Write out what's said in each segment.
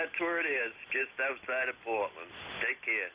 that's where it is, just outside of Portland. Take care.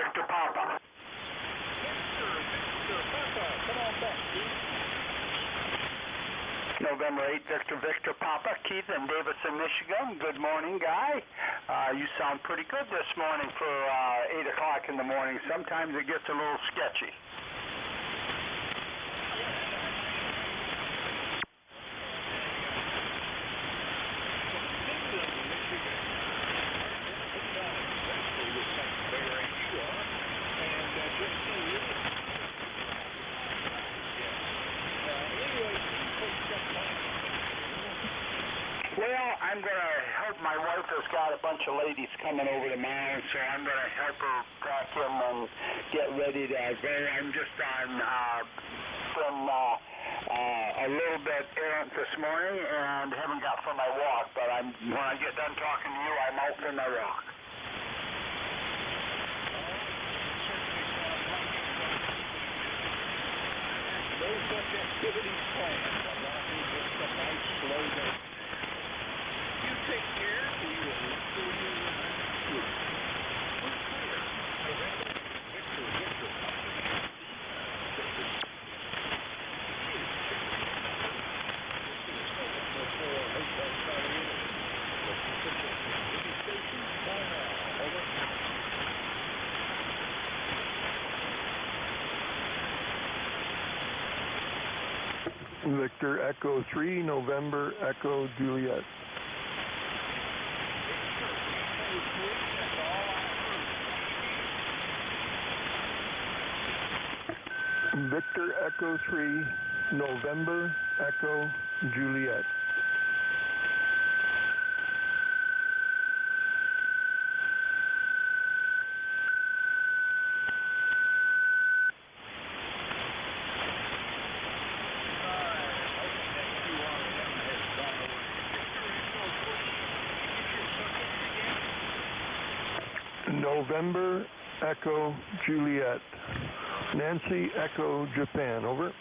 Victor Papa. Victor Papa, come on back, Keith. November 8, Victor Papa, Keith in Davison, Michigan. Good morning, Guy. You sound pretty good this morning for 8 o'clock in the morning. Sometimes it gets a little sketchy. Well, I'm going to help. My wife has got a bunch of ladies coming over to mine, so I'm going to help her pack in and get ready to go. I'm just on from a little bit errant this morning and haven't got for my walk, but when I get done talking to you, I'm out for my walk. No such activities planned. That is just a nice slow day. You take care. We will look for you next week. We're clear. Victor. Hotel Charlie. Station. Over. Victor Echo 3, November Echo Juliet. Victor Echo 3, November Echo Juliet. November Echo Juliet. Nancy Echo Japan, over.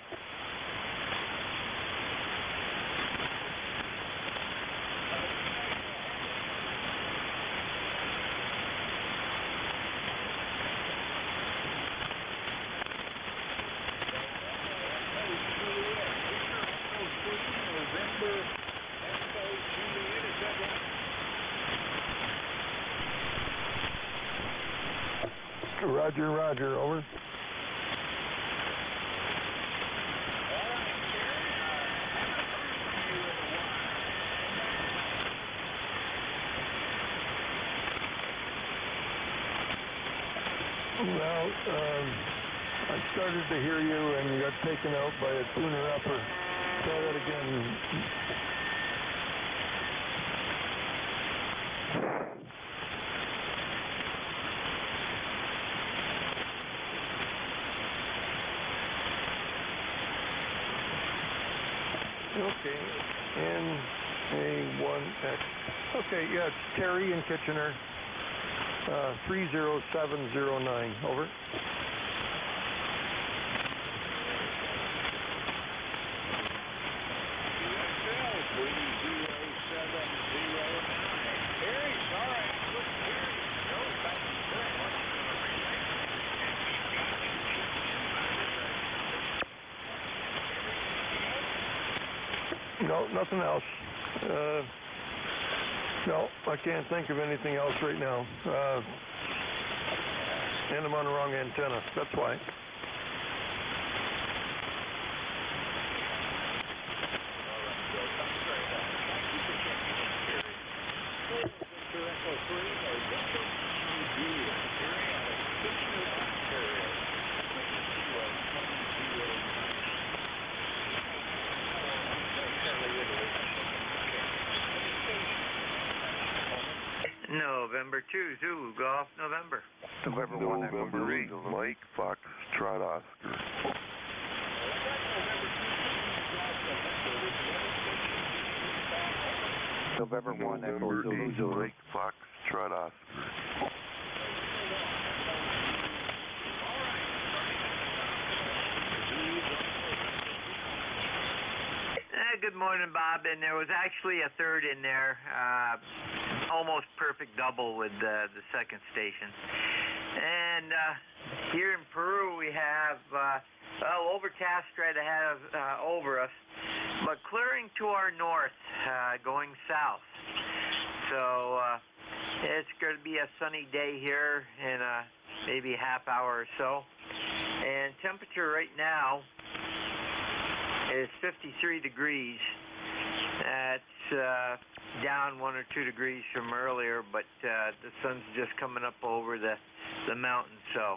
Roger, over. Well, I started to hear you and you got taken out by a tuner upper. Try that again. Okay, NA1X. Okay, yeah, it's Terry in Kitchener. 30709, over. No, nothing else. No, I can't think of anything else right now. And I'm on the wrong antenna, that's why. November 2, Zulu, Golf, November. November 1, Echo 3, Mike, Fox, Trot, Oscar. November 1, Echo 2, Mike, Fox, Trot, Oscar. Good morning, Bob. And there was actually a third in there. Almost perfect double with the second station. And here in Peru we have overcast right ahead of over us, but clearing to our north, going south. So it's going to be a sunny day here in maybe a half hour or so. And temperature right now is 53 degrees. That's down 1 or 2 degrees from earlier, but the sun's just coming up over the mountain. So,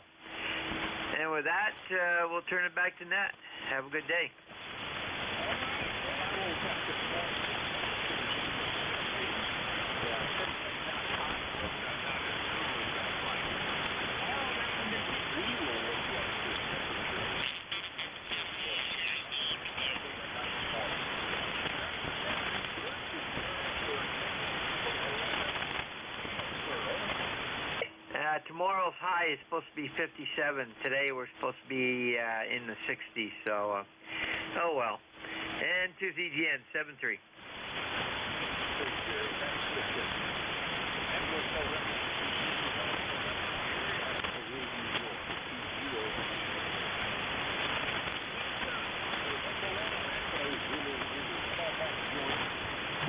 and with that, we'll turn it back to Nat. Have a good day. Tomorrow's high is supposed to be 57. Today we're supposed to be in the 60s, so oh well. And to ZGN 73.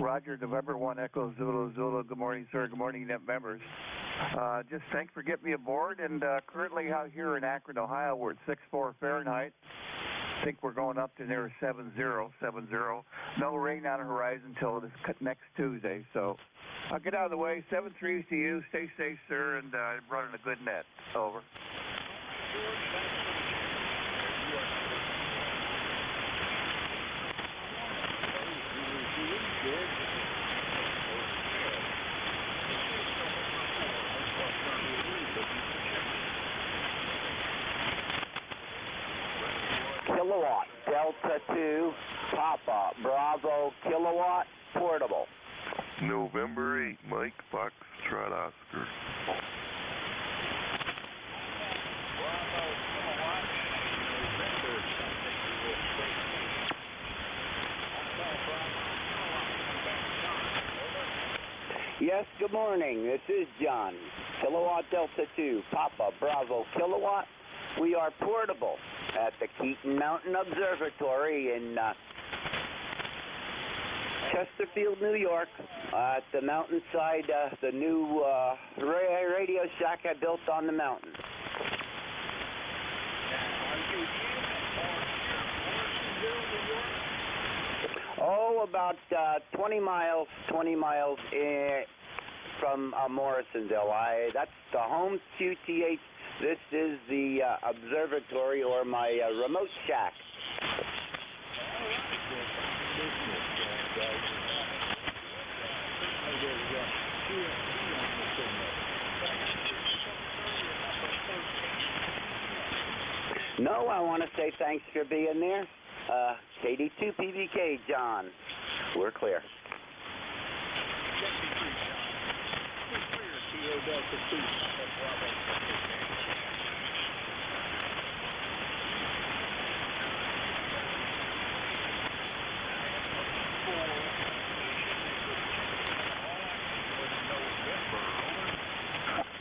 Roger, November 1 Echo Zulu Zulu. Good morning, sir. Good morning, net members. Just thanks for getting me aboard, and currently out here in Akron, Ohio, we're at 64 Fahrenheit. I think we're going up to near 70. No rain on the horizon until this next Tuesday, so I'll get out of the way. 7-3 to you. Stay safe, sir, and running a good net. Over. Kilowatt, Delta 2, Papa, Bravo, Kilowatt, portable. November 8, Mike, Foxtrot, Oscar. Yes, good morning. This is John. Kilowatt Delta 2, Papa, Bravo, Kilowatt. We are portable at the Keaton Mountain Observatory in Chesterfield, New York, at the mountainside, the new radio shack I built on the mountain. Oh, about 20 miles from Morrisonville. That's the home QTH. This is the observatory, or my remote shack. No, I want to say thanks for being there. KD2 PBK, John. We're clear.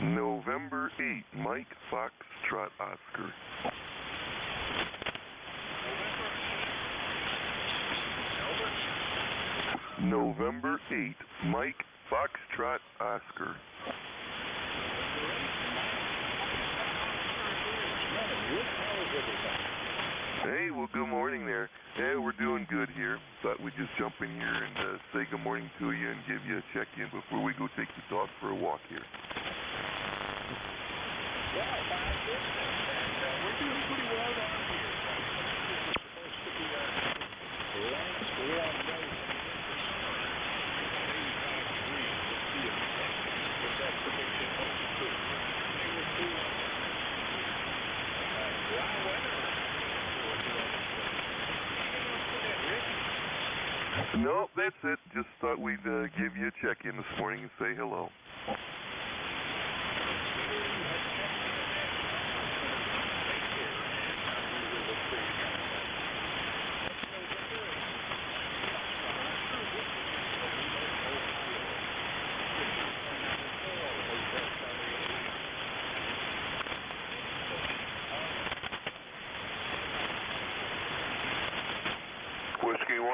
November 8, Mike, Foxtrot, Oscar. November 8, Mike, Foxtrot, Oscar. Hey, well, good morning there. Yeah, we're doing good here. Thought we'd just jump in here and say good morning to you and give you a check-in before we go take the dog for a walk here. Well, we're doing pretty well down here. It's supposed to be a last warm day. 85 degrees. We'll see if that prediction holds true. Hey, we'll see dry weather. Nope, that's it. Just thought we'd give you a check-in this morning and say hello.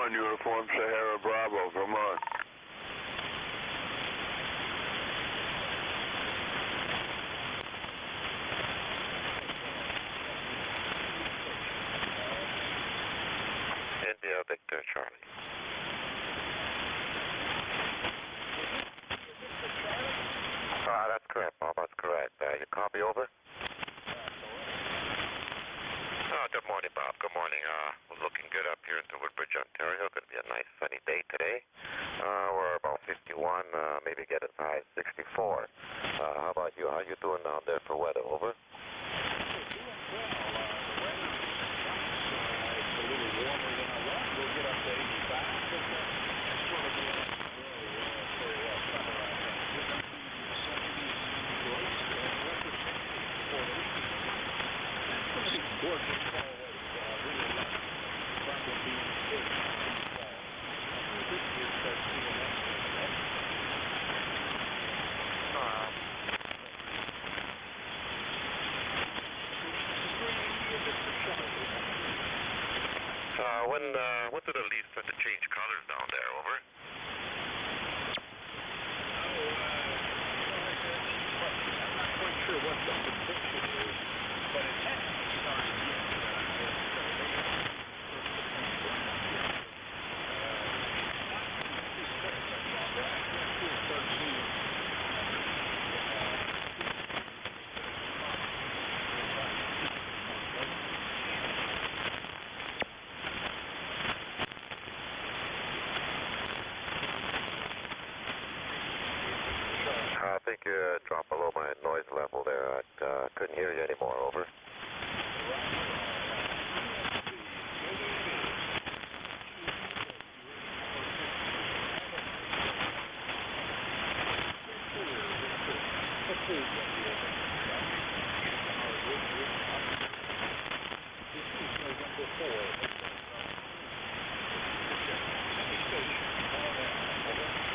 W1 Uniform Sahara Bravo, Vermont. India Victor Charlie. That's correct, Bob. That's correct. You copy over? Good morning, Bob. Good morning. We're looking good up here into Woodbridge, Ontario. Going to be a nice sunny day today. We're about 51, maybe get as high as 64. How about you? How you doing down there for weather? Over? When did the leaves start to change colors down there? Over? I'm not quite sure what the prediction is, but it has started yet. I think you dropped below my noise level there. I couldn't hear you anymore. Over.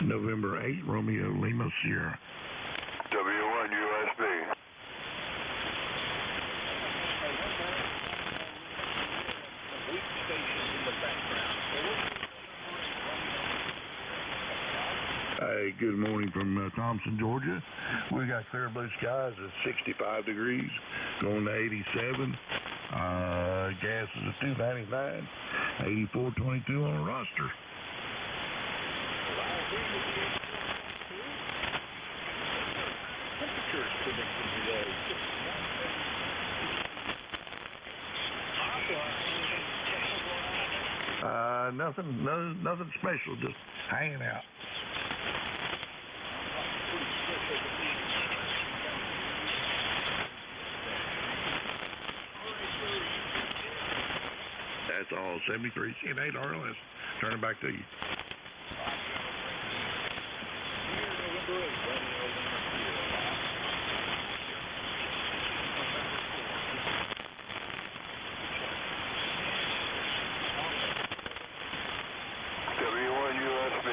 November 8, Romeo Lima Sierra. W1 USB. Hey, good morning from Thompson, Georgia. We got clear blue skies at 65 degrees, going to 87. Gas is at 299, 84.22 on a roster. Temperatures predicted today. Nothing special, just hanging out. That's all. 73 C8 RLS. Turn it back to you. W1 USB.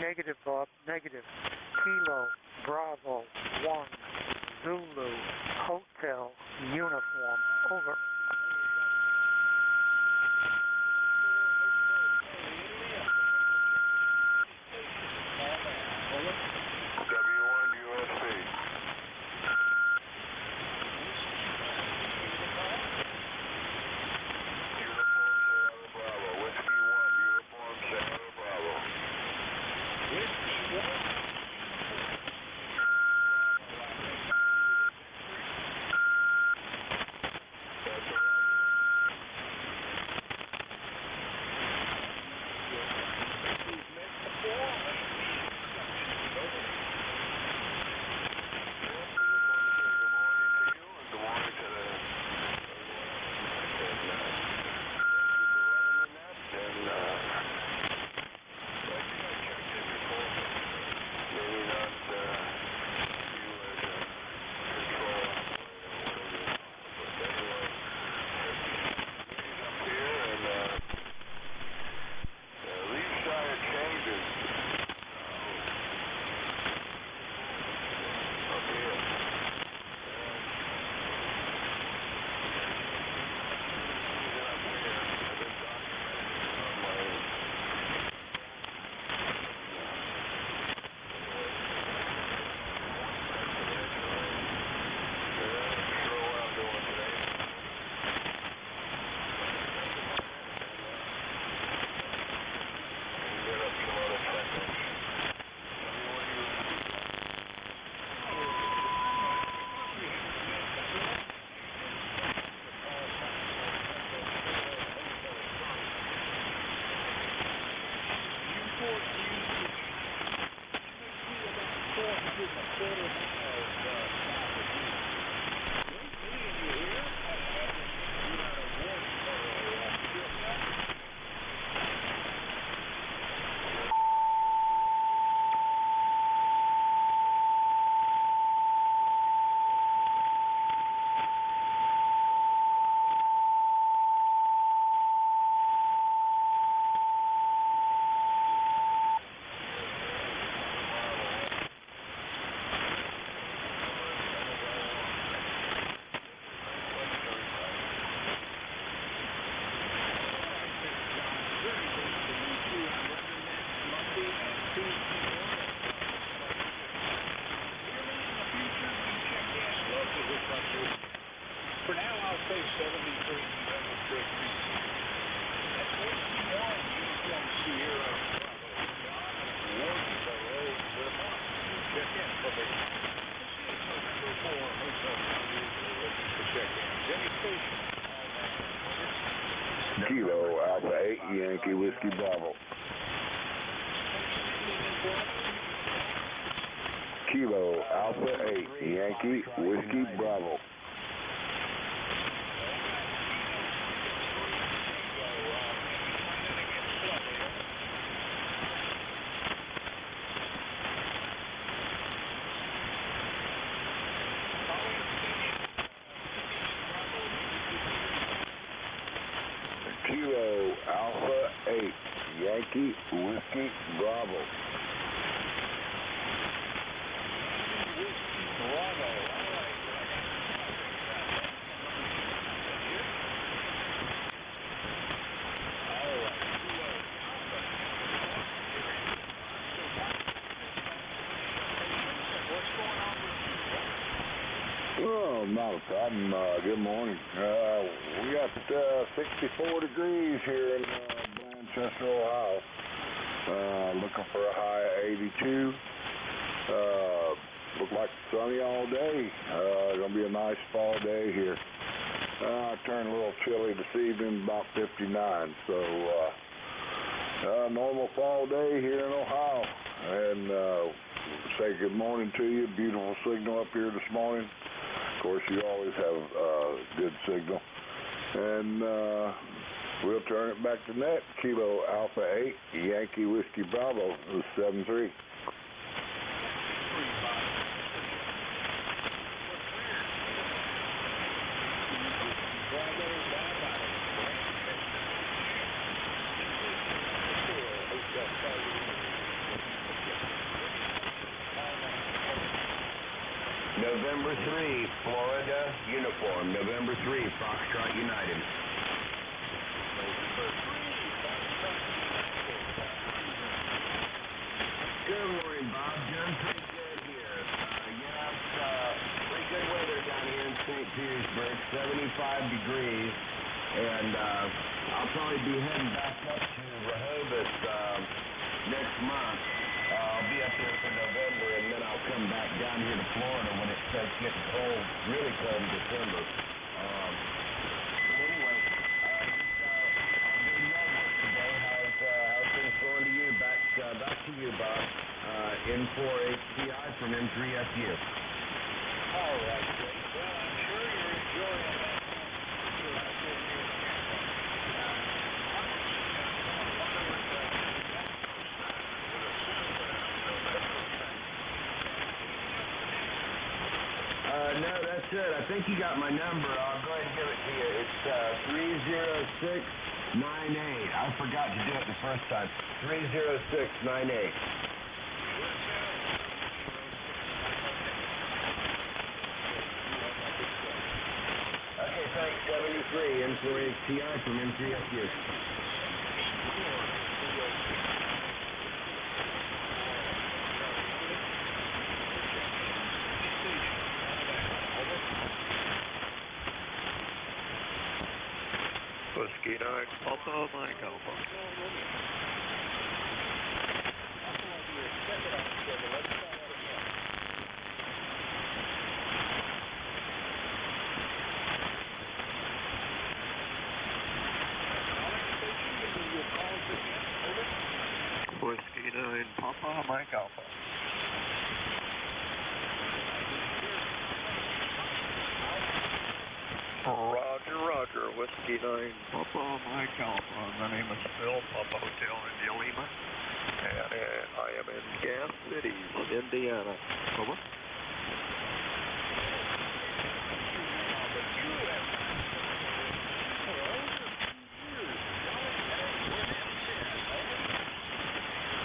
Negative, Bob. Negative. Kilo, Bravo, 1, Zulu, Hotel, Uniform. Over. For now, I'll say 73 level 3. That's Whiskey 1, Uniform Sierra, Bravo, John, Wardsboro, Vermont. Check in for the November 4 Hotel Boundary for check-in. Any station. Kilo Alpha 8 Yankee Whiskey Bravo. Kilo Alpha 8 Yankee Whiskey Bravo. Kilo Alpha 8 Yankee Whiskey Bravo. Oh, not a problem. Good morning. We got 64 degrees here in Blanchester, Ohio. Looking for a high of 82. Look like sunny all day. Gonna be a nice fall day here. Turned a little chilly this evening, about 59. So normal fall day here in Ohio. And say good morning to you. Beautiful signal up here this morning. Of course, you always have good signal. And we'll turn it back to net. Kilo Alpha 8 Yankee Whiskey Bravo 73. November 3, Florida uniform. November 3, Foxtrot United. Good morning, Bob. Doing pretty good here. Pretty good weather down here in St. Petersburg, 75 degrees. And I'll probably be heading back up to Rehoboth next month. I'll be up there for November, and then I'll come back down here to Florida when it starts getting cold, really cold in December. But anyway, I'll be in your work today. How's things going to you? Back to you, Bob. N4HCI from M3FU. All right, great. Well, I'm sure you're enjoying that. No, that's it. I think you got my number. I'll go ahead and give it to you. It's 30698. I forgot to do it the first time. 30698. Okay, thanks. 73 N4HCI from M3FU. Whiskey 9, Papa, Mike Alpha. Whiskey 9, Papa, Mike Alpha. Roger, Whiskey 9, Papa, Mike Alpha. My name is Phil, Papa Hotel India Lima, and I am in Gas Cities, Indiana. Over.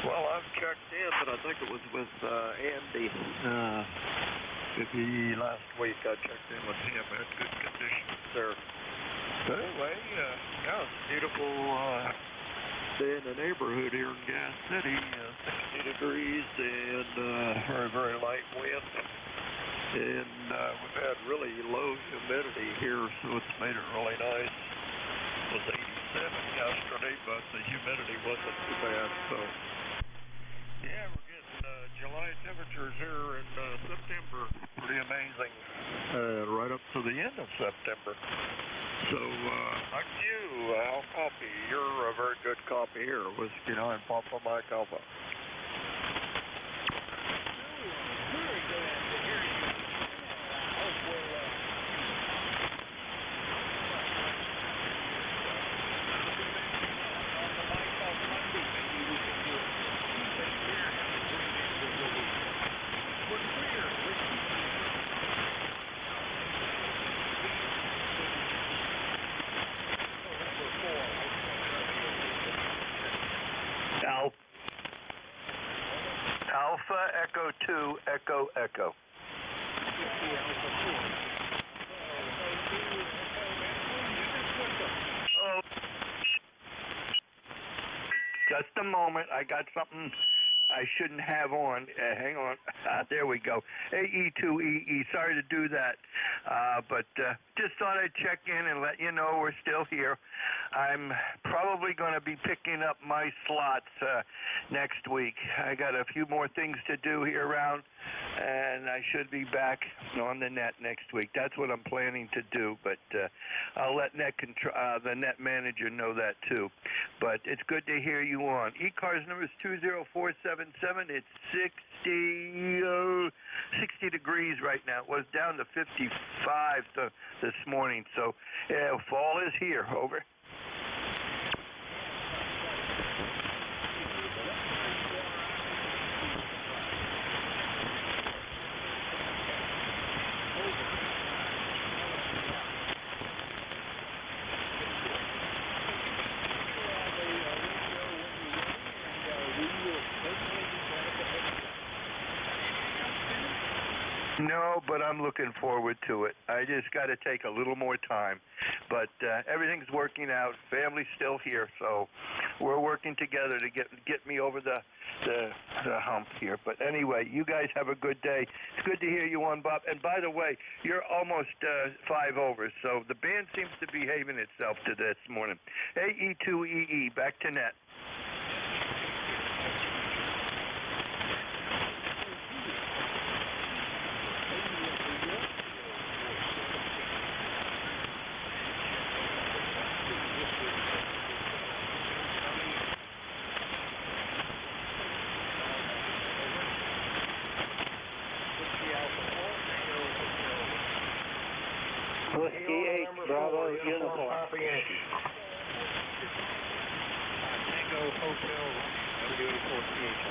Well, I've checked in, but I think it was with Andy. Last week I checked in with him. Had good conditions there. But anyway, yeah, it's a beautiful day in the neighborhood here in Gas City. 60 degrees and very, very light wind. And we've had really low humidity here, so it's made it really nice. It was 87 yesterday, but the humidity wasn't too bad. So, yeah, we're getting July temperatures here in September. Pretty amazing. Right up to the end of September. So, like you, Al Copy, you're a very good copy here. Whiskey 9, Papa, Mike Alpha. Very glad to hear you. I hope we'll, on the mic on Monday, maybe we can do it. Keep it clear, have a great end of the week. We're clear, Whiskey 9. Alpha Echo 2 Echo Echo. Oh, just a moment. I got something I shouldn't have on. Hang on. There we go. AE2EE. Sorry to do that. But just thought I'd check in and let you know we're still here. I'm probably going to be picking up my slots next week. I got a few more things to do here around, and I should be back on the net next week. That's what I'm planning to do, but I'll let the net manager know that too. But it's good to hear you on. ECARS number is 20477. It's 60 degrees right now. It was down to 55 this morning, so fall is here. Over. No, but I'm looking forward to it. I just got to take a little more time. But everything's working out. Family's still here, so we're working together to get me over the hump here. But anyway, you guys have a good day. It's good to hear you on, Bob. And by the way, you're almost 5 over, so the band seems to be behaving itself to this morning. AE2EE, back to net. Whiskey 8, Bravo, uniform. Tango Hotel, W84CH.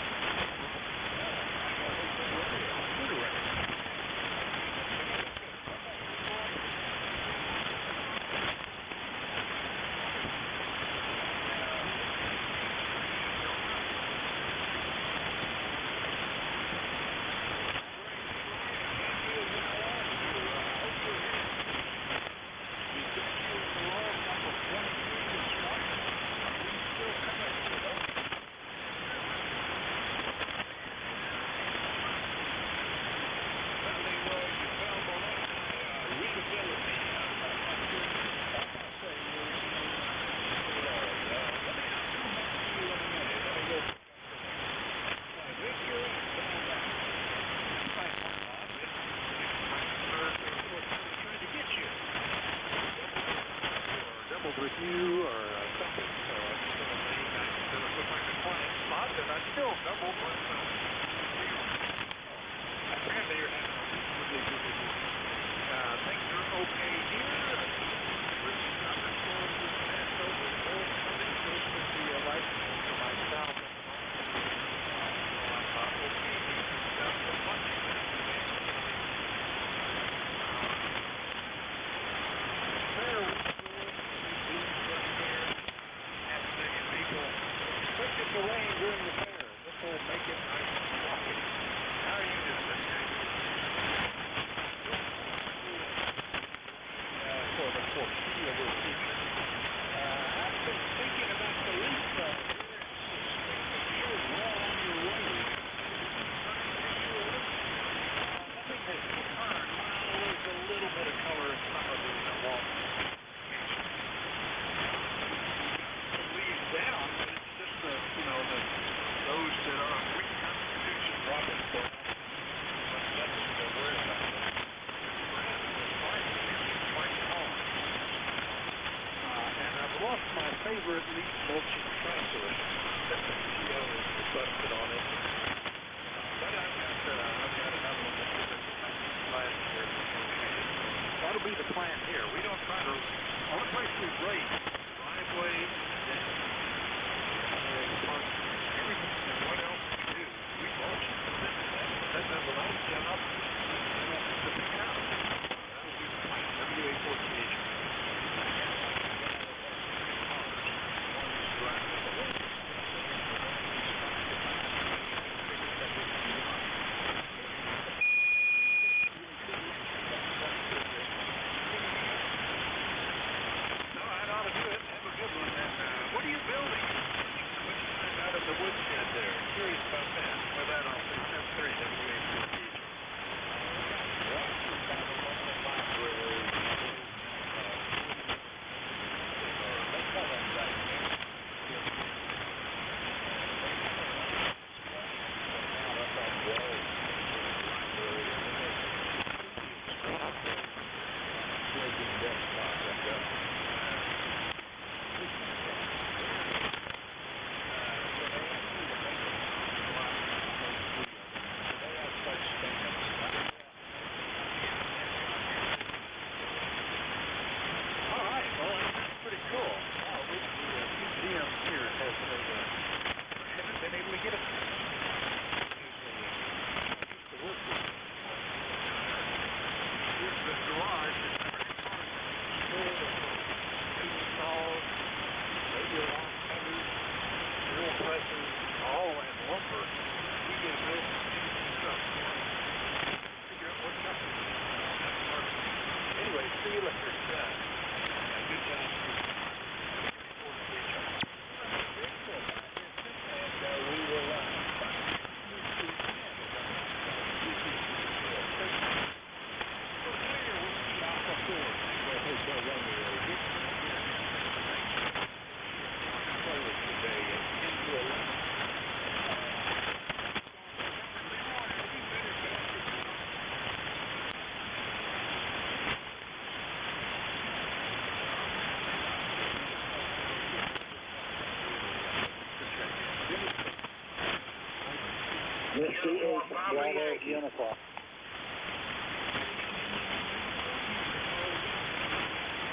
Bravo uniform.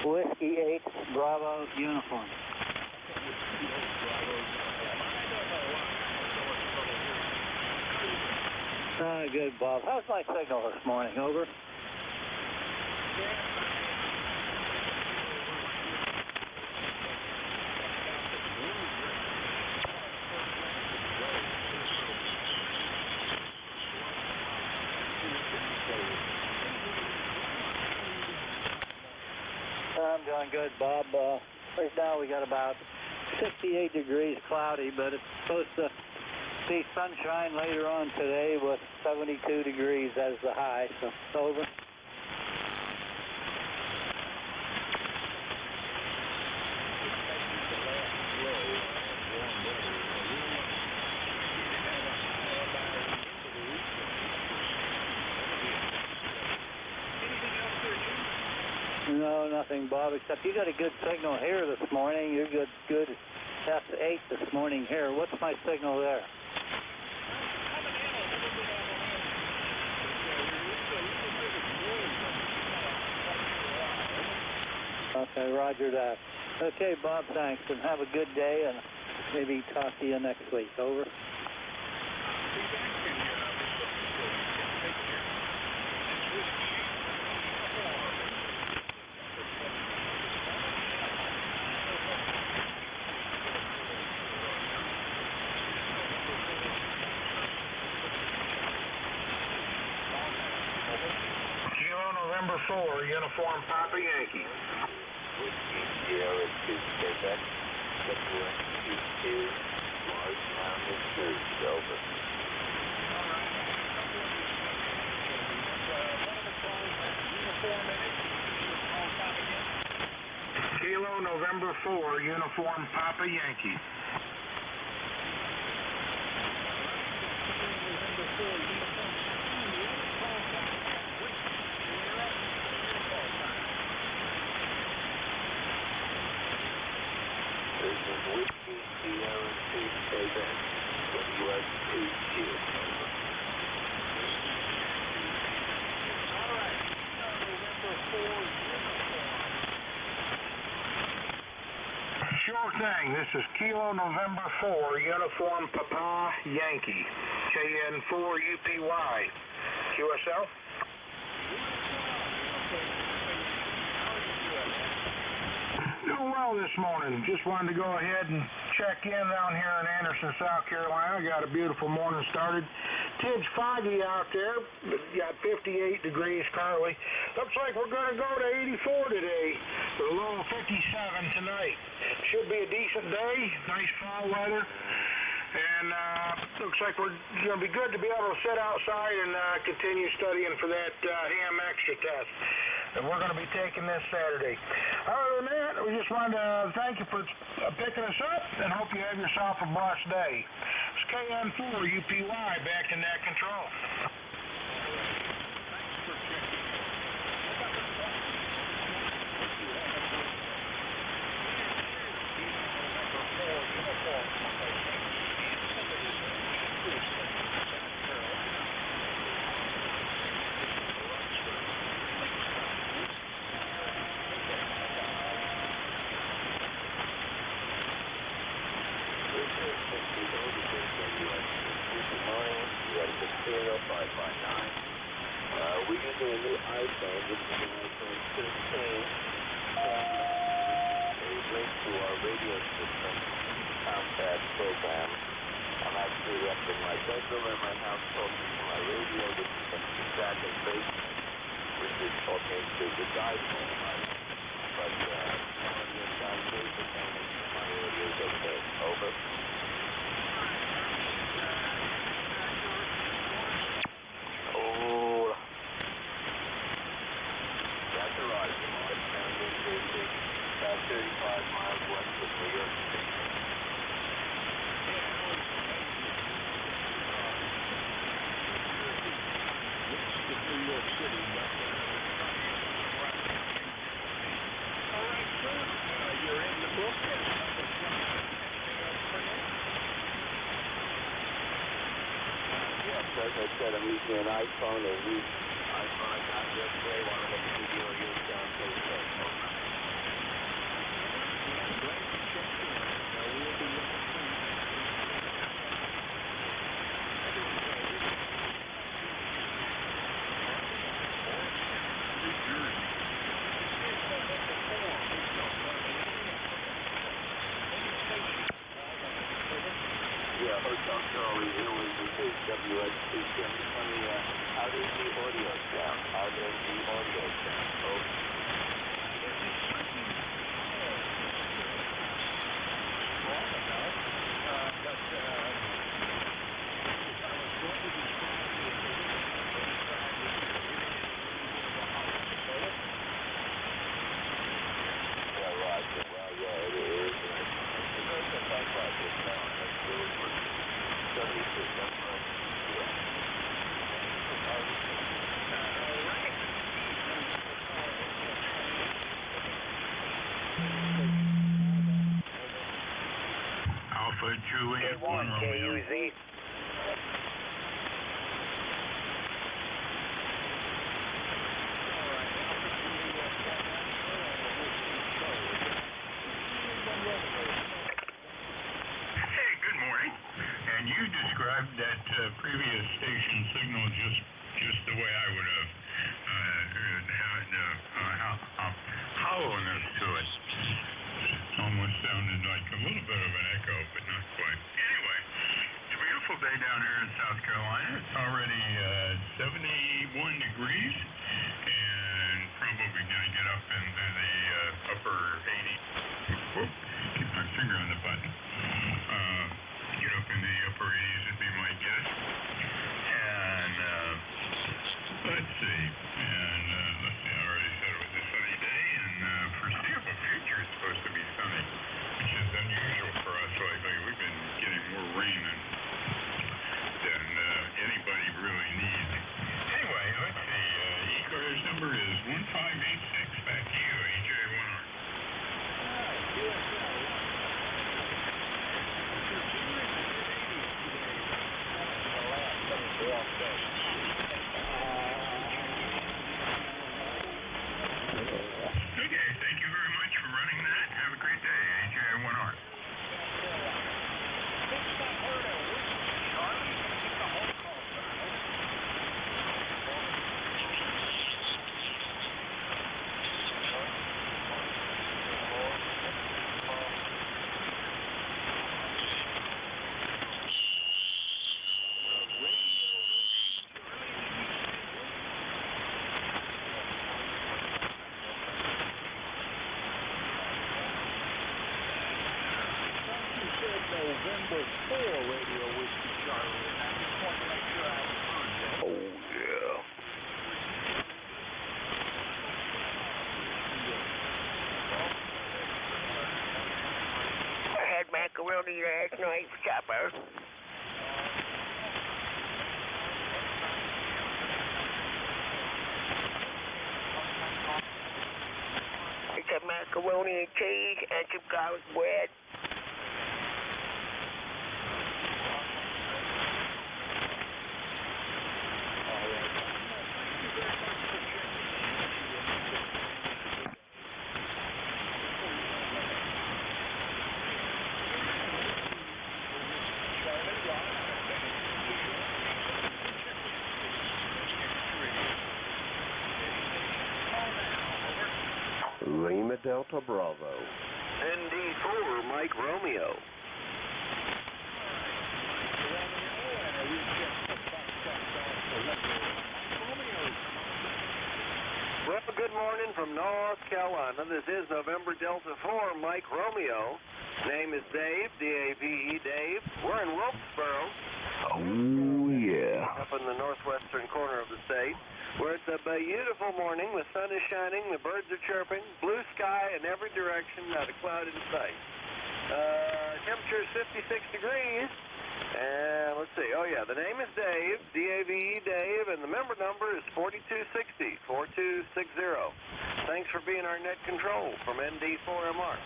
Whiskey 8 Bravo uniform. Good, Bob. How's my signal this morning? Over. I'm doing good, Bob. Right now we got about 68 degrees cloudy, but it's supposed to be sunshine later on today with 72 degrees as the high, so over. No, nothing, Bob, except you got a good signal here this morning. You're good F8 this morning here. What's my signal there? Okay, roger that. Okay, Bob, thanks, and have a good day, and maybe talk to you next week. Over. November 4, uniform Papa Yankee. Whiskey Sierra 2, Quebec, WN22, Morristown, New Jersey, over. Kilo November 4, uniform Papa Yankee. Whiskey Sierra 2, Quebec, WN22, over. Alright, November 4, uniform. Sure thing. This is Kilo November 4, uniform Papa Yankee. KN4UPY. QSL? Doing well this morning. Just wanted to go ahead and check in down here in Anderson, South Carolina. Got a beautiful morning started. Tid's foggy out there. Got 58 degrees currently. Looks like we're going to go to 84 today. With a low of 57 tonight. Should be a decent day. Nice fall weather. And looks like we're going to be good to be able to sit outside and continue studying for that ham extra test that we're going to be taking this Saturday. Other than that, we just wanted to thank you for picking us up and hope you have yourself a blessed day. It's KN4UPY back in net control. We're using a new iPhone. This is an iPhone 15. A link to our radio system, Comcast program. I'm actually up in my bedroom in my house talking to my radio. This is from the second basement, which is talking to this iPhone. But on the foundation, my audio is okay. Over. Oh, that's a lot. Morristown, New Jersey, about 35 miles west of New York City. New York City, but all right, sir. You're in the book. Anything else for now? I said I'm using an iPhone, and the iPhone I got yesterday wanted to video your sound so good. Glad you checked in. We'll be looking for you next week. New Jersey. It's November 4. Yeah, Hotel Charlie, Italy, ECARS, Studio. Tell me, how does the audio sound? How does the audio sound? Over. Strong enough, but if I was going to describe it, I would describe it as giving it a little bit of a hospitality. Yeah, Roger. Well, yeah, it is. It does affect like this now. That's really good. 76, that's right. Yeah. All right. Alpha Juliet 1 Romeo. KUZ. Hey, good morning. And you described that previous station signal just the way I would have had hollowness to it. It almost sounded like a little bit of an echo, but not quite. Anyway, it's a beautiful day down here in South Carolina. It's already 71 degrees and probably going to get up into the upper 80s. Whoop, keep my finger on the button. Get up in the upper 80s would be my guess. And let's see. I already said it was a sunny day, and foreseeable future is supposed to be sunny, which is unusual for us lately. We've been getting more rain than anybody really needs. Anyway, let's see. ECARS number is 1586. Back to you, AJ1R. Okay, thank you very much for running that. Have a great day, AJ1R. November 4 Radio Whiskey Charlie, and I just want to make sure I heard that. Oh, yeah. I had macaroni last night for supper. It's a macaroni and cheese and some garlic bread. Lima Delta Bravo. ND4, Mike Romeo. Well, good morning from North Carolina. This is November Delta 4, Mike Romeo. Name is Dave, D-A-V-E, Dave. We're in Wilkesboro. Oh, yeah. Up in the northwestern corner of the state, where it's a beautiful morning. The sun is shining, the birds are chirping, blue sky in every direction, not a cloud in sight. Temperature is 56 degrees. And let's see. Oh, yeah. The name is Dave, D-A-V-E, Dave, and the member number is 4260, 4260. Thanks for being our net control from ND4MR. All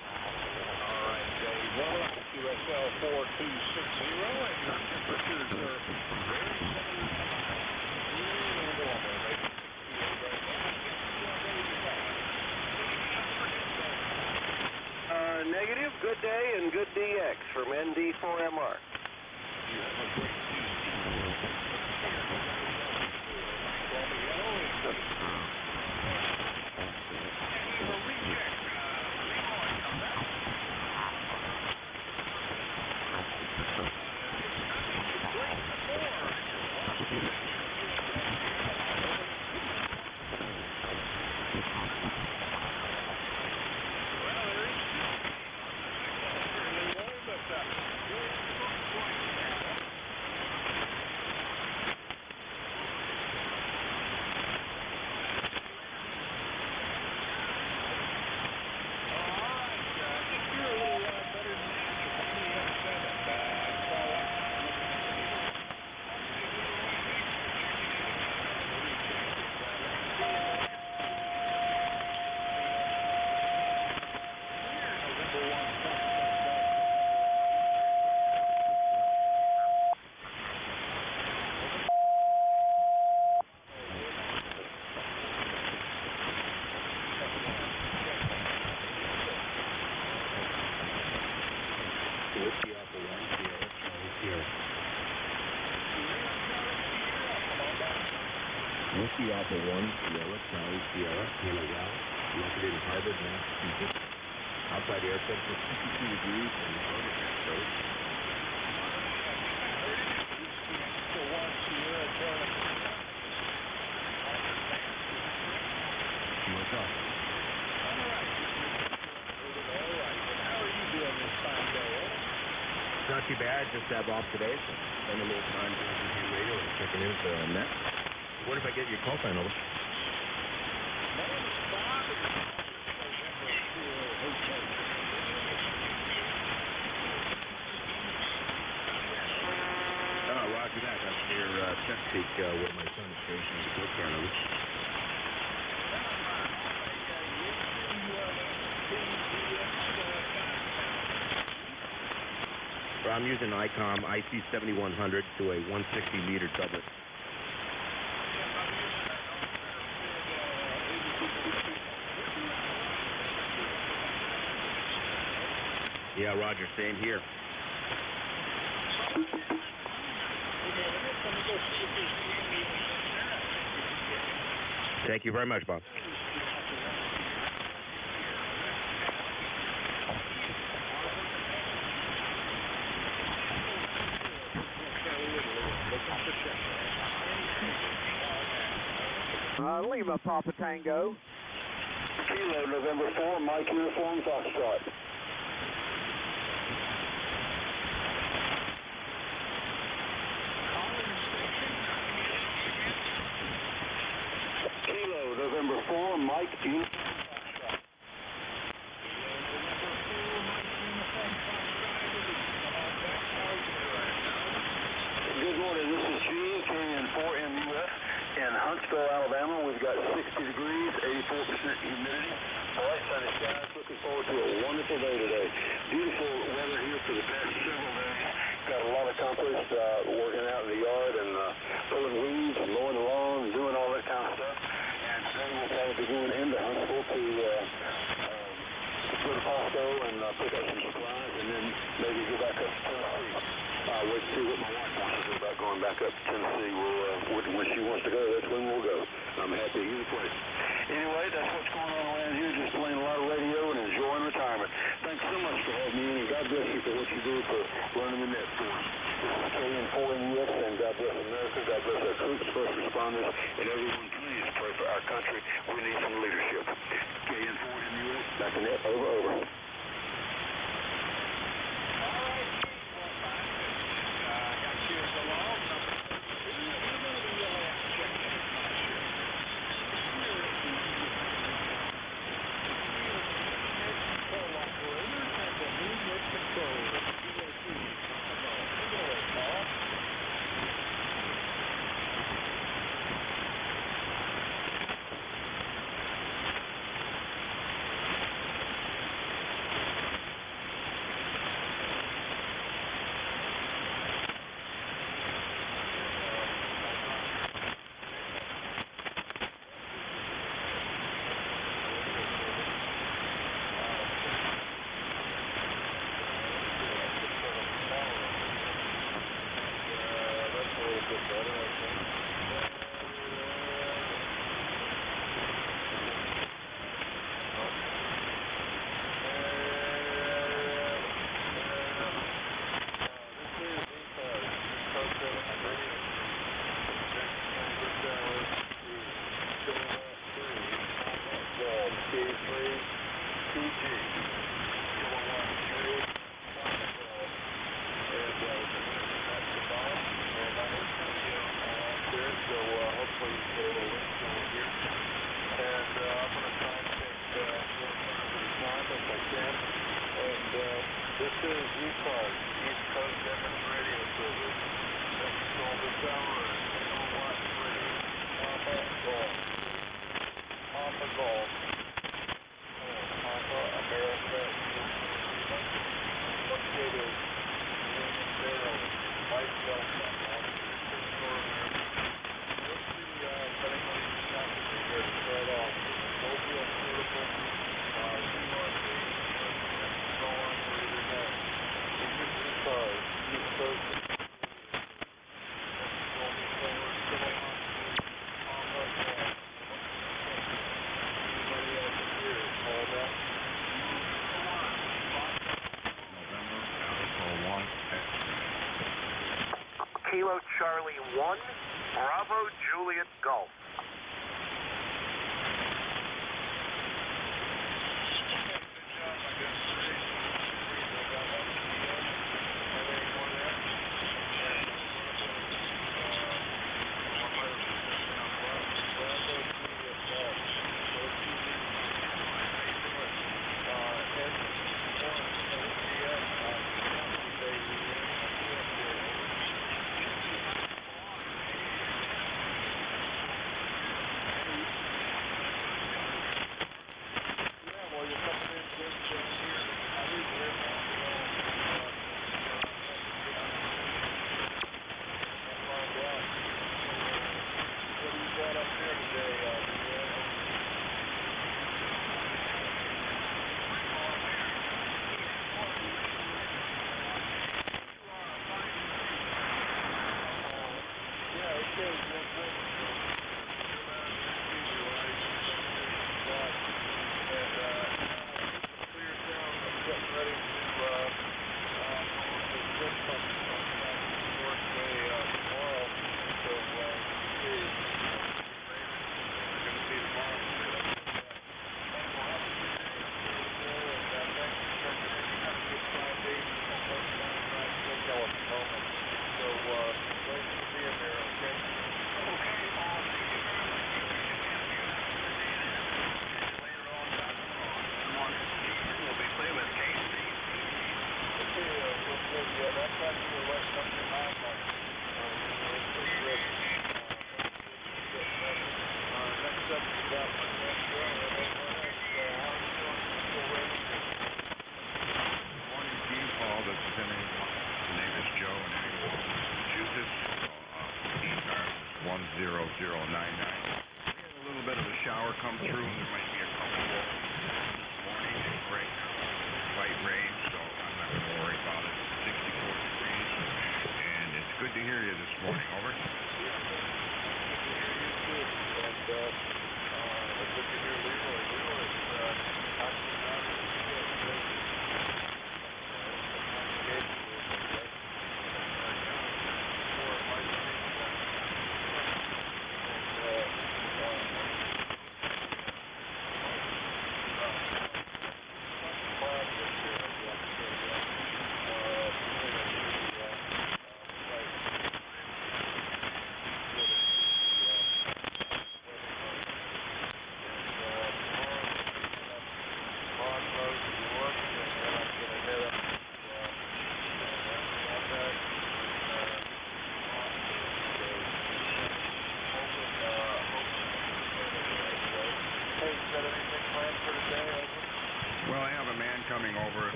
right, Dave. Welcome to QSL 4260, and your temperatures are very similar to mine. DX from ND4MR. You have a great Whiskey Alpha 1, Sierra, Charlie, Sierra, Hannah Valley, located in Harvard, Massachusetts. Outside air temperature 62 degrees and no overcast code. What's up? All right. How are you doing this fine day? Not too bad, just got off today, so spend a little time doing some ham radio and checking in for net. What if I get your call sign over? My name is Bob. Roger that. That's near Chesapeake, where my son is stationed as a Coast Guard over. I'm using ICOM IC7100 to a 160-meter doublet. Yeah, Roger, same here. Thank you very much, Bob. Lima, Papa Tango. Kilo, November 4, Mike Uniform, Foxtrot. Kilo, November 4, Mike Uniform, Foxtrot. Good morning, this is Gene, carrying 4MUS in Huntsville, Alabama. We've got 60 degrees, 84% humidity. Bright sunny skies. Looking forward to a wonderful day today. Beautiful weather here for the past several days. Got a lot accomplished, working out in the yard and pulling weeds and mowing the lawn and doing all that kind of stuff. And today we'll probably be going into Huntsville to go to Costco and pick up some supplies and then maybe go back up to Tennessee. Wait to see what my wife wants to do about going back up to Tennessee. When she wants to go, that's when we'll go. I'm happy either place. Anyway, that's what's going on around here, just playing a lot of radio and enjoying retirement. Thanks so much for having me in, and God bless you for what you do for running the net for us. This is KN4MUS, and God bless America, God bless our troops, first responders, and everyone, please pray for our country. We need some leadership. KN4MUS, back in net, over, over. Charlie 1, Bravo Juliet Golf.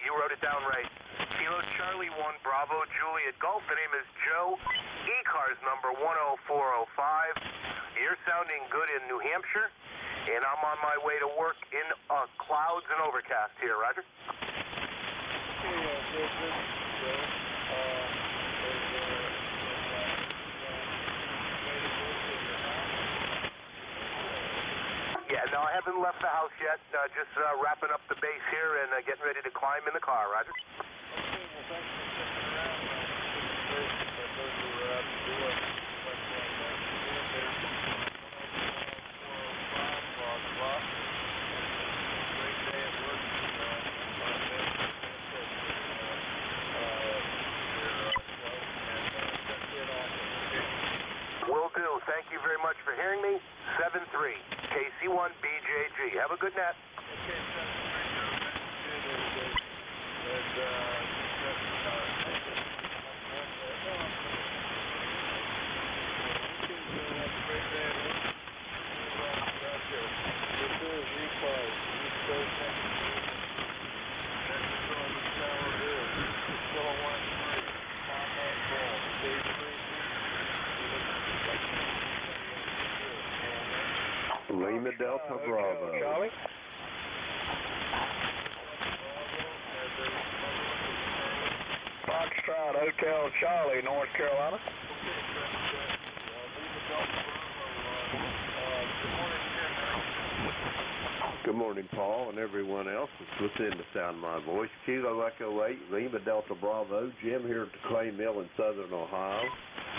You wrote it down right. Kilo Charlie 1, Bravo Juliet Golf. The name is Joe. ECARS number 10405. You're sounding good in New Hampshire, and I'm on my way to work in clouds and overcast here, Roger. Yeah, no, I haven't left the house yet. Just wrapping up the base here and getting ready to climb in the car, Roger. Okay, well, thanks for sticking around. Those were out to do it. But great day at Lima Delta Bravo. Charlie. Foxtrot Hotel Charlie, North Carolina. Good morning, Paul, and everyone else that's within the sound of my voice. Kilo Echo 8, Lima Delta Bravo. Jim here at the Clay Mill in Southern Ohio.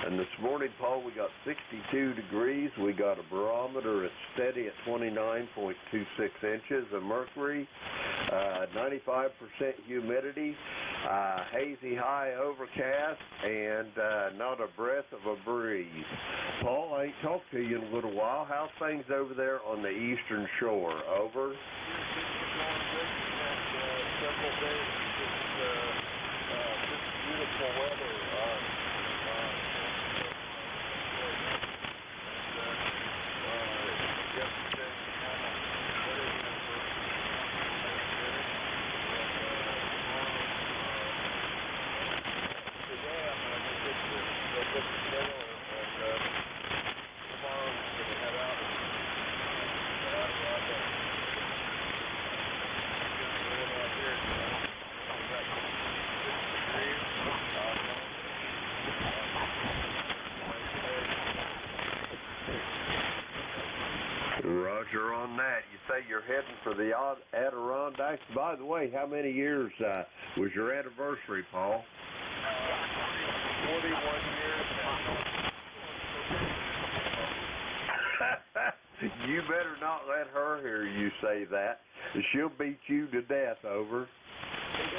And this morning, Paul, we got 62 degrees. We got a barometer. It's steady at 29.26 inches of mercury. 95% humidity. Hazy high overcast, and not a breath of a breeze. Paul, I ain't talked to you in a little while. How's things over there on the eastern shore? Over? Several days, just beautiful weather. Yesterday, Roger on that. You say you're heading for the Adirondacks. By the way, how many years was your anniversary, Paul? 41 years now. You better not let her hear you say that. She'll beat you to death, over. Yes,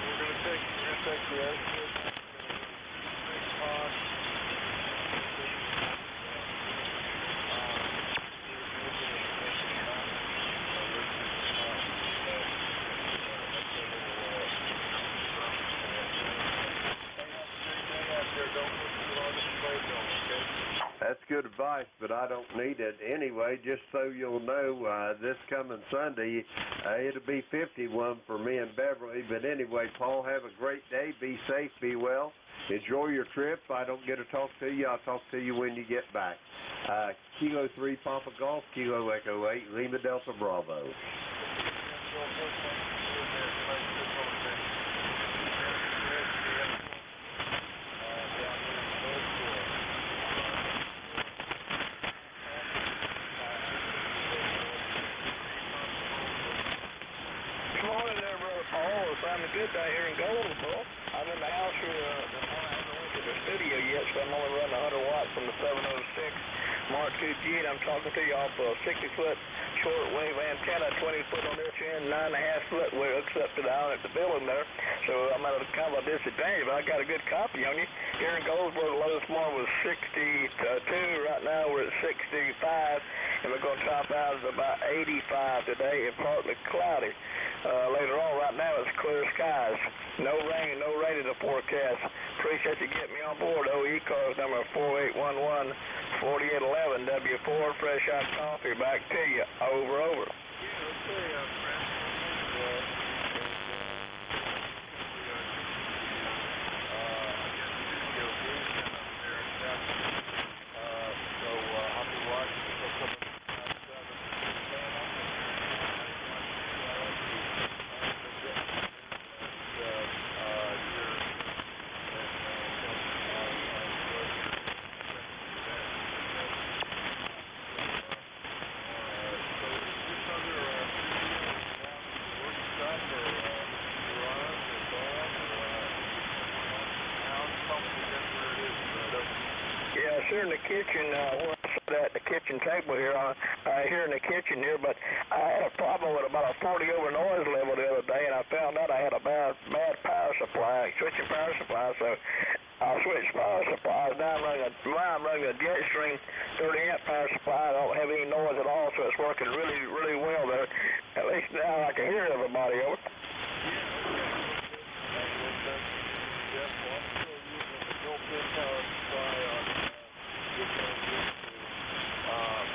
we're going to take the airship. That's good advice, but I don't need it anyway. Just so you'll know, this coming Sunday, it'll be 51 for me and Beverly. But anyway, Paul, have a great day. Be safe, be well. Enjoy your trip. If I don't get to talk to you, I'll talk to you when you get back. Kilo 3 Papa Golf, Kilo Echo 8, Lima Delta Bravo. I'm a good day here in Goldsboro. I'm in the house here. I haven't went to the studio yet, so I'm only running 100 watts from the 706 Mark II G, and I'm talking to you off a 60-foot shortwave antenna, 20-foot on this end, 9.5-foot where it hooks up to the island at the building there. So I'm at a kind of a disadvantage, but I got a good copy on you. Here in Goldsboro, the low this morning was 62. Right now we're at 65, and we're going to top out at about 85 today and partly cloudy. Later on, right now it's clear skies. No rain in the forecast. Appreciate you getting me on board. ECARS number 4811 W4, fresh hot coffee. Back to you. Over. Here in the kitchen, where I sat at the kitchen table here, here in the kitchen here, but I had a problem with about a 40 over noise level the other day, and I found out I had a bad power supply, switching power supply, so I switched power supplies. Now I'm running a Jetstream 30 amp power supply. I don't have any noise at all, so it's working really, really well there. At least now I can hear everybody, over.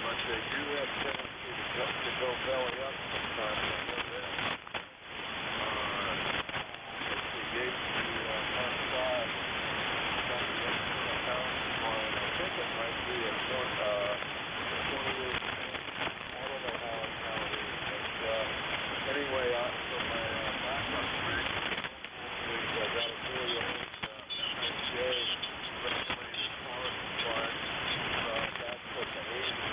But they do have tendency to go belly up sometimes. I know that. They gave me one side from the external power supply, and I think it might be a short anyway, so my backup rig is got a really old NJ regulated power supply. That's what the 80s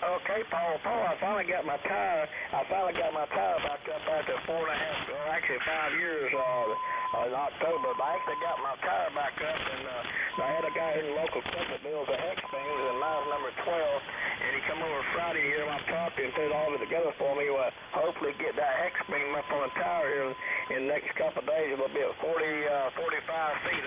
Okay, Paul, I finally got my tire. Back up after 4.5, or actually 5 years in October. But I actually got my tire back up, and I had a guy in the local club that builds a hex beams, and mine's number 12. And he come over Friday here to my property and put all of it together for me. Well, hopefully get that hex beam up on the tire here in the next couple of days. It'll be at 45 feet.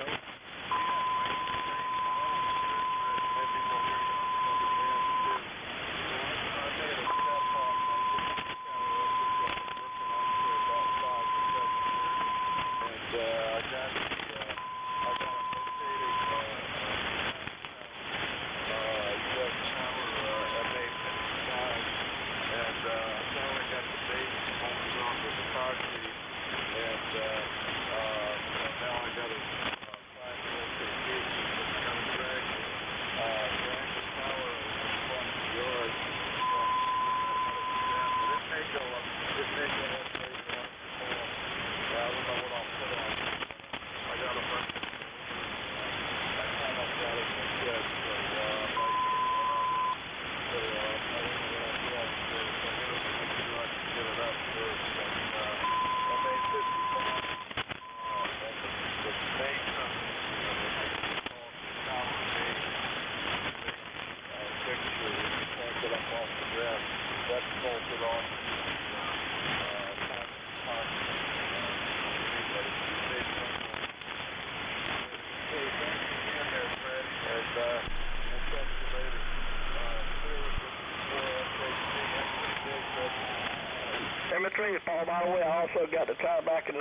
Paul, by the way, I also got the tire back in 2,000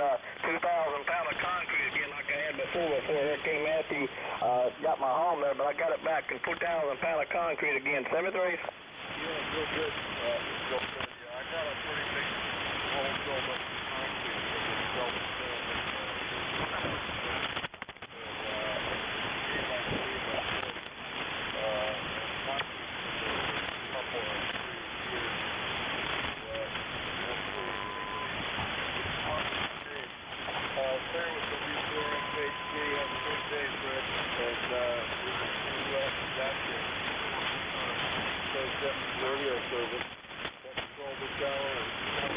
pound of concrete again like I had before Hurricane Matthew got my home there, but I got it back in 2,000 pound of concrete again. Cemeteries? Yeah, real good. I got a pretty big hole filled up with concrete for the self-filling. Radio service. That's all the tower and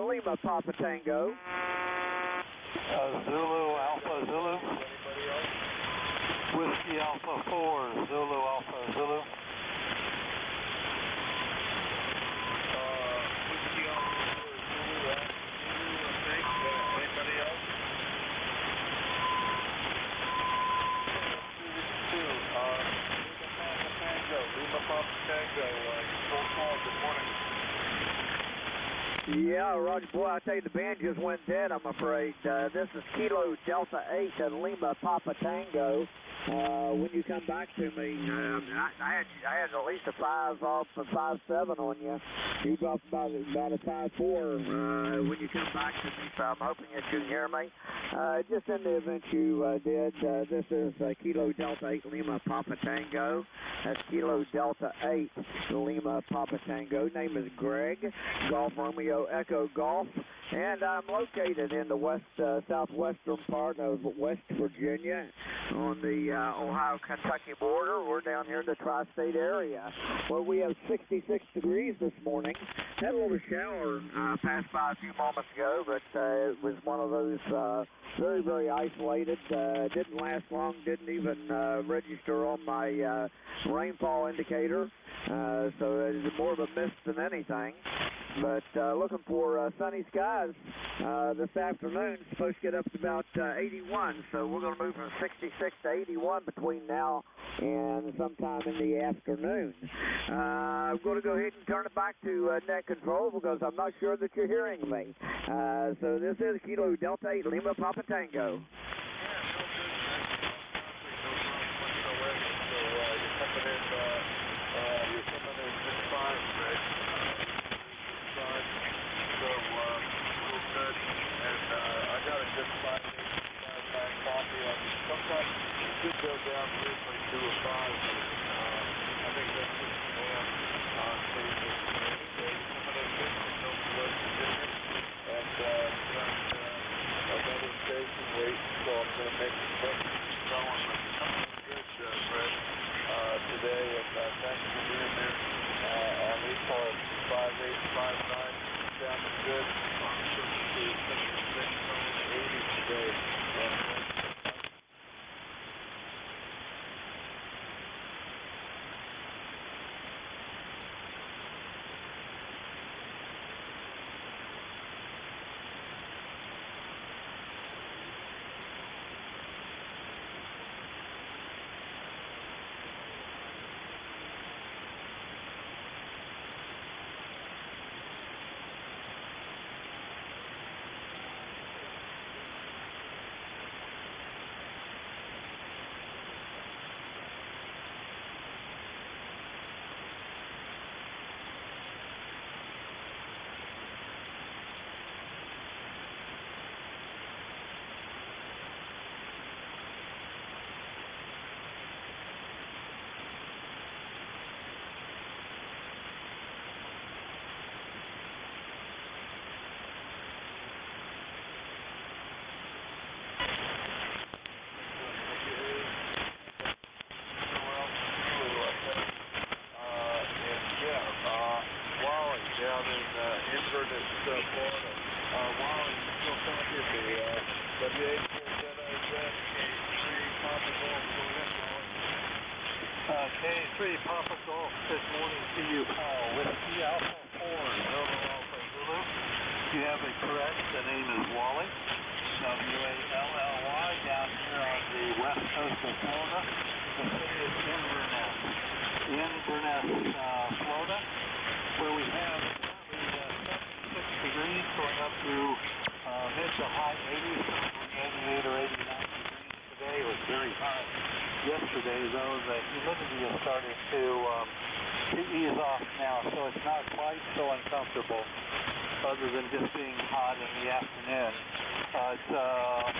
Lima Papa Tango. Zulu Alpha Zulu. Anybody else? Whiskey Alpha 4, Zulu Alpha Zulu. Whiskey Alpha 4, Zulu Alpha Zulu, I think. Anybody else? Yeah, Roger, boy, I tell you, the band just went dead, I'm afraid. This is Kilo Delta 8 at Lima Papa Tango. When you come back to me, I had at least a 5 off, a 5.7 on you. You dropped about a 5.4 when you come back to me, so I'm hoping that you can hear me. Just in the event you did, this is Kilo Delta 8 Lima Papa Tango. That's Kilo Delta 8 Lima Papa Tango. Name is Greg, Golf Romeo Echo Golf, and I'm located in the southwestern part of West Virginia on the Ohio-Kentucky border. We're down here in the tri-state area where we have 66 degrees this morning. Had a little shower passed by a few moments ago, but it was one of those very, very isolated. Didn't last long, didn't even register on my rainfall indicator, so it's more of a mist than anything. But looking for sunny skies this afternoon. It's supposed to get up to about 81, so we're going to move from 66 to 81 between now and sometime in the afternoon. I'm going to go ahead and turn it back to net control because I'm not sure that you're hearing me. So this is Kilo Delta 8 Lima Papa Tango. Sometimes you could go down briefly to a 5, but I think that's just the man on stage this morning. Some of those hits from North West Virginia, and another station waiting, so I'm going to make the best of it going. But something good, Fred, today, and thanks for being there on ECARS 5859. Sounding good. I'm switching to 76 on 80 today. K3 Papa Golf, good morning to you, Paul. Whiskey Alpha 4, Zulu Alpha Zulu. You have it correct. The name is Wally, W-A-L-L-Y, down here on the west coast of Florida. The city is Inverness, Florida, where we have 76 degrees going up to mid to high 80s, probably 88 or 89 degrees today. It was very hot yesterday, though. The humidity is starting to ease off now, so it's not quite so uncomfortable, other than just being hot in the afternoon. It's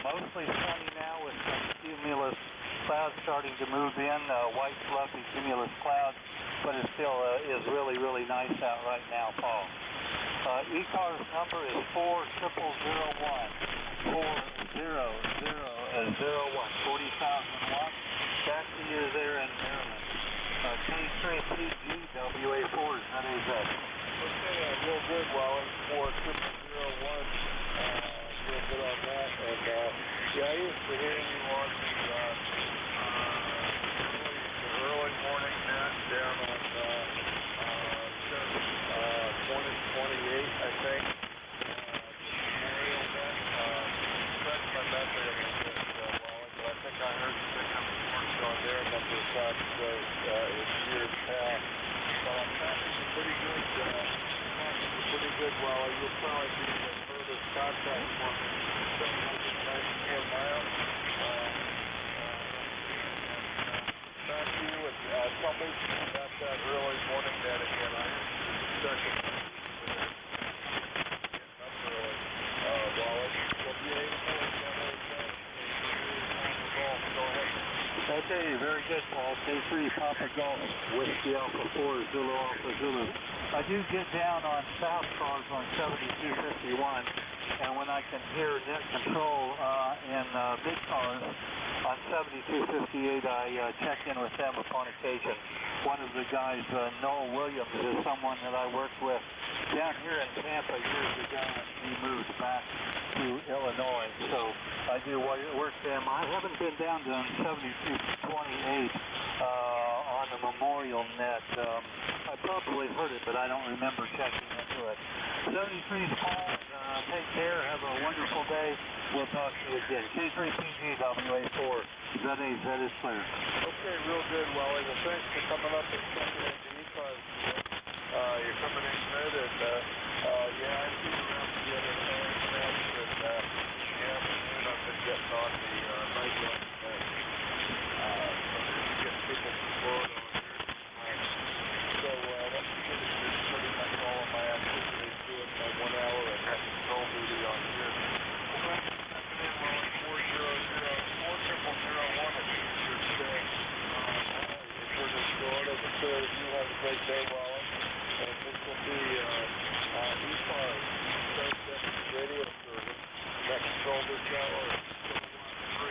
mostly sunny now with some cumulus clouds starting to move in, white fluffy cumulus clouds, but it still is really, really nice out right now, Paul. ECARS number is 40001. 4001, 40,000 watts. Back to you there in Maryland. K3PG WA4 is not AZ. Okay, real good, Wally. 40001. Real good on that. And yeah, I used to hear you on the early morning net down on 2028, I think. Memorial net. Refresh my memory a little bit, Wally, but I think I heard you pick up reports on there a number of times in years past. But I'm tracking some pretty good good, Wally. You'll probably be the furthest contact for me. 794 miles. Thank you, and tell me about that early morning net again. I second. Getting up early, Wally. Go ahead. Okay, very good, Paul. K3 Papa Golf, Whiskey Alpha 4, Zulu Alpha Zulu. I do get down on fast cars on 7251, and when I can hear net control in big cars on 7258, I check in with them upon occasion. One of the guys, Noel Williams, is someone that I worked with down here in Tampa years ago. He moved back to Illinois, so I do work them. I haven't been down to 7228 on the Memorial net. I probably heard it, but I don't remember checking into it. 73's Paul. Take care. Have a wonderful day. We'll talk to you again. K3PG WA4. ZA is clear. Okay, real good, Wally. Well, thanks for coming up and checking into ECARS today. You're coming in good, and yeah, I see around the other times match, and in the afternoon I've been getting on the night run. So get people from Florida on here. So that's pretty much all of my activities doing my 1 hour and net control duty on here. Well, thanks for checking in, Wally. 4001 at your stay. If we're in Florida, the two of you have a great day, Wally. And this will be ECARS, radio service. Net control this hour is 3.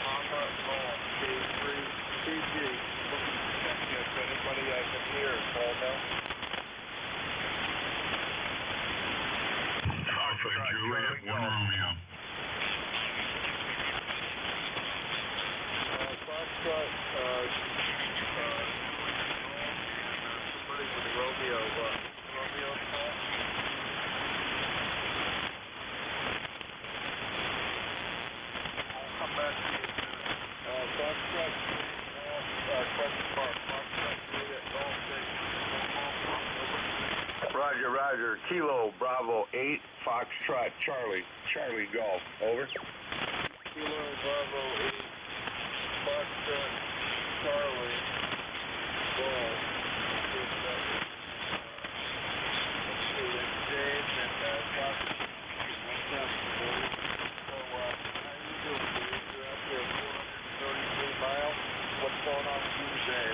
Papa Golf, K3, PG. Looking to check if anybody I can hear. Call now. Alpha Juliet, 1 Romeo. Foxtrot, somebody with Romeo. Romeo call. I'll come back to you. Foxtrot, question mark. Foxtrot, Juliet, Golf Station. Roger, Roger. Kilo Bravo 8, Foxtrot Charlie. Charlie Golf. Over. Kilo Bravo 8, Foxtrot Charlie Golf. James and Fox. So, how are you doing? You're out there 433 miles. What's going on with you today?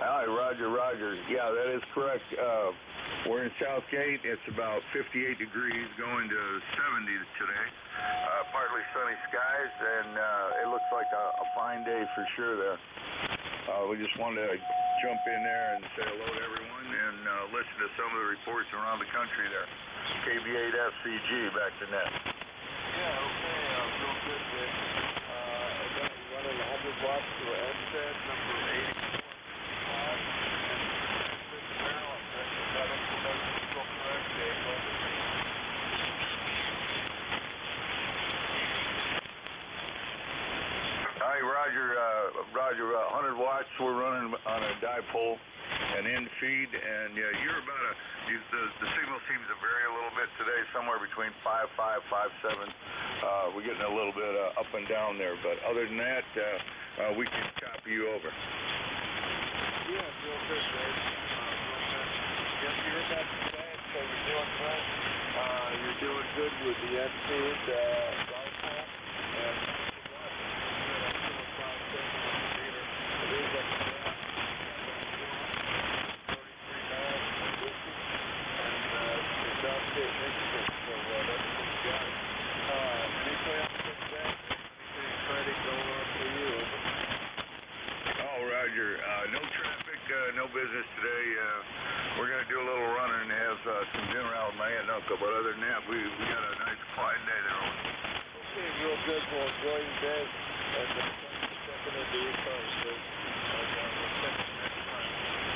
Hi, Roger, Roger. Yeah, that is correct. We're in Southgate. It's about 58 degrees, going to 70 today. Partly sunny skies, and it looks like a fine day for sure there. We just wanted to jump in there and say hello to everyone and listen to some of the reports around the country there. KB8 FCG, back to net. Yeah, okay, real good, Vic. Running 100 watts to an NJ number 84. That information is still correct, Dave. Hi, Roger. Roger, 100 watts. We're running on a dipole, an end feed, and you're about the signal seems to vary a little bit today, somewhere between 5.5, 5.7. We're getting a little bit up and down there, but other than that, we can copy you over. Yeah, real good, Dave. Yes, you're about to say it, so you're doing great. You're doing good with the end feed, dipole, and no traffic, no business today. We're going to do a little running and have some dinner out with my aunt and uncle, but other than that, we got a nice quiet day there. Okay, real good. Well, enjoy your day, and thanks for checking into ECARS, Dave. And we'll check in next time.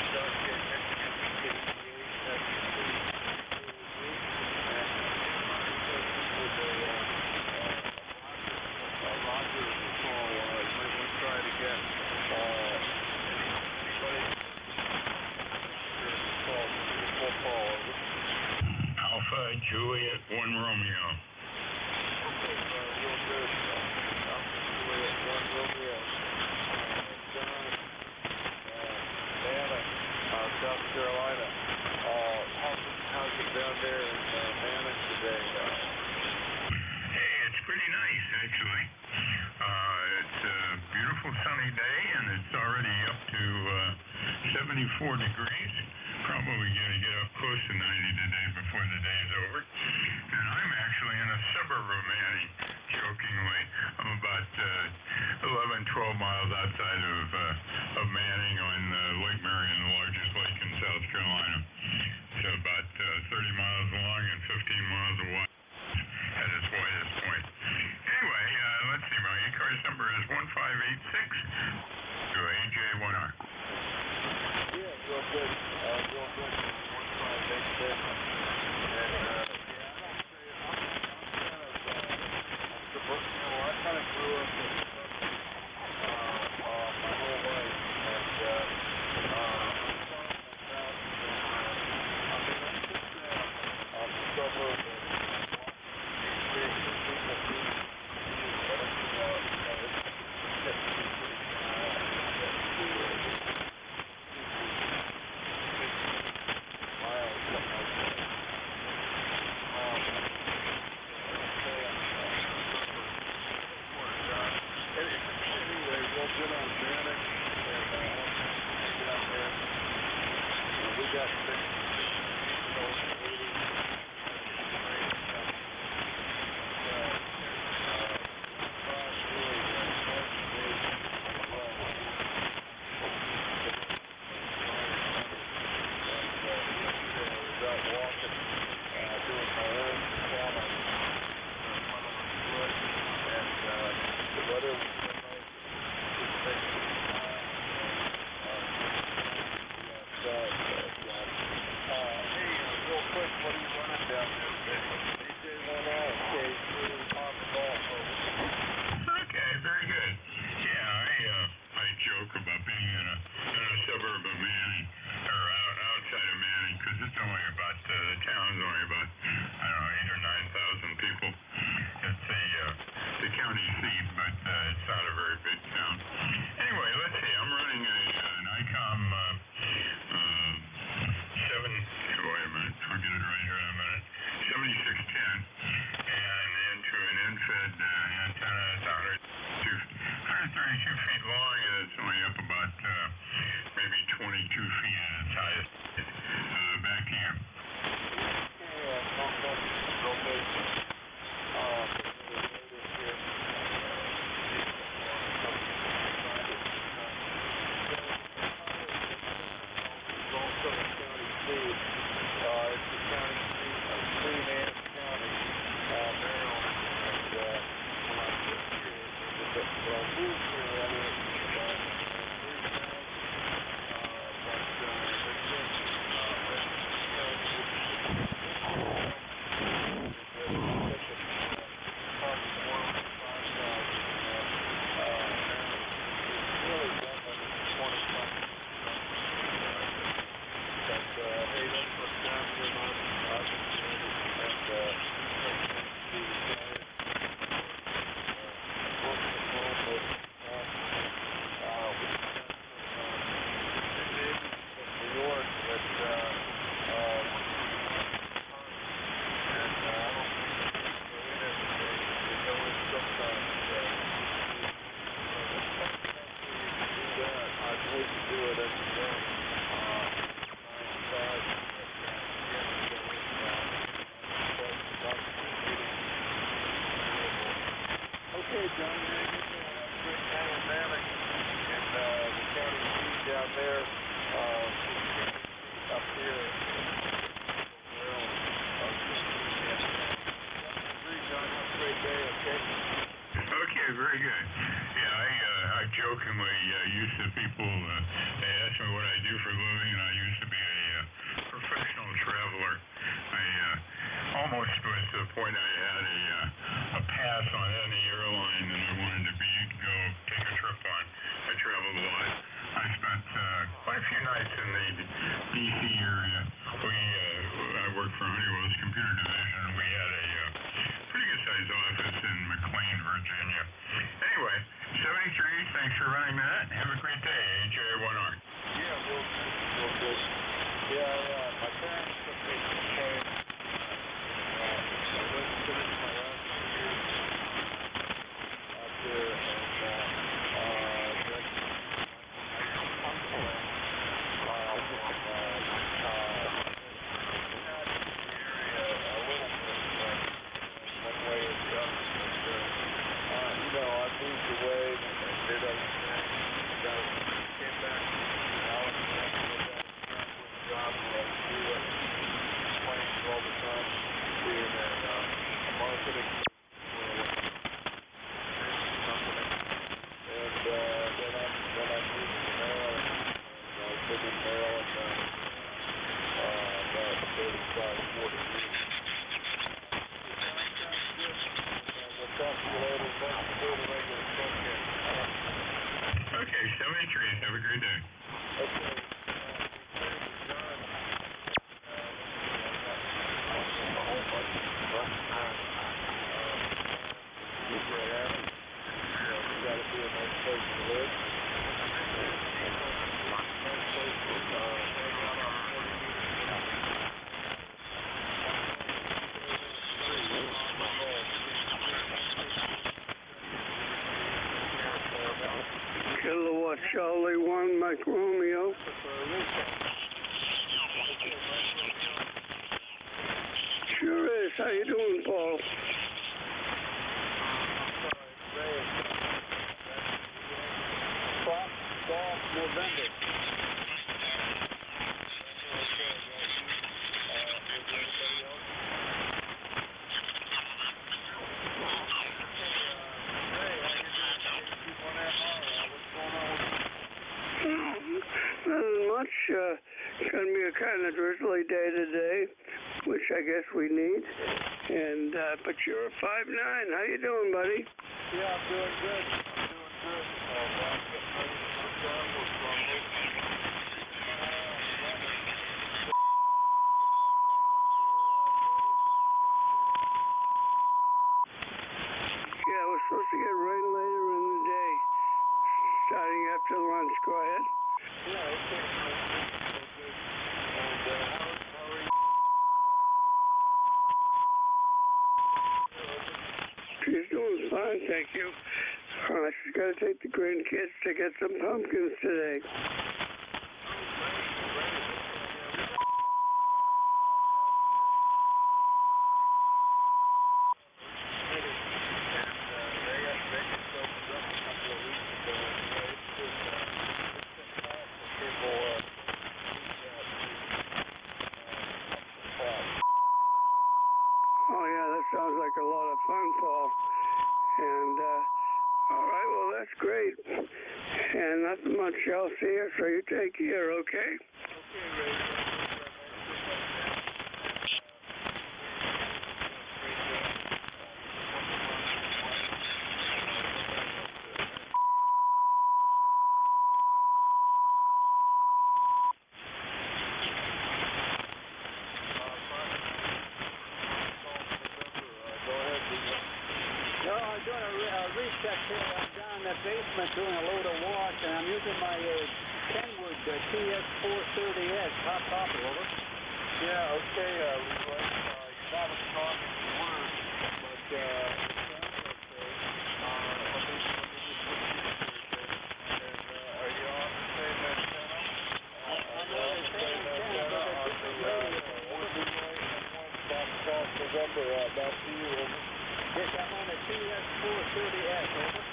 Stargate, Michigan, KBA, FCC, and Roger call. You might want to try to get anybody call. Full call. 1 Romeo. Okay, real good. Juliet 1 Romeo. John, Nana, South Carolina. How's it down there in Nana today? Hey, it's pretty nice, actually. It's a beautiful sunny day, and it's already up to 74 degrees. Probably going to get up close to 90 today before the day is over. And I'm actually in a suburb of Manning, jokingly. I'm about 11, 12 miles outside of Manning on Lake Marion, the largest lake in South Carolina. It's about 30 miles long and 15 miles wide at its widest point. Anyway, let's see. My ECARS number is 1586 to AJ1R. Yeah, real good. Real good. 1586. And I kind of grew up in my whole life, and I'm a suburb of Very good. Yeah, I jokingly used to people, they ask me what I do for a living, and I used to be a professional traveler. I almost was to the point I had a pass on any airline that I wanted to go take a trip on. I traveled a lot. I spent quite a few nights in the D.C. area. I worked for Honeywell's computer division, and we had Virginia. Anyway, 73, thanks for running that. Have a great day, AJ1R. Yeah, will do. Yeah, my parents took me to play. I went to finish my last 2 years out there, and that's one way or the other. But, I moved away and did everything. Came back to Alabama, got a job where I do planes all the time, being a marketing company. And then I moved to Maryland. And I've been in Maryland about 35, 40 years. We'll talk to you later. Thanks for doing the regular program. Okay, 73, have a great day. Okay. Kilowatt Charlie 1, Mike Romeo. Sure is. How you doing, Paul? November. Nothing much. It's going to be a kind of drizzly day today, which I guess we need. And but you're a 5'9". How you doing, buddy? Yeah, I'm doing good. Yeah, we're supposed to get rain later in the day, starting after lunch. Go ahead. Yeah, okay. And how are you? She's doing fine, thank you. She's got to take the grandkids to get some pumpkins today. Oh, yeah, that sounds like a lot of fun, Paul. And, all right, well, that's great. And nothing much else here, so you take care, okay? Recheck here. I'm down in the basement doing a load of wash, and I'm using my Kenwood TS430S hot topper. Over. Yeah. Okay, Leroy. You're not as strong as you were, but it sounds okay. Let me just switch you to and are you on the same antenna? I'm on the same antenna on the Wood Leroy M1 Foxtrot November. Back to you. Over. Yes, I'm on the TS430S. Over.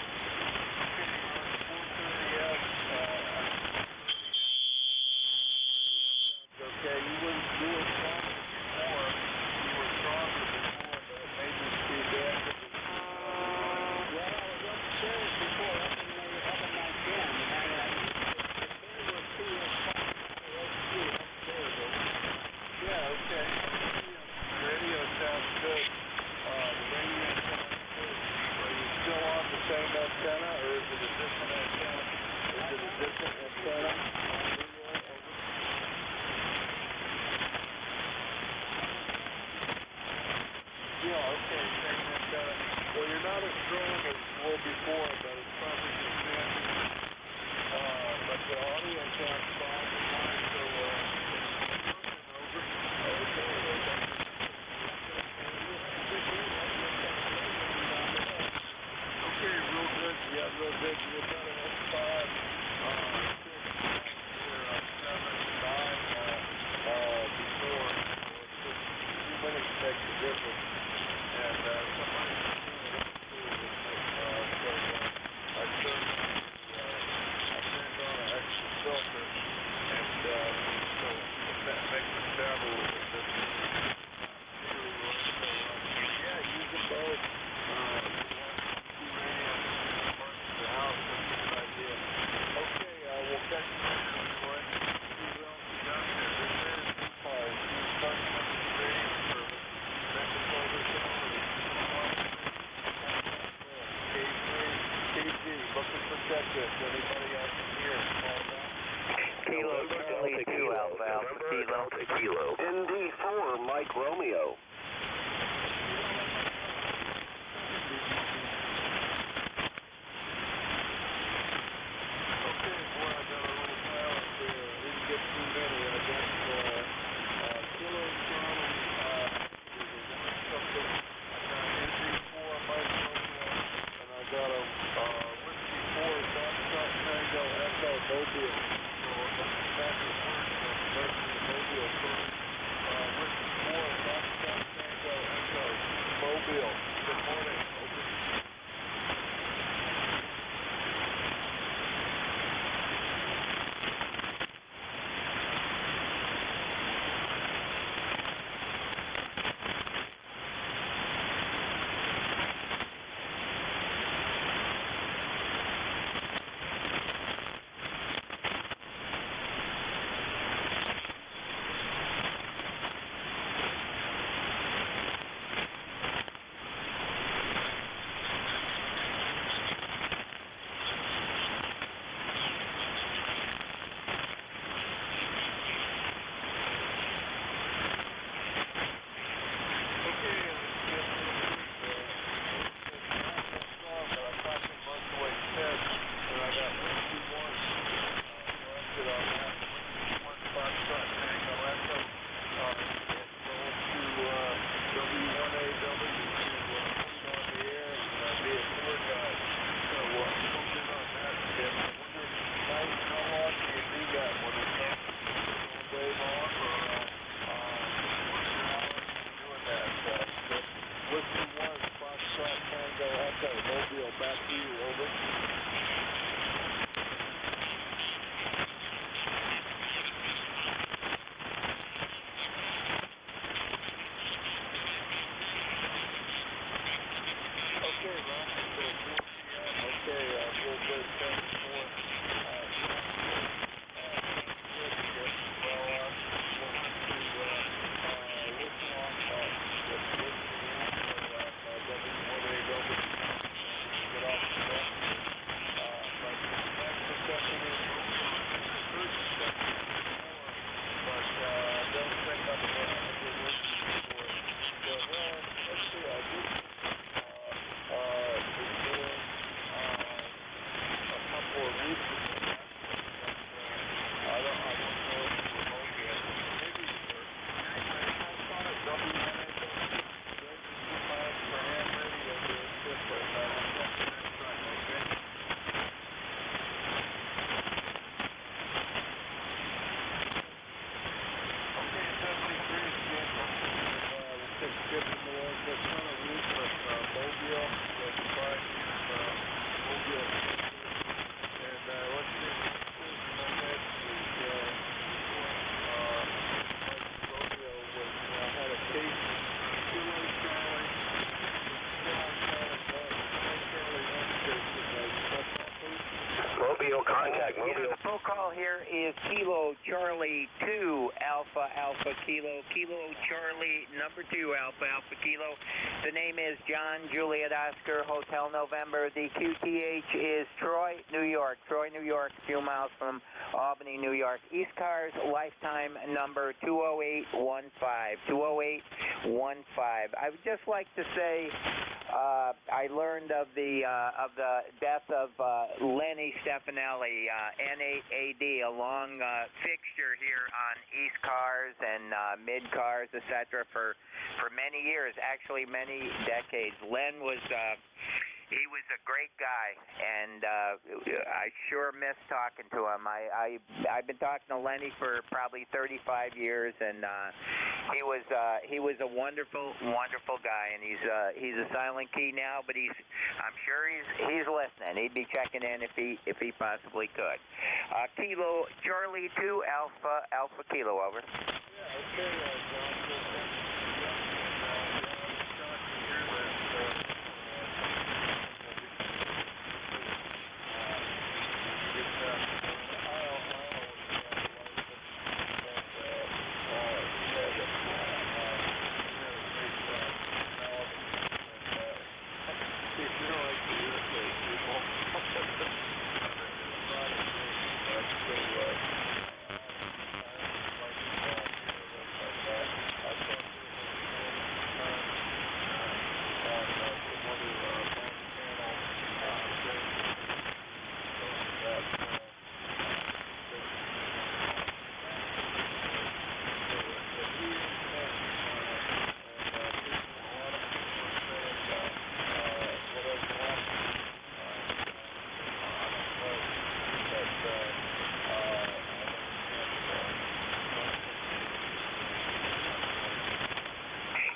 Okay, you were stronger before. You were stronger before, but it may just be the end of the we're about an X5, 6, 9, or 7, 9 before. So it's just a few minutes makes a difference. And somebody's doing it too. So I turned on an extra filter, and so that makes it sound a little bit different. Yeah, use them both. The house, that's a good idea. Okay, we'll catch you later, Leroy. See what else we got there. This is Paul. We're starting up the radio service. Next over KG, looking for check-ins. Anybody else in here? Call back. Kilo Charlie 2 Alpha Alpha Kilo. ND4 Mike Romeo. Okay, boy, I got a little silence there. I didn't get too many. I got Kilo Charlie something. I got NJ4 Mike Romeo, and I got a Whiskey 4 Foxtrot Tango Echo Mobile. So that's the first Mobile first. Whiskey 4 Foxtrot Tango Echo Mobile. Good morning. Over. Contact. The phone call here is Kilo Charlie 2 Alpha Alpha Kilo. Kilo Charlie number 2 Alpha Alpha Kilo. The name is John Juliet Oscar Hotel November. The QTH is Troy, New York. Troy, New York, a few miles from Albany, New York. ECARS lifetime number 20815. 20815. I would just like to say I learned of the death of Lenny Stefanelli, N8AD, a long fixture here on ECARS and mid-cars, etc. for many years, actually many decades. Len was he was a great guy, and I sure miss talking to him. I've been talking to Lenny for probably 35 years, and he was a wonderful guy, and he's a silent key now, but I'm sure he's listening. He'd be checking in if he possibly could. Kilo Charlie 2 Alpha Kilo, over. Yeah, okay, John.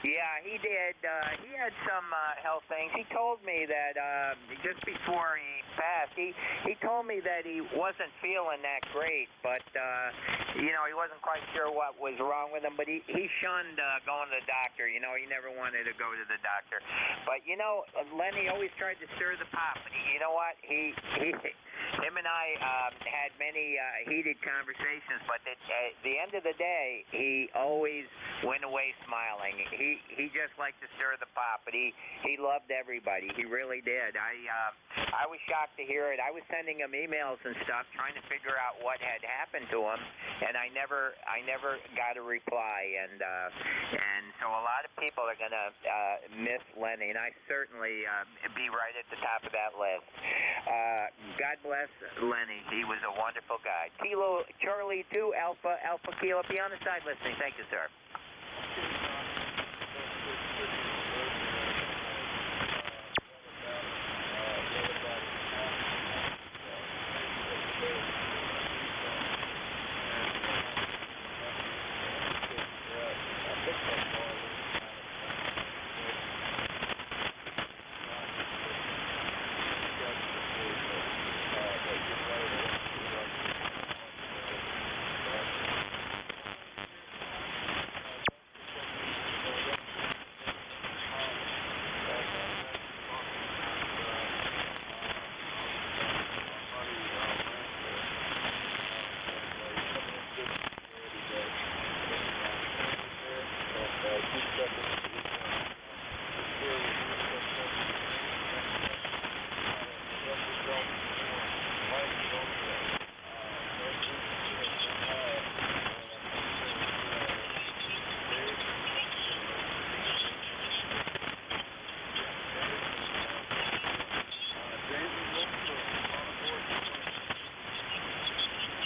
Yeah, he did. He had some health things. He told me that just before he passed, he told me that he wasn't feeling that great, but he wasn't quite sure what was wrong with him. But he shunned going to the doctor. He never wanted to go to the doctor. But Lenny always tried to stir the pot. But you know what? Him and I had many heated conversations, but at the end of the day, he always went away smiling. He just liked to stir the pot, but he loved everybody. He really did. I was shocked to hear it. I was sending him emails and stuff, trying to figure out what had happened to him, and I never got a reply. And so a lot of people are going to miss Lenny, and I certainly be right at the top of that list. God bless Lenny. He was a wonderful guy. Kilo Charlie 2 Alpha Kilo. Be on the side listening. Thank you, sir.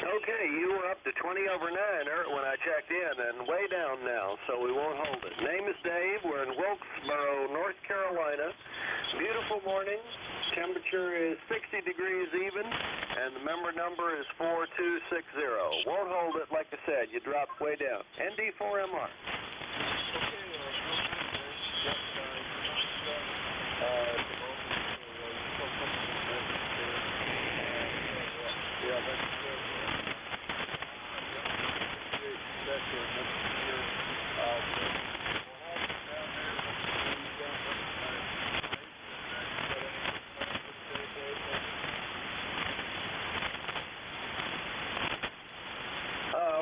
Okay, you were up to 20 over 9 when I checked in, and way down now, so we won't hold it. Name is Dave. We're in Wilkesboro, North Carolina. Beautiful morning. Temperature is 60 degrees even, and the member number is 4260. Won't hold it, like I said. You dropped way down. ND4MR.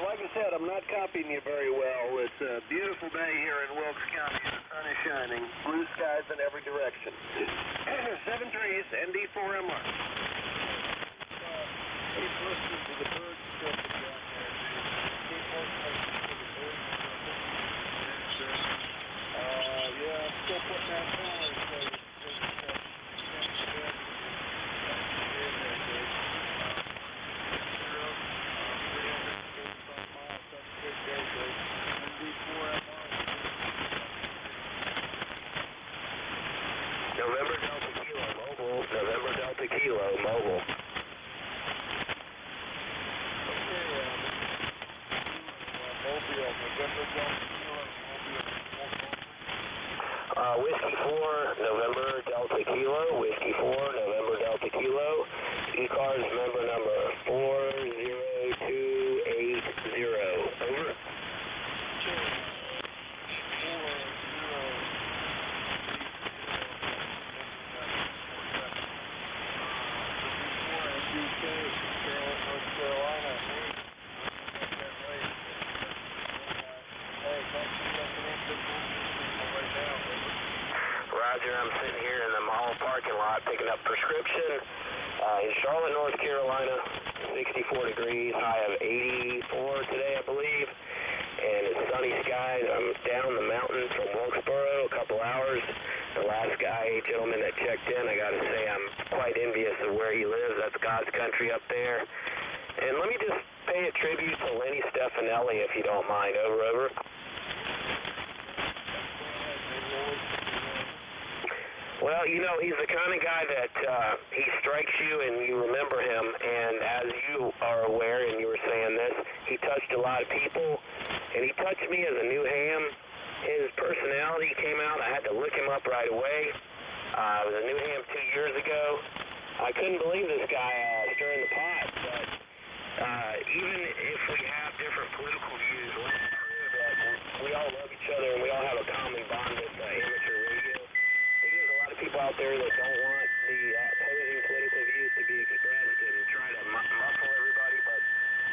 Like I said, I'm not copying you very well. It's a beautiful day here in Wilkes County. The sun is shining. Blue skies in every direction. 7 trees, ND4MR. Keep listening to the birds chirping down there. Keep listening to the birds chirping. And, yeah, I'm still putting that power in place. November Delta Kilo, over. up prescription in Charlotte, North Carolina, 64 degrees, high of 84 today, I believe. And it's sunny skies. I'm down the mountain from Wilkesboro, a couple hours. The last gentleman that checked in, I got to say I'm quite envious of where he lives. That's God's country up there. And let me just pay a tribute to Lenny Stefanelli, if you don't mind. Over. Well, you know, he's the kind of guy that he strikes you and you remember him. And as you are aware, and you were saying this, he touched a lot of people. And he touched me as a new ham. His personality came out. I had to look him up right away. I was a new ham 2 years ago. I couldn't believe this guy stirring the pot. But even if we have different political views, let's prove that we all love each other and we all have a common bond with amateur radio. I think there's a lot of people out there that don't want the opposing political views to be expressed and try to muffle everybody. But,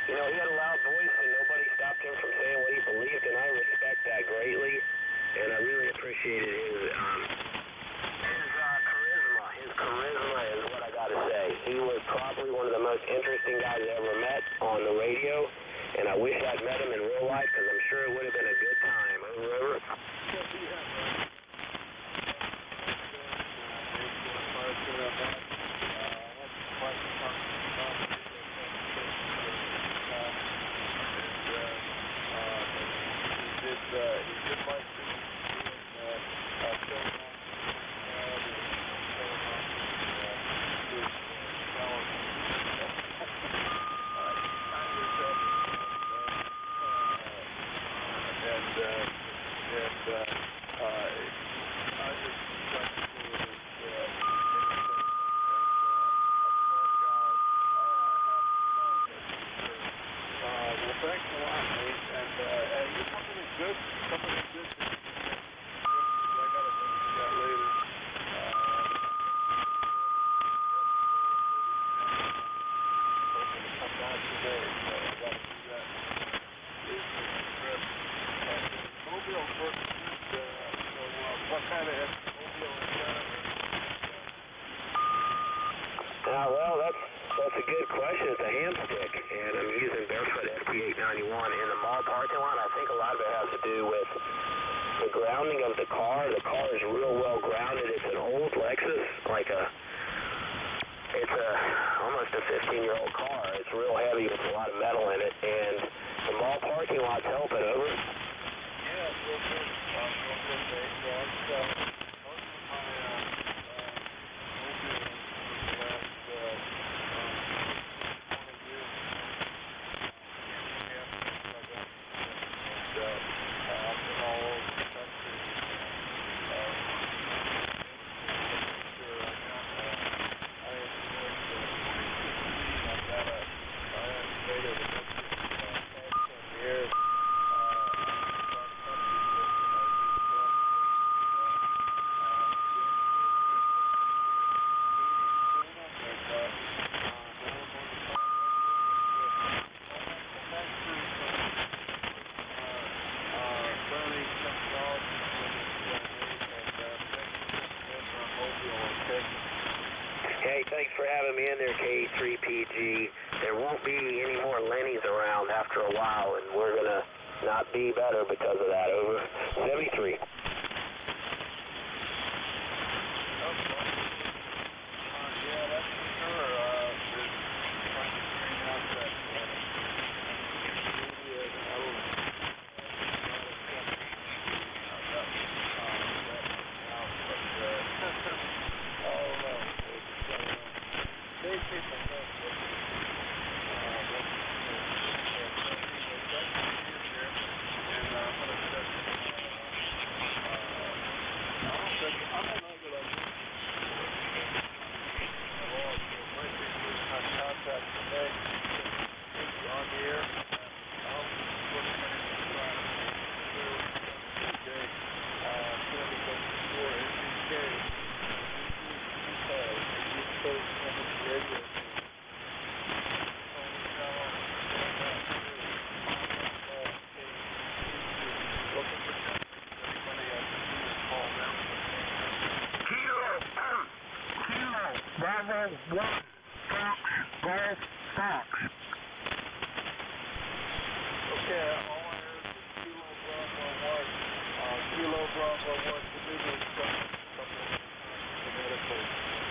you know, he had a loud voice and nobody stopped him from saying what he believed, and I respect that greatly. And I really appreciated his charisma. His charisma is what I got to say. He was probably one of the most interesting guys I ever met on the radio, and I wish I'd met him in real life because I'm sure it would have been a good time. Over. Well, that's a good question. It's a ham stick, and I'm using Barefoot FT891 in the mall parking lot. I think a lot of it has to do with the grounding of the car. The car is real well grounded. It's an old Lexus, it's almost a 15-year-old car. It's real heavy with a lot of metal in it, and the mall parking lot's helping. Over. Yeah, it's real good. Hey, thanks for having me in there, K3PG. There won't be any more Lennies around after a while, and we're going to not be better because of that. Over. 73. 1, Fox, Golf, Fox. Okay, all I heard was Kilo Bravo 1. Kilo Bravo 1 to give me something phonetically.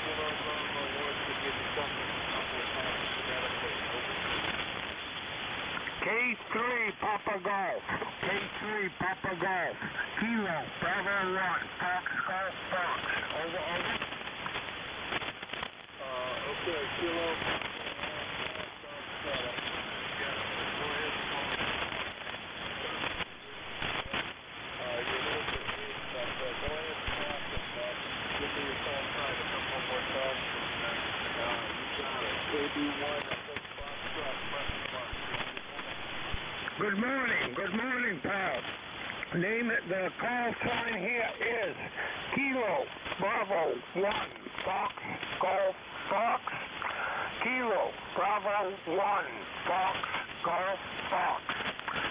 Kilo Bravo 1 to give me something phonetically. K3 Papa Golf. K3 Papa Golf. Kilo Bravo 1, Fox, Golf, Fox. Over, over. Okay, Kilo Bravo 1, Fox, Golf, go ahead and call me. You're a little bit weak, but go ahead and talk and give me your call sign a couple more times. You got it. KB1, I think Foxtrot, question mark. Good morning, pal. The call sign here is Kilo Bravo 1, Fox, Golf, Fox. Kilo Bravo 1, Fox, Golf, Fox.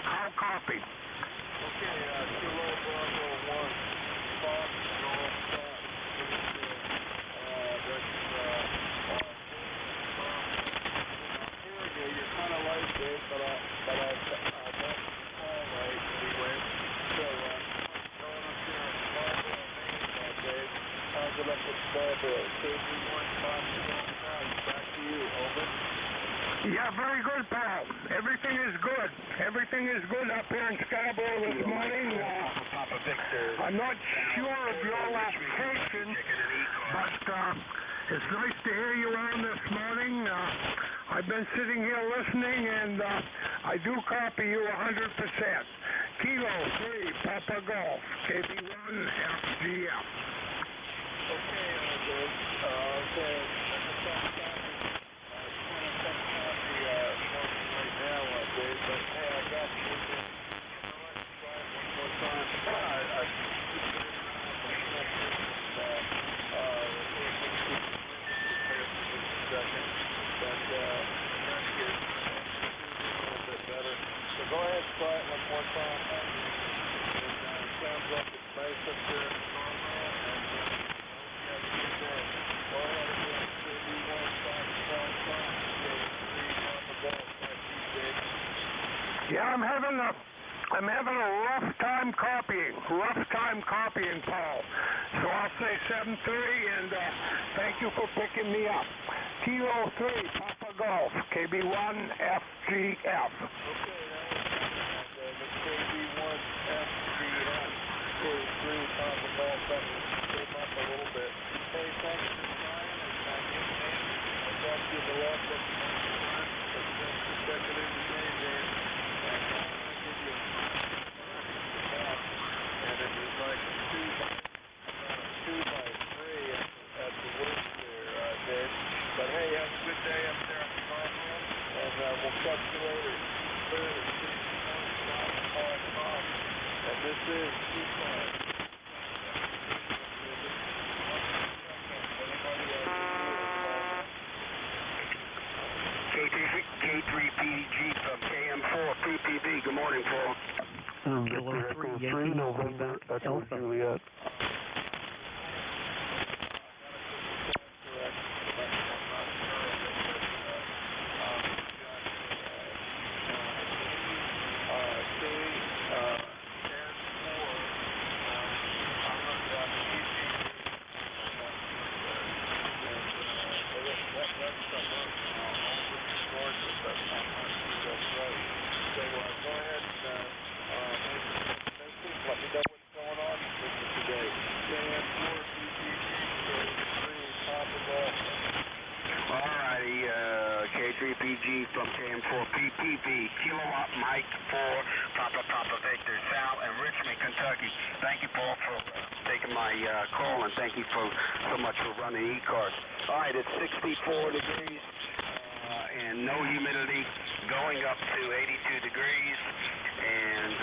How copy? Okay, Kilo Bravo 1, Fox, Golf, Fox. You're kind of light, Dave, but I got the call right anyway. So, going up here at Scarborough, Maine, Dave. How's it up at Scarborough? KB1, Fox, Golf, Fox. Back to you, over. Yeah, very good, pal. Everything is good. Everything is good up here in Scarborough this morning. I'm not sure of your location, but it's nice to hear you on this morning. I've been sitting here listening, and I do copy you 100%. Kilo 3 Papa Golf, KB1 FGF. Okay, Dave. Okay. Dave, but hey, I got you. You know what? Try it one more time. So go ahead and try it one more time. It sounds like it's nice up there in Scarborough, and have a good day. Go ahead again. KB1, Fox, Golf, Fox, KB3, Papa Golf. Back to you, Dave. Yeah, I'm having a rough time copying, Paul. So I'll say 7-3, and thank you for picking me up. Kilo 3 Papa Golf, KB1 FGF. Okay, KB1 FGF, K3 Papa Golf. That came up a little bit. Hey, thanks for trying, and I got you the luck of thanks for checking in today, Dave. And I'm going to give you a 5 and it was like a 2 by 3 at the worst there, Dave. But hey, have a good day up there in Scarborough, and we'll catch you later. Third, 6.5 and this is ECARS. K3PG from KM4 PPB. Good morning, Paul. Kilo 3 November Echo Juliet. K3PG from KM4 PPB, Kilowatt Mike 4, Papa Victor, Sal in Richmond, Kentucky. Thank you, Paul, for taking my call, and thank you so much for running ECARS. All right, it's 64 degrees and no humidity, going up to 82 degrees, and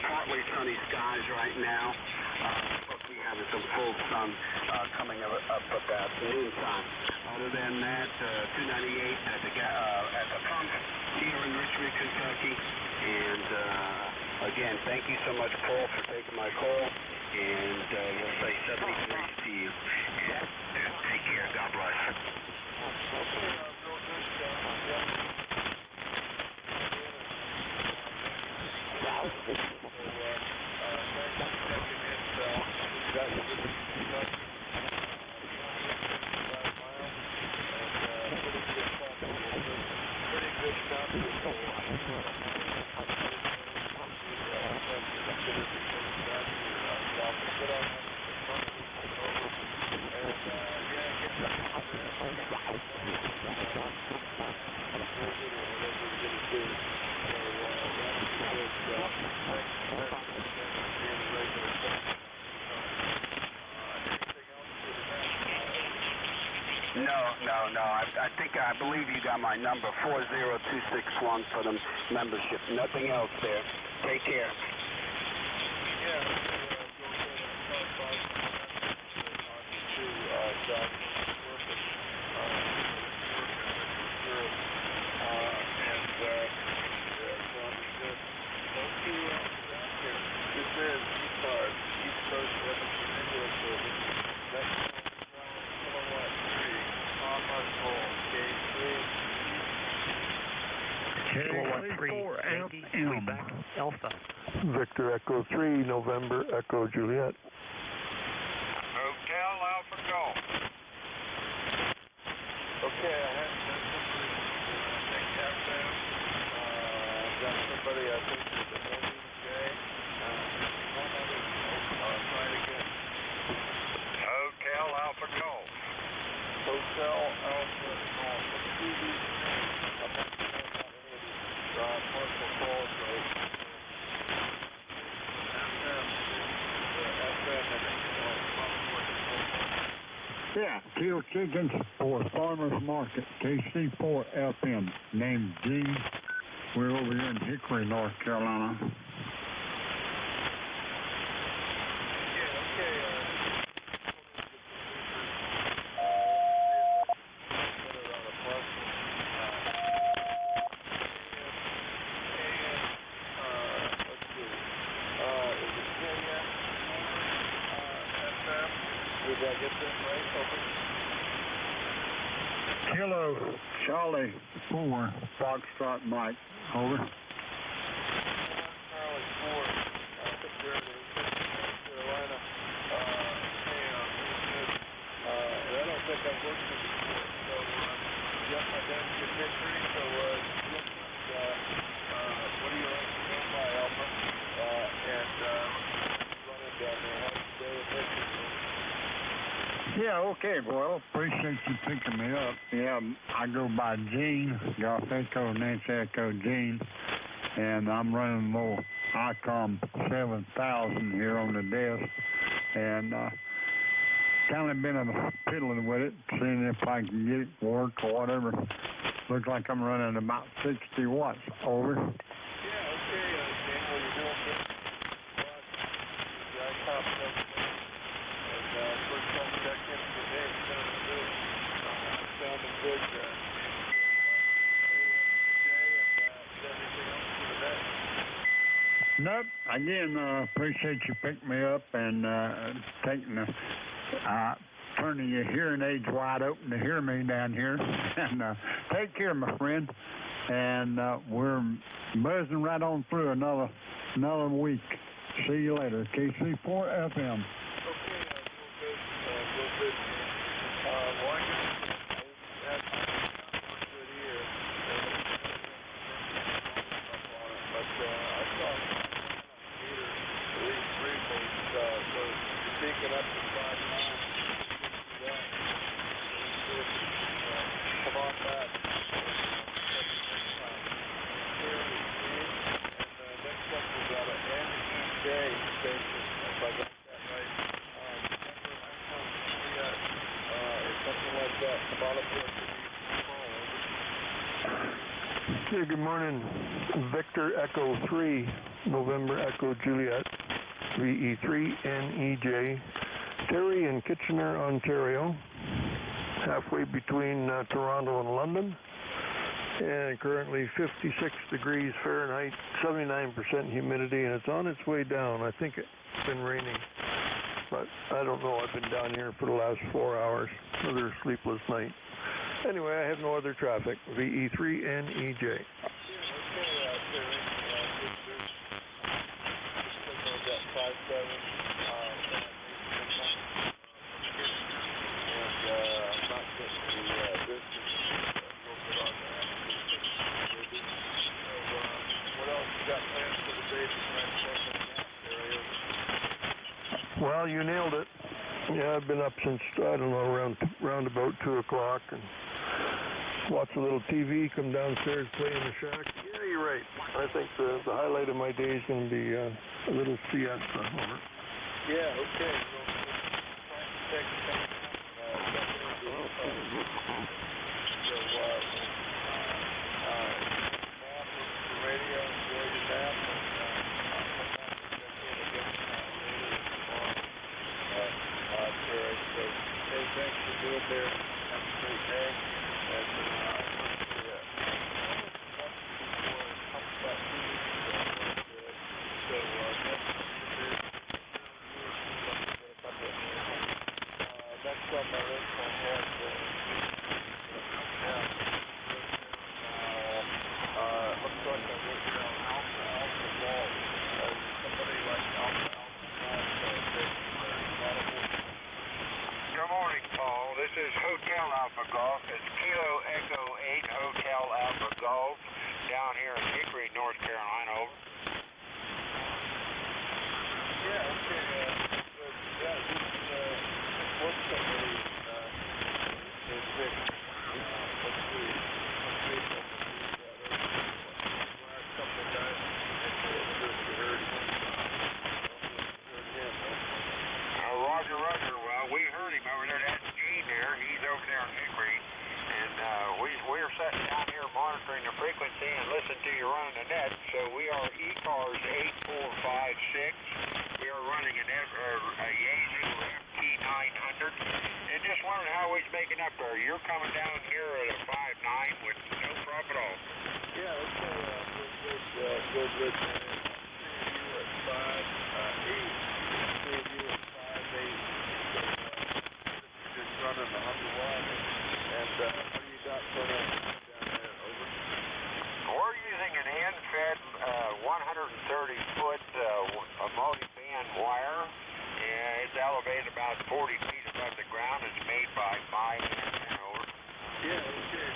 partly sunny skies right now. Supposed to be having some full sun coming up about noontime. Other than that, 298 at the pump here in Richmond, Kentucky. And again, thank you so much, Paul, for taking my call. and we'll say 70 degrees to you. And take care. God bless. Okay, real good stuff. Thanks for checking in, Sal. Got you with the construction. 5 miles, and pretty good stuff. No. I believe you got my number, 40261 for the membership. Nothing else there. Take care. This is ECARS, East Coast Energy Radio Service. Next kilowatt 3, Papa Gold, K3. Kilowatt 3, Yankee, Quebec, Alpha. Victor Echo 3, November Echo Juliet. Hotel Alpha Golf. Okay, I have FM. I've got somebody, I think, with the NJ. Try to get Hotel Alpha Golf. Hotel Alpha Golf. Let's see these names. I'm not sure about any of these partial calls, right? Yeah, kill chickens for Farmers Market, KC4 FM, named Gene. We're over here in Hickory, North Carolina. Did I get this right? Over. Kilo Charlie 4, Foxtrot Mike. Over. Charlie 4, North Carolina. And I don't think I've worked with you before, so yep, my dad's a victory, so what do you like to go by, Alpha? And running down there, how's the day of victory? Yeah, okay, well, appreciate you picking me up. Yeah, I go by Gene, Golf Echo, Nancy Echo Gene, and I'm running a little ICOM 7000 here on the desk, and kind of been fiddling with it, seeing if I can get it to work or whatever. Looks like I'm running about 60 watts. Over. Yeah, okay, Daniel, you're doing good. The ICOM 7000. First time check in for me, sounding good. Sounding good. Anything else for the day? Nope. Again, appreciate you picking me up and taking the turning your hearing aids wide open to hear me down here. And take care, my friend. And we're buzzing right on through another week. See you later. KC4 FM. Yeah, good morning. Victor Echo 3, November Echo Juliet, VE3NEJ, Terry in Kitchener, Ontario, halfway between Toronto and London, and currently 56 degrees Fahrenheit, 79% humidity, and it's on its way down. I think it's been raining I don't know. I've been down here for the last 4 hours. Another sleepless night. Anyway, I have no other traffic. VE3NEJ. Yeah, okay, Terry. There's signal got 5-7. I'm not getting the distance a little bit on that. So, what else you got planned for the day to try to check in the gas area? Well, you nailed it. Yeah, I've been up since, I don't know, around about 2 o'clock and watch a little TV, come downstairs, play in the shack. Yeah, you're right. I think the highlight of my day is going to be a little siesta. Over. Yeah, okay. So, check the time. Radio, enjoy your nap, Terry. So, hey, thanks for doing there. Have a great day. And next on my list, I have looks like I wrote down Alpha Golf. Somebody like Alpha Good morning, Paul. This is Hotel Alpha Golf. It's Kilo Echo 8 Hotel Alpha Golf down here in Hickory, North Carolina. Over. Yeah, okay. This was somebody in Vic. Let's see. Roger. Well, we heard him over there. That's Gene there. He's over there in Hickory. And we're sitting down here monitoring the frequency and listening to you running the net. So we are ECARS 8456. We are running a Yaesu FT900. And just wondering how he's making up there. You're coming down here at a 5.9 with no problem at all. Yeah, that's good. You at 5.8. Just running 100 watts. And what do you got for down there? Over. We're using an end-fed 130-foot multi-band wire. And it's elevated about 40 feet above the ground. It's made by my man. Over. Yeah, okay.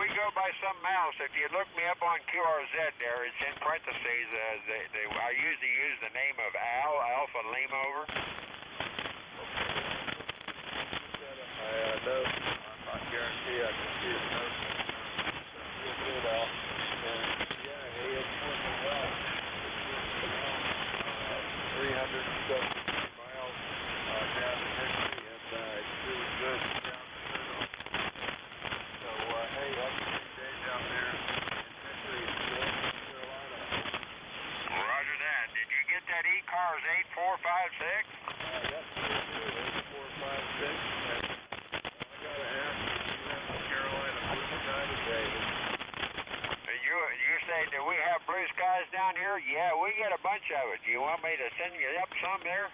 We go by something else. If you look me up on QRZ there, it's in parentheses. I usually use the name of Alpha Lima. Over. I know. I guarantee I can see it. Real good, Al. And yeah, hey, it's working well. 370 miles down to Hickory, and it's really good down there. So, hey, have a great day down there in Hickory, North Carolina. Roger that. Did you get that ECARS 8456? Yep, 8456. And I got to ask you, North Carolina, blue sky today. You say, do we have blue skies down here? Yeah, we get a bunch of it. Do you want me to send you up some there?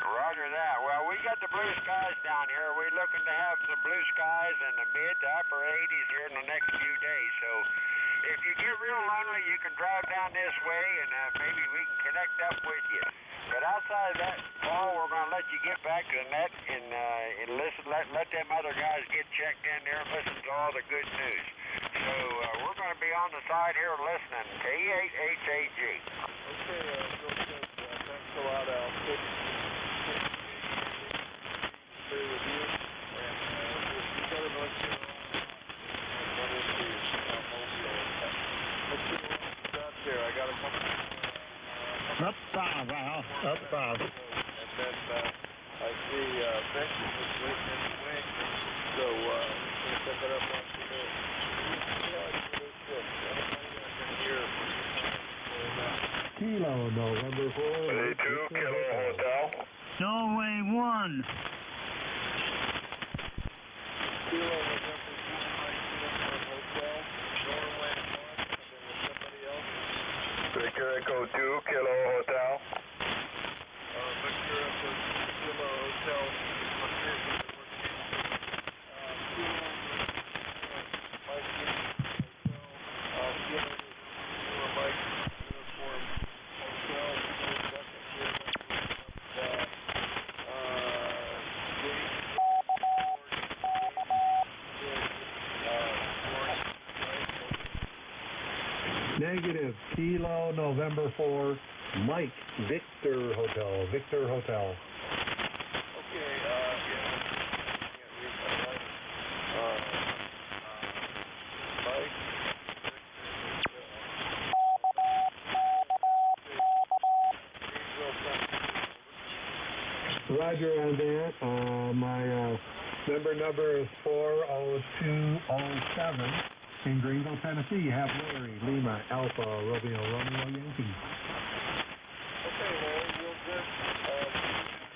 Roger that. Well, we got the blue skies down here. We're looking to have some blue skies in the mid to upper 80s here in the next few days. So if you get real lonely, you can drive down this way, and maybe we can connect up with you. But outside of that, Paul, we're going to let you get back to the net and listen. Let them other guys get checked in there and listen to all the good news. So we're going to be on the side here listening. K8HAG. Okay, real good. Thanks a lot, Al. Good with you. And just go to North Carolina and run into Mobile. Let's see what's out there. I got a couple was waiting in the wing. So we'll pick it up after this. Kilo November 4. A2 Kilo Hotel. Norway 1. Kilo November 4, Mike Uniform Hotel. Norway 1. And then with somebody else. Victor Echo 2 Kilo Hotel. Victor Echo 2 Kilo Hotel. Negative. Kilo November 4. Mike Victor Hotel. Victor Hotel. Okay, Roger on that. My member number is 40207. In Greenville, Tennessee, you have Larry, Lima, Alpha, Romeo, Romeo, Yankee. Okay, Larry, real good.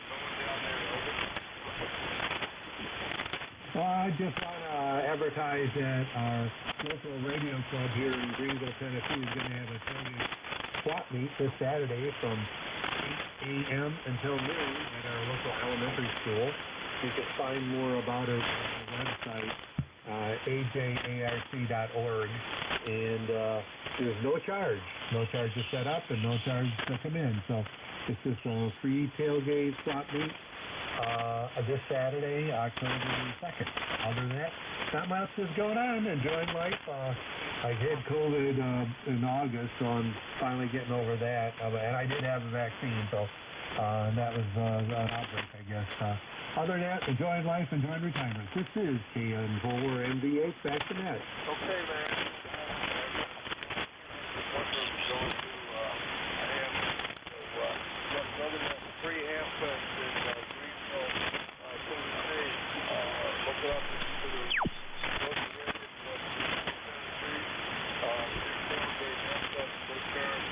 Going down there, over. I just want to advertise that our local radio club here in Greenville, Tennessee is going to have a Tony swap meet this Saturday from 8 a.m. until noon at our local elementary school. You can find more about it on our website, ajarc.org, and there's no charge to set up and no charge to come in. So it's just a free tailgate swap meet this Saturday, October 2nd. Other than that, not much is going on. Enjoying life. I had COVID in August, so I'm finally getting over that. And I did have a vaccine, so that was an outbreak, I guess. Other than that, enjoying life, enjoying retirement. This is KN4MVH. Back to Matt. Okay, man. Other than that, free ham fest in Greenville, Tennessee. Look it up to the local radio club, Tennessee. Tailgate ham fest, take care of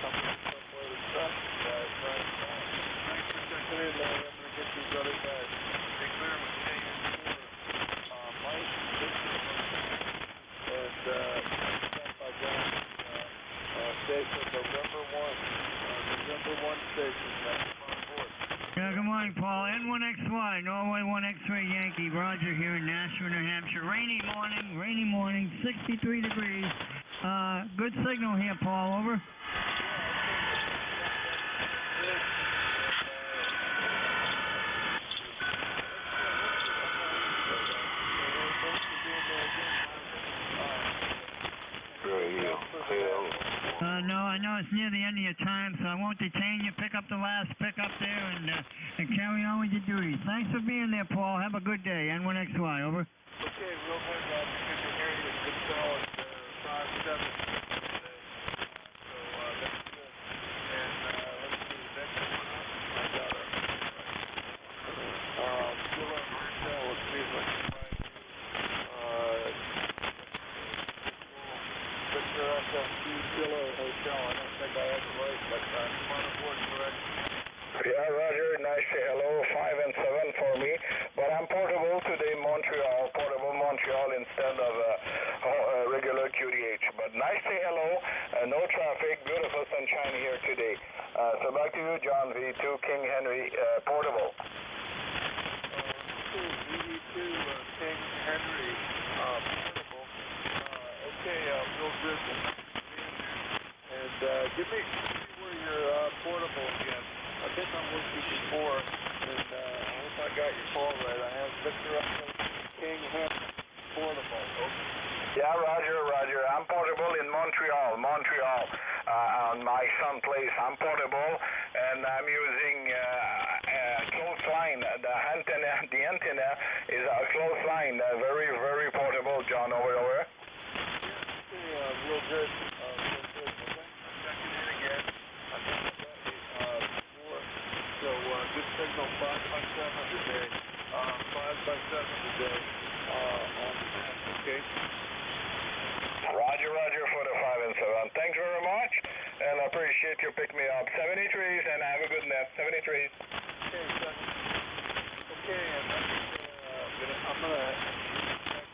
somewhere to stop. Thanks for checking in, man. I'm going to get these other guys. Take care of Mike, and stop by down station November 1 station. On board. Yeah, good morning, Paul. N1XY, Norway 1X-ray Yankee. Roger here in Nashua, New Hampshire. Rainy morning, 63 degrees. Good signal here, Paul. Over. No, I know it's near the end of your time, so I won't detain you. Pick up the last pickup there and carry on with your duties. Thanks for being there, Paul. Have a good day. N1XY, over. Okay, real good, Roger. Good to hear you. Good solid. 5-7. So that's good. And let's see, the next one up, I got still on Marcel, excuse me. Victor Echo 2 Kilo Hotel. I don't think I had it right, but come on aboard, correct? Yeah, Roger. Nice say hello. 5 and 7 for me. But I'm portable today, portable Montreal instead of regular QDH. But nice say hello. No traffic. Beautiful sunshine here today. So back to you, John V2 King Henry, portable. V2 King Henry, portable. Okay, real good. And give me where you're portable again. I think I worked you before, and I hope I got your call right. I have Victor Echo King Henry portable. Okay. Yeah, Roger. I'm portable in Montreal. On my son place, I'm portable, and I'm using close line. The antenna is a close line. Very, very portable, John. Over. Real good. Well, thanks for checking in again. I think I got you before. So good signal. 5 by 7 today. 5 by 7 today on the net, okay? Roger, Roger for the 5 and 7. Thanks very much, and I appreciate you picking me up. 73s, and have a good net. 73s. Okay, so, okay, and I'm going to that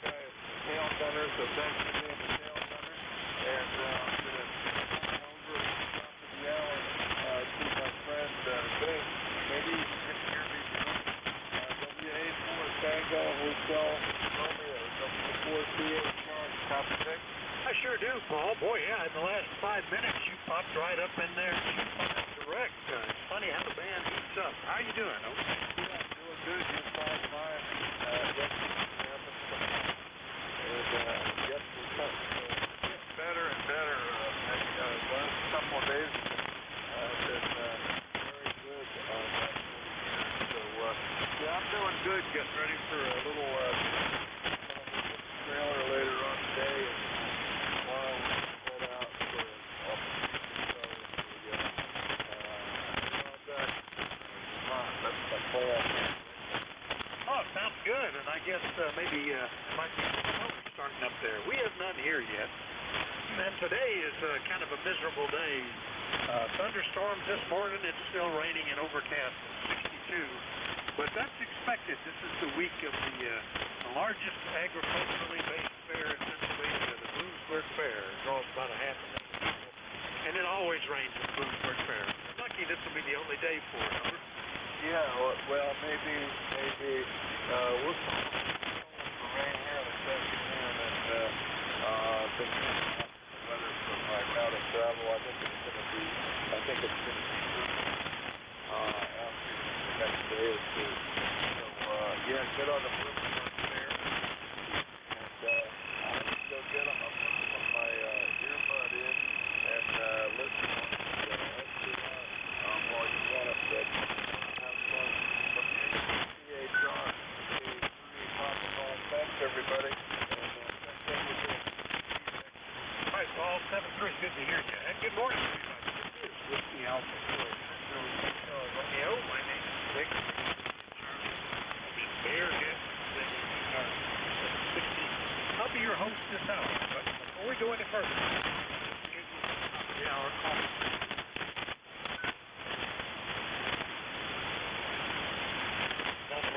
guy is the tail gunner, so thanks for being the tail gunner, and I'm going to come over to the top of the alley to my friend Dave. Maybe you can hear me from WA4 Tango Hotel Romeo, W4CA Charge, copy Dick. I sure do, Paul. Boy, yeah, in the last 5 minutes, you popped right up in there direct. It's funny how the band heats up. How you doing? Yeah, doing good. You're 5'9". Yes, and yes, we're getting better and better. Last couple of days have been very good on that so yeah, I'm doing good. Getting ready for a little trailer later on today, and tomorrow we'll head out for that's the plan. Oh, it sounds good, and I guess maybe might be snow starting up there. We have none here yet. And today is kind of a miserable day. Thunderstorms this morning. It's still raining and overcast at 62. But that's expected. This is the week of the largest agriculturally based fair in Pennsylvania, the Bloomsburg Fair. It draws about 500,000 people. And it always rains at the Bloomsburg Fair. Lucky this will be the only day for it. Yeah, well, maybe we're supposed to rain here this afternoon, and been weather for my route of travel. I think it's going to be after the next day or two. So yeah, get on the Bloomsburg Fair, and I have to go get them. I'm going to put my earbud in and listen to the astronaut while you got it, but have fun. From the ECARS, thanks everybody, and thanks for doing. All right, Paul, 7-3, good to hear you. And good morning, everybody. This is Whiskey Alpha 4. Romeo, my name is Dick. Bear again. I'll be your host this hour, but before we go any further, the hour call.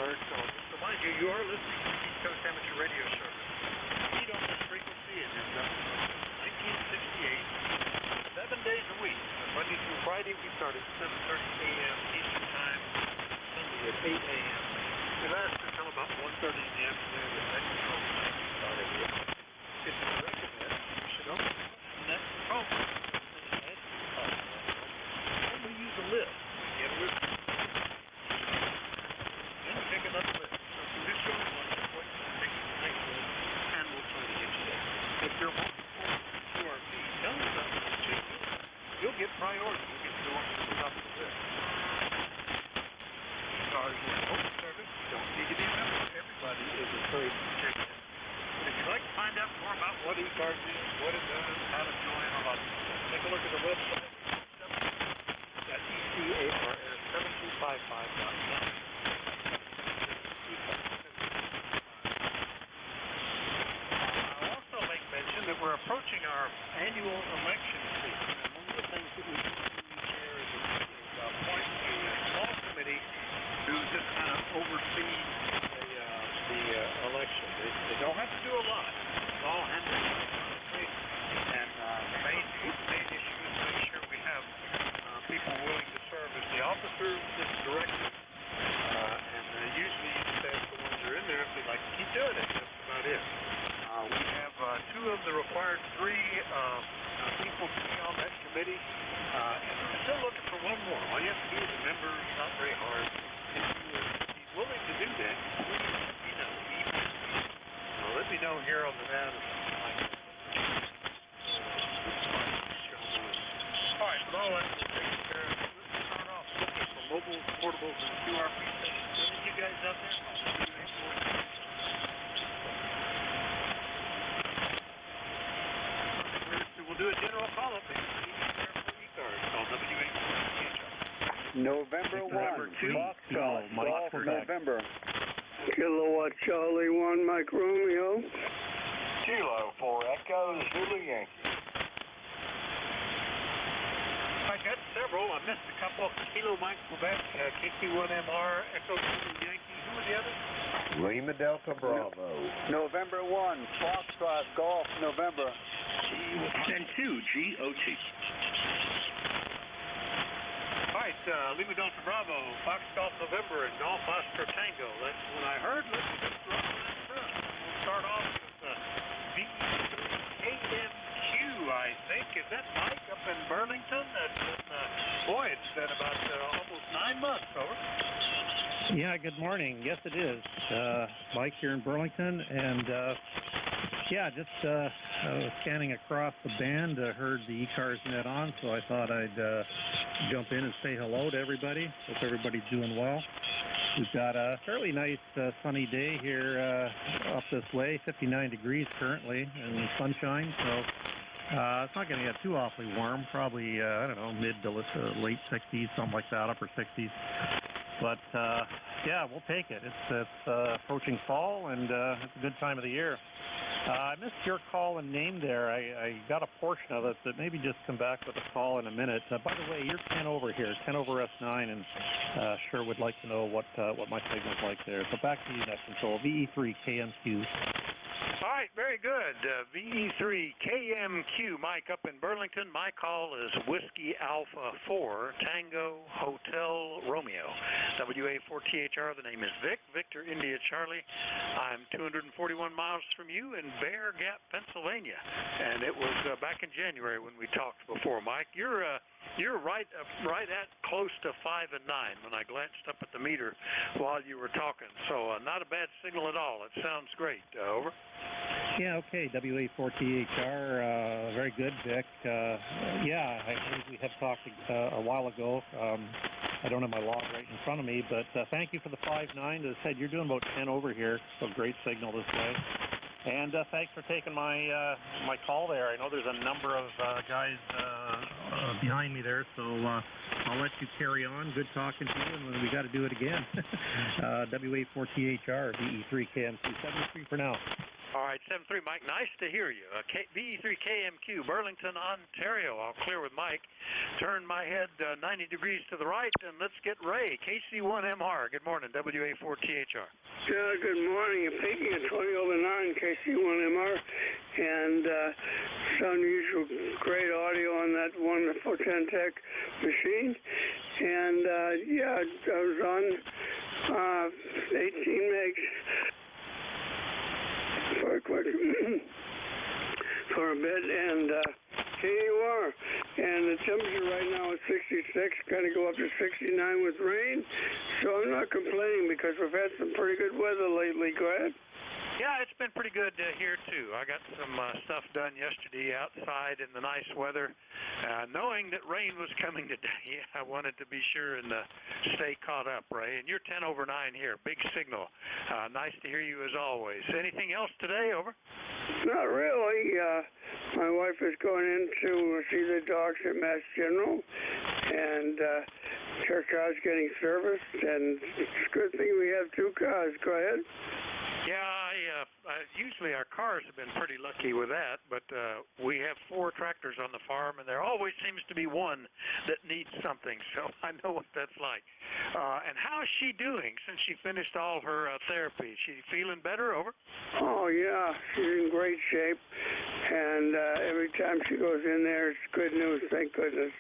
So just remind you, you are listening to the East Coast Amateur Radio Service. Feed on this frequency is in 1968, 7 days a week. Monday through Friday, we start at 7:30 a.m. Eastern Time, Sunday at 8 a.m. We last until about 1:30 in the afternoon, and then you know, we start at 8. If you recommend, you should open the next home. And we use a lift. Get a lift. Then we take another lift. So if you miss your one, just wait and take the next lift, and we'll try to get you there. If you're multiple to our feet, tell us something. You'll get priority. You'll get to go up to the top of the list. ECARS is an open service. You don't need to be a member. Everybody is encouraged to check it out. But if you'd like to find out more about what ECARS is, what it does, how to join, or how to take a look at the website at ECARS7255.net. I'll also make mention that we're approaching our annual election season. And one of the things that we do here is appoint a small committee to just kind of oversee the election. They don't have to do a lot. It's all handled honestly. And the main issue is to make sure we have people willing to serve as the officers and directors. And usually you just ask the ones that are in there if they'd like to keep doing it. That's about it. We have 2 of the required 3 people to be on that committee. And we're still looking for 1 more. All you have to do is a member. It's not very hard. If he's willing to do that, please let me know. Let me know here on the net or something like that. All right, with all that taken care of, let's start off looking for mobiles, portables, and QRP stations. Any of you guys out there? We'll do a general call-up. ECARS on WA4. November 1. November 2, Kilo, Mike Quebec. November. Kilowatt Charlie 1, Mike Romeo. Kilo for Echo Zulu Yankee. I got several. I missed a couple. Kilo, Mike Quebec, KC1MR, Echo Zulu Yankee. Who were the others? Lima Delta Bravo. November 1, Foxtrot Golf, November. And 2, GOT. All right, Lima Delta Bravo, Fox Golf November, and Golf Oscar Tango. That's what I heard. Let's just run that through. We'll start off with VKMQ, I think. Is that Mike up in Burlington? Boy, it's been about almost 9 months, over. Yeah, good morning. Yes, it is. Mike here in Burlington, and yeah, just I was scanning across the band, heard the ECARS net on, so I thought I'd jump in and say hello to everybody. Hope everybody's doing well. We've got a fairly nice sunny day here up this way, 59 degrees currently, and sunshine, so it's not going to get too awfully warm, probably, I don't know, mid to late 60s, something like that, upper 60s. But, yeah, we'll take it. It's approaching fall, and it's a good time of the year. I missed your call and name there. I got a portion of it, but maybe just come back with a call in a minute. By the way, you're 10 over here, 10 over S9, and sure would like to know what my signal's like there. So back to you, Net Control, VE3 KMQ. All right, very good. VE3 KMQ, Mike up in Burlington. My call is Whiskey Alpha 4, Tango Hotel Romeo. WA4THR, the name is Vic, Victor India Charlie. I'm 241 miles from you in Bear Gap, Pennsylvania. And it was back in January when we talked before, Mike. You're right at close to 5 and 9 when I glanced up at the meter while you were talking. So not a bad signal at all. It sounds great. Over. Yeah, okay, WA4THR, very good, Vic. Yeah, I think we have talked a while ago. I don't have my log right in front of me, but thank you for the 5-9. As I said, you're doing about 10 over here, so great signal this way. And thanks for taking my my call there. I know there's a number of guys behind me there, so I'll let you carry on. Good talking to you, and we got to do it again. WA4THR, VE3 KMQ, 73 for now. All right, 7-3, Mike. Nice to hear you. VE3 KMQ, Burlington, Ontario. I'll clear with Mike. Turn my head 90 degrees to the right, and let's get Ray. KC1MR. Good morning, WA4THR. Yeah, good morning. You're peaking at 20 over 9, KC1MR, and some usual great audio on that wonderful Tech machine. And yeah, I was on 18 megs. For a bit, and here you are. And the temperature right now is 66, going to go up to 69 with rain. So I'm not complaining because we've had some pretty good weather lately. Go ahead. Yeah, it's been pretty good here, too. I got some stuff done yesterday outside in the nice weather. Knowing that rain was coming today, I wanted to be sure and stay caught up, Ray. And you're 10 over 9 here. Big signal. Nice to hear you as always. Anything else today, over? Not really. My wife is going in to see the dogs at Mass General, and her car's getting serviced, and it's a good thing we have 2 cars. Go ahead. Yeah, usually our cars have been pretty lucky with that, but we have 4 tractors on the farm, and there always seems to be one that needs something, so I know what that's like. And how is she doing since she finished all her therapy? She feeling better, over? Oh, yeah, she's in great shape, and every time she goes in there, it's good news, thank goodness.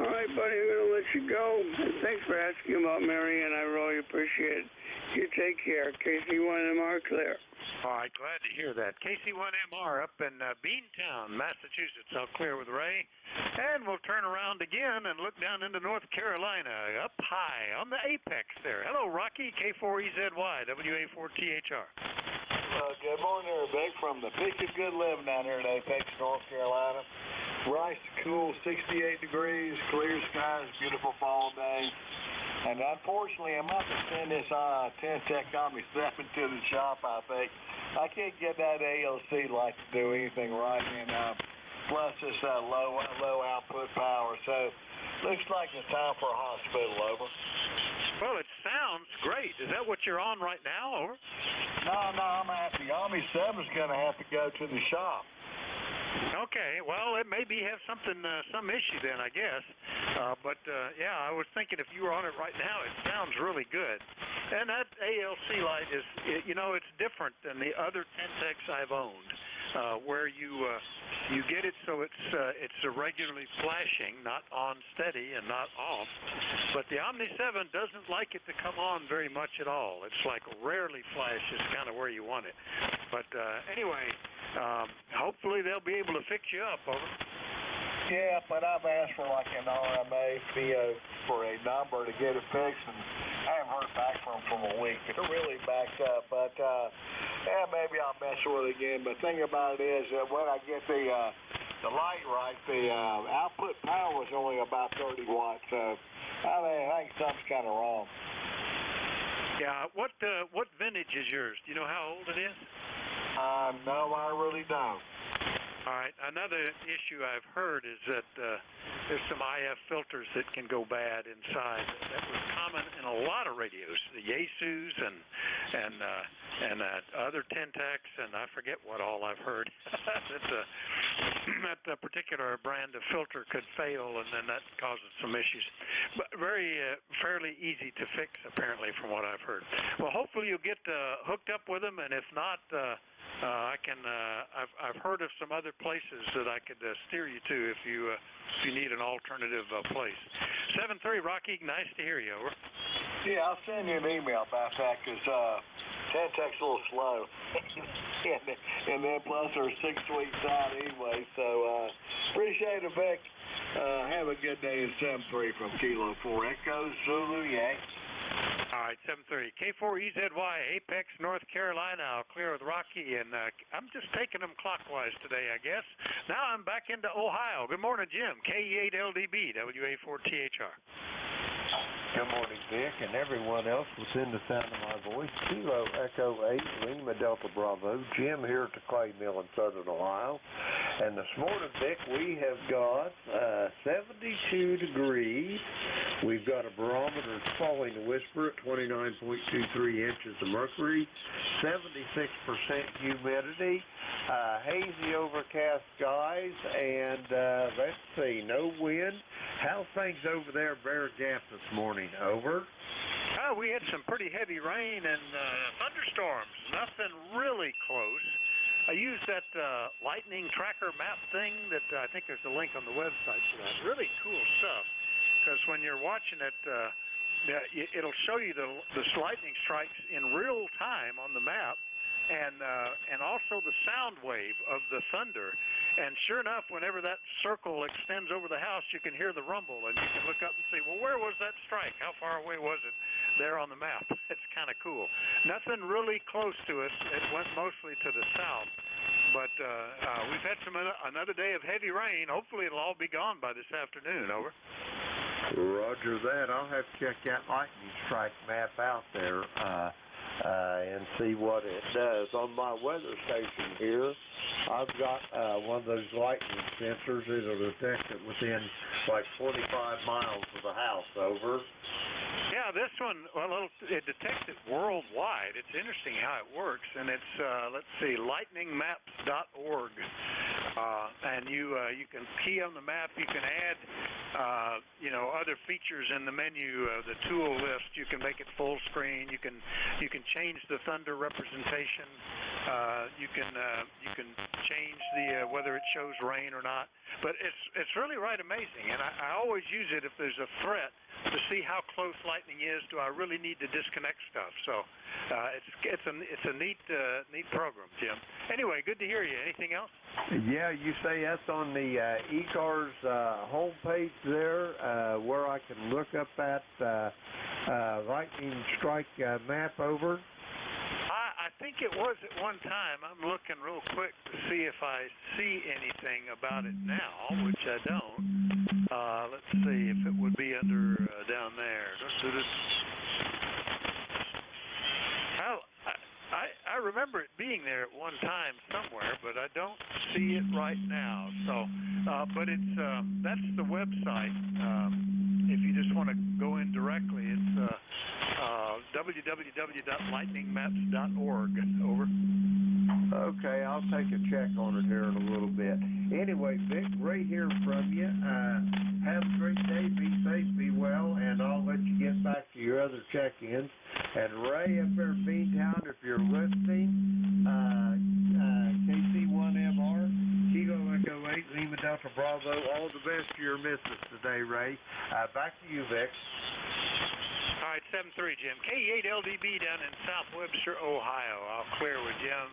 All right, buddy, I'm going to let you go, and thanks for asking about Mary, and I really appreciate it. You take care. KC1MR clear. All right, glad to hear that. KC1MR up in Beantown, Massachusetts. I'll clear with Ray. And we'll turn around again and look down into North Carolina, up high on the apex there. Hello, Rocky, K4EZY, WA4THR. Good morning there, Vic, from the Peak of Good Living down here in Apex, North Carolina. Nice, cool, 68 degrees, clear skies, beautiful fall day. And unfortunately, I'm about to send this 10-Tech Combi 7 to the shop, I think. I can't get that ALC light to do anything right, and plus it's low output power. So looks like it's time for a hospital, over. Well, it sounds great. Is that what you're on right now, over? No, I'm at the Omni 7's going to have to go to the shop. Okay, well, it maybe have something, some issue then, I guess. Yeah, I was thinking if you were on it right now, it sounds really good. And that ALC light is, it's different than the other Tentecs I've owned, where you get it so it's irregularly flashing, not on steady and not off. But the Omni 7 doesn't like it to come on very much at all. It's like rarely flash is kind of where you want it. But anyway, hopefully they'll be able to fix you up, over. Yeah, but I've asked for like an RMA PO for a number to get it fixed, and I haven't heard back from a week. It really backed up, but maybe I'll mess with it again. But the thing about it is that when I get the light right, the output power was only about 30 watts. So I think something's kind of wrong. Yeah, what vintage is yours? Do you know how old it is? No, I really don't. All right. Another issue I've heard is that there's some IF filters that can go bad inside. That was common in a lot of radios, the Yaesus and other Tentecs, and I forget what all I've heard. That particular brand of filter could fail, and then that causes some issues. But fairly easy to fix, apparently, from what I've heard. Well, hopefully you'll get hooked up with them, and if not, I've heard of some other places that I could steer you to if you need an alternative place. 7-3, Rocky, nice to hear you, over. Yeah, I'll send you an email about that, because Tentec's a little slow. and then plus they're 6 weeks out anyway, so appreciate it, Vic. Have a good day in 7-3 from Kilo 4 Echo Zulu Yankee. All right, 7:30. K4EZY, Apex, North Carolina. I'll clear with Rocky, and I'm just taking them clockwise today, I guess. Now I'm back into Ohio. Good morning, Jim. KE8LDB, WA4THR. Good morning, Vic, and everyone else within the sound of my voice. Kilo Echo 8, Lima Delta Bravo. Jim here at the Clay Mill in Southern Ohio. And this morning, Vic, we have got 72 degrees. We've got a barometer falling to whisper at 29.23 inches of mercury, 76% humidity, hazy overcast skies, and let's see, no wind. How's things over there at Bear Gap this morning? Over. We had some pretty heavy rain and thunderstorms. Nothing really close. I used that lightning tracker map thing that I think there's a link on the website for that. Really cool stuff. Because when you're watching it, it'll show you the lightning strikes in real time on the map, and also the sound wave of the thunder. And sure enough, whenever that circle extends over the house, you can hear the rumble, and you can look up and see, well, where was that strike? How far away was it there on the map? It's kind of cool. Nothing really close to us. It went mostly to the south. But we've had another day of heavy rain. Hopefully it'll all be gone by this afternoon, over. Roger that. I'll have to check that lightning strike map out there and see what it does. On my weather station here, I've got one of those lightning sensors. It'll detect it within like 25 miles of the house, over. Yeah, this one, well, it detects it worldwide. It's interesting how it works, and it's, let's see, lightningmaps.org. And you can key on the map. You can add, other features in the menu, the tool list. You can make it full screen. You can change the thunder representation. You can change the whether it shows rain or not. But it's really right amazing, and I always use it if there's a threat to see how close lightning is. Do I really need to disconnect stuff? So it's a neat program, Jim. Anyway, good to hear you. Anything else? Yeah, you say that's on the ECARS homepage there, where I can look up that lightning strike map, over. I think it was at one time. I'm looking real quick to see if I see anything about it now, which I don't. Let's see if it would be under down there. I remember it being there at one time somewhere, but I don't see it right now. So, but it's that's the website. If you just want to go in directly, it's www.lightningmaps.org. Over. Okay, I'll take a check on it here in a little bit. Anyway, Vic, Ray here from you. Have a great day. Be safe, be well, and I'll let you get back to your other check-ins. And Ray up there in Beantown, if you're listening, KC1MR, Kilo Echo 8, Lima Delta Bravo, all the best to your missus today, Ray. Back to you, Vic. All right, 7-3, Jim. K8LDB down in South Webster, Ohio. I'll clear with Jim.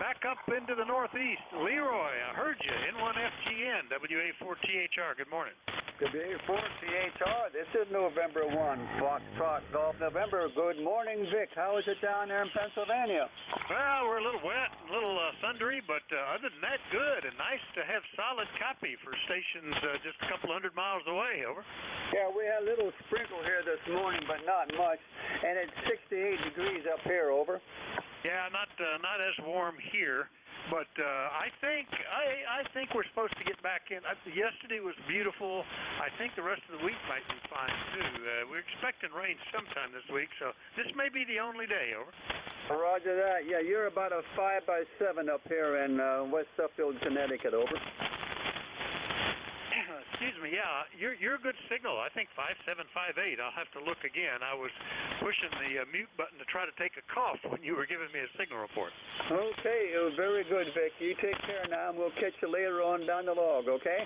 Back up into the northeast. Leroy, I heard you. N1FGN, WA4THR. Good morning. WA4THR, this is November 1, Foxtrot Golf November. Good morning, Vic. How is it down there in Pennsylvania? Well, we're a little wet, a little thundery, but other than that, good. And nice to have solid copy for stations just a couple 100 miles away. Over. Yeah, we had a little sprinkle here this morning, but not much. And it's 68 degrees up here. Over. Yeah, not as warm here, but I think we're supposed to get back in. Yesterday was beautiful. I think the rest of the week might be fine too. We're expecting rain sometime this week, so this may be the only day. Over. Roger that. Yeah, you're about a 5x7 up here in West Suffield, Connecticut. Over. Excuse me, yeah, you're a good signal. I think 5758. I'll have to look again. I was pushing the mute button to try to take a cough when you were giving me a signal report. Okay, very good, Vic. You take care now, and we'll catch you later on down the log, okay?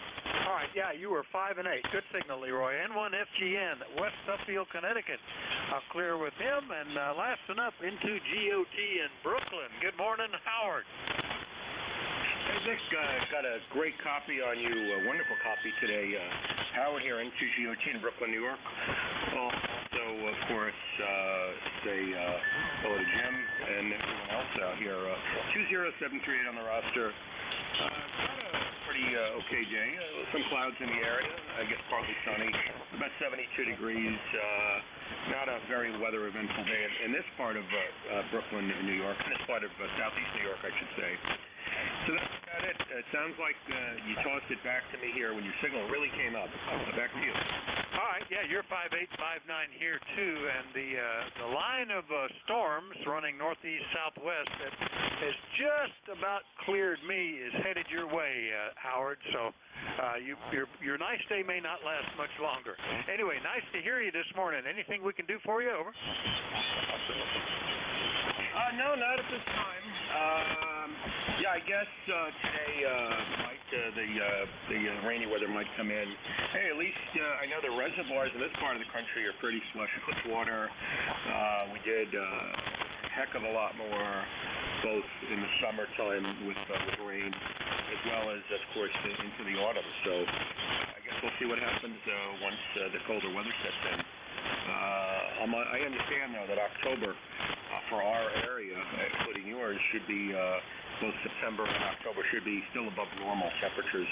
All right, yeah, you were 5 and 8. Good signal, Leroy. N1FGN, West Suffield, Connecticut. I'll clear with him, and last one up, into GOT in Brooklyn. Good morning, Howard. Hey, Vic, got a great copy on you, a wonderful copy today. Howard here, N2GOT in Brooklyn, New York. Also, of course, say hello to Jim and everyone else out here. 20738 on the roster. Got a pretty okay day. Some clouds in the area. I guess partly sunny. About 72 degrees. Not a very weather eventful day in this part of Brooklyn, New York. In this part of southeast New York, I should say. So that's about it. It sounds like you tossed it back to me here when your signal really came up. Back to you. All right, yeah, you're 5859 here too, and the line of storms running northeast southwest that has just about cleared me is headed your way, Howard. So your nice day may not last much longer. Anyway, nice to hear you this morning. Anything we can do for you? Over. No, not at this time. Yeah, I guess today the rainy weather might come in. Hey, at least I know the reservoirs in this part of the country are pretty flush with water. We did a heck of a lot more, both in the summertime with rain, as well as, of course, into the autumn. So I guess we'll see what happens once the colder weather sets in. I understand, though, that October for our area, including yours, should be both September and October should be still above normal temperatures.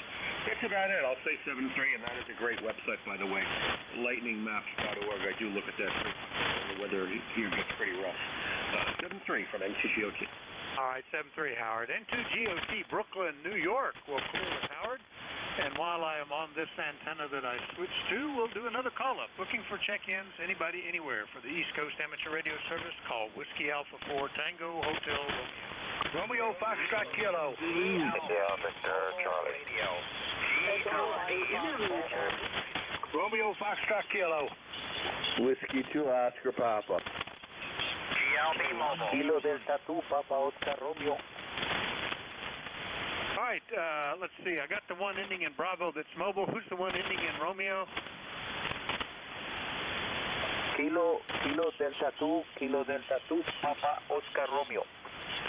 That's about it. I'll say 7-3, and that is a great website, by the way, lightningmaps.org. I do look at that. The weather here gets pretty rough. 7-3 from N2GOT. All right, 7-3, Howard. N2GOT, Brooklyn, New York. We'll clear with Howard. And while I am on this antenna that I switched to, we'll do another call-up. Looking for check-ins, anybody, anywhere, for the East Coast Amateur Radio Service, call Whiskey Alpha 4 Tango Hotel Romeo Foxtrot Kilo. Yeah, Victor Charlie. Romeo Foxtrot Kilo. Whiskey 2 Oscar Papa. GLB Mobile. Kilo Delta 2 Papa Oscar Romeo. All right, let's see. I got the one ending in Bravo that's mobile. Who's the one ending in Romeo? Kilo Delta 2, Papa Oscar Romeo.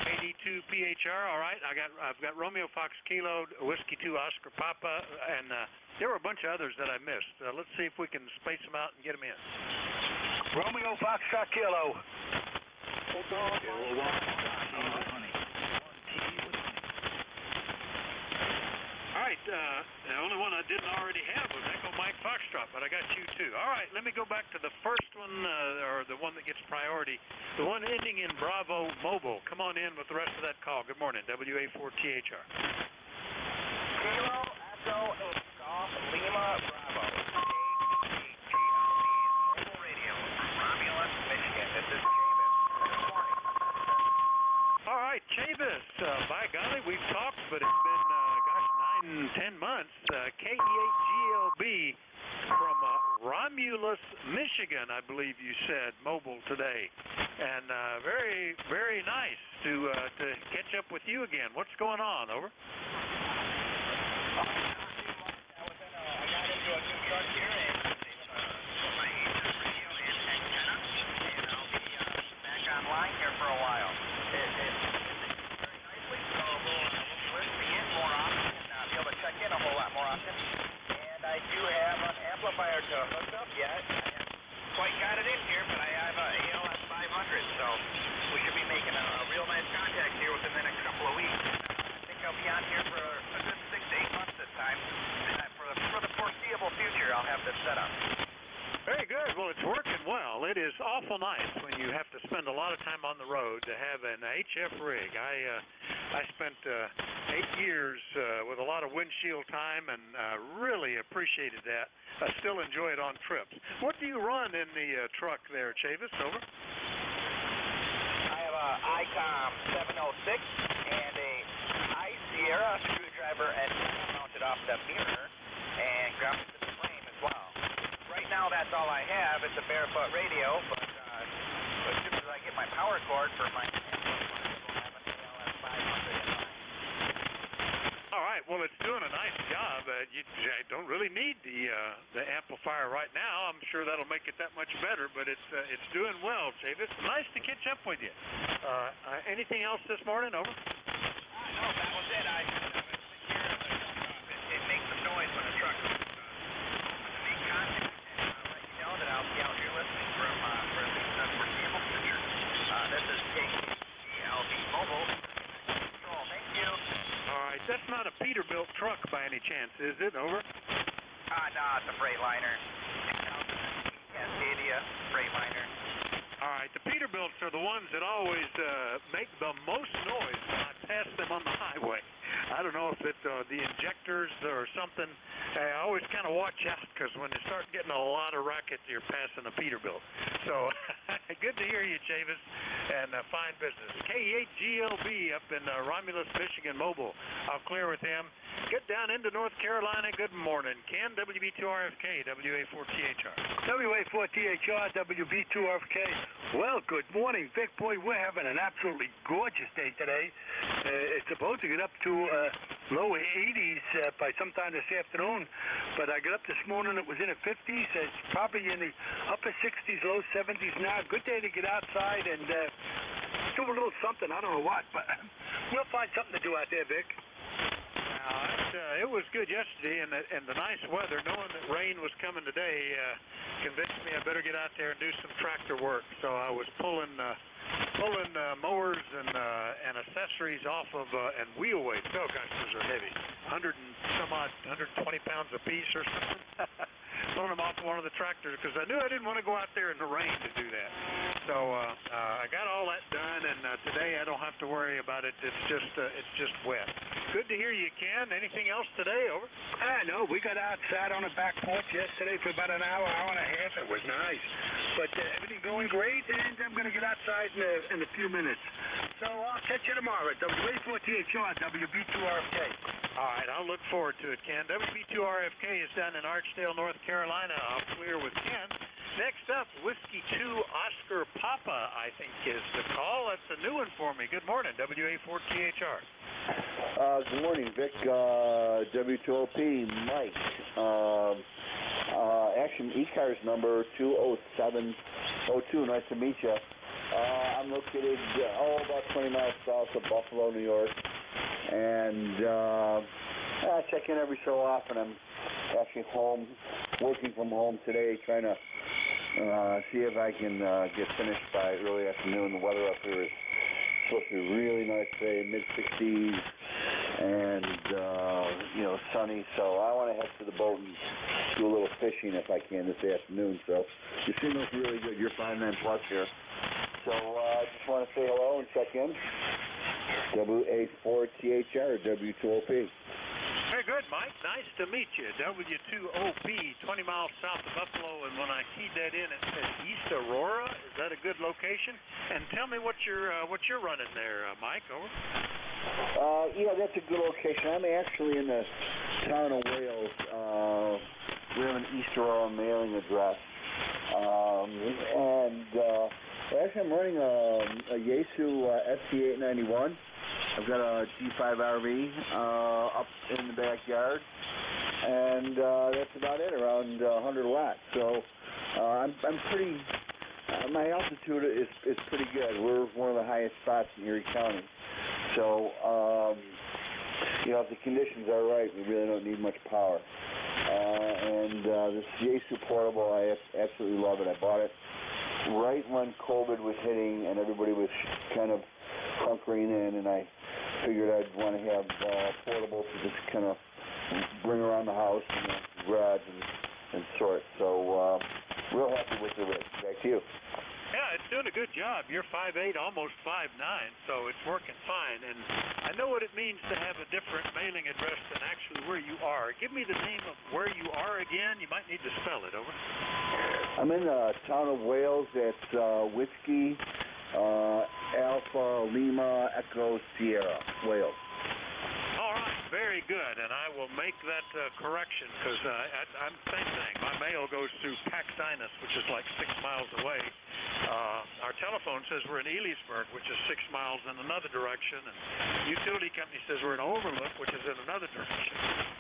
82 PHR. All right, I've got Romeo Fox Kilo, Whiskey 2 Oscar Papa, and there were a bunch of others that I missed. Let's see if we can space them out and get them in. Romeo Foxtrot Kilo. All right, the only one I didn't already have was Echo Mike Foxtrot, but I got you too. All right, let me go back to the first one, or the one that gets priority, the one ending in Bravo Mobile. Come on in with the rest of that call. Good morning, WA4THR. Kilo Echo 8 Golf Lima Bravo. KGLB Mobile Radio from Romulus, Michigan. This is Chavis. By golly, we've talked, but it's been, 9, 10 months. KE8GLB from Romulus, Michigan, I believe you said, mobile today. And very, very nice to catch up with you again. What's going on? Over. I got into a new truck here and put my ACARS radio and antenna, and I'll be back online here for a while. It's very nicely, so we'll be listening in more often and be able to check in a whole lot more often. And I do have an amplifier to hook up yet. I haven't quite got it in here, but I have a ALS 500, so we should be making a real nice contact here within the next couple of weeks. I think I'll be on here for a good 6 to 8 months this time. For the foreseeable future, I'll have this set up. Very good. Well, it's working well. It is awful nice when you have to spend a lot of time on the road to have an HF rig. I spent 8 years with a lot of windshield time and really appreciated that. I still enjoy it on trips. What do you run in the truck there, Chavis? Over. I have a ICOM 706 and a Sierra screwdriver and mounted off the mirror and grounded to the frame as well. Right now, that's all I have. It's a barefoot radio, but as soon as I get my power cord for my amplifier, I'll have an ALS 500 in mind. All right. Well, it's doing a nice job. You don't really need the amplifier right now. I'm sure that'll make it that much better, but it's doing well, Chavis. Nice to catch up with you. Anything else this morning? Over. No, that was it. I just sit here in the it makes some noise when a truck comes to make contact, and I'll let you know that I'll be out here listening for at least the foreseeable future. This is KE8GLB Mobile. Control. Thank you. All right. That's not a Peterbilt truck by any chance, is it? Over. No, it's a Freightliner. 2015 Cascadia Freightliner. All right, the Peterbilts are the ones that always make the most noise when I pass them on the highway. I don't know if it's the injectors or something. I always kind of watch out because when you start getting a lot of racket, you're passing a Peterbilt. So good to hear you, Chavis, and fine business. KE8GLB up in Romulus, Michigan, mobile. I'll clear with him. Get down into North Carolina. Good morning, Ken. WB2RFK, WA4THR. WA4THR, WB2RFK. Well, good morning, Vic. Boy, we're having an absolutely gorgeous day today. It's supposed to get up to lower 80s by sometime this afternoon, but I got up this morning, it was in the 50s. It's probably in the upper 60s, low 70s now. Good day to get outside and do a little something. I don't know what, but we'll find something to do out there, Vic. It was good yesterday, and the nice weather, knowing that rain was coming today, convinced me I better get out there and do some tractor work. So I was pulling mowers and accessories off of and wheel weights. Oh gosh, those are heavy, 100 and some odd, 120 pounds a piece or something. Pulling them off one of the tractors because I knew I didn't want to go out there in the rain to do that. So I got all that done, and today I don't have to worry about it. It's just wet. Good to hear you, Ken. Anything else today? Over. No, we got outside on the back porch yesterday for about an hour and a half. It was nice, but everything going great, and I'm going to get outside in a few minutes. So I'll catch you tomorrow at WA4THR, WB2RFK. All right, I'll look forward to it, Ken. WB2RFK is down in Archdale, North Carolina. I'll clear with Ken. Next up, Whiskey 2 Oscar Papa, I think is the call. That's a new one for me. Good morning, WA4THR. Good morning, Vic. W2OP, Mike. Action ECARS number 20702. Nice to meet you. I'm located about 20 miles south of Buffalo, New York. And I check in every so often. I'm actually home, working from home today, trying to see if I can get finished by early afternoon. The weather up here is supposed to be really nice today, mid-60s, and sunny. So I want to head to the boat and do a little fishing if I can this afternoon. So you seem like really good. You're 5'9" plus here. So I just want to say hello and check in. WA4THR, W2OP. Very Very good, Mike. Nice to meet you. W2OP, 20 miles south of Buffalo, and when I keyed that in, it said East Aurora. Is that a good location? And tell me what you're running there, Mike. Over. Yeah, that's a good location. I'm actually in the town of Wales. We have an East Aurora mailing address. Actually, I'm running a Yaesu SC891. I've got a G5 RV up in the backyard, and that's about it, around 100 watts. So I'm pretty. My altitude is pretty good. We're one of the highest spots in Erie County. So if the conditions are right, we really don't need much power. This Yaesu portable, I absolutely love it. I bought it right when COVID was hitting and everybody was kind of hunkering in, and I figured I'd want to have portable to just kind of bring around the house and the garage and sort. So real happy with the rig. Back to you. Yeah, it's doing a good job. You're 5'8", almost 5'9", so it's working fine. And I know what it means to have a different mailing address than actually where you are. Give me the name of where you are again. You might need to spell it. Over. I'm in the town of Wales. It's Whiskey, Alpha, Lima, Echo, Sierra, Wales. All right, very good, and I will make that correction because I'm the same thing. My mail goes through Paxinus, which is like 6 miles away. Our telephone says we're in Ellisburg, which is 6 miles in another direction, and utility company says we're in Overlook, which is in another direction.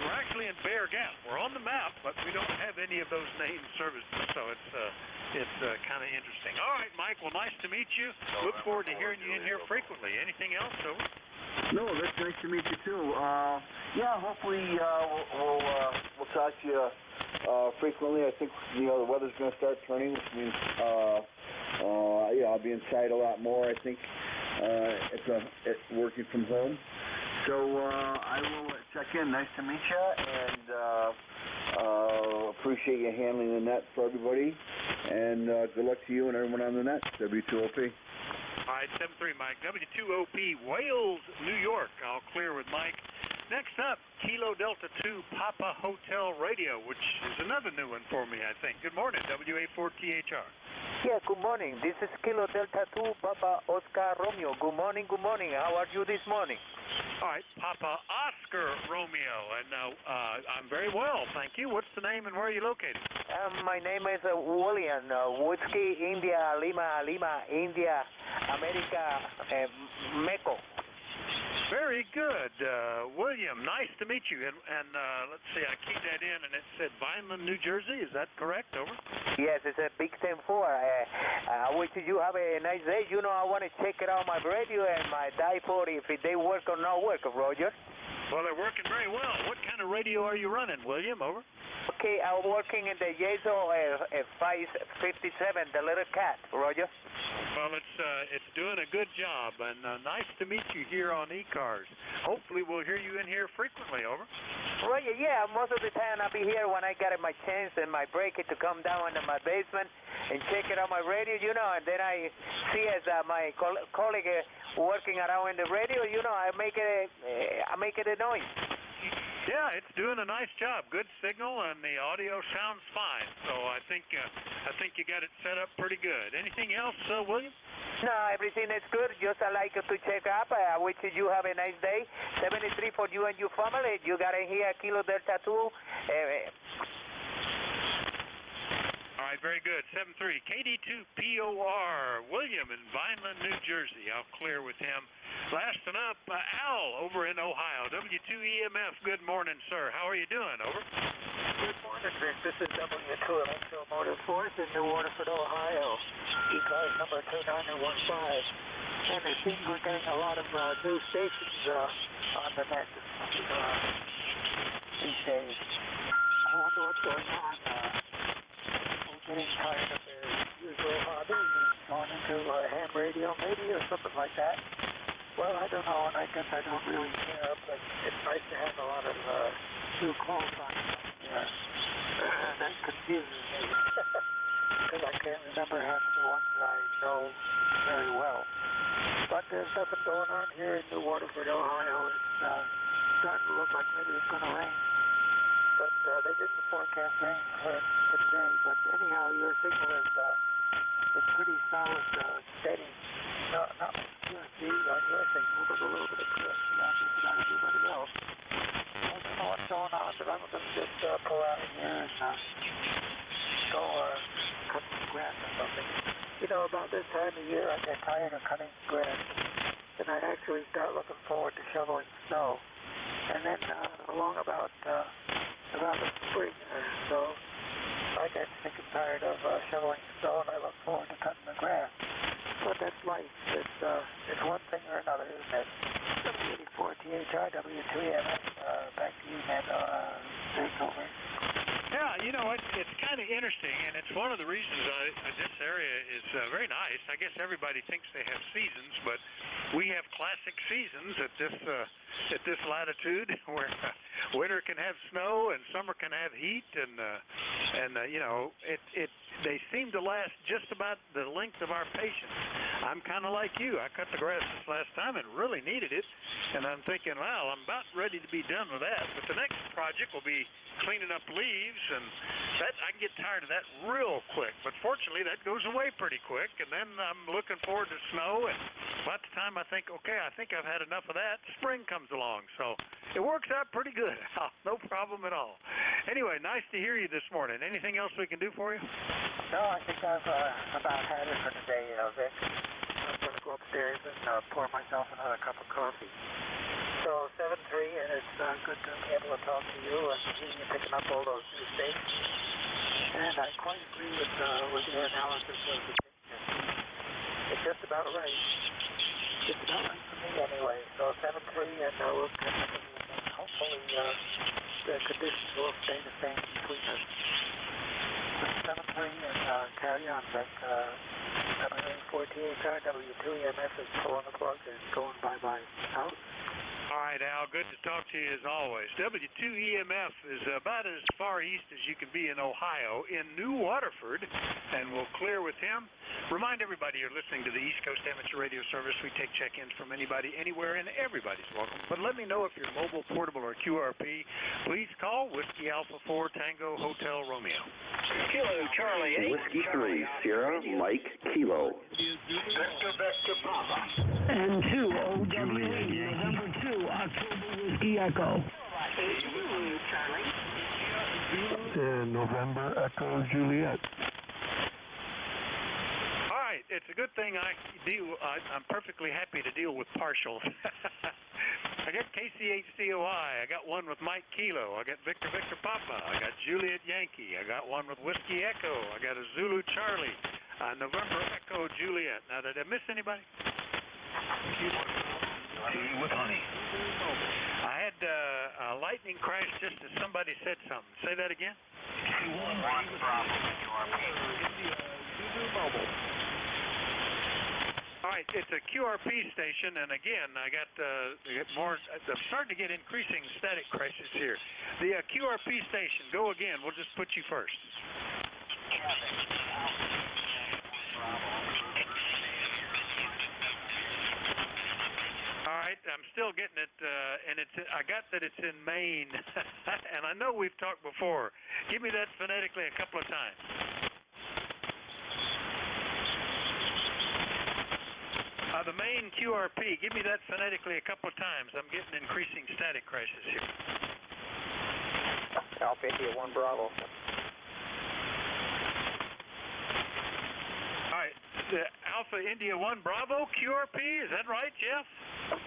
We're actually in Bear Gap. We're on the map, but we don't have any of those named services, so it's kind of interesting. All right, Mike, well, nice to meet you. Look forward to hearing you in here frequently. Anything else, over? No, that's nice to meet you too. Hopefully we'll talk to you frequently. I think the weather's going to start turning, which means I'll be inside a lot more. I think it's working from home. So I will check in. Nice to meet you, and appreciate you handling the net for everybody. And good luck to you and everyone on the net. W2OP. All right, 7-3, Mike. W2OP, Wales, New York. I'll clear with Mike. Next up, Kilo Delta 2 Papa Hotel Radio, which is another new one for me, I think. Good morning, WA4THR. Yeah, good morning. This is Kilo Delta 2 Papa Oscar Romeo. Good morning, good morning. How are you this morning? All right, Papa Oscar Romeo. And I'm very well, thank you. What's the name and where are you located? My name is William. Whiskey, India, Lima, India, America, Mexico. Very good. William, nice to meet you. And let's see, I keyed that in and it said Vineland, New Jersey. Is that correct? Over? Yes, it's a Big 10-4. I wish you have a nice day. I want to check it out my radio and my dipod if they work or not work, Roger. Well, they're working very well. What kind of radio are you running, William? Over? Okay, I'm working in the Yaesu 557, the little cat, Roger. Well, it's doing a good job, and nice to meet you here on ECARS. Hopefully we'll hear you in here frequently, over. Roger, yeah, most of the time I'll be here when I get my chance and my break to come down into my basement and check it on my radio, and then I see as my colleague working around in the radio, I make it a noise. Yeah, it's doing a nice job. Good signal, and the audio sounds fine. So I think you got it set up pretty good. Anything else, William? No, everything is good. Just I like to check up. I wish you have a nice day. 73 for you and your family. You got to hear Kilo Delta 2. All right, very good. 7-3. KD2POR. William in Vineland, New Jersey. I'll clear with him. Last one up, Al over in Ohio. W2EMF. Good morning, sir. How are you doing? Over. Good morning, Vic. This is W2 Motorsports in New Waterford, Ohio. ECARS number 2915. And it seems we're getting a lot of new stations on the net these days. I wonder what's going on. I'm getting tired of their usual hobby and going into ham radio maybe or something like that. Well, I don't know, and I guess I don't really care, but it's nice to have a lot of new calls on there. That confuses me, because I can't remember half the ones I know very well. But there's nothing going on here in New Waterford, Ohio. It's starting to look like maybe it's going to rain. But they didn't forecast rain for today. But anyhow, your signal is pretty solid, steady. Not much QSC on your signal, but a little bit of QSC on just about everybody else. I don't know what's going on, but I'm going to just pull out of here and go cut some grass or something. You know, about this time of year, I get tired of cutting grass, and I actually start looking forward to shoveling snow. And then along about the spring or so, I get sick and tired of shoveling snow, and I look forward to cutting the grass. But that's life. It's one thing or another, isn't it? 84 THR W2EMS, back to you, Ned, Vancouver. Yeah, you know, it's kind of interesting, and it's one of the reasons this area is very nice. I guess everybody thinks they have seasons, but we have classic seasons at this latitude, where winter can have snow and summer can have heat, and you know, they seem to last just about the length of our patience. I'm kind of like you. I cut the grass this last time and really needed it, and I'm thinking, well, I'm about ready to be done with that. But the next project will be cleaning up leaves, and that I can get tired of that real quick. But fortunately, that goes away pretty quick, and then I'm looking forward to snow. And about the time I think, okay, I think I've had enough of that, spring comes along. So it works out pretty good. No problem at all. Anyway, nice to hear you this morning. Anything else we can do for you? No, I think I've about had it for today, Vic. I'm going to go upstairs and pour myself another cup of coffee. So 7-3, and it's good to be able to talk to you and hear you picking up all those new states. And I quite agree with your analysis of the picture. It's just about right. Just about right for me anyway. So 7-3, and we'll catch up with you again. Hopefully the conditions will stay the same between us. 7-3, and carry on, Vic. W4 THR W2EMS is pulling the plug and going bye-bye. Out. All right, Al, good to talk to you as always. W2EMF is about as far east as you can be in Ohio, in New Waterford, and we'll clear with him. Remind everybody you're listening to the East Coast Amateur Radio Service. We take check-ins from anybody, anywhere, and everybody's welcome. But let me know if you're mobile, portable, or QRP. Please call Whiskey Alpha 4 Tango Hotel Romeo. Kilo Charlie 8. Whiskey 3 Sierra Mike Kilo. Vector Papa. And 2 OWA November 2 October Whiskey Echo. And November Echo Juliet. All right, it's a good thing I'm perfectly happy to deal with partials. I got KCHCOI. I got one with Mike Kilo. I got Victor Papa. I got Juliet Yankee. I got one with Whiskey Echo. I got a Zulu Charlie. November Echo Juliet. Now, did I miss anybody? Tea with honey. I had a lightning crash just as somebody said something. Say that again. 2-1 Bravo. Mobile. All right, it's a QRP station, and again, I got more. I'm starting to get increasing static crashes here. The QRP station, go again. We'll just put you first. All right, I'm still getting it, and I got that it's in Maine, and I know we've talked before. Give me that phonetically a couple of times. The Maine QRP, give me that phonetically a couple of times. I'm getting increasing static crashes here. Alpha India 1 Bravo. All right, the Alpha India 1 Bravo QRP, is that right, Jeff?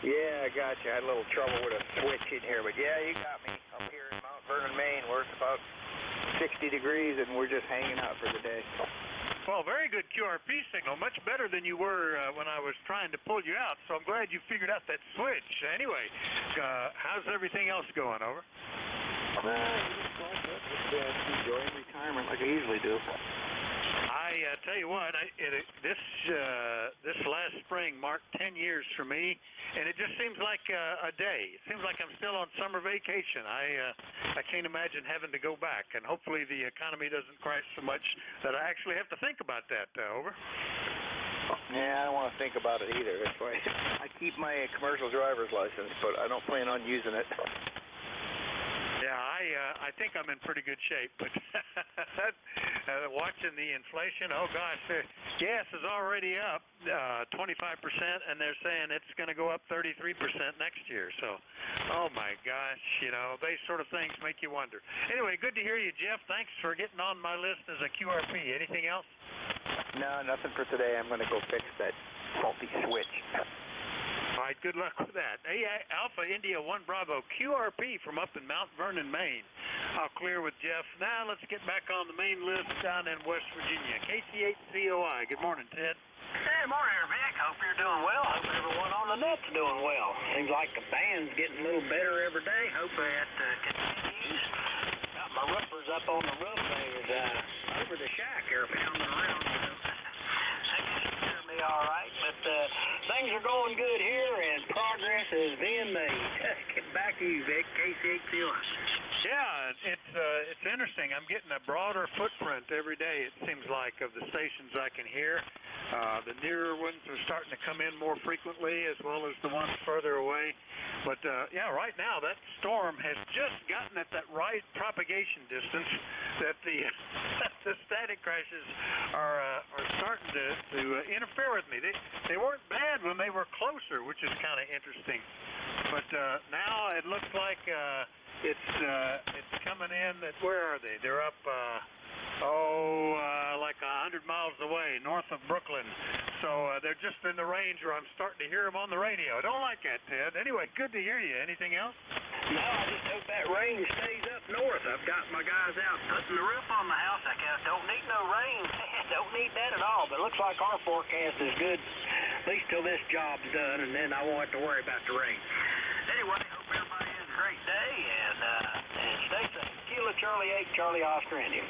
Yeah, I got you. I had a little trouble with a switch in here, but yeah, you got me. Up here in Mount Vernon, Maine, where it's about 60 degrees, and we're just hanging out for the day. Well, very good QRP signal, much better than you were when I was trying to pull you out, so I'm glad you figured out that switch. Anyway, how's everything else going, over? Well, it's going good. Just enjoying retirement like I usually do. I tell you what, this last spring marked 10 years for me, and it just seems like a day. It seems like I'm still on summer vacation. I can't imagine having to go back, and hopefully the economy doesn't crash so much that I actually have to think about that. Over. Yeah, I don't want to think about it either. That's why I keep my commercial driver's license, but I don't plan on using it. Yeah, I think I'm in pretty good shape, but watching the inflation, oh gosh, gas is already up 25%, and they're saying it's going to go up 33% next year. So, oh my gosh, you know, these sort of things make you wonder. Anyway, good to hear you, Jeff. Thanks for getting on my list as a QRP. Anything else? No, nothing for today. I'm going to go fix that faulty switch. All right, good luck with that. Hey, Alpha India 1 Bravo, QRP from up in Mount Vernon, Maine. I'll clear with Jeff. Now let's get back on the main list down in West Virginia. KC8COI. Good morning, Ted. Hey, morning, Vic. Hope you're doing well. Hope everyone on the net's doing well. Seems like the band's getting a little better every day. Hope that continues. Got my roofers up on the roof. They's over the shack here pounding around. That can hear me all right, but things are going good here, and progress is being made. Get back to you, Vic. KC8COI. Yeah, it's interesting. I'm getting a broader footprint every day, it seems like, of the stations I can hear. The nearer ones are starting to come in more frequently, as well as the ones further away. But, yeah, right now that storm has just gotten at that right propagation distance that the static crashes are starting to interfere with me. They weren't bad when they were closer, which is kind of interesting. But now it looks like it's coming in. Where are they? They're up like 100 miles away, north of Brooklyn. So they're just in the range where I'm starting to hear them on the radio. I don't like that, Ted. Anyway, good to hear you. Anything else? No, I just hope that rain stays up north. I've got my guys out putting the roof on the house. I don't need no rain. Don't need that at all. But it looks like our forecast is good, at least till this job's done, and then I won't have to worry about the rain. Anyway, hope everybody has a great day, and stay safe. Kilo Charlie 8, Charlie Oscar India.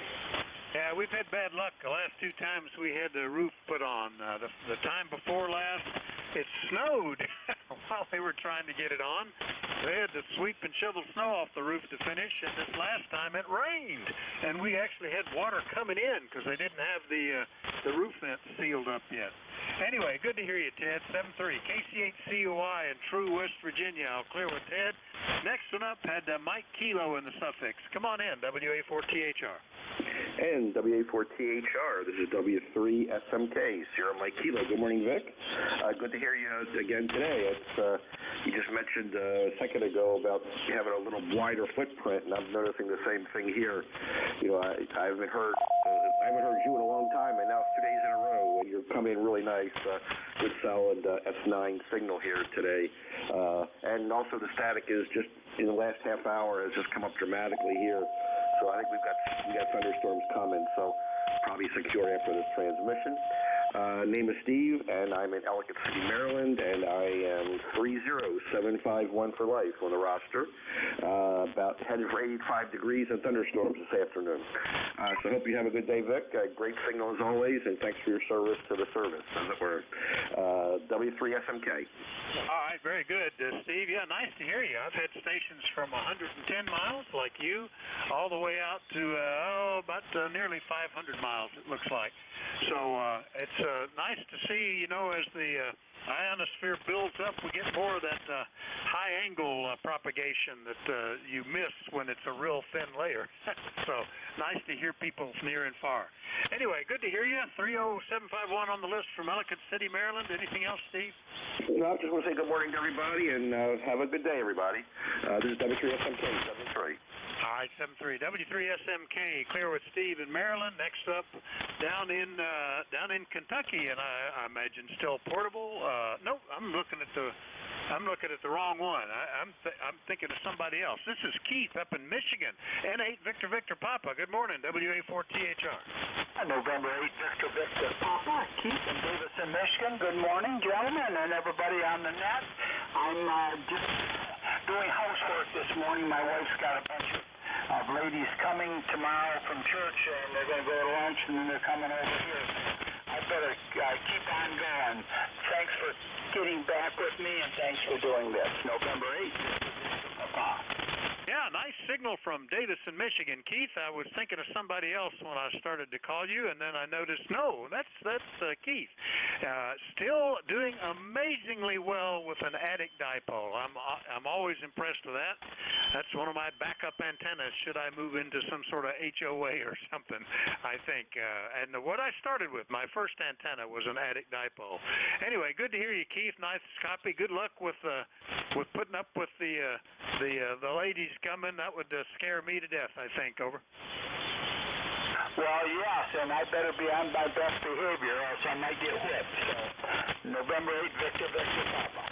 Yeah, we've had bad luck the last 2 times we had the roof put on. The time before last, it snowed while they were trying to get it on. They had to sweep and shovel snow off the roof to finish, and this last time it rained. And we actually had water coming in because they didn't have the roof vent sealed up yet. Anyway, good to hear you, Ted. 7-3, KC8COI in True, West Virginia. I'll clear with Ted. Next one up had Mike Kilo in the suffix. Come on in, WA4THR. And WA4THR, this is W3SMK, Sierra Mike Kilo. Good morning, Vic. Good to hear you again today. You just mentioned a second ago about having a little wider footprint, and I'm noticing the same thing here. You know, I haven't heard you in a long time, and now it's 2 days in a row, and you're coming in really nice, good solid S9 signal here today. And also the static is just in the last half hour has just come up dramatically here. So I think we got thunderstorms coming, so probably secure after this transmission. Name is Steve, and I'm in Ellicott City, Maryland, and I am 30751 for life on the roster. About headed for 85 degrees and thunderstorms this afternoon. So I hope you have a good day, Vic. Great signal as always, and thanks for your service to the service, as it were. W3SMK. All right, very good, Steve. Yeah, nice to hear you. I've had stations from 110 miles, like you, all the way out to about nearly 500 miles, it looks like. So it's nice to see, you know, as the ionosphere builds up, we get more of that high-angle propagation that you miss when it's a real thin layer. So nice to hear people near and far. Anyway, good to hear you. 30751 on the list from Ellicott City, Maryland. Anything else, Steve? No, I just want to say good morning to everybody, and have a good day, everybody. This is W3SMK 73. All right, 7-3. W3SMK, clear with Steve in Maryland. Next up, down in Kentucky, and I imagine still portable. Nope, I'm looking at the wrong one. I'm thinking of somebody else. This is Keith up in Michigan. N8 Victor Papa. Good morning, WA4THR. November 8 Victor Papa. Keith in Davison, Michigan. Good morning, gentlemen, and everybody on the net. I'm just doing housework this morning. My wife's got a bunch of ladies coming tomorrow from church, and they're going to go to lunch, and then they're coming over here. I better keep on going. Thanks for getting back with me, and thanks for doing this. November 8th. Yeah, nice signal from Davison, Michigan. Keith, I was thinking of somebody else when I started to call you, and then I noticed, no, that's Keith. Still doing amazingly well with an attic dipole. I'm always impressed with that. That's one of my backup antennas should I move into some sort of HOA or something, I think. And what I started with, my first antenna, was an attic dipole. Anyway, good to hear you, Keith. Nice copy. Good luck with putting up with the ladies coming. That would scare me to death, I think. Over. Well, yes, and I better be on my best behavior, or else I might get whipped. So, November 8, Victor Papa.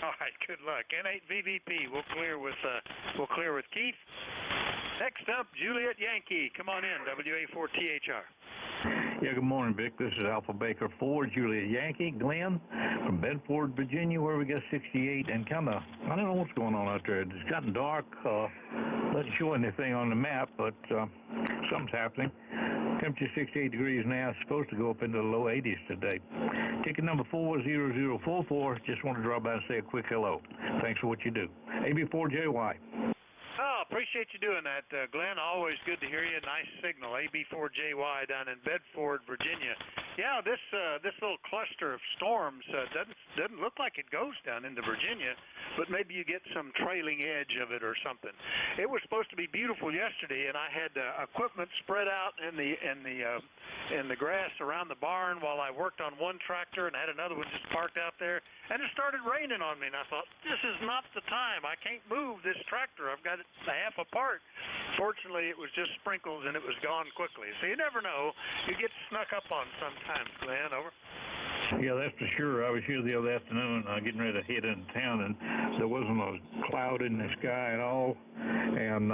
All right, good luck. N8 VVP. We'll clear with Keith. Next up, Juliet Yankee. Come on in, WA4THR. Yeah, good morning, Vic. This is Alpha Baker 4, Juliet Yankee, Glenn from Bedford, Virginia, where we got 68, and I don't know what's going on out there. It's gotten dark. Doesn't show anything on the map, but something's happening. Temperature 68 degrees now. It's supposed to go up into the low 80s today. Ticket number 40044. Just want to drop by and say a quick hello. Thanks for what you do. AB4JY. Oh, appreciate you doing that, Glenn. Always good to hear you. Nice signal. AB4JY down in Bedford, Virginia. Yeah, this little cluster of storms doesn't look like it goes down into Virginia, but maybe you get some trailing edge of it or something. It was supposed to be beautiful yesterday, and I had equipment spread out in the grass around the barn while I worked on one tractor and had another one just parked out there, and it started raining on me, and I thought, this is not the time. I can't move this tractor. I've got it half apart. Fortunately, it was just sprinkles, and it was gone quickly. So you never know. You get snuck up on sometimes, Glenn. Over. Yeah, that's for sure. I was here the other afternoon getting ready to head into town, and there wasn't a cloud in the sky at all, and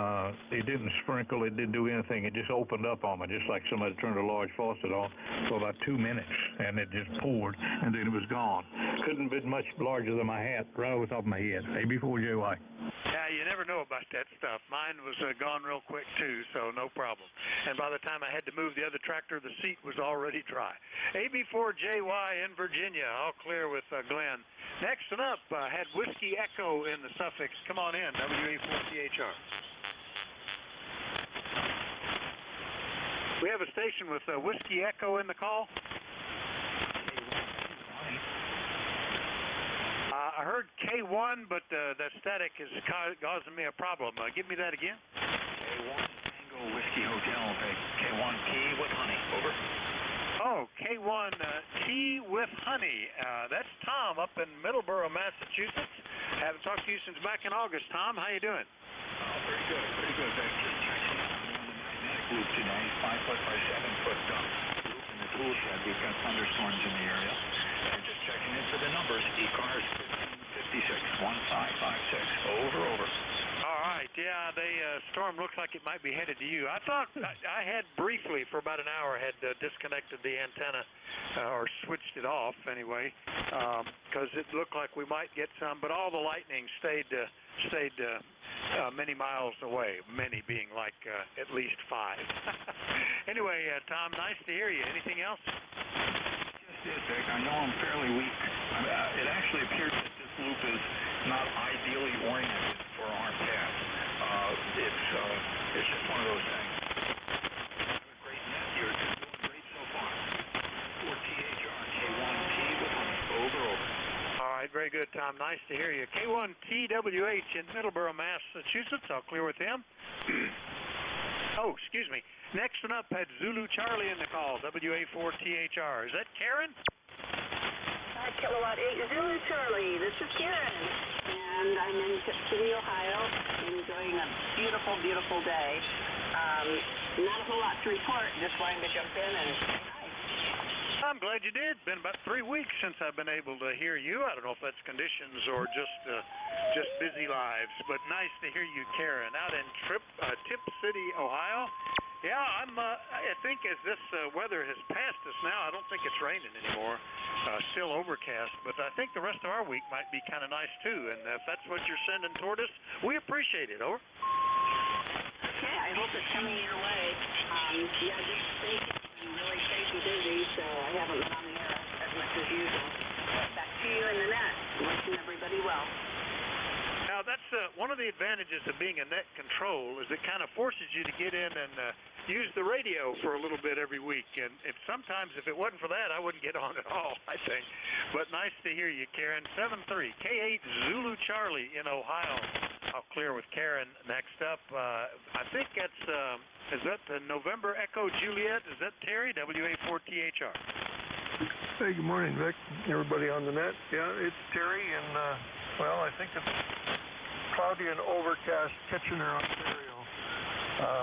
it didn't sprinkle. It didn't do anything. It just opened up on me, just like somebody turned a large faucet on for about 2 minutes, and it just poured, and then it was gone. Couldn't have been much larger than my hat, right over the top of my head. AB4JY. Yeah, you never know about that stuff. Mine was gone real quick, too, so no problem. And by the time I had to move the other tractor, the seat was already dry. AB4JY in Virginia. All clear with Glenn. Next one up, had Whiskey Echo in the suffix. Come on in, WA4THR. We have a station with Whiskey Echo in the call. I heard K1, but the static is causing me a problem. Give me that again. K1 Tango Whiskey Hotel. K1 T with honey. Over. Oh, K1 T with honey. That's Tom up in Middleborough, Massachusetts. Haven't talked to you since back in August. Tom, how you doing? Pretty good. Just checking on the magnetic loop today. 5 foot by 7 foot loop in the tool shed. We've got thunderstorms in the area. And just checking in for the numbers. ECARS 1556-1556. Over. All right. Yeah, the storm looks like it might be headed to you. I thought I had briefly for about an hour had disconnected the antenna or switched it off anyway, because it looked like we might get some, but all the lightning stayed many miles away, many being like at least 5. Anyway, Tom, nice to hear you. Anything else? Just this, Vic. I know I'm fairly weak. It actually appears that this loop is not ideally oriented for our path. It's just one of those things. Have a great net. You're doing great so far. 4THR, K1T with honey. Over. All right, very good, Tom. Nice to hear you. K1TWH in Middleborough, Massachusetts. I'll clear with him. Oh, excuse me. Next one up had Zulu Charlie in the call, WA4THR. Is that Karen? Hi, Kilowatt 8 Zulu Charlie. This is Karen, and I'm in Sept, Ohio, enjoying a beautiful, beautiful day. Not a whole lot to report. Just wanted to jump in and say hi. I'm glad you did. Been about 3 weeks since I've been able to hear you. I don't know if that's conditions or just busy lives, but nice to hear you, Karen, out in Tip City, Ohio. Yeah, I think as this weather has passed us now, I don't think it's raining anymore. Still overcast, but I think the rest of our week might be kind of nice too. And if that's what you're sending toward us, we appreciate it. Over. Okay, I hope it's coming your way. Yeah, just thank you. I'm really crazy busy, so I haven't been on the air as much as usual. Back to you in the net. Wishing everybody well. Now that's one of the advantages of being a net control is it kind of forces you to get in and use the radio for a little bit every week. And sometimes if it wasn't for that, I wouldn't get on at all, I think. But nice to hear you, Karen. 7-3, K8 Zulu Charlie in Ohio. I'll clear with Karen next up. I think that's, is that the November Echo Juliet? Is that Terry, WA4THR? Hey, good morning, Vic. Everybody on the net. Yeah, it's Terry, and, well, I think it's cloudy and overcast Kitchener, Ontario.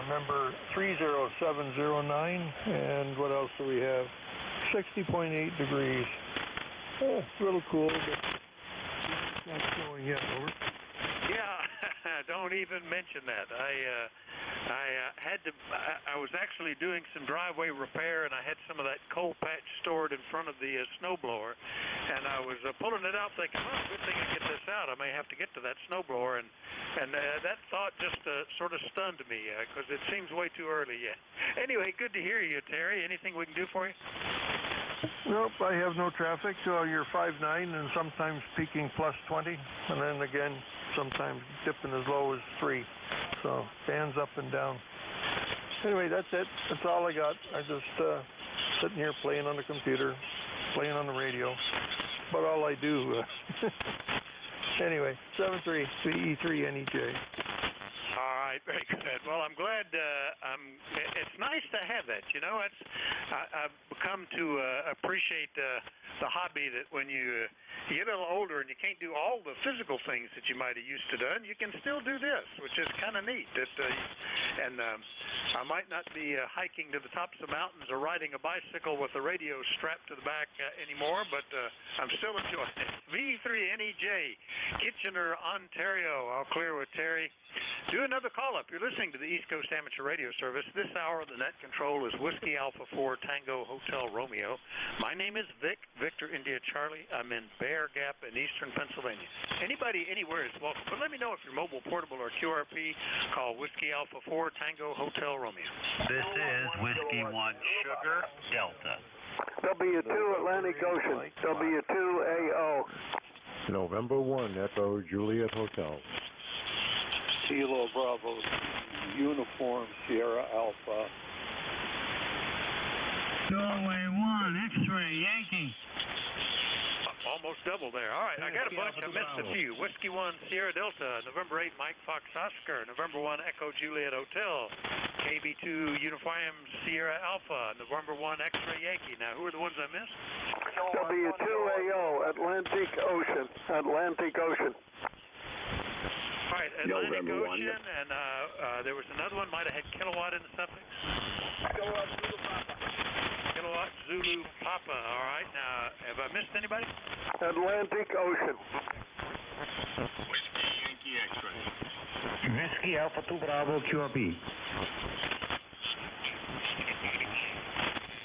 Number 30709, and what else do we have? 60.8 degrees. Oh, a little cool, but not snowing yet, over. Yeah, don't even mention that. I was actually doing some driveway repair, and I had some of that coal patch stored in front of the snowblower, and I was pulling it out thinking, well, good thing I get this out. I may have to get to that snowblower, and that thought just sort of stunned me because it seems way too early yet. Anyway, good to hear you, Terry. Anything we can do for you? Nope, I have no traffic. You're 5.9 and sometimes peaking plus 20, and then again sometimes dipping as low as 3. So bands up and down. Anyway, that's it. That's all I got. I just sitting here playing on the computer, playing on the radio. About all I do. Anyway, 7-3, CE3NEJ. All right, very good. Well, I'm glad. It's nice to have that. You know, I've come to appreciate the hobby that when you get a little older and you can't do all the physical things that you might have used to done, you can still do this, which is kind of neat. I might not be hiking to the tops of mountains or riding a bicycle with a radio strapped to the back anymore, but I'm still enjoying it. V3NEJ, Kitchener, Ontario. I'll clear with Terry. Do another call-up. You're listening to the East Coast Amateur Radio Service. This hour, the net control is Whiskey Alpha 4 Tango Hotel Romeo. My name is Vic, Victor India Charlie. I'm in Bear Gap in eastern Pennsylvania. Anybody anywhere is welcome, but let me know if you're mobile, portable, or QRP. Call Whiskey Alpha 4 Tango Hotel Romeo. This is Whiskey 1 Sugar Delta. W2 Atlantic Ocean, W2AO. November 1 Echo Juliet Hotel. Kilo Bravo, Uniform Sierra Alpha. Doorway 1, X-ray, Yankee. Almost double there. All right, I got a bunch. I missed a few. Whiskey 1 Sierra Delta, November 8 Mike Fox Oscar, November 1 Echo Juliet Hotel, KB2 Uniform Sierra Alpha, November 1 X-ray Yankee. Now, who are the ones I missed? W2AO, Atlantic Ocean, Atlantic Ocean. All right, Atlantic Ocean, and there was another one, might have had kilowatt in the suffix. Kilowatt Zulu Papa. All right, now, have I missed anybody? Atlantic Ocean. Whiskey Yankee X-ray. Whiskey Alpha 2 Bravo QRP.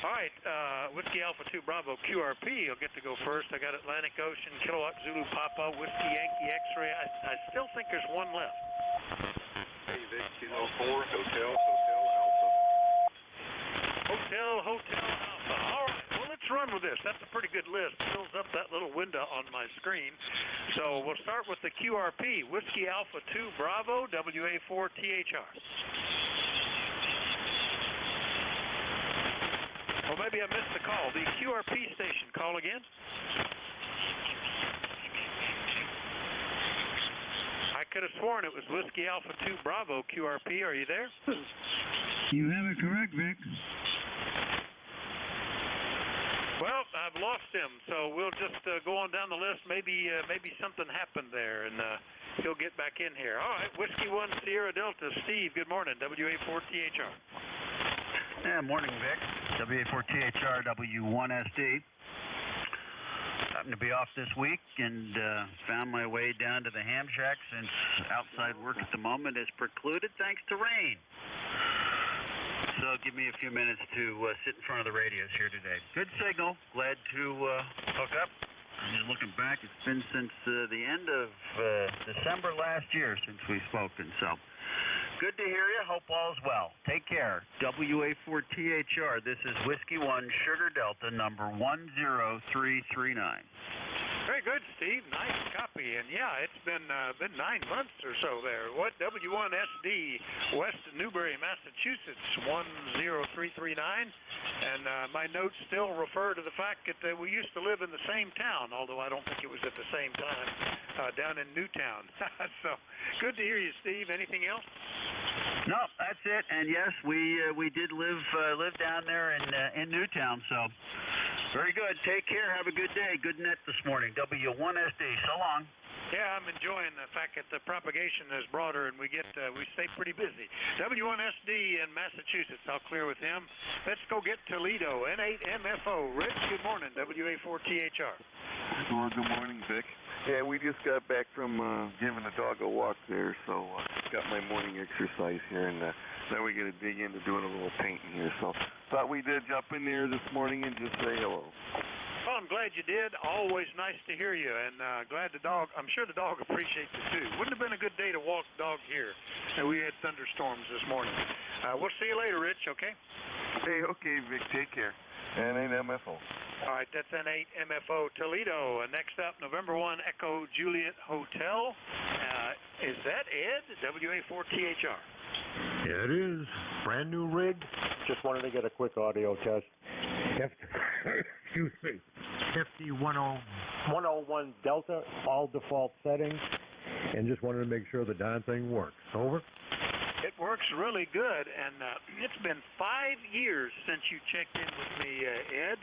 All right, Whiskey Alpha 2 Bravo QRP. You'll get to go first. I got Atlantic Ocean, Kilowatt Zulu Papa, Whiskey Yankee X-ray. I still think there's one left. Hey, Vic, Kilo 4 Hotel Alpha. Hotel Alpha. All right, well, let's run with this. That's a pretty good list. Fills up that little window on my screen. So we'll start with the QRP, Whiskey Alpha 2 Bravo, WA4THR. Well, maybe I missed the call. The QRP station, call again. I could have sworn it was Whiskey Alpha 2 Bravo QRP. Are you there? You have it correct, Vic. Well, I've lost him, so we'll just go on down the list. Maybe something happened there, and he'll get back in here. All right, Whiskey 1 Sierra Delta. Steve, good morning. WA4THR. Yeah, morning, Vic. WA4THR, W1SD. Happened to be off this week and found my way down to the ham shack since outside work at the moment is precluded thanks to rain. So give me a few minutes to sit in front of the radios here today. Good signal. Glad to hook up. I'm just looking back. It's been since the end of December last year since we've spoken. So good to hear you. Hope all's well. Take care. WA4THR. This is Whiskey 1 Sugar Delta number 10339. Very good, Steve. Nice copy. And yeah, Yeah, it's been 9 months or so there. What, W1SD, West Newbury, Massachusetts, 10339. And my notes still refer to the fact that we used to live in the same town, although I don't think it was at the same time, down in Newtown. So, good to hear you, Steve. Anything else? No, that's it. And yes, we did live down there in Newtown. So, very good. Take care. Have a good day. Good net this morning. W1SD. So long. Yeah, I'm enjoying the fact that the propagation is broader and we stay pretty busy. W1SD in Massachusetts, I'll clear with him. Let's go get Toledo, N8MFO. Rich, good morning, WA4THR. Well, good morning, Vic. Yeah, we just got back from giving the dog a walk there, so got my morning exercise here, and now we're going to dig into doing a little painting here. So thought we'd jump in there this morning and just say hello. Well, I'm glad you did. Always nice to hear you, and glad the dog, I'm sure the dog appreciates it too. Wouldn't have been a good day to walk the dog here, and we had thunderstorms this morning. We'll see you later, Rich, okay? Hey, okay, Vic, take care. N8MFO. All right, that's N8MFO Toledo. Next up, November 1 Echo Juliet Hotel. Is that Ed, WA4THR? Yeah, it is. Brand new rig. Just wanted to get a quick audio test. Excuse me. FD 101 Delta, all default settings, and just wanted to make sure the darn thing works. Over. It works really good, and it's been 5 years since you checked in with me, Ed.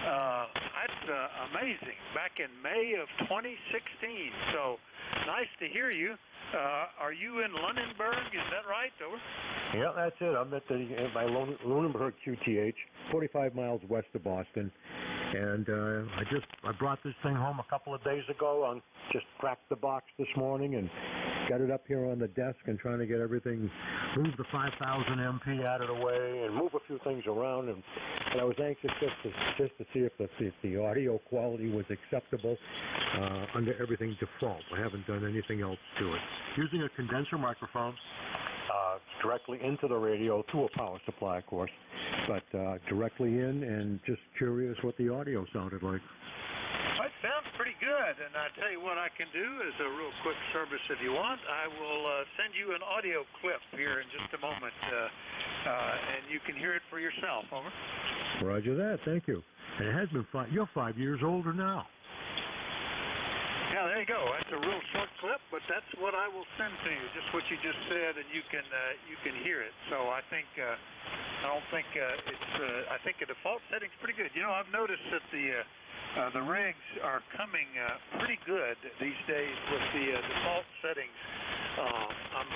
That's amazing. Back in May of 2016, so nice to hear you. Are you in Lunenburg? Is that right? Over. Yeah, that's it. I'm at my Lunenburg QTH, 45 miles west of Boston. And I brought this thing home a couple of days ago. I just cracked the box this morning and got it up here on the desk and trying to get everything, move the 5,000 MP out of the way and move a few things around. And I was anxious just to see if the audio quality was acceptable under everything default. I haven't done anything else to it. Using a condenser microphone directly into the radio through a power supply, of course, but directly in, and just curious what the audio sounded like. It sounds pretty good, and I tell you what I can do is a real quick service if you want. I will send you an audio clip here in just a moment, and you can hear it for yourself. Over. Roger that. Thank you. And it has been you're 5 years older now. Yeah, there you go. That's a real short clip, but that's what I will send to you. Just what you just said, and you can hear it. So I think I think the default setting's pretty good. You know, I've noticed that the rigs are coming pretty good these days with the default settings. I'm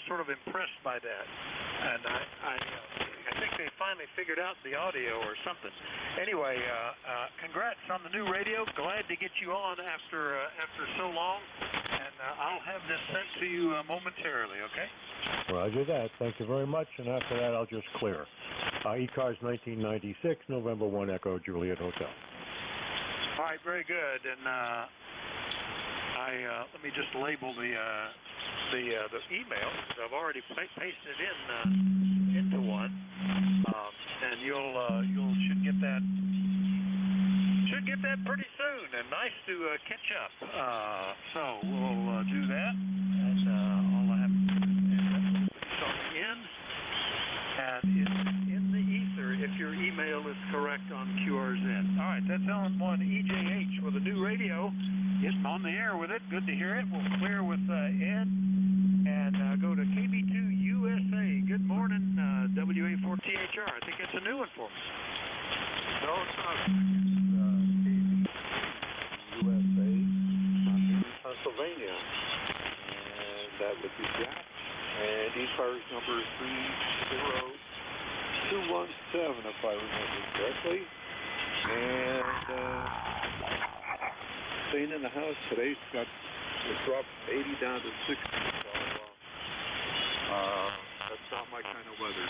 sort of impressed by that, and I think they finally figured out the audio or something. Anyway, congrats on the new radio. Glad to get you on after so long, and I'll have this sent to you momentarily, okay? Roger that. Thank you very much, and after that I'll just clear. ECARS 1996, November 1 Echo Juliet Hotel. All right, very good, and let me just label the email, because I've already pasted it into one, and you'll should get that pretty soon, and nice to catch up. So we'll do that, and all I have to do is it's on the end, and it's in the ether if your email is correct on QRZ. All right, that's LM1 EJH with a new radio. Getting on the air with it. Good to hear it. We'll clear with Ed and go to KB2USA. Good morning, WA4THR. I think it's a new one for me. No, it's not. It's USA, Pennsylvania. And that would be Jack. And ECARS number 30217, if I remember correctly. And staying in the house today, it dropped 80 down to 60. So that's not my kind of weather.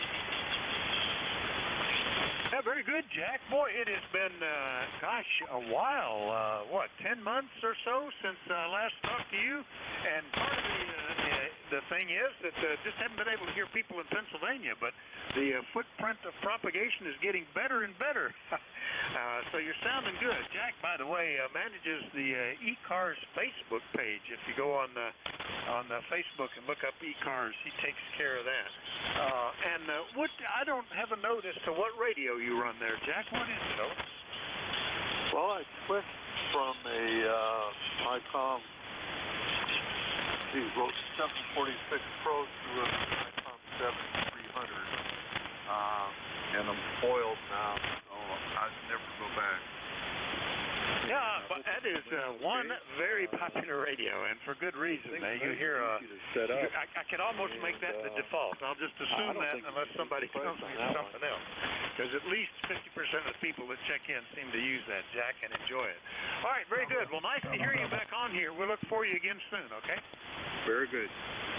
Yeah, very good, Jack. Boy, it has been, a while. 10 months or so since I last talked to you? And part of the the thing is that just haven't been able to hear people in Pennsylvania, but the footprint of propagation is getting better and better. So you're sounding good. Jack, by the way, manages the ECARS Facebook page. If you go on Facebook and look up ECARS, he takes care of that. And what I don't have a note as to what radio you run there, Jack. What is it? Well, I switched from a ICOM 746 Pro to a ICOM 7300, and I'm spoiled now, so I'd never go back. Yeah, but that is one very popular radio, and for good reason. You hear, I could almost make that the default. I'll just assume that unless somebody tells me it's something else. Because at least 50% of the people that check in seem to use that, Jack, and enjoy it. All right, very good. Well, nice to hear you back on here. We'll look for you again soon, okay? Very good.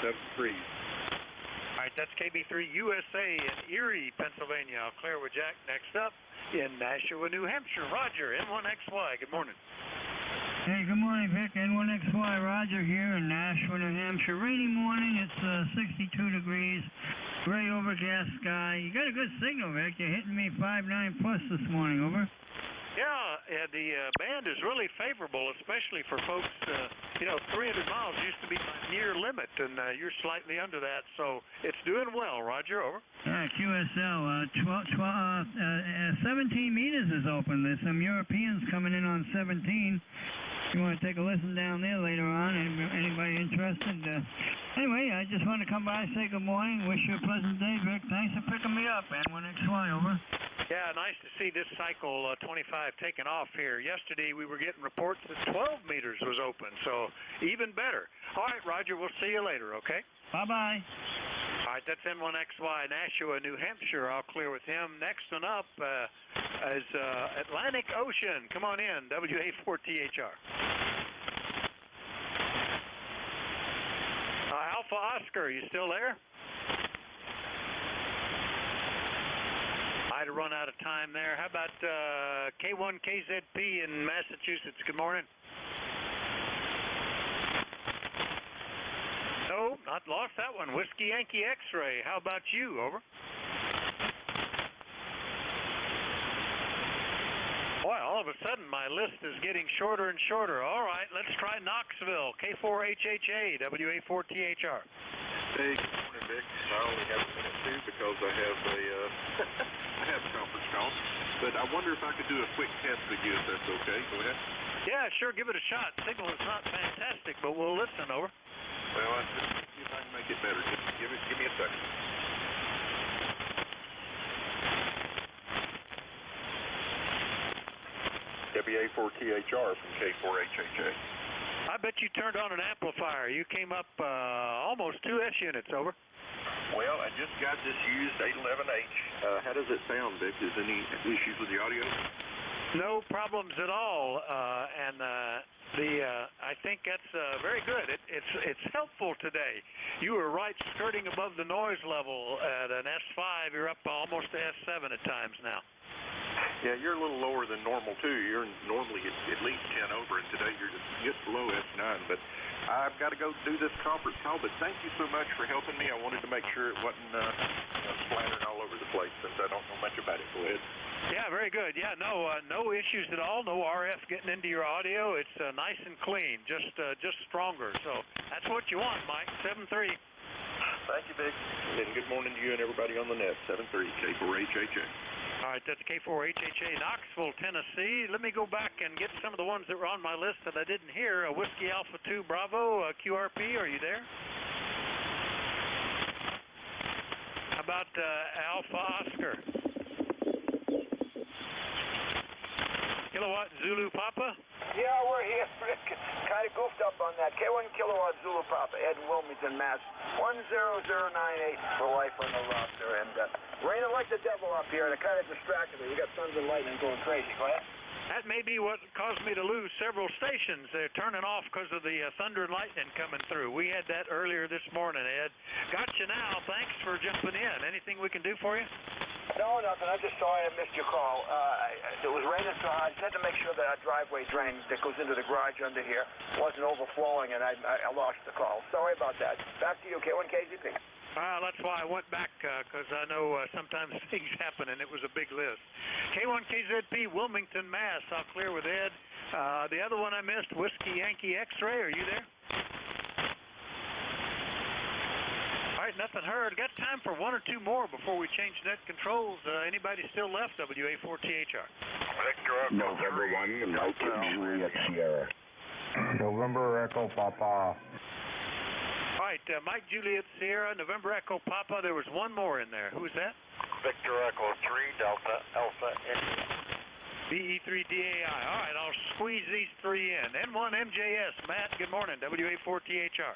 7-3. All right, that's KB3 USA in Erie, Pennsylvania. I'll clear with Jack next up in Nashua, New Hampshire. Roger, N1XY. Good morning. Hey, good morning, Vic. N1XY, Roger here in Nashua, New Hampshire. Rainy morning. It's 62 degrees. Gray overcast sky. You got a good signal, Vic. You're hitting me 5.9 plus this morning. Over. Yeah, the band is really favorable, especially for folks, 300 miles used to be my near limit, and you're slightly under that, so it's doing well. Roger, over. Yeah, QSL, 17 meters is open. There's some Europeans coming in on 17. You want to take a listen down there later on? Anybody interested? Anyway, I just want to come by and say good morning. Wish you a pleasant day, Vic. Thanks for picking me up. N1XY, over. Yeah, nice to see this cycle 25 taking off here. Yesterday we were getting reports that 12 meters was open, so even better. All right, Roger, we'll see you later, okay? Bye-bye. All right, that's N1XY, Nashua, New Hampshire. I'll clear with him. Next one up is Atlantic Ocean. Come on in, WA4THR. Alpha Oscar, you still there? I had to run out of time there. How about K1KZP in Massachusetts? Good morning. No, not lost that one. Whiskey Yankee X-Ray. How about you? Over. Boy, all of a sudden my list is getting shorter and shorter. All right, let's try Knoxville. K4HHA, WA4THR. Hey, good morning, Vic. I only have a minute too because I have a conference call. But I wonder if I could do a quick test with you, if that's okay. Go ahead. Yeah, sure. Give it a shot. Signal is not fantastic, but we'll listen. Over. Well, I'll just see if I can make it better. Just give me a second. WA4THR from K4HHA. I bet you turned on an amplifier. You came up almost 2S units, over. Well, I just got this used 811H. How does it sound, Vic? Is any issues with the audio? No problems at all, and I think that's very good. It's helpful today. You were right skirting above the noise level at an S5. You're up almost to S7 at times now. Yeah, you're a little lower than normal, too. You're normally at least 10 over, and today you're just below S9. But I've got to go do this conference call, but thank you so much for helping me. I wanted to make sure it wasn't splattering all over the place since I don't know much about it. Go ahead. Yeah, very good. Yeah, no issues at all. No RF getting into your audio. It's nice and clean, just stronger. So that's what you want, Mike. 7-3. Thank you, Vic. And good morning to you and everybody on the net. 7-3, K4HHA. All right, that's K4HHA, Knoxville, Tennessee. Let me go back and get some of the ones that were on my list that I didn't hear. Whiskey Alpha 2 Bravo, QRP, are you there? How about Alpha Oscar? Kilowatt Zulu Papa? Yeah, we're here, Rick. Kind of goofed up on that. K1 Kilowatt Zulu Papa, Ed Wilmington, Mass. 10098 for life on the roster. And raining like the devil up here, and it kind of distracted me. We got thunder and lightning going crazy. Go ahead. That may be what caused me to lose several stations. They're turning off because of the thunder and lightning coming through. We had that earlier this morning, Ed. Got you now. Thanks for jumping in. Anything we can do for you? No, nothing. I'm just sorry I missed your call. It was raining so hard. I just had to make sure that our driveway drain that goes into the garage under here wasn't overflowing, and I lost the call. Sorry about that. Back to you, K1KZP. That's why I went back, because I know sometimes things happen, and it was a big list. K1KZP, Wilmington, Mass. I'll clear with Ed. The other one I missed, Whiskey Yankee X-Ray. Are you there? All right, nothing heard. Got time for one or two more before we change net controls. Anybody still left? WA4THR. November 1, Mike Juliet Sierra. November Echo Papa. All right, Mike Juliet Sierra, November Echo Papa. There was one more in there. Who was that? Victor Echo 3, Delta Alpha India. BE3DAI. All right, I'll squeeze these three in. N1MJS. Matt, good morning. WA4THR.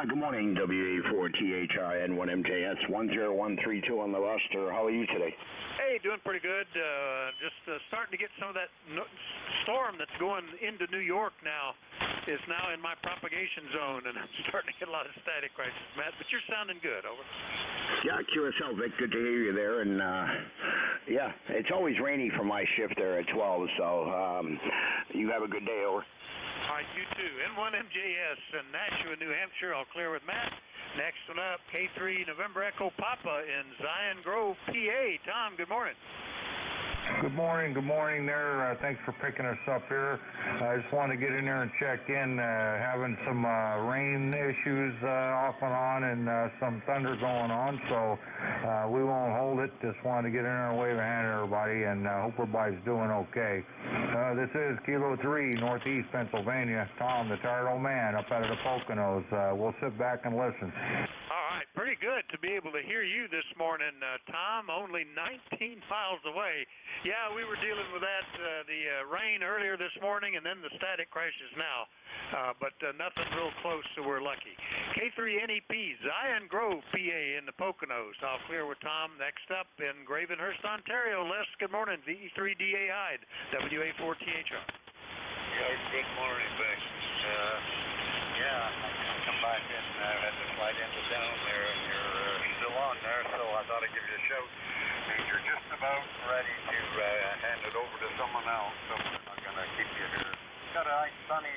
Good morning, WA4THI N1MJS 10132 on the roster. How are you today? Hey, doing pretty good. Just starting to get some of that storm that's going into New York now is now in my propagation zone, and I'm starting to get a lot of static crisis, Matt. But you're sounding good. Over. Yeah, QSL, Vic. Good to hear you there. And yeah, it's always rainy for my shift there at 12. So you have a good day. Over. All right, you too. N1MJS in Nashua, New Hampshire. I'll clear with Matt. Next one up, K3 November Echo Papa in Zion Grove, PA. Tom, good morning. Good morning there. Thanks for picking us up here. I just wanted to get in there and check in. Having some rain issues off and on, and some thunder going on, so we won't hold it. Just wanted to get in there and wave a hand at everybody, and hope everybody's doing okay. This is Kilo 3, Northeast Pennsylvania. Tom, the tired old man, up out of the Poconos. We'll sit back and listen. All right, pretty good to be able to hear you this morning, Tom, only 19 miles away. Yeah, we were dealing with that, the rain earlier this morning, and then the static crisis now, but nothing real close, so we're lucky. K3NEP, Zion Grove, PA in the Poconos. I'll clear with Tom. Next up in Gravenhurst, Ontario. Les, good morning. VE3DAI, WA4THR. Good morning, Vic. Yeah, I'll come back in. I had to slide into town there, and you're still on there, so I thought I'd give you a shout. And you're just about ready to hand it over to someone else, so we're not going to keep you here. Got a nice sunny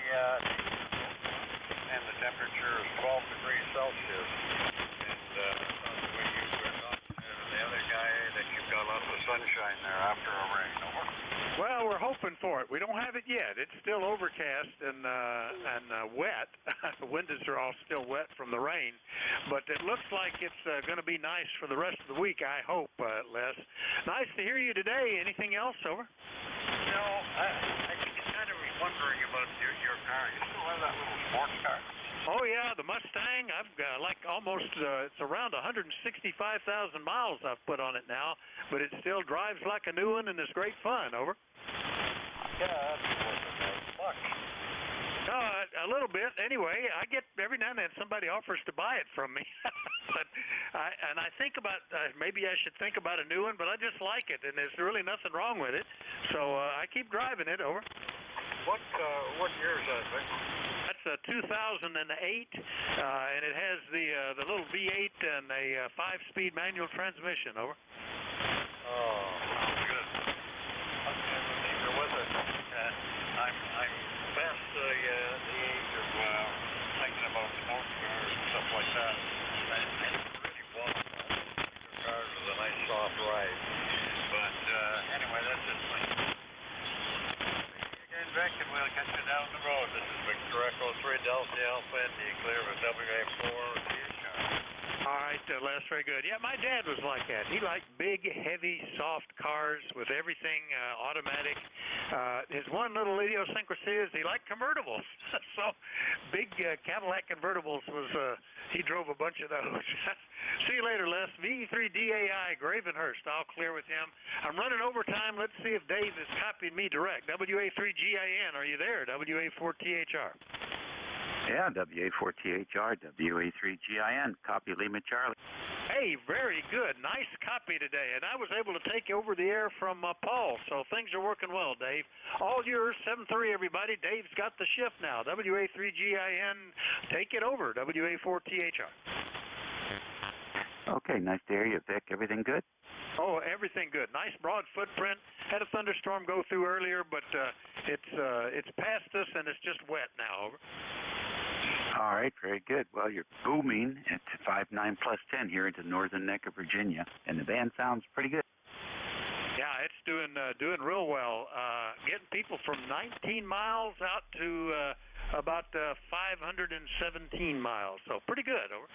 and the temperature is 12 degrees Celsius. And that's the way you were talking to the other guy that you've got lots of sunshine there after a rain. Over. Well, we're hoping for it. We don't have it yet. It's still overcast and wet. The windows are all still wet from the rain, but it looks like it's going to be nice for the rest of the week, I hope, Les. Nice to hear you today. Anything else? Over. No, I kind of was wondering about your car. You still have that little sports car? Oh, yeah, the Mustang. I've got like almost, it's around 165,000 miles I've put on it now, but it still drives like a new one and is great fun. Over. Yeah, that's worth $1,000. A little bit. Anyway, I get every now and then somebody offers to buy it from me. But I think about maybe I should think about a new one, but I just like it, and there's really nothing wrong with it. So I keep driving it. Over. What year is that, Vic? That's a 2008, and it has the little V8 and a 5-speed manual transmission. Over. Oh, good. Neither was it. I'm past the age of thinking about sports cars and stuff like that. I never really want cars with a nice soft ride. But anyway, that's just my... Again, Vic, and we'll catch you down the road. This is Victor Echo 3 Delta Alpha India, clear with WA4THR. All right, Les, very good. Yeah, my dad was like that. He liked big, heavy, soft cars with everything automatic. His one little idiosyncrasy is he liked convertibles. So big Cadillac convertibles was, he drove a bunch of those. See you later, Les. VE3DAI, Gravenhurst. I'll clear with him. I'm running overtime. Let's see if Dave has copied me direct. WA3GIN, are you there? WA4THR. Yeah, WA4THR, WA3GIN, copy Lima Charlie. Hey, very good. Nice copy today. And I was able to take over the air from Paul, so things are working well, Dave. All yours, 7-3, everybody. Dave's got the shift now. WA3GIN, take it over. WA4THR. Okay, nice to hear you, Vic. Everything good? Oh, everything good. Nice broad footprint. Had a thunderstorm go through earlier, but it's past us and it's just wet now. Over. All right, very good. Well, you're booming at 5.9 plus 10 here into northern neck of Virginia, and the band sounds pretty good. Yeah, it's doing real well. Getting people from 19 miles out to about 517 miles, so pretty good. Over.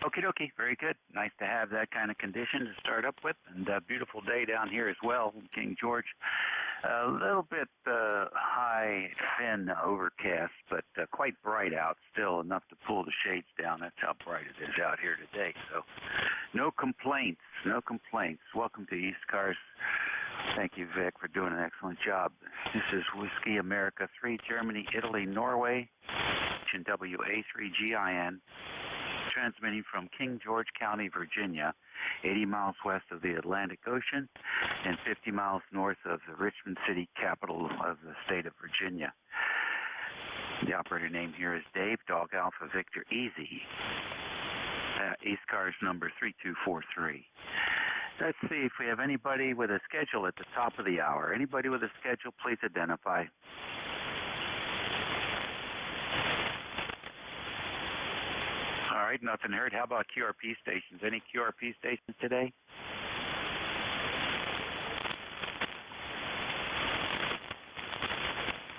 Okie dokie, very good. Nice to have that kind of condition to start up with, and a beautiful day down here as well in King George. A little bit high, thin overcast, but quite bright out still, enough to pull the shades down. That's how bright it is out here today. So no complaints, no complaints. Welcome to ECARS. Thank you, Vic, for doing an excellent job. This is Whiskey America 3, Germany, Italy, Norway, WA3GIN. Transmitting from King George County, Virginia, 80 miles west of the Atlantic Ocean and 50 miles north of the Richmond City, capital of the state of Virginia. The operator name here is Dave, Dog Alpha Victor Easy, ECARS number 3243. Let's see if we have anybody with a schedule at the top of the hour. Anybody with a schedule, please identify. All right, nothing heard. How about QRP stations? Any QRP stations today?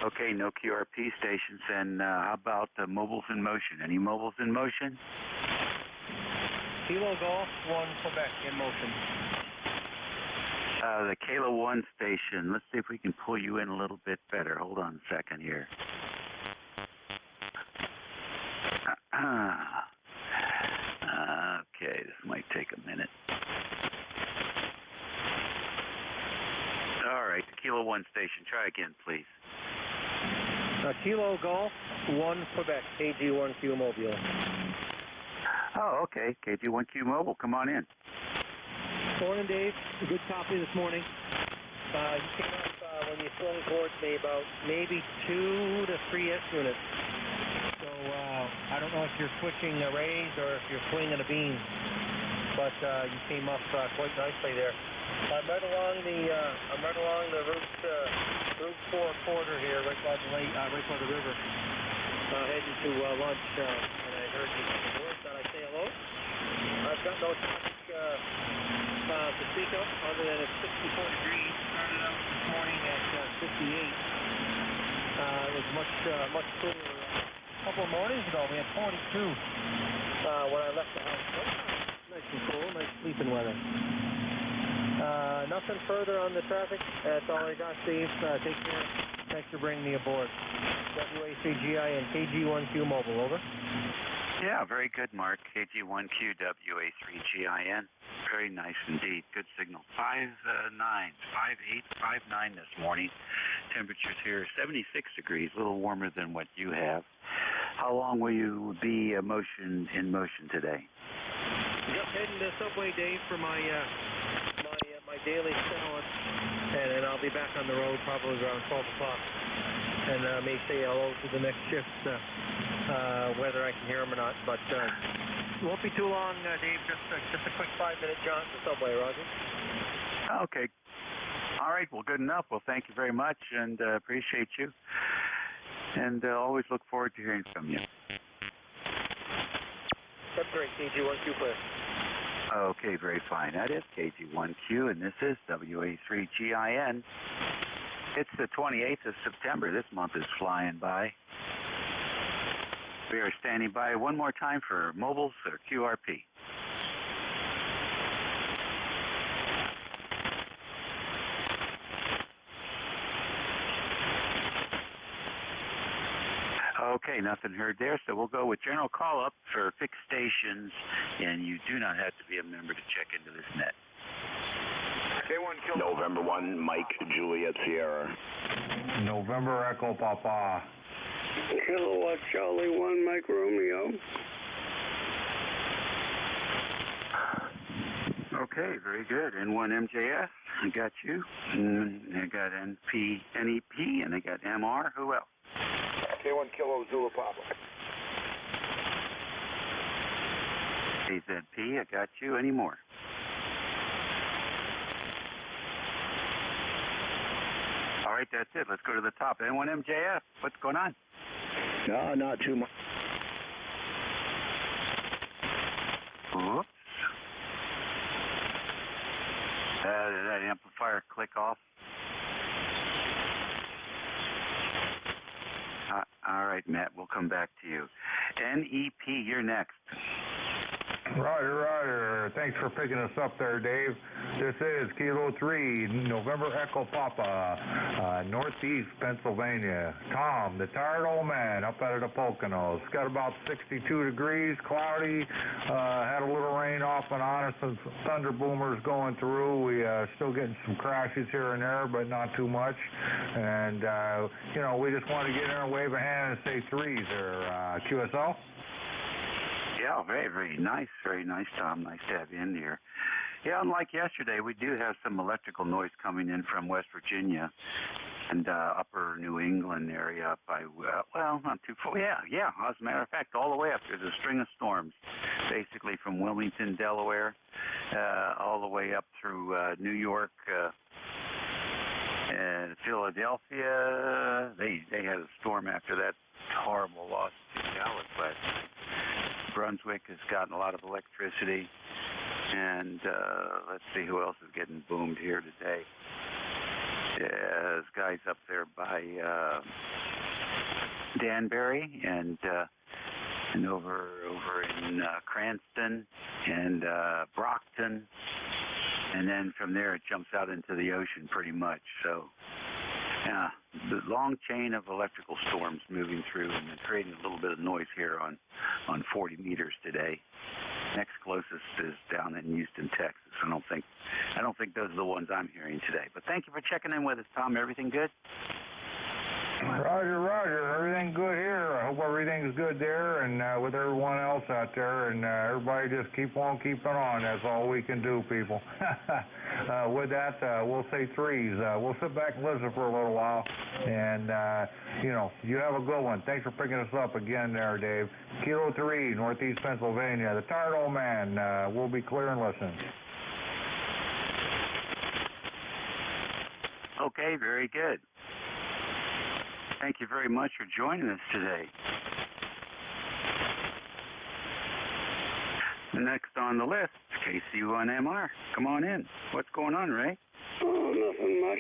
Okay, no QRP stations. And how about mobiles in motion? Any mobiles in motion? Kilo Golf 1 Quebec in motion. The Kilo 1 station. Let's see if we can pull you in a little bit better. Hold on a second here. Okay, this might take a minute. All right, the Kilo 1 station. Try again, please. Kilo Golf 1 Quebec, KG1Q Mobile. Oh, okay, KG1Q Mobile. Come on in. Morning, Dave. Good copy this morning. You came up when you swung towards me about maybe 2 to 3 S units. So I don't know if you're switching arrays or if you're swinging a beam, but you came up quite nicely there. I'm right along the Route 4 corridor here, right by the lake, right by the river, heading to lunch, and I heard you aboard. Thought I'd say hello. I've got no traffic to speak of, other than it's 64 degrees. Started out this morning at 58. It was much cooler. A couple of mornings ago, we had 42 when I left the house. Nice and cool, nice sleeping weather. Nothing further on the traffic. That's all I got, Steve. Take care. Thanks for bringing me aboard. WA3GI and KG1Q Mobile, over. Yeah, very good, Mark. KG1Q, WA3GIN. Very nice indeed. Good signal. 5.9, 5.8, 5.9 this morning. Temperatures here 76 degrees, a little warmer than what you have. How long will you be in motion today? Just heading to Subway, Dave, for my daily salad, and then I'll be back on the road probably around 12 o'clock. And may say hello to the next shift, whether I can hear them or not. But it won't be too long, Dave. Just a quick 5-minute jaunt to Subway, Roger. Okay. All right. Well, good enough. Well, thank you very much, and appreciate you. And always look forward to hearing from you. That's great. KG1Q clear. Okay, very fine. That is KG1Q, and this is WA3GIN. It's the 28th of September. This month is flying by. We are standing by one more time for mobiles or QRP. Okay, nothing heard there, so we'll go with general call-up for fixed stations, and you do not have to be a member to check into this net. November 1, Mike, Juliet, Sierra. November Echo Papa. Kilowatt Charlie 1, Mike Romeo. Okay, very good. N1 MJS, I got you. And I got NEP, and I got MR. Who else? K1 Kilo Zulu Papa. AZP, I got you. Any more? All right, that's it. Let's go to the top. N1 MJF, what's going on? No, not too much. Oops. Did that amplifier click off? All right, Matt, we'll come back to you. NEP, you're next. Roger. Thanks for picking us up there, Dave. This is Kilo 3, November Echo Papa, Northeast Pennsylvania. Tom, the tired old man up out of the Poconos. Got about 62 degrees, cloudy, had a little rain off and on and some thunder boomers going through. We still getting some crashes here and there, but not too much. And, we just want to get in and wave a hand and say threes there, QSL. Yeah, very, very nice, Tom. Nice to have you in here. Yeah, unlike yesterday, we do have some electrical noise coming in from West Virginia and upper New England area up by, not too far. Yeah, as a matter of fact, all the way up. There's a string of storms, basically from Wilmington, Delaware, all the way up through New York, and Philadelphia. They had a storm after that horrible loss to Dallas last night. Brunswick has gotten a lot of electricity, and let's see who else is getting boomed here today. Yeah, there's guys up there by Danbury and over in Cranston and Brockton, and then from there it jumps out into the ocean pretty much. So, yeah, the long chain of electrical storms moving through and creating a little bit of noise here on 40 meters today. Next closest is down in Houston, Texas. I don't think those are the ones I'm hearing today. But thank you for checking in with us, Tom. Everything good? Roger. Everything good here. I hope everything's good there and with everyone else out there. And everybody just keep on keeping on. That's all we can do, people. With that, we'll say threes. We'll sit back and listen for a little while. And, you have a good one. Thanks for picking us up again there, Dave. Kilo 3, Northeast Pennsylvania. The tired old man. We'll be clear and listen. Okay, very good. Thank you very much for joining us today. Next on the list, KC1MR. Come on in. What's going on, Ray? Oh, nothing much.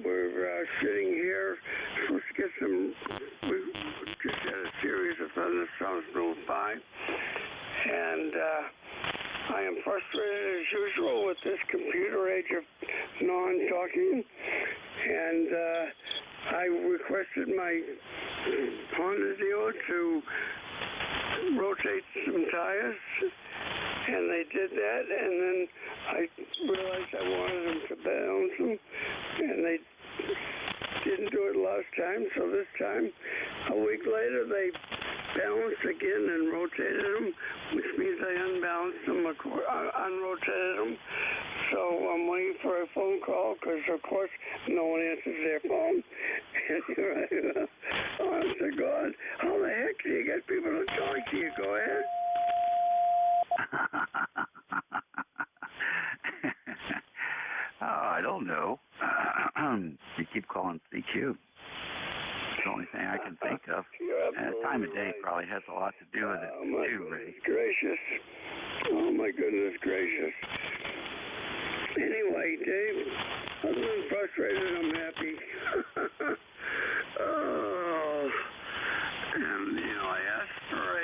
We're sitting here. Supposed to get we just had a series of thunderstorms move by. And I am frustrated as usual with this computer age of non-talking. And I requested my Honda dealer to rotate some tires, and they did that, and then I realized I wanted them to balance them, and they didn't do it last time, so this time, a week later, they balanced again and rotated them, which means I unbalanced them, unrotated them. So I'm waiting for a phone call because, of course, no one answers their phone. And here I am. Honest to God, how the heck do you get people to talk to you? Go ahead. I don't know. You keep calling CQ. It's the only thing I can think of. Time of day probably has a lot to do with it, too, Ray. Gracious. Oh, my goodness gracious. Anyway, Dave, other than frustrated, I'm happy. And, I asked for a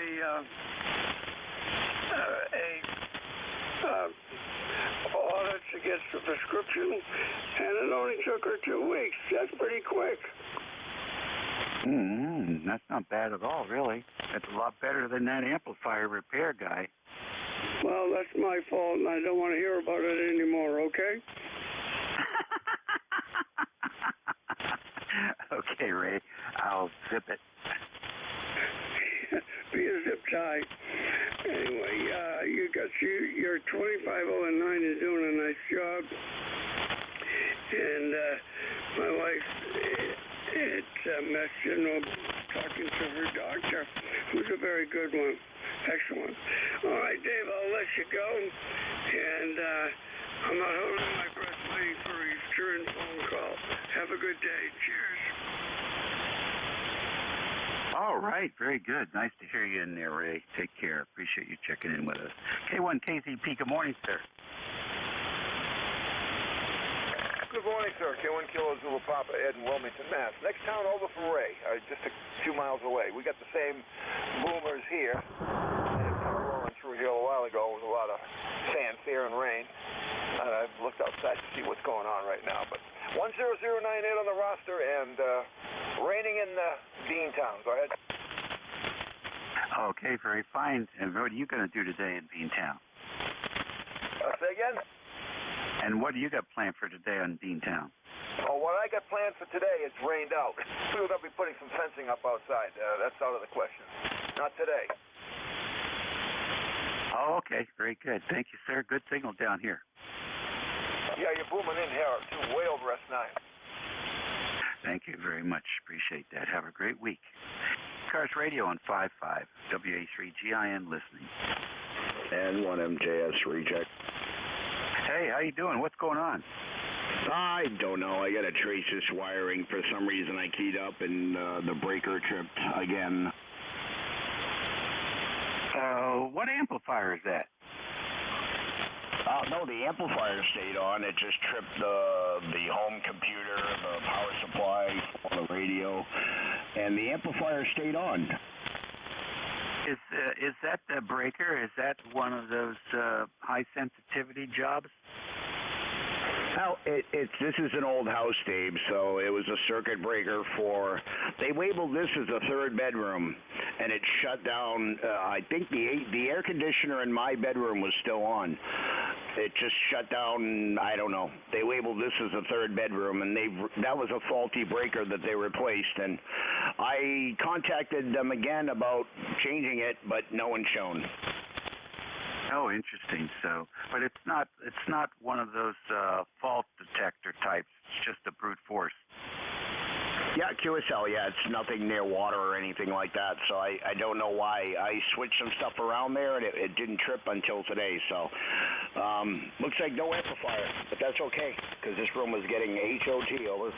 order to get the prescription, and it only took her 2 weeks. That's pretty quick. That's not bad at all, really. That's a lot better than that amplifier repair guy. Well, that's my fault, and I don't want to hear about it anymore, okay? Okay, Ray. I'll zip it. Be a zip tie. Anyway, your 2509 is doing a nice job. And my wife had messaged, talking to her doctor, was a very good one. Excellent. All right, Dave, I'll let you go. And I'm not holding my breath waiting for a return phone call. Have a good day. Cheers. All right, very good. Nice to hear you in there, Ray. Take care. Appreciate you checking in with us. K1 KZP, good morning, sir. Good morning, sir. K1 Kilo Zulu Papa, Ed in Wilmington, Mass. Next town over for Ray, just a few miles away. We got the same boomers here. I had some rolling through here a while ago with a lot of sand, fear, and rain. And I've looked outside to see what's going on right now. But 10098 on the roster and raining in Beantown. Go ahead. Okay, very fine. And what are you going to do today in Beantown? Say again? And what do you got planned for today on Beantown? Oh, what I got planned for today, it's rained out. We're going to be putting some fencing up outside. That's out of the question. Not today. Oh, okay. Very good. Thank you, sir. Good signal down here. Yeah, you're booming in here, too. Way over S9. Thank you very much. Appreciate that. Have a great week. ECARS Radio on 5.5, WA3GIN listening. And 1MJS reject. Hey, how you doing? What's going on? I don't know. I got to trace this wiring. For some reason, I keyed up and the breaker tripped again. What amplifier is that? No, the amplifier stayed on. It just tripped the home computer, the power supply, the radio, and the amplifier stayed on. Is that the breaker? Is that one of those high sensitivity jobs? Well, this is an old house, Dave, so it was a circuit breaker for, they labeled this as a third bedroom, and it shut down. I think the air conditioner in my bedroom was still on. It just shut down, I don't know. They labeled this as a third bedroom, and that was a faulty breaker that they replaced, and I contacted them again about changing it, but no one's shown. Oh, interesting. So, but it's not one of those fault detector types. It's just a brute force. Yeah, QSL. Yeah, it's nothing near water or anything like that. So I don't know why. I switched some stuff around there, and it didn't trip until today. So looks like no amplifier, but that's okay because this room was getting HOT over.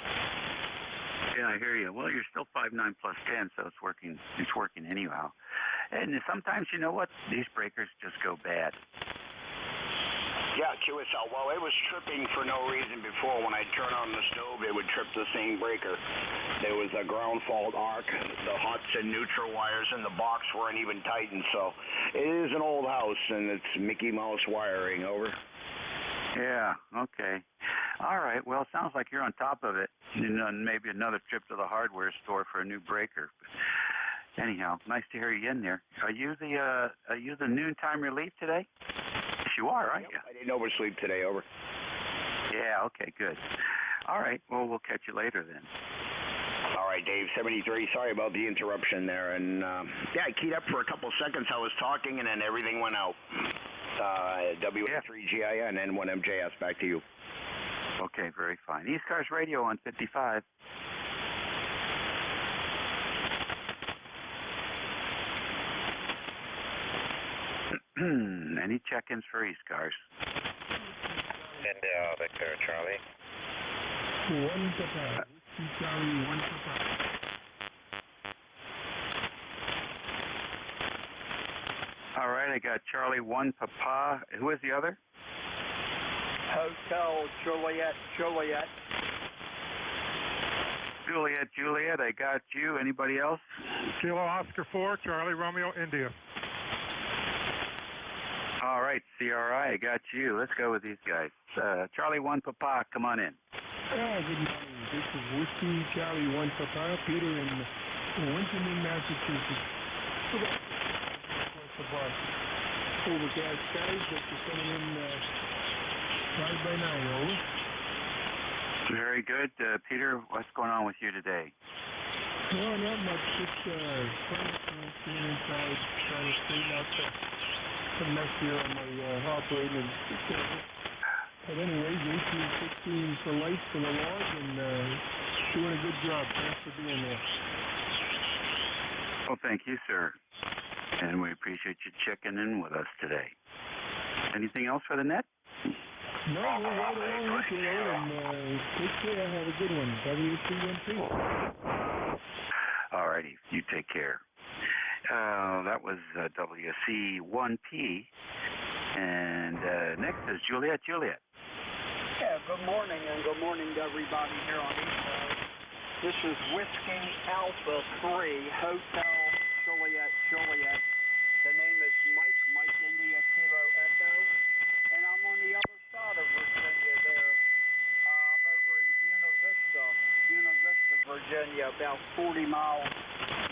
Yeah, I hear you. Well, you're still 5.9 plus 10, so it's working. It's working anyhow. And sometimes, you know what? These breakers just go bad. Yeah, QSL. Well, it was tripping for no reason before. When I'd turn on the stove, it would trip the same breaker. There was a ground fault arc. The hots and neutral wires in the box weren't even tightened. So it is an old house, and it's Mickey Mouse wiring. Over. Yeah, okay. All right, well, it sounds like you're on top of it. And maybe another trip to the hardware store for a new breaker. But anyhow, nice to hear you in there. Are you the noontime relief today? Yes, you are, aren't you? I didn't oversleep today, over. Yeah, okay, good. All right, well, we'll catch you later then. All right, Dave, 73. Sorry about the interruption there. And, yeah, I keyed up for a couple seconds. I was talking, and then everything went out. WA3GIN and 1MJS. Back to you. Okay, very fine. ECARS Radio on 55. Any check-ins for ECARS? And Victor, Charlie. 1 Papa. Charlie, 1 Papa. All right, I got Charlie 1 Papa. Who is the other? Hotel Juliet. Juliet, I got you. Anybody else? Kilo Oscar 4, Charlie Romeo, India. All right, CRI, I got you. Let's go with these guys. Charlie 1 Papa, come on in. Good morning. This is Whiskey Charlie 1 Papa, Peter in Winterman, Massachusetts. Overcast skies, but you're coming in 5 by 9, over. Very good. Peter, what's going on with you today? No, not much. Just being inside, trying to straighten out the mess here on my operating. But anyways, 1816 for life for the log, and doing a good job. Thanks for being there. Well, thank you, sir. And we appreciate you checking in with us today. Anything else for the net? No, we're right along with you, and take care. Have a good one. WC1P. All righty. You take care. That was WC1P. And next is Juliet. Juliet. Yeah, good morning, and good morning to everybody here on East Coast. This is Whiskey Alpha 3, Hotel Juliet. The name is Mike India Kilo Echo, and I'm on the other side of Virginia there. I'm over in Buena Vista, Virginia, about 40 miles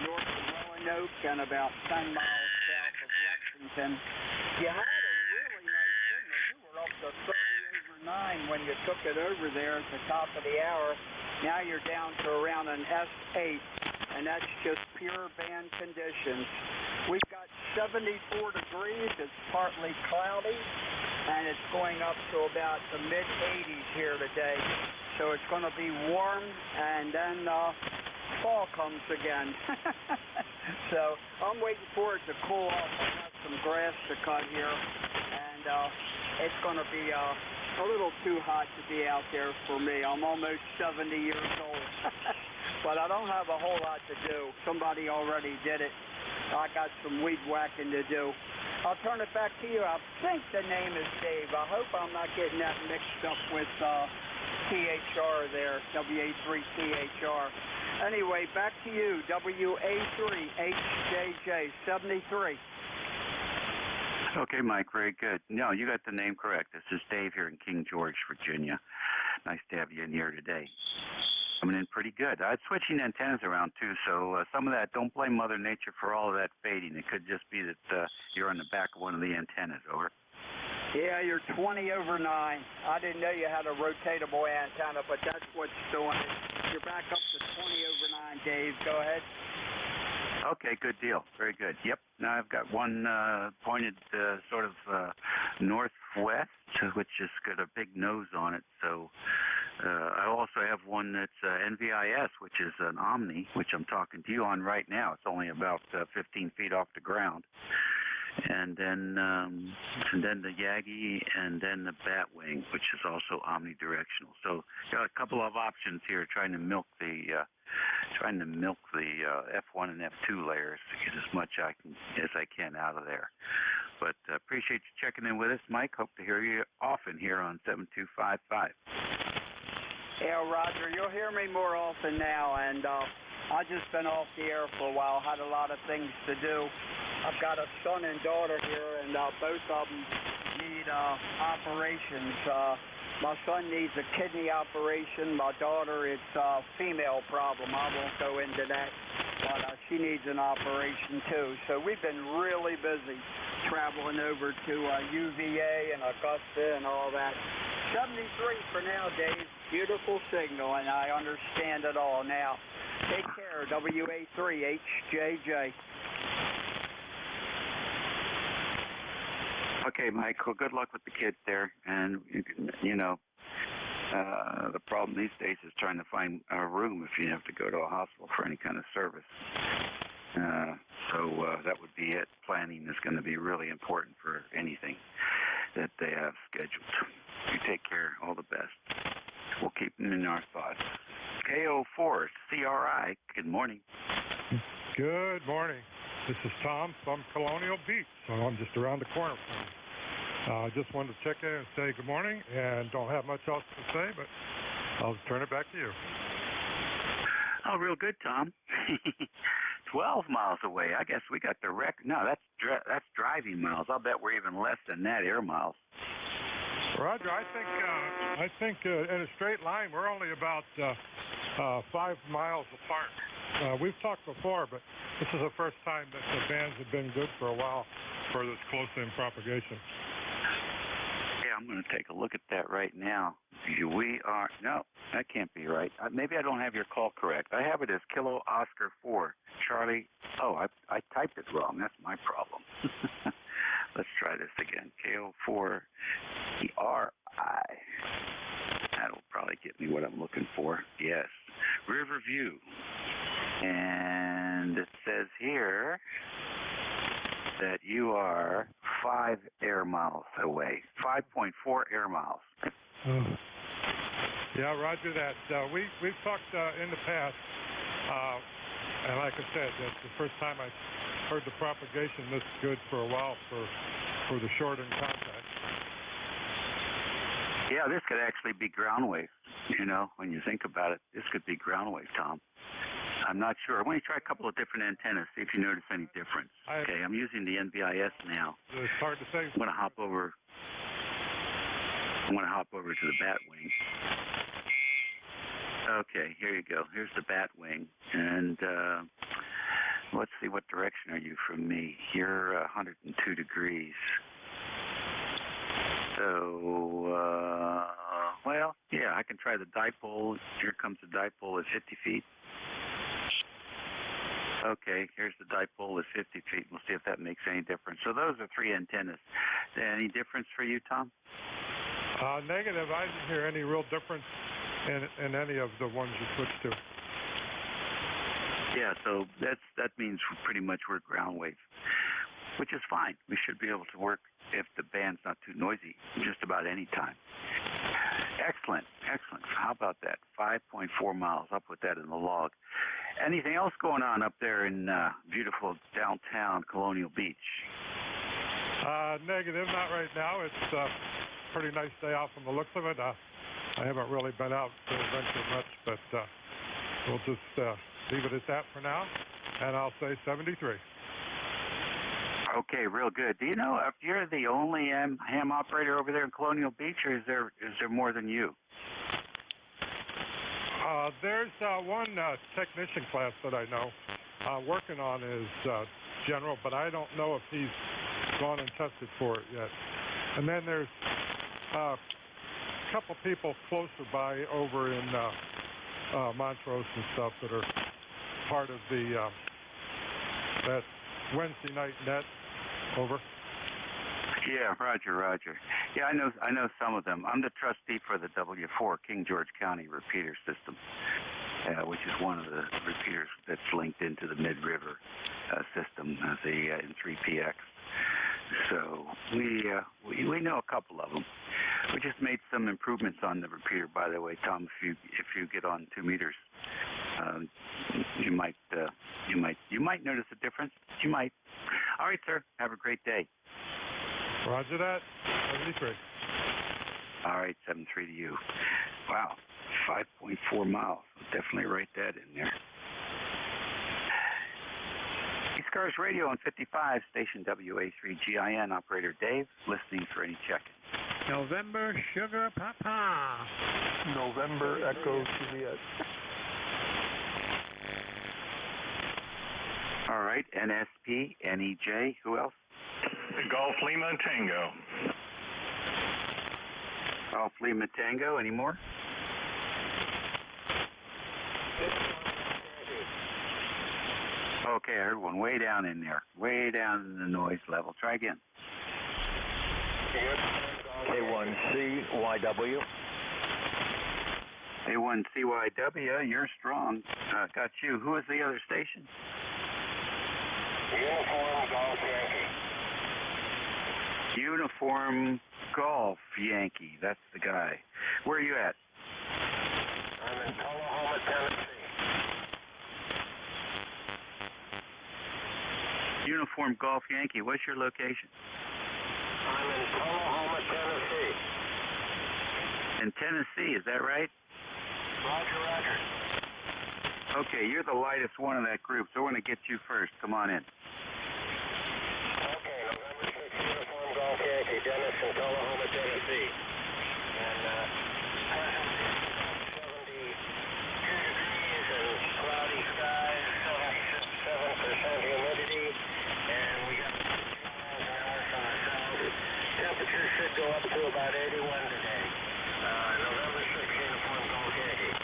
north of Roanoke and about 10 miles south of Lexington. You had a really nice signal. You were up to 30/9 when you took it over there at the top of the hour. Now you're down to around an S8, and that's just pure band conditions. We've got 74 degrees. It's partly cloudy, and it's going up to about the mid-80s here today. So it's going to be warm, and then fall comes again. So I'm waiting for it to cool off. I got some grass to cut here, and it's going to be a little too hot to be out there for me. I'm almost 70 years old, but I don't have a whole lot to do. Somebody already did it. I got some weed whacking to do. I'll turn it back to you. I think the name is Dave. I hope I'm not getting that mixed up with THR there, WA3THR. Anyway, back to you, WA3HJJ73. Okay, Mike, very good. No, you got the name correct. This is Dave here in King George, Virginia. Nice to have you in here today. Coming in pretty good. I'm switching antennas around, too, so some of that, don't blame Mother Nature for all of that fading. It could just be that you're on the back of one of the antennas. Over. Yeah, you're 20/9. I didn't know you had a rotatable antenna, but that's what's doing it. You're back up to 20/9, Dave. Go ahead. Okay, good deal. Very good. Yep. Now I've got one pointed sort of northwest, which has got a big nose on it. So I also have one that's NVIS, which is an Omni, which I'm talking to you on right now. It's only about 15 feet off the ground. And then the Yagi, and then the Batwing, which is also omnidirectional. So got a couple of options here, trying to milk the F1 and F2 layers to get as much as I can out of there. But appreciate you checking in with us, Mike. Hope to hear you often here on 7255. Yeah, Roger, you'll hear me more often now, and I've just been off the air for a while, had a lot of things to do. I've got a son and daughter here, and both of them need operations. My son needs a kidney operation. My daughter, it's a female problem. I won't go into that, but she needs an operation too. So we've been really busy traveling over to UVA and Augusta and all that. 73 for now, Dave. Beautiful signal, and I understand it all now. Take care, WA3HJJ. Okay, Mike. Well, good luck with the kids there. And, the problem these days is trying to find a room if you have to go to a hospital for any kind of service. So that would be it. Planning is going to be really important for anything that they have scheduled. You take care. All the best. We'll keep them in our thoughts. KO4 CRI. Good morning. Good morning. This is Tom from Colonial Beach, so I'm just around the corner from you. Just wanted to check in and say good morning, and don't have much else to say, but I'll turn it back to you. Oh, real good, Tom. 12 miles away. I guess we got the record. No, that's driving miles. I'll bet we're even less than that air miles. Roger, I think in a straight line we're only about 5 miles apart. We've talked before, but this is the first time that the bands have been good for a while for this close in propagation. Yeah, I'm going to take a look at that right now. No, that can't be right. Maybe I don't have your call correct. I have it as Kilo Oscar 4, Charlie. Oh, I typed it wrong. That's my problem. Let's try this again. KO4 ERI. That'll probably get me what I'm looking for. Yes. Riverview. And And it says here that you are 5 air miles away, 5.4 air miles. Yeah, roger that. We've talked in the past, and like I said, that's the first time I heard the propagation this good for a while for the shortened contact. Yeah, this could actually be ground wave. You know, when you think about it, this could be ground wave, Tom. I'm not sure. I want to try a couple of different antennas, see if you notice any difference. Okay, I'm using the NBIS now. It's hard to say. I'm going to hop over to the bat wing. Okay, here you go. Here's the bat wing. And let's see, what direction are you from me? You're 102 degrees. So, well, yeah, I can try the dipole. Here comes the dipole at 50 feet. Okay, here's the dipole at 50 feet. We'll see if that makes any difference. So those are 3 antennas. Any difference for you, Tom? Negative. I didn't hear any real difference in any of the ones you switched to. Yeah, so that means pretty much we're ground wave, which is fine. We should be able to work if the band's not too noisy just about any time. Excellent, excellent. How about that? 5.4 miles. I'll put that in the log. Anything else going on up there in beautiful downtown Colonial Beach? Negative, not right now. It's a pretty nice day out from the looks of it. I haven't really been out to venture much, but we'll just leave it at that for now, and I'll say 73. Okay, real good. Do you know if you're the only ham operator over there in Colonial Beach, or is there more than you? There's one technician class that I know working on is general, but I don't know if he's gone and tested for it yet. And then there's a couple people closer by over in Montrose and stuff that are part of the that Wednesday night net. Over. Yeah, Roger. Yeah, I know some of them. I'm the trustee for the W4 King George County repeater system, which is one of the repeaters that's linked into the Mid-River system, the N3PX. So we know a couple of them. We just made some improvements on the repeater, by the way, Tom. If you get on 2 meters, you might notice a difference. You might. All right, sir. Have a great day. Roger that. 73. All right, 73 to you. Wow, 5.4 miles. I'll definitely write that in there. ECARS Radio on 55, station WA3GIN, operator Dave, listening for any check-in. November Sugar Papa. November Echo Juliet. All right, NSP, NEJ, who else? Golf Lima Tango. Golf Lima Tango, any more? Okay, I heard one way down in there, way down in the noise level. Try again. K1CYW. A1CYW, you're strong. Got you. Who is the other station? Uniform Golf Yankee. Uniform Golf Yankee. That's the guy. Where are you at? I'm in Tullahoma, Tennessee. Uniform Golf Yankee. What's your location? I'm in Tullahoma, Tennessee. In Tennessee, is that right? Roger. Okay, you're the lightest one in that group, so we're going to get you first. Come on in. Okay, November 6th, Uniform Golf Yankee, Dennis in Tullahoma, Tennessee. And presently 72 degrees and cloudy skies, 77% humidity, and we got 2 miles an hour from the south. Temperature should go up to about 81 today. November 6th, Uniform Golf Yankee.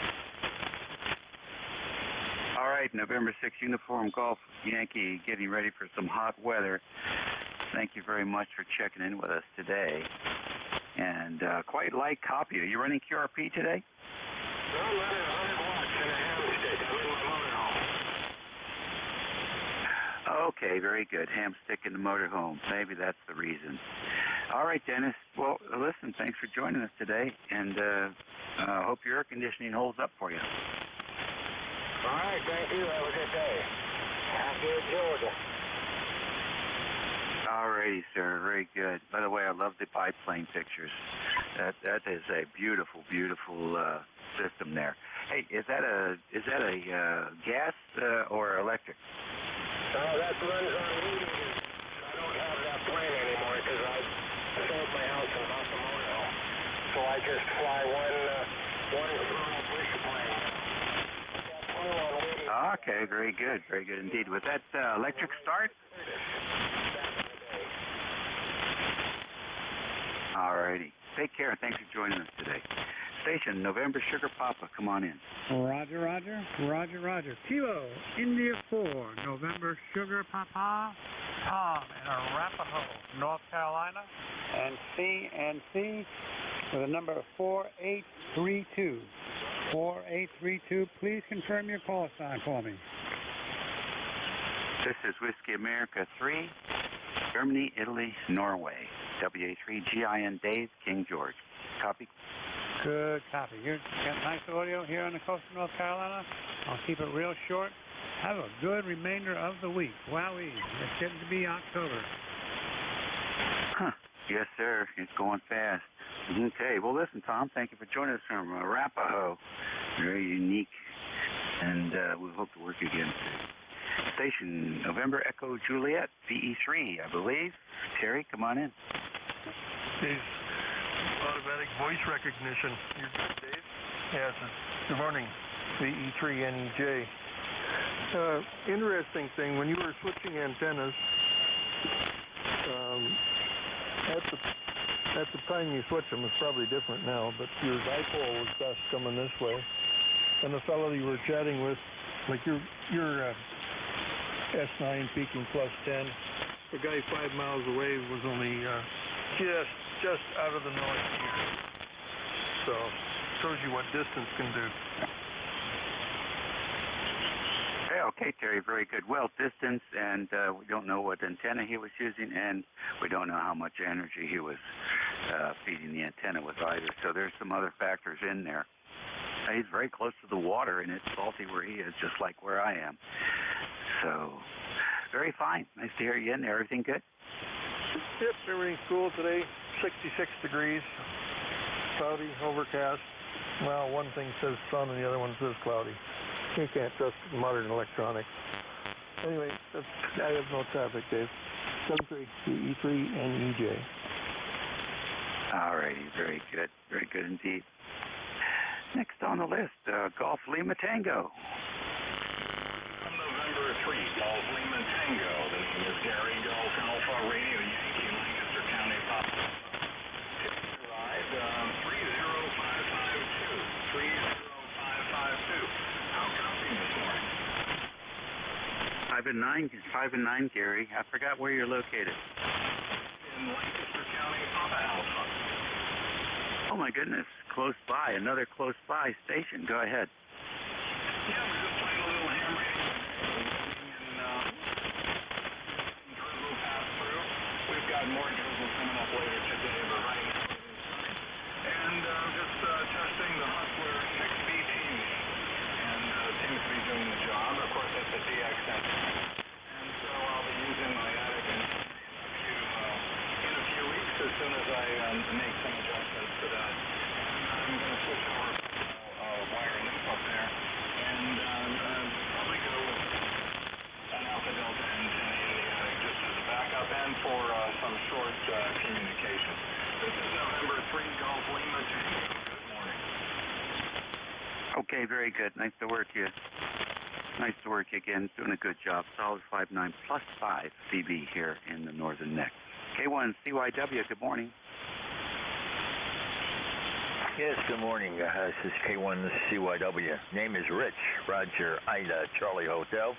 All right, November 6th, Uniform Golf Yankee, getting ready for some hot weather. Thank you very much for checking in with us today. And quite light copy. Are you running QRP today? No, I'm running 100 watts in a ham stick. I'm in my motorhome. Okay, very good. Ham stick in the motorhome. Maybe that's the reason. All right, Dennis. Well, listen, thanks for joining us today, and hope your air conditioning holds up for you. All right, thank you. Have a good day. Happy Georgia. All righty, sir. Very good. By the way, I love the biplane pictures. That is a beautiful, beautiful system there. Hey, is that a gas or electric? That runs on heat. I don't have that plane anymore because I sold my house and bought the motorhome. So I just fly one bush plane. Okay, very good indeed. Was that electric start? All righty. Take care. Thanks for joining us today. Station, November Sugar Papa, come on in. Roger, Roger. Roger, Roger. Kilo, India 4, November Sugar Papa. Tom in Arapahoe, North Carolina. And CNC with a number 4832. 4832. Please confirm your call sign for me. This is Whiskey America 3, Germany, Italy, Norway. WA3GIN Dave, King George. Copy. Good copy. You got nice audio here on the coast of North Carolina. I'll keep it real short. Have a good remainder of the week. Wowee. It's getting to be October. Huh. Yes, sir. It's going fast. Okay. Well, listen, Tom, thank you for joining us from Arapahoe. Very unique. And we hope to work again soon. Station, November Echo Juliet, VE3, I believe. Terry, come on in. Dave's automatic voice recognition. You're good, Dave? Yes. Good morning. VE3NEJ. Interesting thing, when you were switching antennas, at the time you switched them, it's probably different now, but your dipole was best coming this way. And the fellow you were chatting with, like your S9 peaking +10, the guy 5 miles away was only just out of the noise here. So, shows you what distance can do. Okay, Terry, very good. Well, distance, and we don't know what antenna he was using, and we don't know how much energy he was feeding the antenna with either. So there's some other factors in there. He's very close to the water, and it's salty where he is, just like where I am. So, very fine. Nice to hear you in there. Everything good? Yep, everything's cool today. 66 degrees, cloudy, overcast. Well, one thing says sun and the other one says cloudy. You can't trust modern electronics. Anyway, I have no traffic, Dave. 73 E3NEJ. All righty, very good. Very good indeed. Next on the list, Golf Lima Tango. November 3, Golf Lima Tango. The name is Gary, Golf Alpha Radio Yankee, Lancaster County, Papa. Ride 30552. 30552. How copy this morning? 5 and 9, Gary. I forgot where you're located. In Lancaster County, Papa Alpha. Oh my goodness, close by, another close by station. Go ahead. Yeah, we're just playing a little ham radio. Drizzle pass through. We've got more drizzle coming up later today, but right now it is sunny. And just testing the Hustler 6BT. And seems to be doing the job. Of course, that's a DX sensor. And so I'll be using my attic in a few weeks as soon as I make some adjustments to that. I'm going to switch over wire loop up there and probably go with an Alpha Delta antenna in the attic just as a backup and for some short communication. This is November 3 Golf Lima Tango. Good morning. Okay, very good. Nice to work you. Nice to work you again. Doing a good job. Solid 5.9 plus 5 CB here in the northern neck. K1 CYW, good morning. Yes, good morning. This is K1 CYW. Name is Rich. Roger, Ida, Charlie Hotel.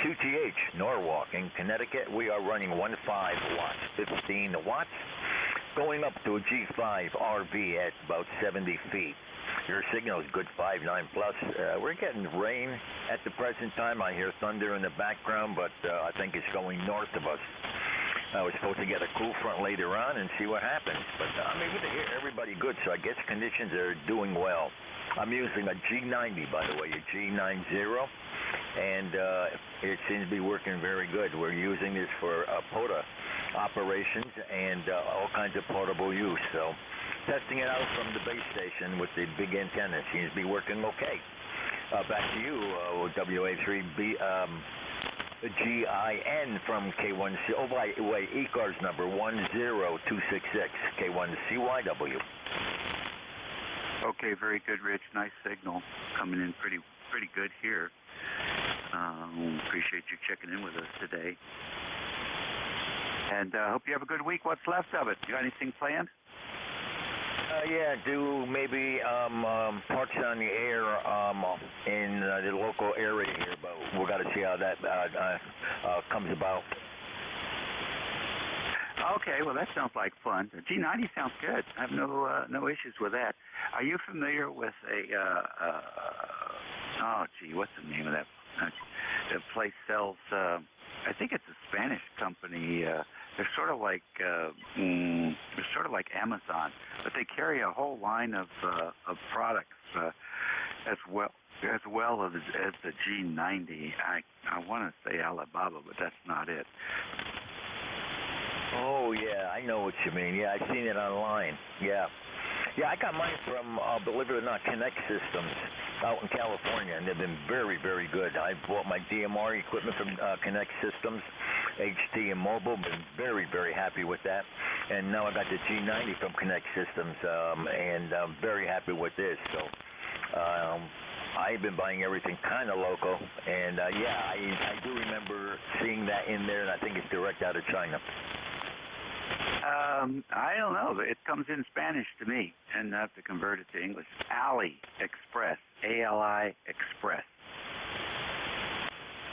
QTH, Norwalk in Connecticut. We are running 15 watts, 15 watts. Going up to a G5 RV at about 70 feet. Your signal is good, 5.9 plus. We're getting rain at the present time. I hear thunder in the background, but I think it's going north of us. We're supposed to get a cool front later on and see what happens. But I'm able to hear everybody good, so I guess conditions are doing well. I'm using a G90, by the way, a G90, and it seems to be working very good. We're using this for POTA operations and all kinds of portable use. So testing it out from the base station with the big antenna seems to be working okay. Back to you, WA3B. GIN from K1C. Oh, by the way, ECARS number 10266, K1CYW. Okay, very good, Rich. Nice signal coming in pretty good here. Appreciate you checking in with us today. And hope you have a good week. What's left of it? You got anything planned? Yeah, do maybe parks on the air in the local area here, but we've got to see how that comes about. Okay, well that sounds like fun. The G90 sounds good. I have no issues with that. Are you familiar with what's the name of that? The place sells. I think it's a Spanish company. They're sort of like Amazon, but they carry a whole line of products as well as the G90. I want to say Alibaba, but that's not it. Oh yeah, I know what you mean. Yeah, I've seen it online. Yeah, I got mine from believe it or not, Connect Systems out in California, and they've been very, very good. I bought my DMR equipment from Connect Systems, HT and mobile. Been very, very happy with that. And now I got the G90 from Connect Systems, and I'm very happy with this. So I've been buying everything kind of local, and I do remember seeing that in there, and I think it's direct out of China. I don't know. It comes in Spanish to me, and I have to convert it to English. AliExpress, A-L-I Express.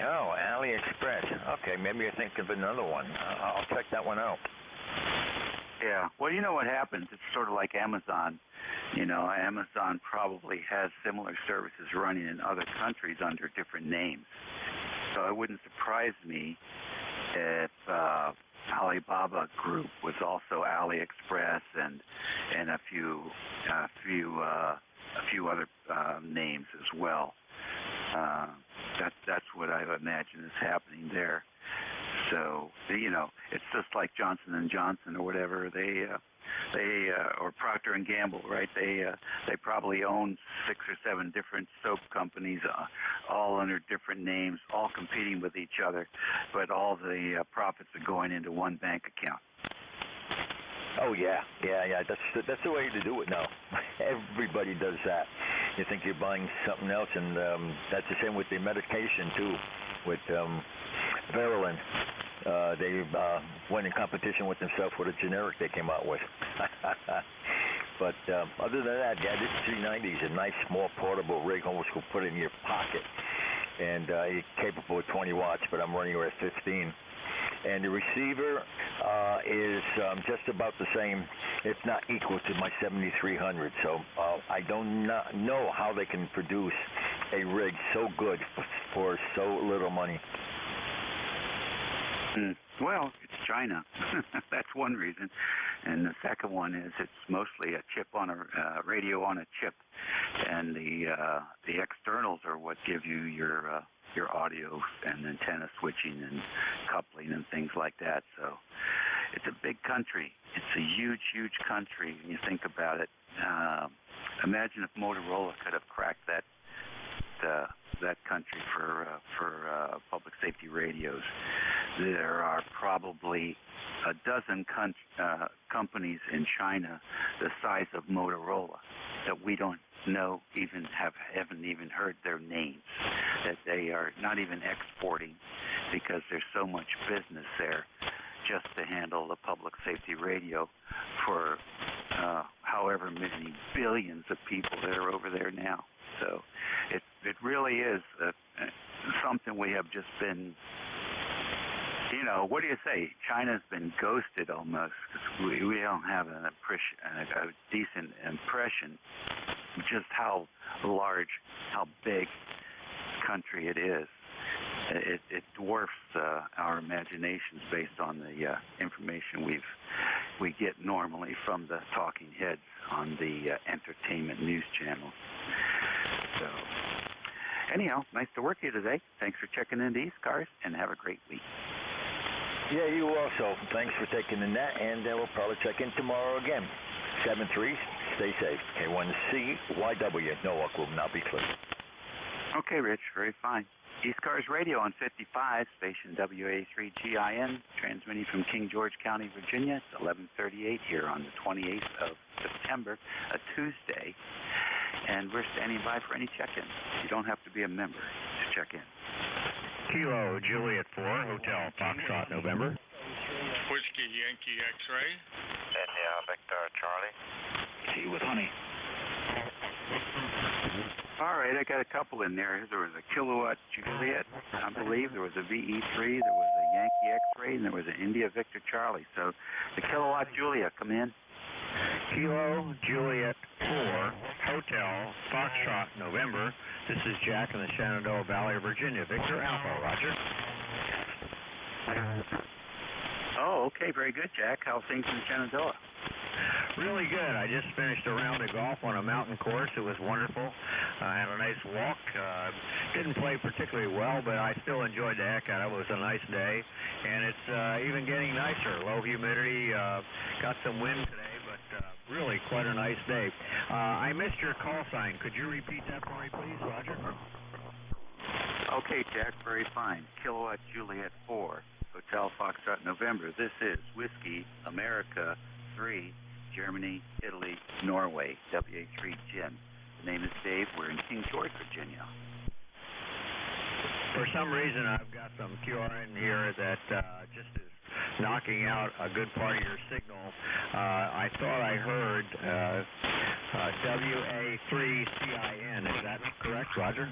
Oh, AliExpress. Okay, maybe I think of another one. I'll check that one out. Yeah. Well, you know what happens? It's sort of like Amazon. You know, Amazon probably has similar services running in other countries under different names. So it wouldn't surprise me if Alibaba Group was also AliExpress and a few other names as well. That's what I imagine is happening there. So you know, it's just like Johnson & Johnson or whatever. They or Procter & Gamble, right? They probably own 6 or 7 different soap companies, all under different names, all competing with each other, but all the profits are going into one bank account. Oh yeah. That's the way to do it now. Everybody does that. You think you're buying something else, and that's the same with the medication too. With Verilyn, they went in competition with themselves with a generic they came out with. But other than that, yeah, this G90 is a nice small portable rig, almost could put it in your pocket, and it's capable of 20 watts, but I'm running her at 15. And the receiver is just about the same, if not equal to my 7300. So I don't know how they can produce a rig so good for so little money. Well, it's China. That's one reason. And the second one is it's mostly a chip on a radio on a chip, and the externals are what give you your audio and antenna switching and coupling and things like that. So it's a big country. It's a huge, huge country when you think about it. Imagine if Motorola could have cracked that country for public safety radios. There are probably a dozen companies in China the size of Motorola that we don't know, haven't even heard their names, that they are not even exporting because there's so much business there just to handle the public safety radio for however many billions of people that are over there now. So it really is something we have just been, you know, what do you say? China's been ghosted almost, because we don't have a decent impression just how large, how big country it is. It dwarfs our imaginations based on the information we get normally from the talking heads on the entertainment news channels. So, anyhow, nice to work here today. Thanks for checking into ECARS, and have a great week. Yeah, you also. Thanks for taking in that, and we'll probably check in tomorrow again. 7-3, stay safe. K1CYW, Norwalk will not be closed. Okay, Rich, very fine. ECARS Radio on 55, station WA3GIN, transmitting from King George County, Virginia. It's 11:38 here on the 28th of September, a Tuesday, and we're standing by for any check-ins. You don't have to be a member to check in. Kilo Juliet 4, Hotel Foxtrot, November. Whiskey Yankee X-ray. India Victor Charlie. Tea with honey. All right, I got a couple in there. There was a Kilowatt Juliet, I believe. There was a VE3. There was a Yankee X-ray, and there was an India Victor Charlie. So the Kilowatt Juliet, come in. Kilo Juliet 4, Hotel Foxtrot, November. This is Jack in the Shenandoah Valley, Virginia. Victor Alpha, roger. Oh, okay, very good, Jack. How are things in Shenandoah? Really good. I just finished a round of golf on a mountain course. It was wonderful. I had a nice walk. Didn't play particularly well, but I still enjoyed the heck out of it. It was a nice day, and it's even getting nicer. Low humidity. Got some wind today, but really quite a nice day. I missed your call sign. Could you repeat that for me, please, Roger? Okay, Jack, very fine. Kilowatt Juliet 4, Hotel Foxtrot, November. This is Whiskey America 3, Germany, Italy, Norway, WA3 Gin. The name is Dave. We're in King George, Virginia. For some reason, I've got some QRN here that just is knocking out a good part of your signal. I thought I heard WA3CIN. Is that correct, Roger?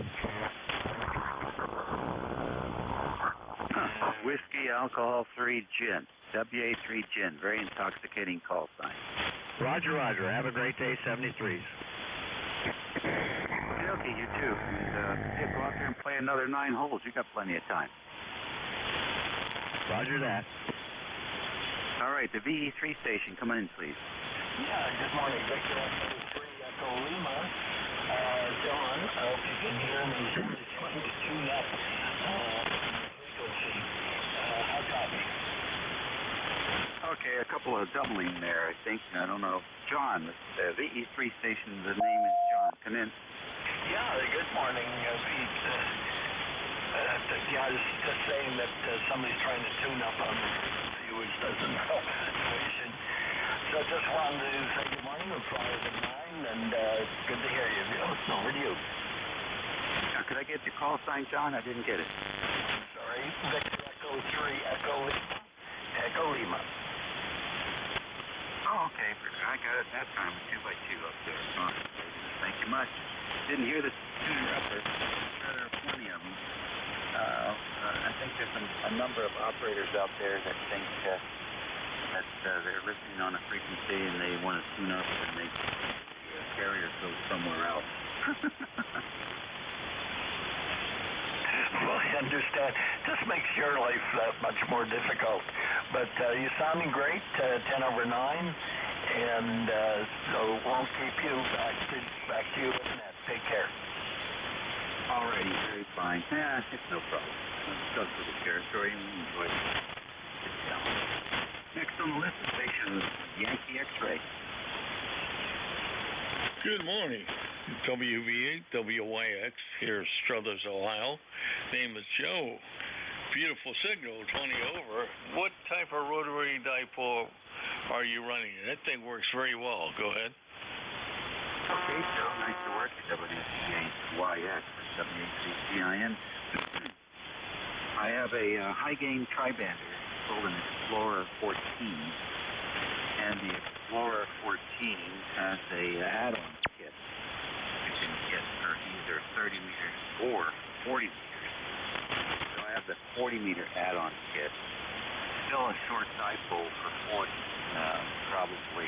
Whiskey Alcohol 3 Gin. WA3 Gin. Very intoxicating call sign. Roger, roger. Have a great day, 73s. Okay, you too. And go out there and play another 9 holes. You got plenty of time. Roger that. All right, the VE3 station. Come on in, please. Yeah, good morning. Victor Echo 3 Echo Lima. John, if you can hear me, somebody's trying to tune up frequency. How copy? Okay, a couple of doubling there, I think. I don't know. John, the VE3 station, the name is John. Come in. Yeah, good morning, I was just saying that somebody's trying to tune up on the frequency, which doesn't help the situation. So just wanted to say good morning with flowers in mind, and good to hear you. Over to you. Could I get the call sign, John? I didn't get it. Sorry. Victor Echo 3 Echo Lima. Echo Lima. Oh, okay. I got it that time. 2x2 up there. Thank you much. Didn't hear the tuner up there. There are plenty of them. I think there's a number of operators out there that think that they're listening on a frequency and they want to tune up and make the carrier go somewhere else. Well, I understand. Just makes your life that much more difficult. But you're sounding great, 10 over 9, and so won't keep you. Back to you, Annette. Take care. Alrighty, very fine. Yeah, it's no problem. It goes with the territory and we enjoy it. Next on the list is station Yankee X-ray. Good morning. WV8 WYX here, Struthers, Ohio. Name is Joe. Beautiful signal, 20 over. What type of rotary dipole are you running? That thing works very well. Go ahead. Okay, Joe. Nice to work with WV8YX, WA3CIN. I have a high-gain tri-bander called an Explorer 14. And the Explorer 14 has a add-on kit you can get for either 30 meters or 40 meters. So I have the 40-meter add-on kit. Still a short dipole for 40, probably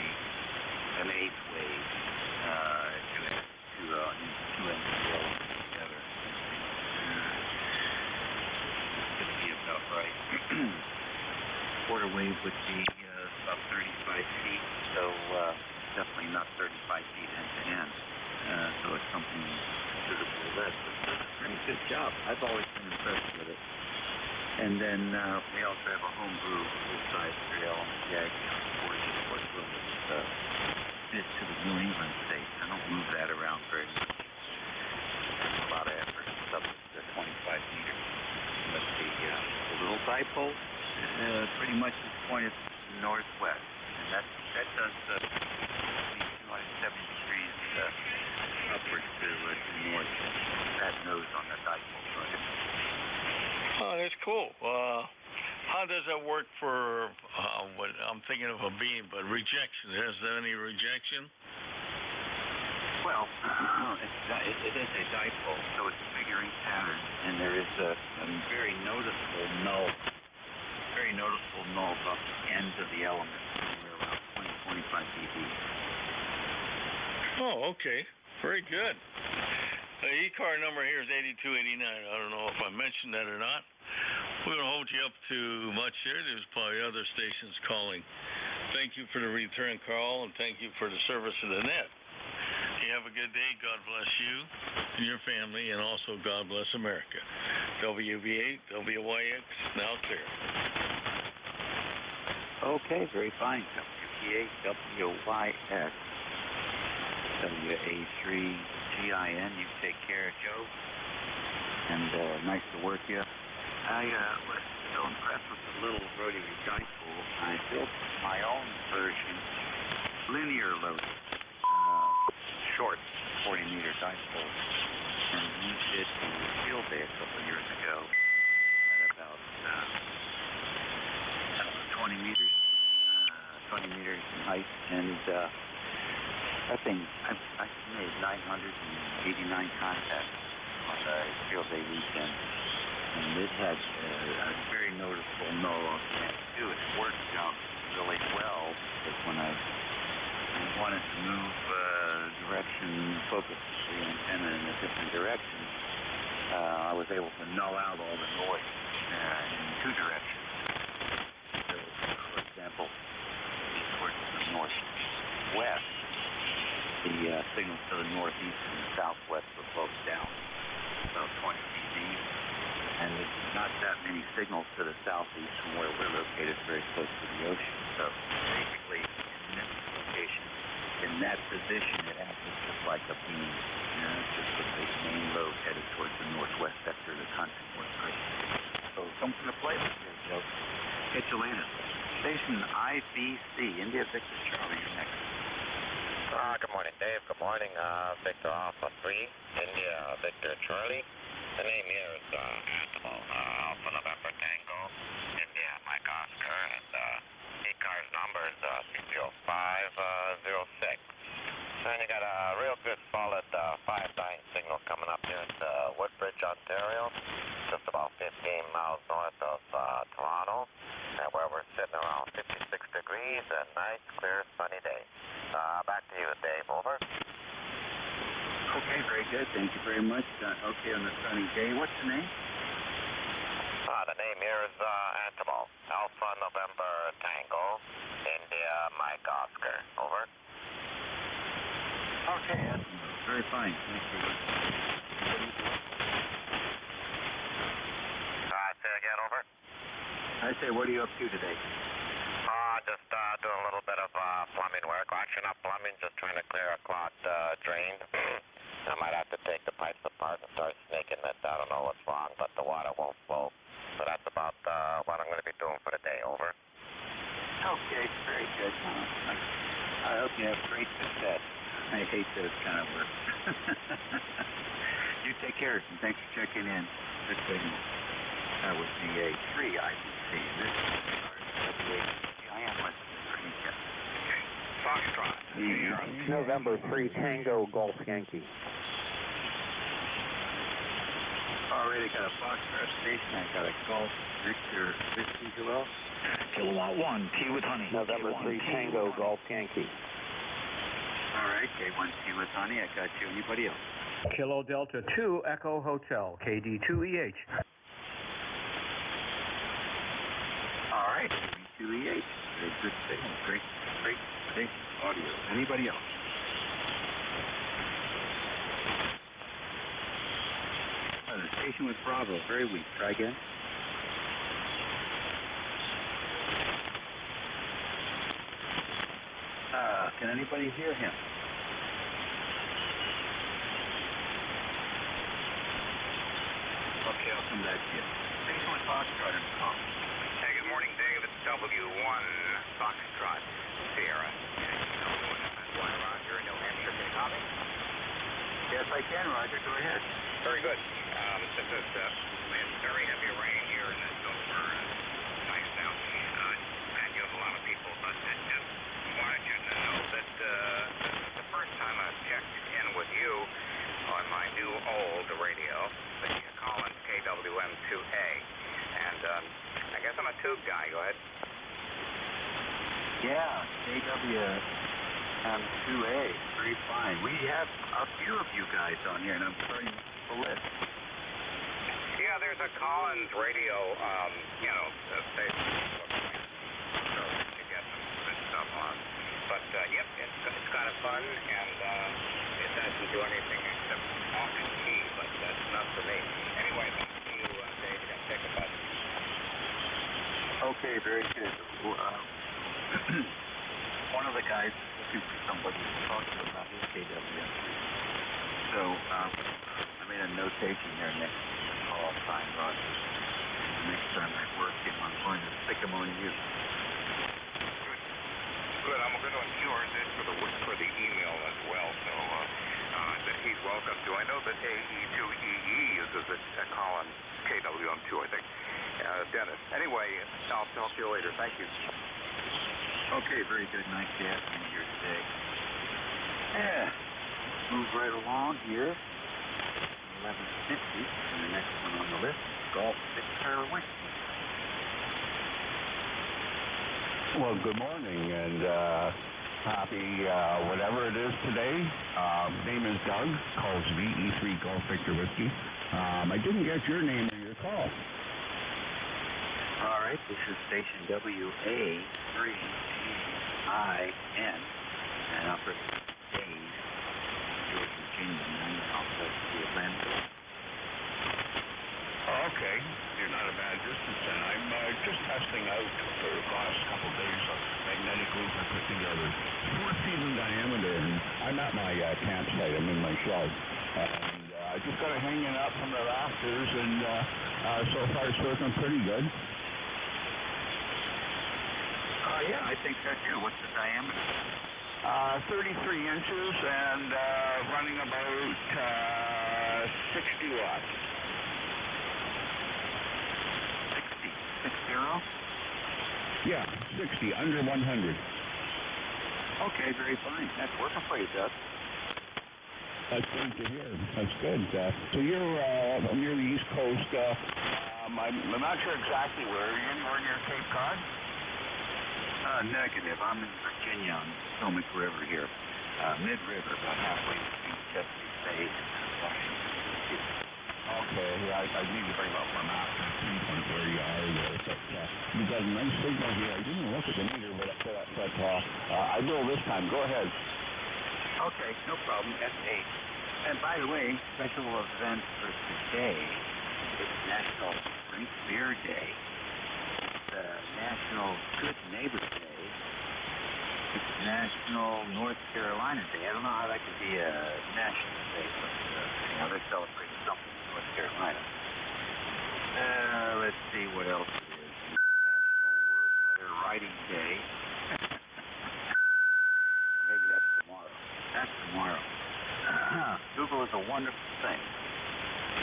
an 8th wave to two NJ2US together. Could be about right. Quarter wave would be about 35 feet, so definitely not 35 feet end to end. So it's something considerably less. But pretty good job. I've always been impressed with it. And then we also have a homebrew full-size trail on the Jag, fit to the New England states. I don't move that around very much. It's a lot of effort. It's up to 25 meters. But the little dipole pretty much is pointed northwest. And that does 70 degrees upwards to the north. That nose on the dipole. Oh, that's cool. How does that work for, what I'm thinking of a beam, but rejection? Is there any rejection? Well, it is a dipole, so it's a figure-8 pattern, and there is a very noticeable null off the ends of the element, around 20, 25 dB. Oh, okay. Very good. The ECAR number here is 8289. I don't know if I mentioned that or not. We don't hold you up too much here. There's probably other stations calling. Thank you for the return call, and thank you for the service of the net. You have a good day. God bless you and your family, and also God bless America. WV8, WYX, now clear. Okay, very fine. WV8, WYX, WA3GIN. You take care, Joe. And nice to work you. I was so impressed with the little rotary dipole. I built my own version, linear loaded, short 40-meter dipole, and used it on the field day a couple of years ago at about 20 meters in height, and that thing, I made 989 contacts on the field day weekend. And it had a very noticeable null off the end too. It worked out really well because when I wanted to move focus the antenna in a different direction, I was able to null out all the noise in two directions. So, for example, towards the northwest, the signals to the northeast and the southwest were both down about 20 dB. And there's not that many signals to the southeast from where we're located, very close to the ocean. So basically, in this location, in that position, it acts just like a beam. It's just a big main load headed towards the northwest sector of the country. Works great. So something to play with here, Joe. Catch you later. Station IBC, India Victor Charlie, you're next. Good morning, Dave. Good morning, Victor Alpha 3, India Victor Charlie. The name here is Alpha November Tango, India Mike Oscar, and ECARS number is CPO506. And you got a real good solid 5.9 signal coming up here at Woodbridge, Ontario, just about 15 miles north of Toronto, where we're sitting around 56 degrees and nice, clear, sunny day. Back to you, Dave. Over. Okay, very good. Thank you very much. Okay, on the sunny day. What's the name? The name here is Antimo. Alpha November Tango, India Mike Oscar. Over. Okay, Antimo. Very fine. Thank you. Say again, over. I say, what are you up to today? Just doing a little bit of plumbing work. Actually, not plumbing, just trying to clear a clogged drain. I might have to take the pipes apart and start snaking it. I don't know what's wrong, but the water won't flow. So that's about what I'm going to be doing for the day. Over. Okay, very good. I hope you have great success. I hate those kind of work. You take care, and thanks for checking in. Good signal. That was the 3 IBC. This is Foxtrot. November 3 Tango Golf Yankee. Already got a Foxtrot station. I got a Golf Victor Whiskey. Who else? Kilowatt 1, T with honey. November 3 Tango Golf Yankee. All right, K1C with Honey, I got you. Anybody else? Kilo Delta 2 Echo Hotel, KD2EH. All right, KD2EH. Very good signal. Great station audio. Anybody else? The station was Bravo. Very weak. Try again. Can anybody hear him? Okay, I'll come back to you. Station with Foxtrot in the call. Hey, good morning, Dave. It's W1 Foxtrot Sierra. Roger, New Hampshire. Can you copy? Yes, I can, Roger. Go ahead. Very good. This is we had very heavy rain here in October. Nice now. And you have a lot of people. But I just wanted you to know that this is the first time I've checked in with you on my new old radio, the Collins KWM2A. And I guess I'm a tube guy. Go ahead. Yeah, KWM2A. Very fine. We have a few of you guys on here, and I'm starting the list. Yeah, there's a Collins radio, station. So you get some good stuff on. But, yep, it's kind of fun, and it doesn't do anything except talk and key, but that's enough for me. Anyway, back to you, Dave. You got to take a button. Okay, very good. One of the guys is looking for somebody to talk to about his KWM. So, I made a notation here next call time, Roger. Next time I work him, I'm going to stick him on you. Good. I'm going to ensure this for the email as well, so that he's welcome to. I know that AE2EE uses a Collins KWM2, I think. Dennis. Anyway, I'll talk to you later. Thank you. Okay, very good. Nice to have you here today. Yeah. Move right along here. 1150, and the next one on the list is Golf Victor Whiskey. Well, good morning, and happy whatever it is today. Name is Doug, calls VE3 Golf Victor Whiskey. I didn't get your name or your call. All right, this is station WA3GIN, and operator Dave, George, Virginia, and also the Atlanta. Okay, you're not a bad distance then. I'm just testing out for the last couple days of magnetic loop I put together. 4 feet in diameter, and I'm at my campsite. I'm in my shed. And I just got it hanging up from the rafters, and so far it's working pretty good. Yeah, I think so too. What's the diameter? 33 inches and running about 60 watts. 60? Yeah, 60, under 100. Okay, very fine. That's working for you, Doug. That's good to hear. That's good. So you're near the East Coast. I'm not sure exactly where. Are you anywhere near Cape Cod? Negative. I'm in Virginia on the Potomac River here. Mid-river, about halfway between Chesapeake Bay and Washington, D.C. Okay, yeah, I need to bring up my map to pinpoint where you are there. But you got a nice signal here. I didn't look at the meter, but I will this time. Go ahead. Okay, no problem. S8. And by the way, special event for today. It's National Drink Beer Day. National Good Neighbor Day. It's National North Carolina Day. I don't know how that could be a national day, but anyhow, they celebrate something in North Carolina. Let's see what else it is. National Word Letter Writing Day. Maybe that's tomorrow. That's tomorrow. Google is a wonderful thing.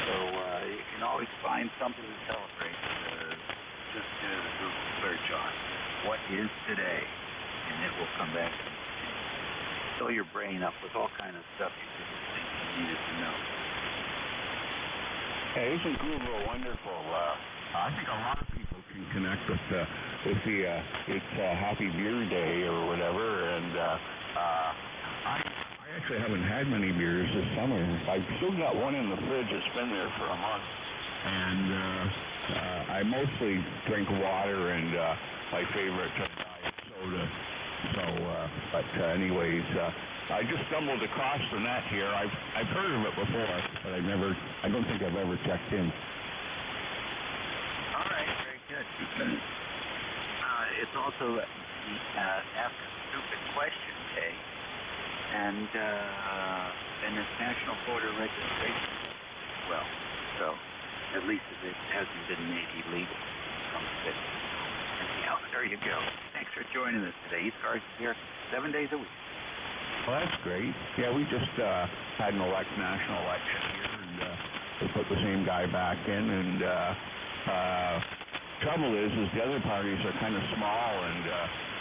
So you can always find something to celebrate. Just do a Google search on what is today, and it will come back and fill your brain up with all kind of stuff you didn't think you needed to know. Hey, isn't Google wonderful? I think a lot of people can connect with the it's Happy Beer Day or whatever, and Actually, haven't had many beers this summer. I've still got one in the fridge. It's been there for a month. And I mostly drink water and my favorite diet soda. So, but anyways, I just stumbled across the net here. I've heard of it before, but I don't think I've ever checked in. All right, very good. It's also Ask a Stupid Question Day, and it's National Voter Registration as well. So at least it hasn't been made illegal. Anyhow, there you go. Thanks for joining us today. ECARS is here 7 days a week. Well, that's great. Yeah, we just had an national election here, and they put the same guy back in. And trouble is the other parties are kind of small, and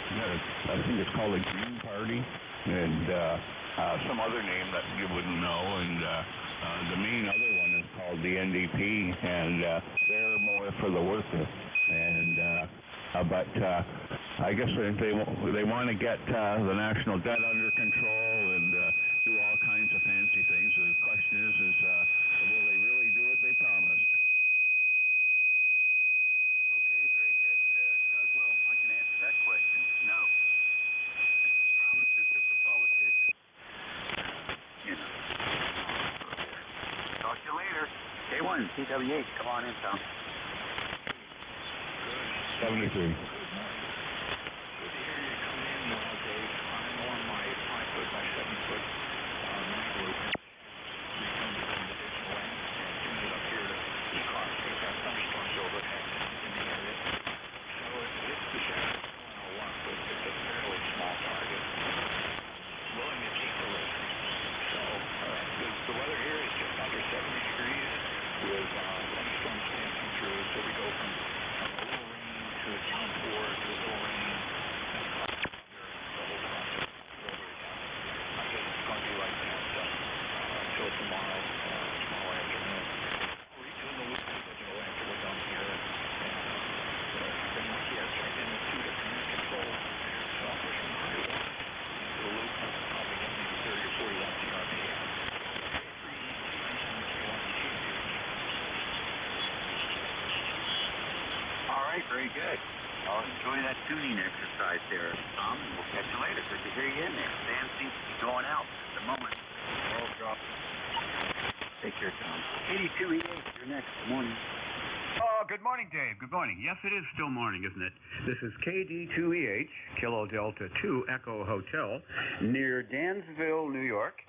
I think it's called a Green Party, and some other name that you wouldn't know. And the main other one is called the NDP, and they're more for the worker. And but I guess they want to get the national debt under control and do all kinds of fancy things. The question is will they really do what they promised? Okay, very good, Doug. Well, I can answer that question. No. Promises are for politicians. You know. Talk to you later. K1, TWH, come on in, Tom. 73. Good to hear you come in, Dave. I'm on my 5-foot by 7-foot mag loop. We come to some additional land and tune it up here to ECARS. We've got thunderstorms overhead in the area. So it's the shadow going a lot, but it's a fairly small target. Willing to take the risk. So the weather here is just under 70 degrees with thunderstorms passing through. So we go from a little rain to a downpour to a little rain and the whole process over again. I guess it's going to be like that until tomorrow afternoon. We're doing the loop schedule after we're done here. Then we get checked in with 2 different air controls. So I'm pushing the high one into the loop. I'll probably get maybe 30 or 41 CRPM. All right, very good. I'll enjoy that tuning exercise there, Tom, and we'll catch you later. Good to hear you in there. Dan seems to be going out at the moment. All dropping. Take care, Tom. 82E8, you're next. Good morning. Oh, good morning, Dave. Good morning. Yes, it is still morning, isn't it? This is KD2EH, Kilo Delta 2 Echo Hotel, near Dansville, New York,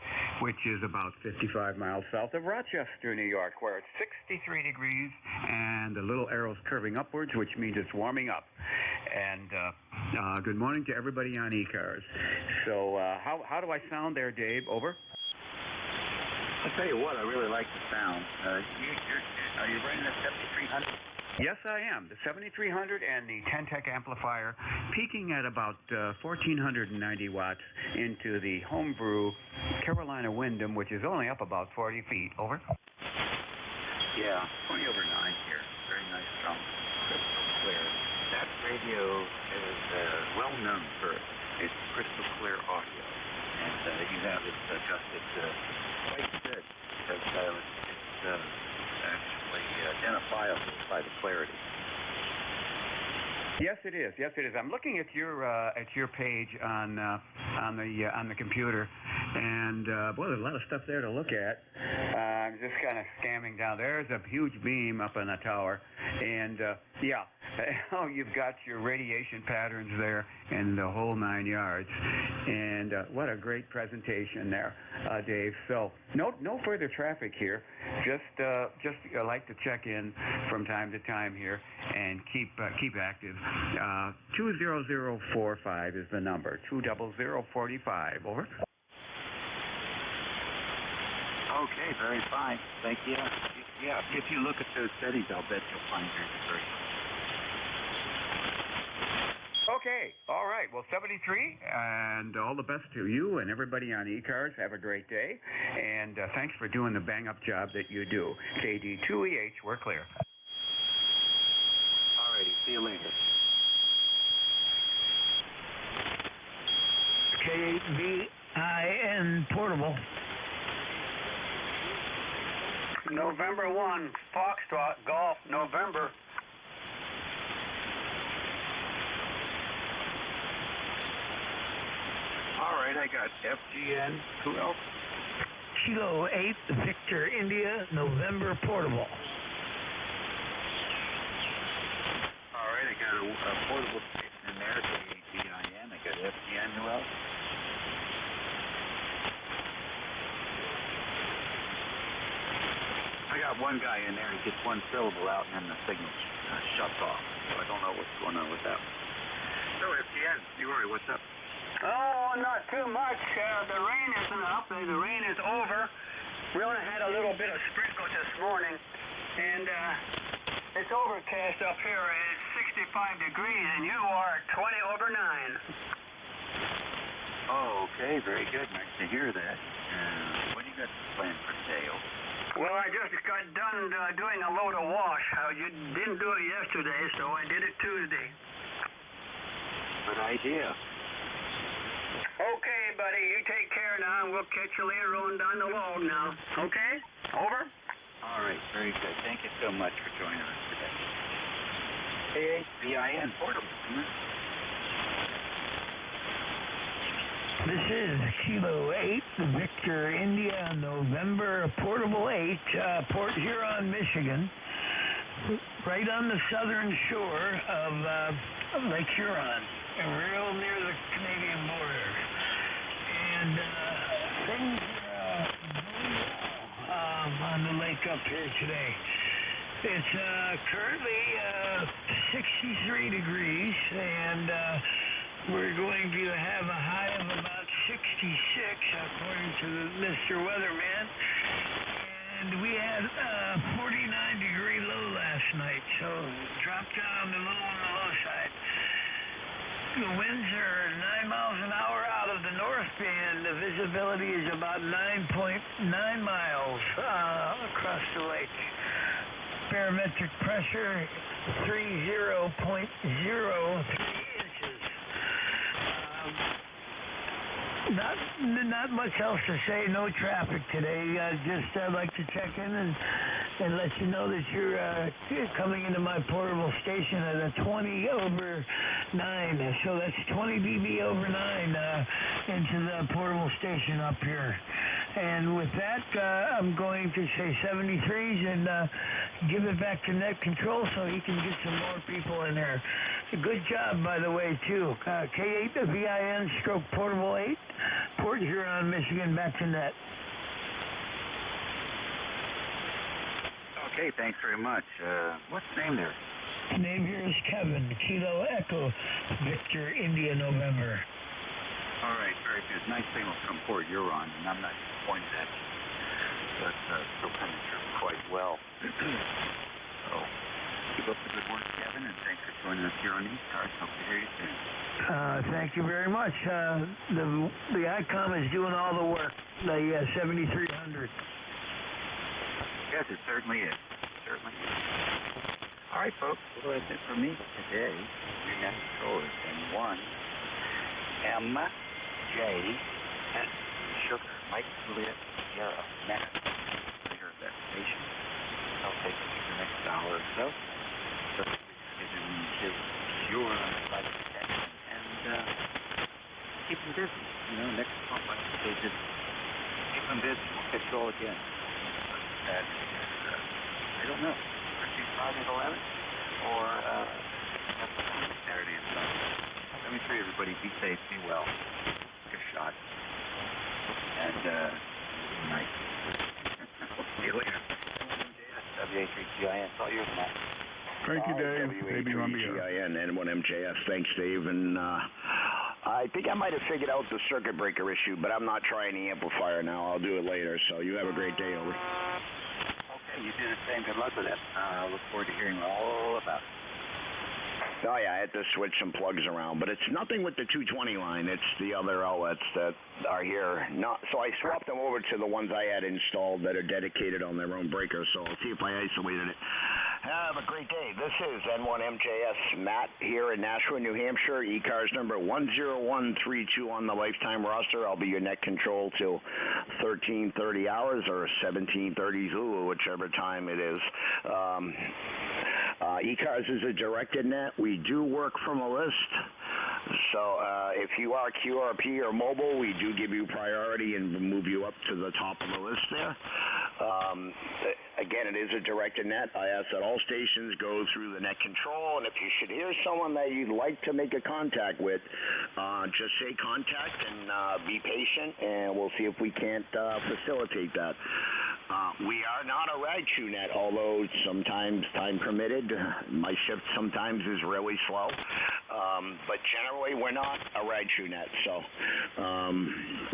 which is about 55 miles south of Rochester, New York, where it's 63 degrees and the little arrow's curving upwards, which means it's warming up. And good morning to everybody on ECARS. So how do I sound there, Dave? Over? I'll tell you what, I really like the sound. Are you running a 7300? Yes, I am. The 7300 and the 10-tech amplifier peaking at about 1490 watts into the homebrew Carolina Wyndham, which is only up about 40 feet. Over? Yeah, 20 over 9 here. Very nice sound. Crystal clear. That radio is well known for its crystal clear audio. And you have it adjusted quite good because it's actually identifiable by the clarity. Yes, it is. Yes, it is. I'm looking at your page on the computer, and boy, there's a lot of stuff there to look at. I'm just kind of scamming down. There's a huge beam up in the tower, and yeah, oh, you've got your radiation patterns there and the whole 9 yards. And what a great presentation there, Dave. So no further traffic here. Just like to check in from time to time here and keep active. 20045 is the number. 20045. Over. Okay, very fine. Thank you. Yeah, if you look at those settings, I'll bet you'll find your insertion. Okay, all right. Well, 73, and all the best to you and everybody on ECARS. Have a great day, and thanks for doing the bang-up job that you do. KD2EH, we're clear. All righty, see you later. K8V VIN portable. November 1, Foxtrot, Golf, November. All right, I got FGN. Who else? Kilo 8, Victor, India, November portable. All right, I got a portable station in there, VIN. I got FGN. Who else? I got one guy in there. He gets one syllable out, and then the signal shuts off. So I don't know what's going on with that. So FGN, Rory, what's up? Oh, not too much. The rain isn't up. The rain is over. We only had a little bit of sprinkles this morning, and it's overcast up here. It's 65 degrees, and you are 20 over 9. Oh, okay, very good. Nice to hear that. What do you got planned for today? Well, I just got done doing a load of wash. You didn't do it yesterday, so I did it Tuesday. Good idea. Okay, buddy, you take care now, and we'll catch you later on down the log now. Okay? Over? All right, very good. Thank you so much for joining us today. VIN portable. This is Kilo 8, Victor, India, November, portable 8, Port Huron, Michigan, right on the southern shore of Lake Huron, real near the Canadian border. And things are going well on the lake up here today. It's currently 63 degrees, and we're going to have a high of about 66, according to Mr. Weatherman. And we had a 49-degree low last night, so it dropped down a little on the low side. The winds are 9 miles an hour out of the north, and the visibility is about 9.9 miles across the lake. Barometric pressure 30.03 inches. Not much else to say. No traffic today. Just I'd like to check in and let you know that you're coming into my portable station at a 20 over 9. So that's 20 dB over 9 into the portable station up here. And with that, I'm going to say 73s and give it back to net control so he can get some more people in there. Good job, by the way, too. K8 VIN stroke portable 8, Port Huron, Michigan, back to net. Okay, thanks very much. What's the name there? The name here is Kevin, Kilo Echo, Victor, India, November. All right, very good. Nice signal from Port Huron, and I'm not disappointed at you. But still coming through quite well. So keep up the good work, Kevin, and thanks for joining us here on ECARS. Hope to hear you soon. Thank you very much. The ICOM is doing all the work, the 7300. Yes, it certainly is. Certainly is. All right, folks, well, that's it for me today. Your next control is N1 MJ Sugar Mike Juliet Sierra Matt. Here at that station. I'll take it for the next hour or so. So please get your life protection and keep them busy. You know, next month, like I say, just keep them busy. We'll catch you all again. I don't know. Friday the 11th or Saturday and Sunday. Let me tell you, everybody, be safe, be well, get shot, and night. See you later. WA3GIN, it's all yours, Matt. Thank you, Dave. WA3GIN, N1MJS. Thanks, Dave. And I think I might have figured out the circuit breaker issue, but I'm not trying the amplifier now. I'll do it later. So you have a great day, over. You do the same. Good luck with it. I look forward to hearing all about it. Oh, yeah, I had to switch some plugs around, but it's nothing with the 220 line. It's the other outlets that are here. So I swapped them over to the ones I had installed that are dedicated on their own breaker, so I'll see if I isolated it. Have a great day. This is N1MJS Matt here in Nashua, New Hampshire. ECARS number 10132 on the lifetime roster. I'll be your net control till 13:30 hours or 17:30 Zulu, whichever time it is. ECARS is a directed net. We do work from a list. So if you are QRP or mobile, we do give you priority and move you up to the top of the list there. Again, it is a directed net. I ask that all stations go through the net control, and if you should hear someone that you'd like to make a contact with, just say contact and be patient, and we'll see if we can't facilitate that. We are not a rag chew net, although sometimes time permitted. My shift sometimes is really slow, but generally we're not a rag chew net. So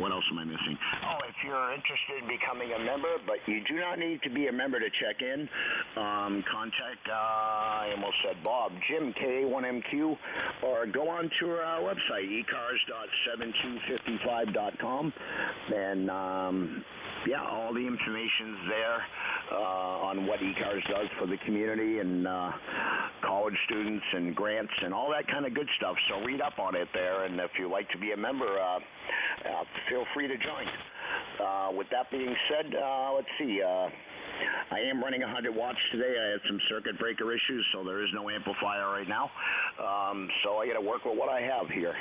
what else am I missing? Oh, if you're interested in becoming a member, but you do not need to be a member to check in, contact, I almost said Bob, Jim, KA1MQ, or go on to our website, ecars.7255.com, and yeah, all the information's there on what ECARS does for the community and college students and grants and all that kind of good stuff. So read up on it there, and if you'd like to be a member, feel free to join. With that being said, let's see. I am running 100 watts today. I had some circuit breaker issues, so there is no amplifier right now. So I got to work with what I have here.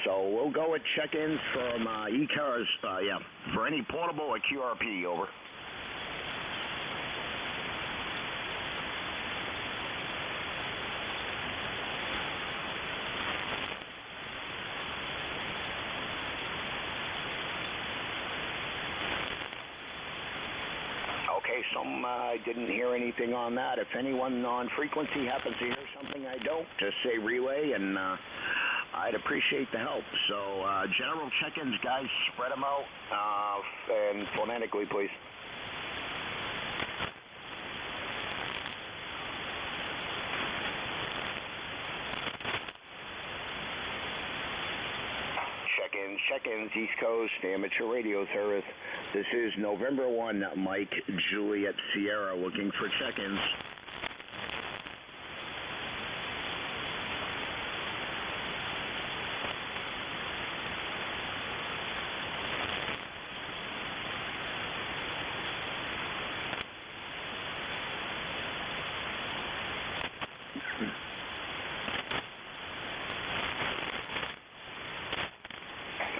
So we'll go with check-ins from ECARS, yeah, for any portable or QRP, over. Okay, I didn't hear anything on that. If anyone on frequency happens to hear something I don't, just say relay, and I'd appreciate the help. So general check-ins, guys, spread them out, and phonetically, please. Check-ins, East Coast, amateur radio service. This is November 1, Mike, Juliet, Sierra, looking for check-ins.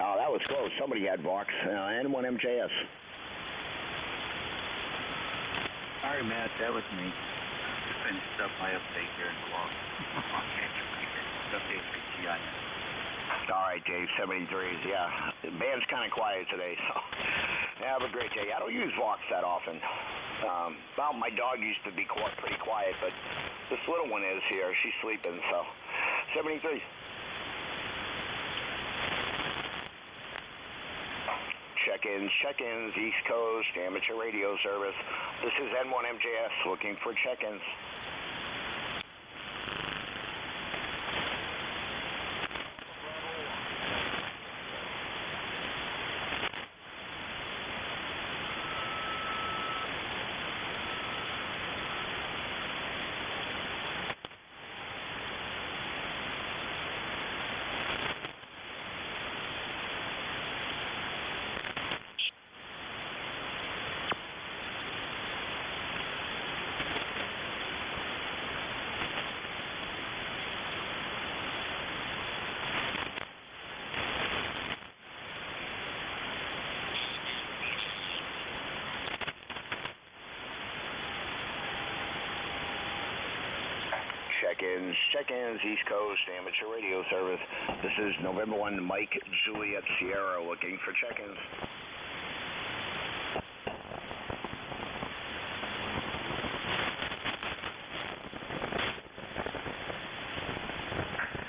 Oh, that was close. Somebody had Vox. N1MJS. Sorry, Matt, that was me. Just finished up my update here in the log. Update for GIS. All right, Dave, 73s, yeah. The band's kind of quiet today, so have a great day. I don't use Vox that often. Well, my dog used to be pretty quiet, but this little one is here. She's sleeping, so 73s. Check-ins, East Coast, amateur radio service. This is N1MJS looking for check-ins. Check-ins, East Coast, amateur radio service. This is November 1, Mike, Juliet, Sierra, looking for check-ins.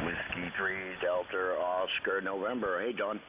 Whiskey 3, Delta, Oscar, November. Hey, Don.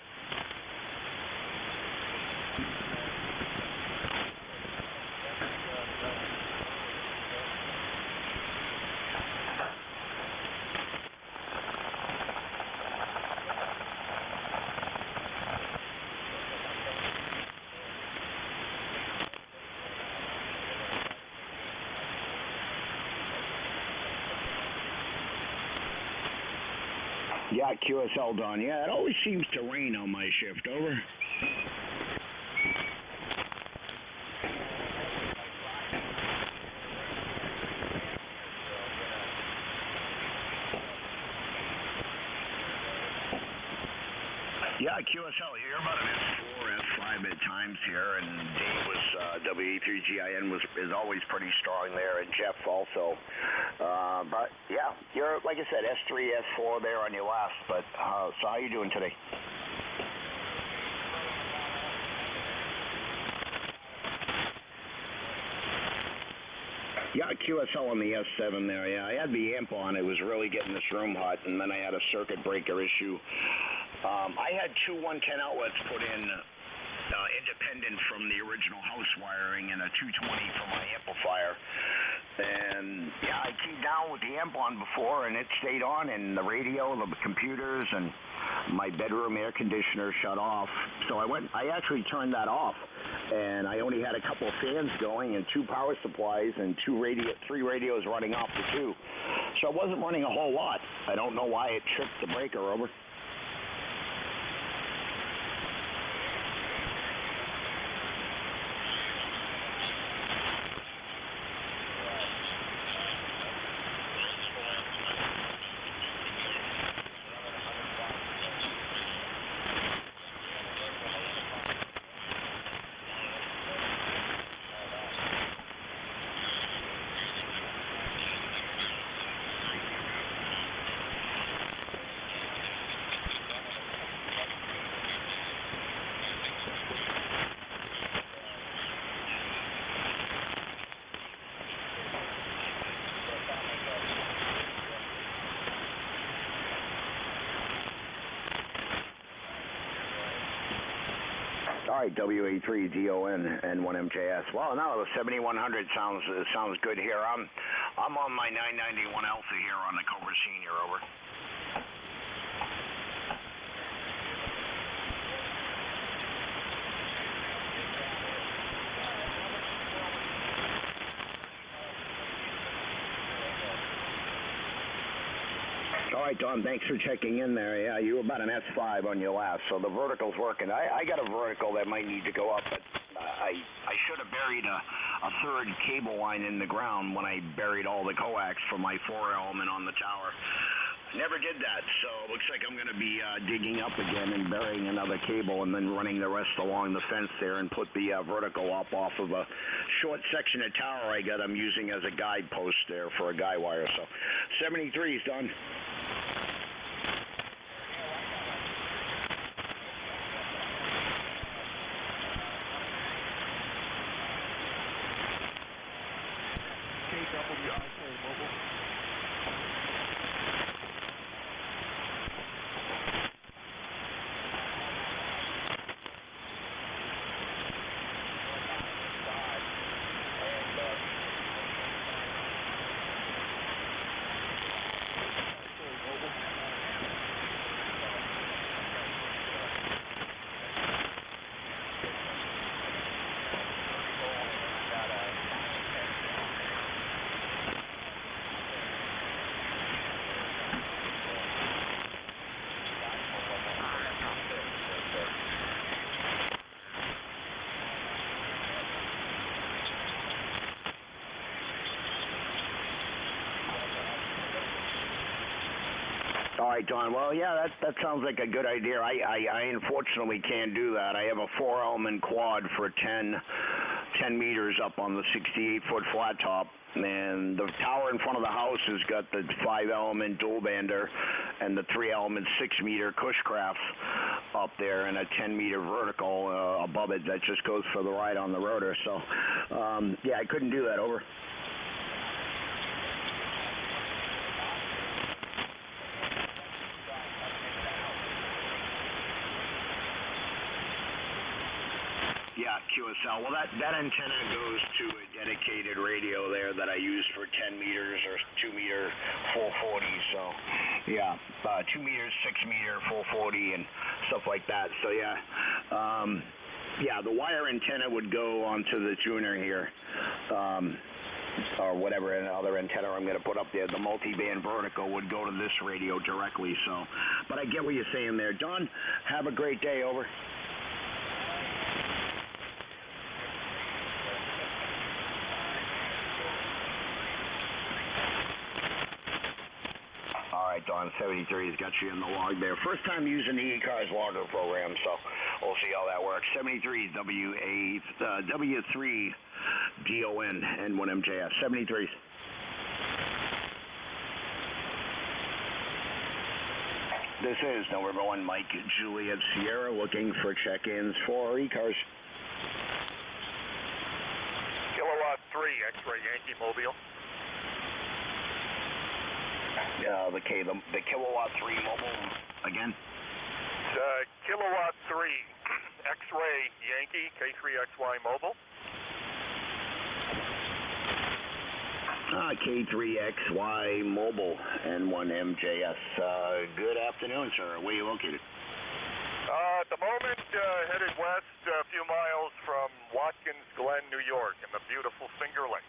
Yeah, QSL, Don. Yeah, it always seems to rain on my shift. Over. Yeah, QSL, you're about an S4, S5 at times here, and Dave was, WA3GIN is always pretty strong there, and Jeff also. But, yeah, you're, like I said, S3, S4 there on your last, but, so how you doing today? Yeah, QSL on the S7 there, yeah. I had the amp on. It was really getting this room hot, and then I had a circuit breaker issue. I had two 110 outlets put in independent from the original house wiring and a 220 for my amplifier. And, yeah, I keyed down with the amp on before, and it stayed on, and the radio, the computers, and my bedroom air conditioner shut off. So I actually turned that off, and I only had a couple of fans going and two power supplies and three radios running off the two. So it wasn't running a whole lot. I don't know why it tripped the breaker, over. All right, WA3DON and 1MJS. Well, now the 7100 sounds good here. I'm on my 991 Alpha here on the Cobra Senior, over. All right, Don, thanks for checking in there. Yeah, you were about an S5 on your last, so the vertical's working. I got a vertical that might need to go up, but I should have buried a third cable line in the ground when I buried all the coax for my 4-element on the tower. Never did that, so it looks like I'm going to be digging up again and burying another cable and then running the rest along the fence there and put the vertical up off of a short section of tower I'm using as a guide post there for a guy wire. So 73's done. All right, Don. Well, yeah, that sounds like a good idea. I unfortunately can't do that. I have a 4-element quad for 10 meters up on the 68-foot flat top, and the tower in front of the house has got the 5-element dual bander and the 3-element 6-meter Cushcraft up there and a 10-meter vertical above it that just goes for the ride on the rotor. So, yeah, I couldn't do that, over. Yeah, QSL. Well, that antenna goes to a dedicated radio there that I use for 10 meters or 2-meter 440. So, yeah, 2 meters, 6-meter 440 and stuff like that. So, yeah, yeah, the wire antenna would go onto the tuner here. or whatever other antenna I'm going to put up there, the multi-band vertical would go to this radio directly. So, but I get what you're saying there. Don, have a great day. Over. All right, Don, 73's got you in the log there. First time using the ECARS logger program, so we'll see how that works. 73 W3DON N1MJS. 73s. This is number 1 Mike Juliet Sierra looking for check-ins for ECARS. Kilowatt 3 X-ray Yankee Mobile. The kilowatt 3 mobile again. Kilowatt 3 X-ray Yankee K3XY mobile. K3XY mobile N1MJS. Good afternoon, sir. Where are you located? At the moment, headed west a few miles from Watkins Glen, New York, in the beautiful Finger Lakes.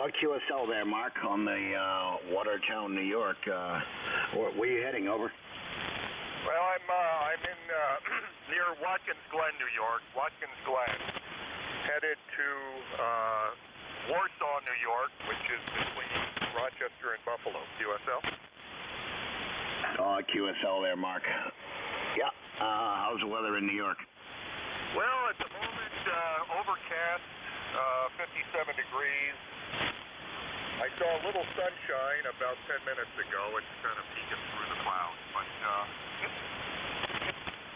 QSL there, Mark, on the Watertown, New York. Where are you heading? Over. Well, I'm in near Watkins Glen, New York. Watkins Glen, headed to Warsaw, New York, which is between Rochester and Buffalo. QSL. QSL there, Mark. Yeah. How's the weather in New York? Well, at the moment, overcast, 57 degrees. I saw a little sunshine about 10 minutes ago. It's kind of peeking through the clouds, but it's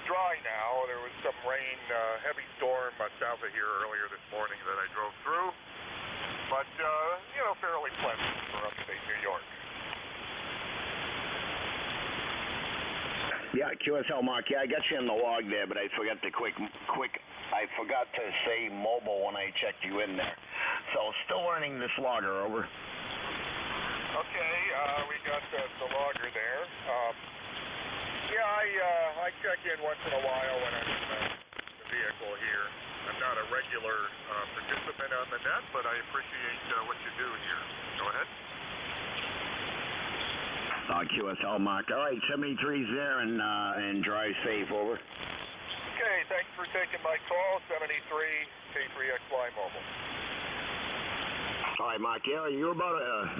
dry now. There was some rain, heavy storm south of here earlier this morning that I drove through, but, fairly pleasant for upstate New York. Yeah, QSL, Mark. Yeah, I got you in the log there, but I forgot to I forgot to say mobile when I checked you in there. So still learning this logger. Over. Okay, we got the logger there. I check in once in a while when I'm in the vehicle here. I'm not a regular participant on the net, but I appreciate what you do here. Go ahead. QSL, Mark. All right, 73's there and drive safe. Over. Okay, thanks for taking my call. 73 K3XY mobile. All right, Mark. Yeah, you're about a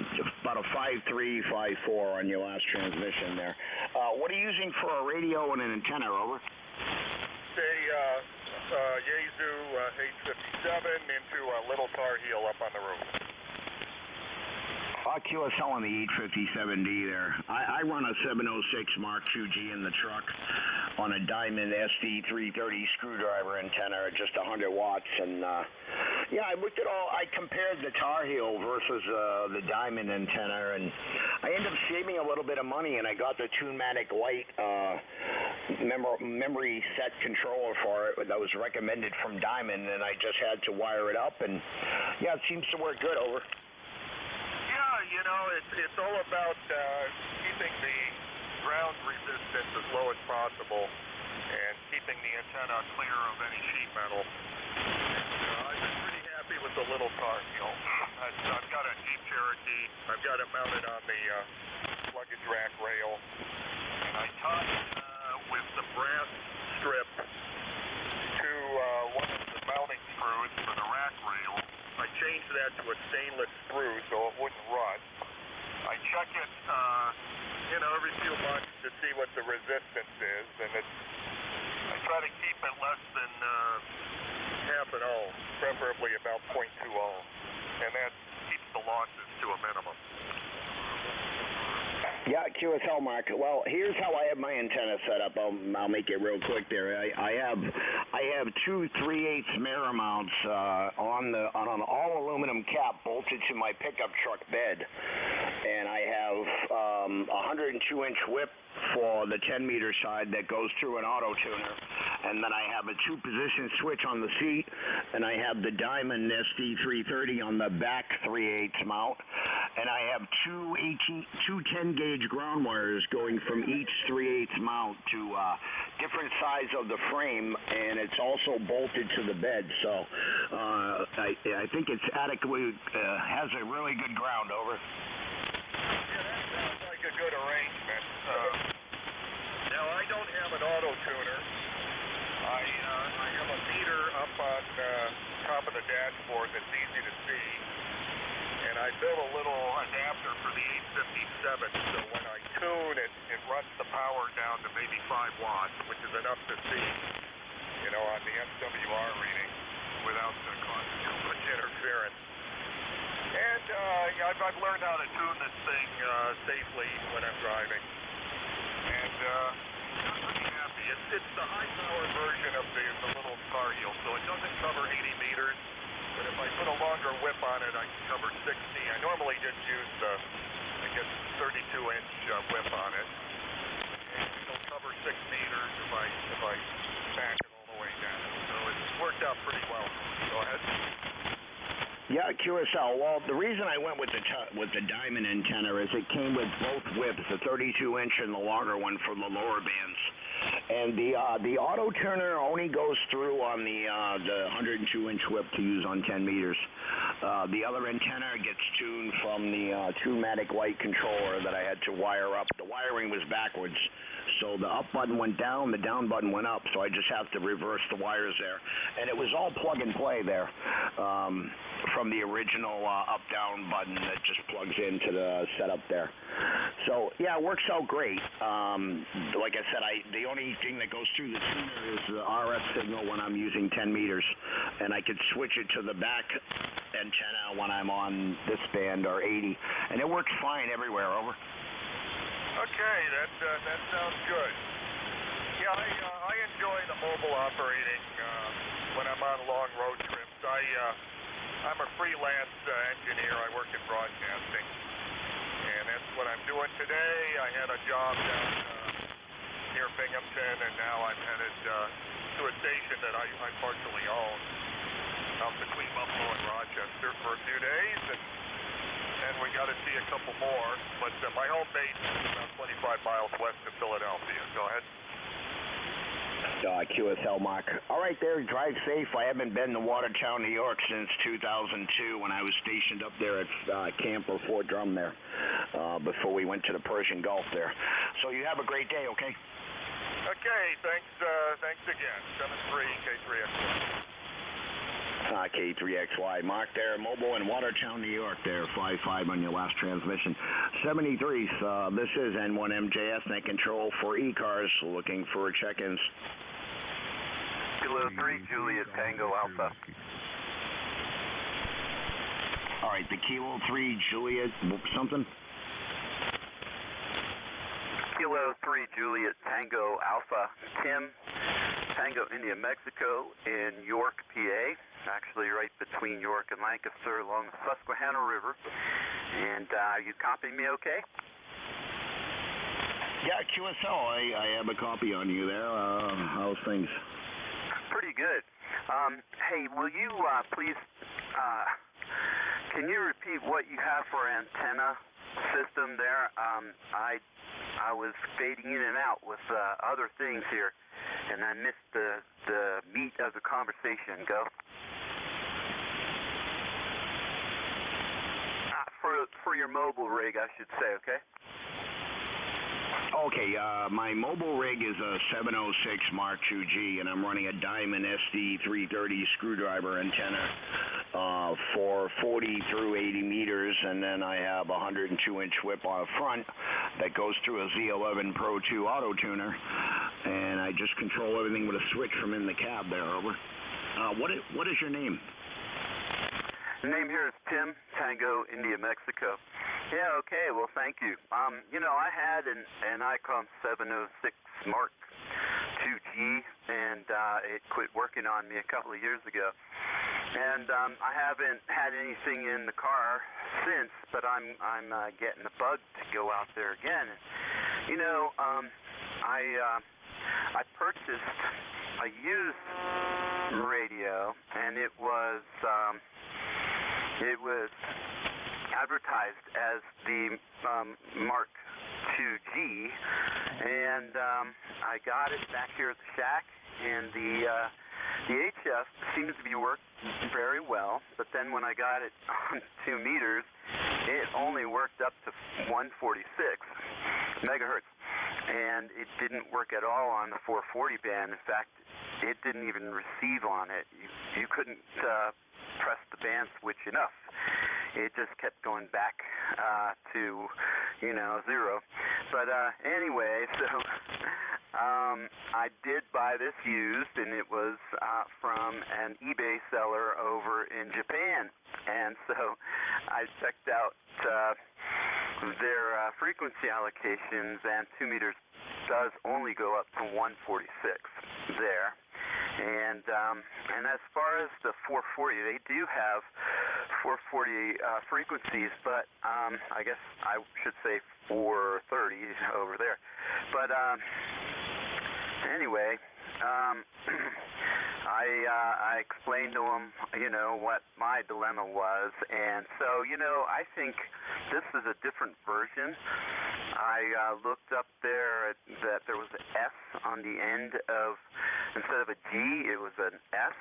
5.3, 5.4 on your last transmission there. What are you using for a radio and an antenna? Over. Say Yaesu 857 into a little Tar Heel up on the roof. QSL on the 850-7D there. I run a 706 Mark IIG in the truck on a Diamond SD330 screwdriver antenna at just 100 watts. And, I looked at all, I compared the Tar Heel versus the Diamond antenna, and I ended up saving a little bit of money, and I got the Tunematic Lite memory set controller for it that was recommended from Diamond, and I just had to wire it up, and, it seems to work good. Over. It's all about keeping the ground resistance as low as possible and keeping the antenna clear of any sheet metal. I've been pretty happy with the little Tar Heel. I've got a Jeep Cherokee. I've got it mounted on the luggage rack rail, and I tied with the brass strip to one of the mounting screws for the rack rail. I changed that to a stainless screw so it wouldn't rust. I check it, every few months to see what the resistance is, and I try to keep it less than half an ohm, preferably about 0.2 ohm, and that keeps the losses to a minimum. Yeah, QSL, Mark. Well, here's how I have my antenna set up. I'll make it real quick there. I have two 3/8 mirror mounts on an all aluminum cap bolted to my pickup truck bed, and I have a 102-inch whip for the 10-meter side that goes through an auto tuner, and then I have a 2-position switch on the seat, and I have the Diamond SD330 on the back 3/8 mount, and I have two 10-gauge ground wires going from each 3/8 mount to different sides of the frame, and it's also bolted to the bed, so I think it's adequately, has a really good ground, over. Yeah, that sounds like a good arrangement. Now, I don't have an auto tuner. I have a meter up on top of the dashboard that's easy to see, and I built a little adapter for the 857, so when I tune it, it runs the power down to maybe 5 watts, which is enough to see, on the SWR reading without causing too much interference. And I've learned how to tune this thing safely when I'm driving. And I'm pretty happy. It's the high-power version of the little car heel, so it doesn't cover 80 meters. But if I put a longer whip on it, I can cover 60. I normally just use the, 32-inch whip on it. And it'll cover 6 meters if I back it all the way down. So it's worked out pretty well. Go ahead. Yeah, QSL. Well, the reason I went with the Diamond antenna is it came with both whips, the 32-inch and the longer one for the lower bands. And the auto tuner only goes through on the 102-inch whip to use on 10 meters. The other antenna gets tuned from the Trumatic light controller that I had to wire up. The wiring was backwards, so the up button went down, the down button went up, so I just have to reverse the wires there. And it was all plug and play there. From the original up-down button that just plugs into the setup there. So, yeah, it works out great. Like I said, the only thing that goes through the tuner is the RF signal when I'm using 10 meters, and I could switch it to the back antenna when I'm on this band or 80, and it works fine everywhere, over. Okay, that sounds good. Yeah, I enjoy the mobile operating when I'm on long road trips. I'm a freelance engineer. I work in broadcasting, and that's what I'm doing today. I had a job down near Binghamton, and now I'm headed to a station that I partially own out between Buffalo and Rochester for a few days, and we got to see a couple more. But my home base is about 25 miles west of Philadelphia. Go ahead. QSL Mark. All right, there. Drive safe. I haven't been to Watertown, New York since 2002 when I was stationed up there at Camp or Fort Drum there before we went to the Persian Gulf there. So you have a great day, okay? Okay, thanks again. 73 K3XY. K3XY. Mark there, mobile in Watertown, New York there, 5-5 on your last transmission. 73, this is N1MJS, net control for ECARS, looking for check-ins. Kilo 3, Juliet Tango Alpha. All right, the Kilo 3, Juliet, something? Kilo 3, Juliet Tango Alpha. Tim, Tango India Mexico in York, PA. Actually right between York and Lancaster along the Susquehanna River. And you copy me okay? Yeah, QSL, I have a copy on you there. How's things? Pretty good. Hey, will you please, can you repeat what you have for antenna system there? I was fading in and out with other things here, and I missed the meat of the conversation. Go. For your mobile rig, I should say, okay? Okay, my mobile rig is a 706 Mark II-G, and I'm running a Diamond SD330 screwdriver antenna for 40 through 80 meters, and then I have a 102-inch whip on front that goes through a Z11 Pro 2 auto tuner, and I just control everything with a switch from in the cab there, over. What is your name? The name here is Tim, Tango, India, Mexico. Yeah, okay, well, thank you. I had an ICOM 706 Mark II-G, and it quit working on me a couple of years ago. And I haven't had anything in the car since, but I'm getting the bug to go out there again. You know, I purchased a used radio, and it was advertised as the Mark IIG, and I got it back here at the shack, and the HF seems to be worked very well, but then when I got it on 2 meters, it only worked up to 146 megahertz, and it didn't work at all on the 440 band. In fact, it didn't even receive on it. You couldn't press the band switch enough. It just kept going back to, you know, 0. But anyway, so I did buy this used, and it was from an eBay seller over in Japan. And so I checked out their frequency allocations, and 2 meters does only go up to 146 there. And as far as the 440, they do have 440 frequencies, but I guess I should say 430 over there. But anyway, I explained to him, you know, what my dilemma was, and so, you know, I think this is a different version. I looked up there that there was an S on the end of, instead of a G, it was an S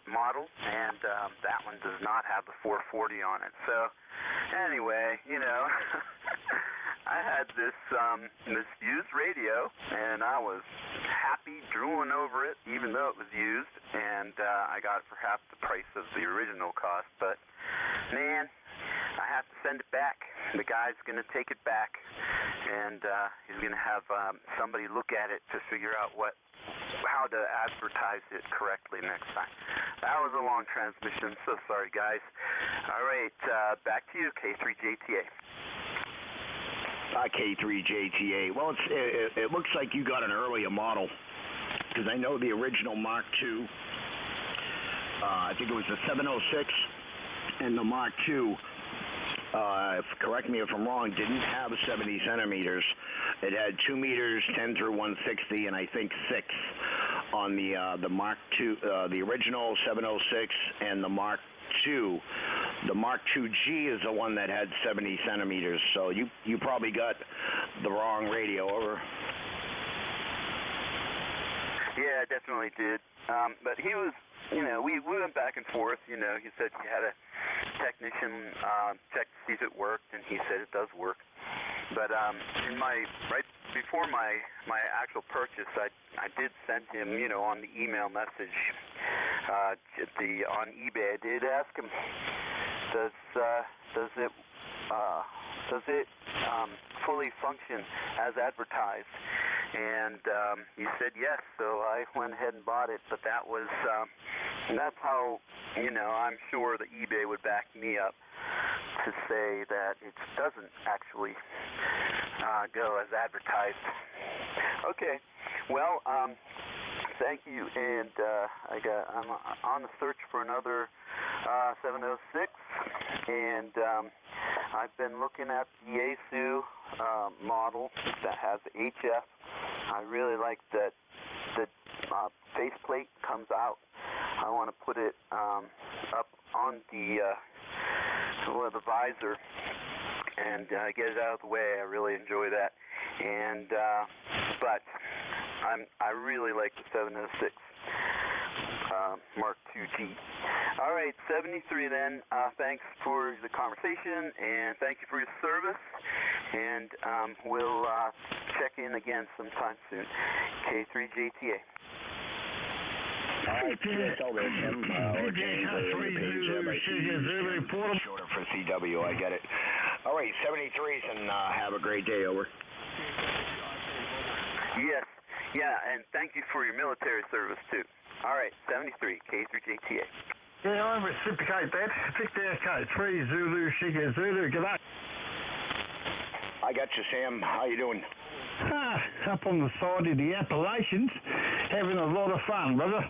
model, and that one does not have the 440 on it. So anyway, you know, I had this used radio, and I was happy drooling over it, even though it was used, and I got it for half the price of the original cost. But man, I have to send it back. The guy's going to take it back, and he's going to have somebody look at it to figure out how to advertise it correctly next time. That was a long transmission, so sorry, guys. All right, back to you, K3JTA. K3JTA. Well, it looks like you got an earlier model, because I know the original Mark II, I think it was the 706, and the Mark II, correct me if I'm wrong, didn't have 70 centimeters. It had 2 meters, 10 through 160, and I think 6 on the Mark II, the original 706, and the Mark II. The Mark IIG is the one that had 70 centimeters, so you probably got the wrong radio over. Yeah, I definitely did. But he was, you know, we went back and forth. You know, he said he had a technician check to see if it worked, and he said it does work. But right before my actual purchase, I did send him, you know, on the email message on eBay. I did ask him, does it fully function as advertised? And he said yes, so I went ahead and bought it. But that's how, you know, I'm sure that eBay would back me up to say that it doesn't actually go as advertised. Okay, well, thank you, and I'm on the search for another 706, and I've been looking at the Yaesu model that has HF. I really like that the faceplate comes out. I want to put it up on the visor and get it out of the way. I really enjoy that, and but I really like the 706 Mark IIG. All right, 73 then. Thanks for the conversation, and thank you for your service. And we'll check in again sometime soon. K3JTA. All right, tell there, Tim. Or James, shorter for CW, I get it. All right, 73s, and have a great day, over. Yes, yeah, and thank you for your military service, too. All right, 73, K3JTA. Yeah, I'm reciprocate that. Victor Echo, 3 Zulu, Sugar Zulu, g'day. I got you, Sam. How you doing? Up on the side of the Appalachians, having a lot of fun, brother.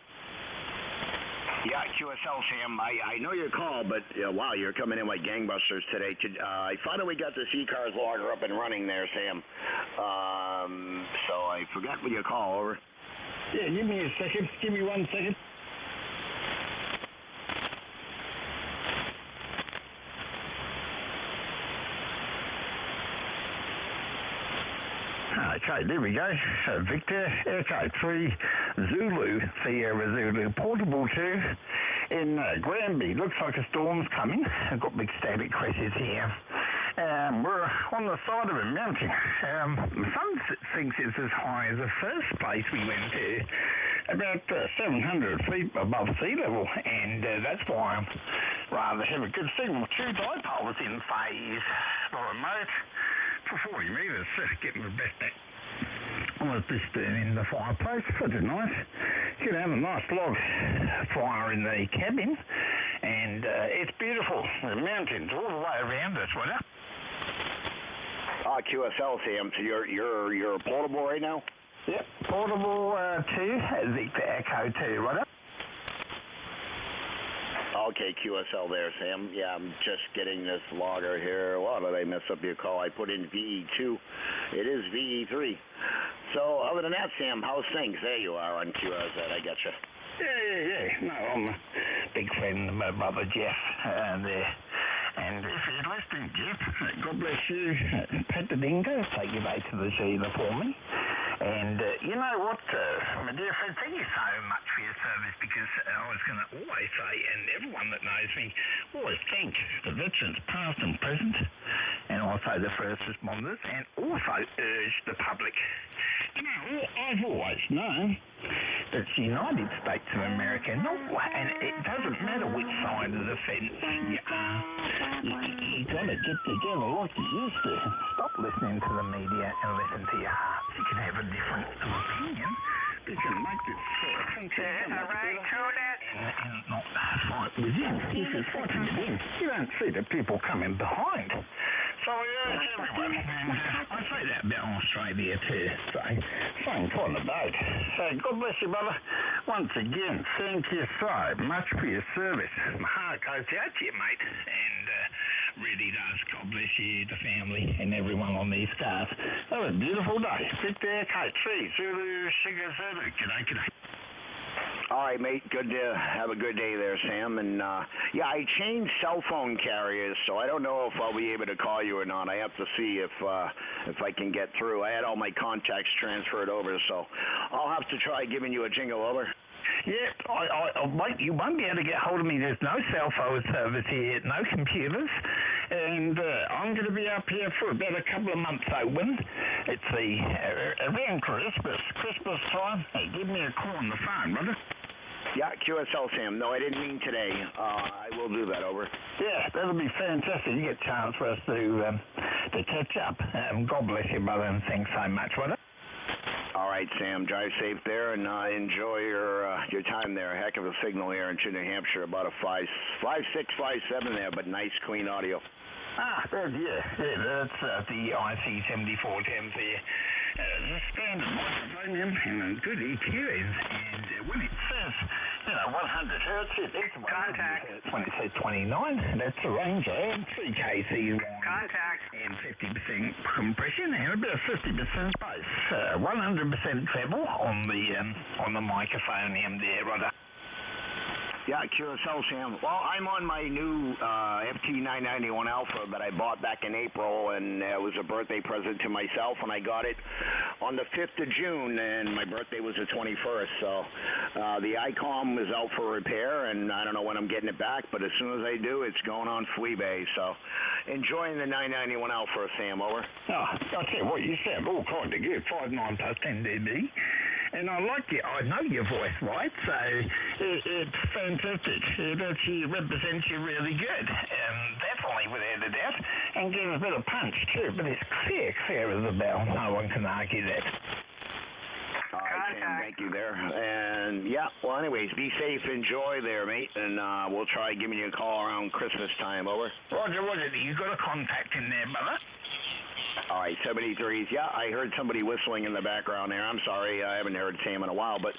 Yeah, QSL, Sam. I know your call, but wow, you're coming in like gangbusters today. I finally got this ECARS logger up and running there, Sam. So I forgot what your call, over. Yeah, give me a second. Give me 1 second. Okay, there we go. Victor, Echo 3, Zulu, Sierra Zulu, Portable 2 in Granby. Looks like a storm's coming. I've got big static crashes here. We're on the side of a mountain. Some thinks it's as high as the first place we went to, about 700 feet above sea level, and that's why I'm rather have a good signal. 2 dipoles in phase for remote for 40 metres, getting the best at. I was just in the fireplace, pretty nice. You can have a nice log fire in the cabin, and it's beautiful. The mountains all the way around us, wasn't it? QSL, Sam. So you're portable right now? Yep, portable 2, Victor Echo 2, wasn't it? Okay, QSL there, Sam. Yeah, I'm just getting this logger here. Wow, did I mess up your call? I put in VE2. It is VE3. So, other than that, Sam, how's things? There you are on QRZ. I got you. Yeah. No, I'm a big friend of my brother Jeff there. And if you're listening, Jeff, God bless you. Pat the dingo, take you back to the Sheila for me. And you know what, my dear friend, thank you so much for your service, because I was going to always say, and everyone that knows me, always thank the veterans past and present, and also the first responders, and also urge the public. You know, I've always known that the United States of America, and it doesn't matter which side of the fence you are, you got to get together like you used to. Stop listening to the media and listen to your heart. You can have a different opinion. You can make this country so much better and not fight within. If you're fighting within, you don't see the people coming behind. So I urge everyone, and I say that about Australia too, so same kind of boat. So God bless you, brother. Once again, thank you so much for your service. My heart goes out to you, mate, and really does. God bless you, the family, and everyone on these cars. Have a beautiful day. Victor Echo 3, Zulu, Sugar Zulu. G'day. All right, mate. Good to have a good day there, Sam. And yeah, I changed cell phone carriers, so I don't know if I'll be able to call you or not. I have to see if I can get through. I had all my contacts transferred over, so I'll have to try giving you a jingle, over. Yeah, you won't be able to get hold of me. There's no cell phone service here, no computers, and I'm going to be up here for about a couple of months open. It's around Christmas time. Hey, give me a call on the phone, brother. Yeah, QSL, Sam. No, I didn't mean today. I will do that, over. Yeah, that'll be fantastic. You get a chance for us to catch up. God bless you, brother, and thanks so much, brother. All right, Sam. Drive safe there, and enjoy your time there. Heck of a signal here in New Hampshire. About a 5.6, 5.7 there, but nice, clean audio. Yeah, that's the IC7410 there. The standard microphone and good EQ, and when it says 100 hertz, it's 100 hertz. When it says 29, that's the range, and 3 kc contact, and 50% compression, and about 50% bass. 100% treble on the microphone there, right? Yeah, QSL, Sam. Well, I'm on my new FT991 Alpha that I bought back in April, and it was a birthday present to myself, and I got it on the 5th of June, and my birthday was the 21st, so the ICOM is out for repair, and I don't know when I'm getting it back, but as soon as I do, it's going on Fleabay, so enjoying the 991 Alpha, Sam, over. I'll tell you what, you sound all kind of good, 5.9 plus 10 dB. And I like you. I know your voice, right? So it's fantastic. It actually represents you really good. Definitely, without a doubt. And gives a bit of punch, too. But it's clear as a bell. No one can argue that. All right, Sam, thank you there. And, yeah, well, anyways, be safe. Enjoy there, mate. And we'll try giving you a call around Christmas time, over. Roger. You got a contact in there, brother? All right, 73s. Yeah, I heard somebody whistling in the background there. I'm sorry, I haven't heard Sam in a while, but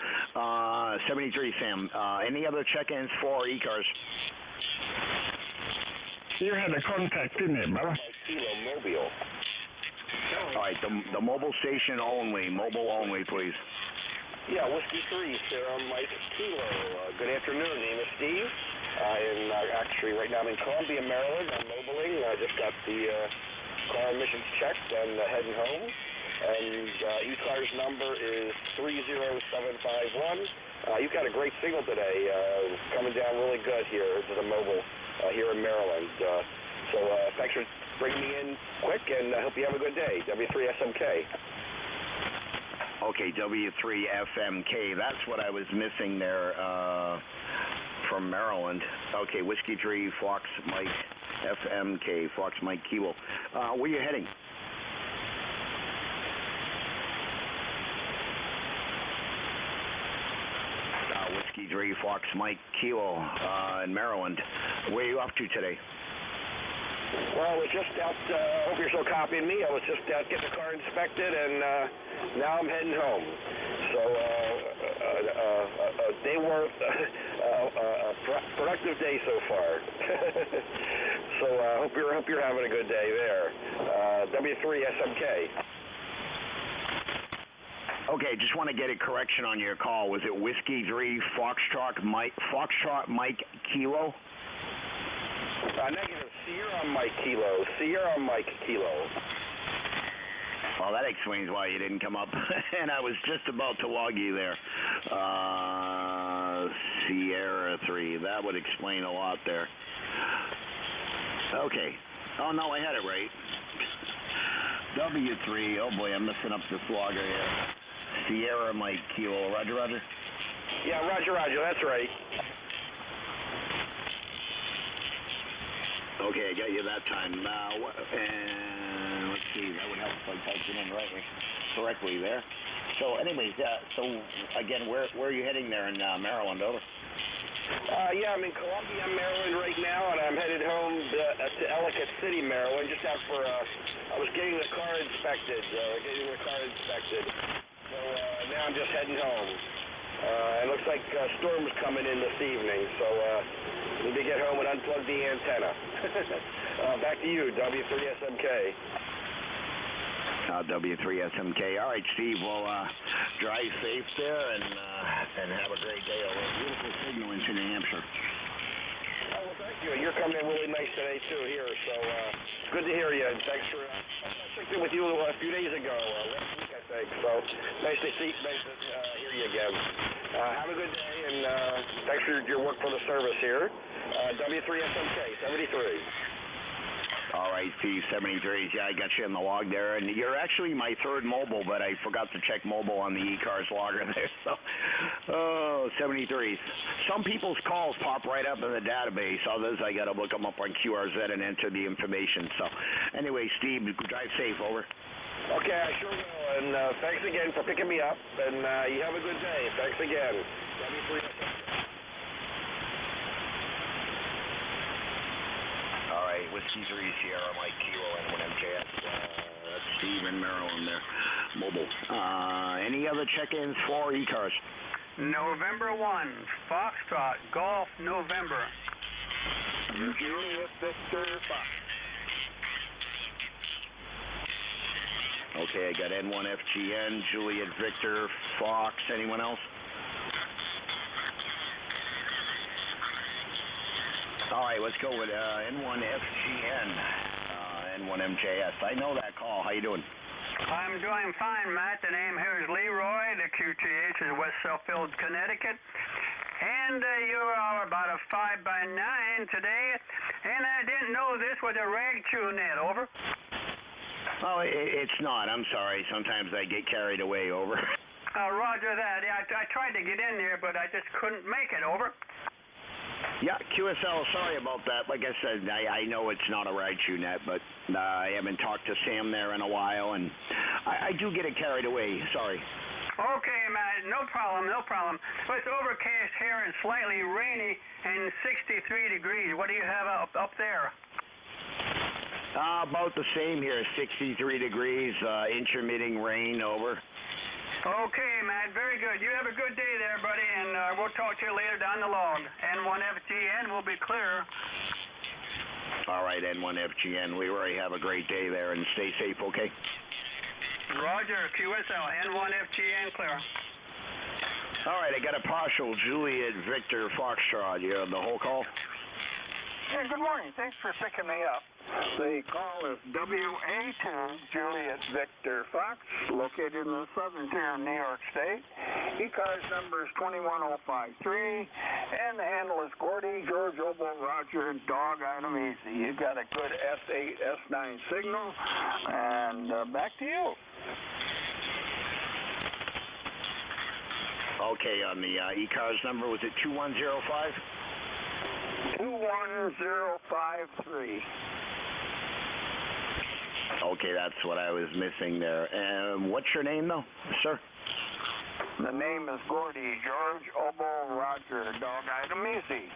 73, Sam. Any other check-ins for ECARS? You had a contact in there, brother. Kilo Mobile. All right, the mobile station only. Mobile only, please. Yeah, Whiskey 3, sir. I'm Mike Kilo. Good afternoon. Name is Steve. Actually, right now I'm in Columbia, Maryland. I'm mobiling. I just got the car emissions checked and heading home. And ECARS number is 30751. You've got a great signal today. Coming down really good here to the mobile here in Maryland. So thanks for bringing me in quick, and I hope you have a good day. W3SMK. Okay, W3FMK. That's what I was missing there from Maryland. Okay, Whiskey 3, Fox Mike FMK, Fox Mike Kilo. Where are you heading? Whiskey 3, Fox Mike Kilo in Maryland. Where are you off to today? Well, I was just out, hope you're still copying me. I was just out getting the car inspected, and now I'm heading home. So, productive day so far. So, hope you're having a good day there. W3SMK. Okay, just want to get a correction on your call. Was it Whiskey 3, Foxtrot Mike Kilo? Negative. Sierra Mike Kilo. Sierra Mike Kilo. Well, that explains why you didn't come up. And I was just about to log you there. Sierra 3. That would explain a lot there. Okay. Oh, no, I had it right. W3. Oh, boy, I'm messing up this logger here. Sierra Mike Kilo. Roger, roger? Yeah, roger, roger. That's right. Okay, I got you that time. And let's see, that would help if I typed it in correctly there. So, anyways, so again, where are you heading there in Maryland? Over. Yeah, I'm in Columbia, Maryland right now, and I'm headed home to Ellicott City, Maryland. Just out for I was getting the car inspected. So now I'm just heading home. It looks like storm's coming in this evening, so need to get home and unplug the antenna. Back to you, W3SMK. W3SMK. All right, Steve. Well, drive safe there and have a great day. A beautiful signal into New Hampshire. Oh, well, thank you. You're coming in really nice today too here, so it's good to hear you. And thanks for I checked in with you a few days ago, last week I think. So nice to hear you again. Have a good day, and thanks for your work for the service here. W3SMK 73. All right, Steve, 73s. Yeah, I got you in the log there. And you're actually my third mobile, but I forgot to check mobile on the ECARS logger there. So, 73s. Some people's calls pop right up in the database. Others, I got to look them up on QRZ and enter the information. So, anyway, Steve, drive safe. Over. Okay, I sure will. And thanks again for picking me up. And you have a good day. Thanks again. W3SMK. All right, Whiskey 3, Sierra Mike Kilo, and NJ2US. That's Steve in Maryland there. Mobile. Any other check-ins for ECARS? November 1, Foxtrot, Golf, November. Julius Victor Fox. Okay, I got N1FGN, Juliet Victor, Fox. Anyone else? All right, let's go with N1FGN, N1MJS. I know that call. How you doing? I'm doing fine, Matt. The name here is Leroy. The QTH is West Southfield, Connecticut. And you are about a 5x9 today. And I didn't know this was a rag net. Over. Oh, it's not. I'm sorry. Sometimes I get carried away. Over. Roger that. Yeah, I tried to get in there, but I just couldn't make it. Over. Yeah, QSL, sorry about that. Like I said, I know it's not a net, but I haven't talked to Sam there in a while, and I do get it carried away. Sorry. Okay, Matt, no problem. Well, it's overcast here and slightly rainy and 63 degrees. What do you have up there? About the same here, 63 degrees, intermitting rain, over. Okay, Matt, very good. You have a good day there, buddy, and we'll talk to you later down the log. N1FGN will be clear. All right, N1FGN, Leroy, have a great day there, and stay safe, okay? Roger, QSL, N1FGN, clear. All right, I got a partial Juliet Victor Foxtrot. You have the whole call? Yeah, good morning. Thanks for picking me up. The call is WA2 Juliet Victor Fox, located in the southern tier of New York State. ECARS number is 21053, and the handle is Gordy, George, Obo, Roger, Dog, Item Easy. You got a good S8, S9 signal, and back to you. Okay, on the ECARS number, was it 2105? 21053. Okay, that's what I was missing there. What's your name, though, sir? The name is Gordy, George, Obo, Roger, Dog, Item Easy.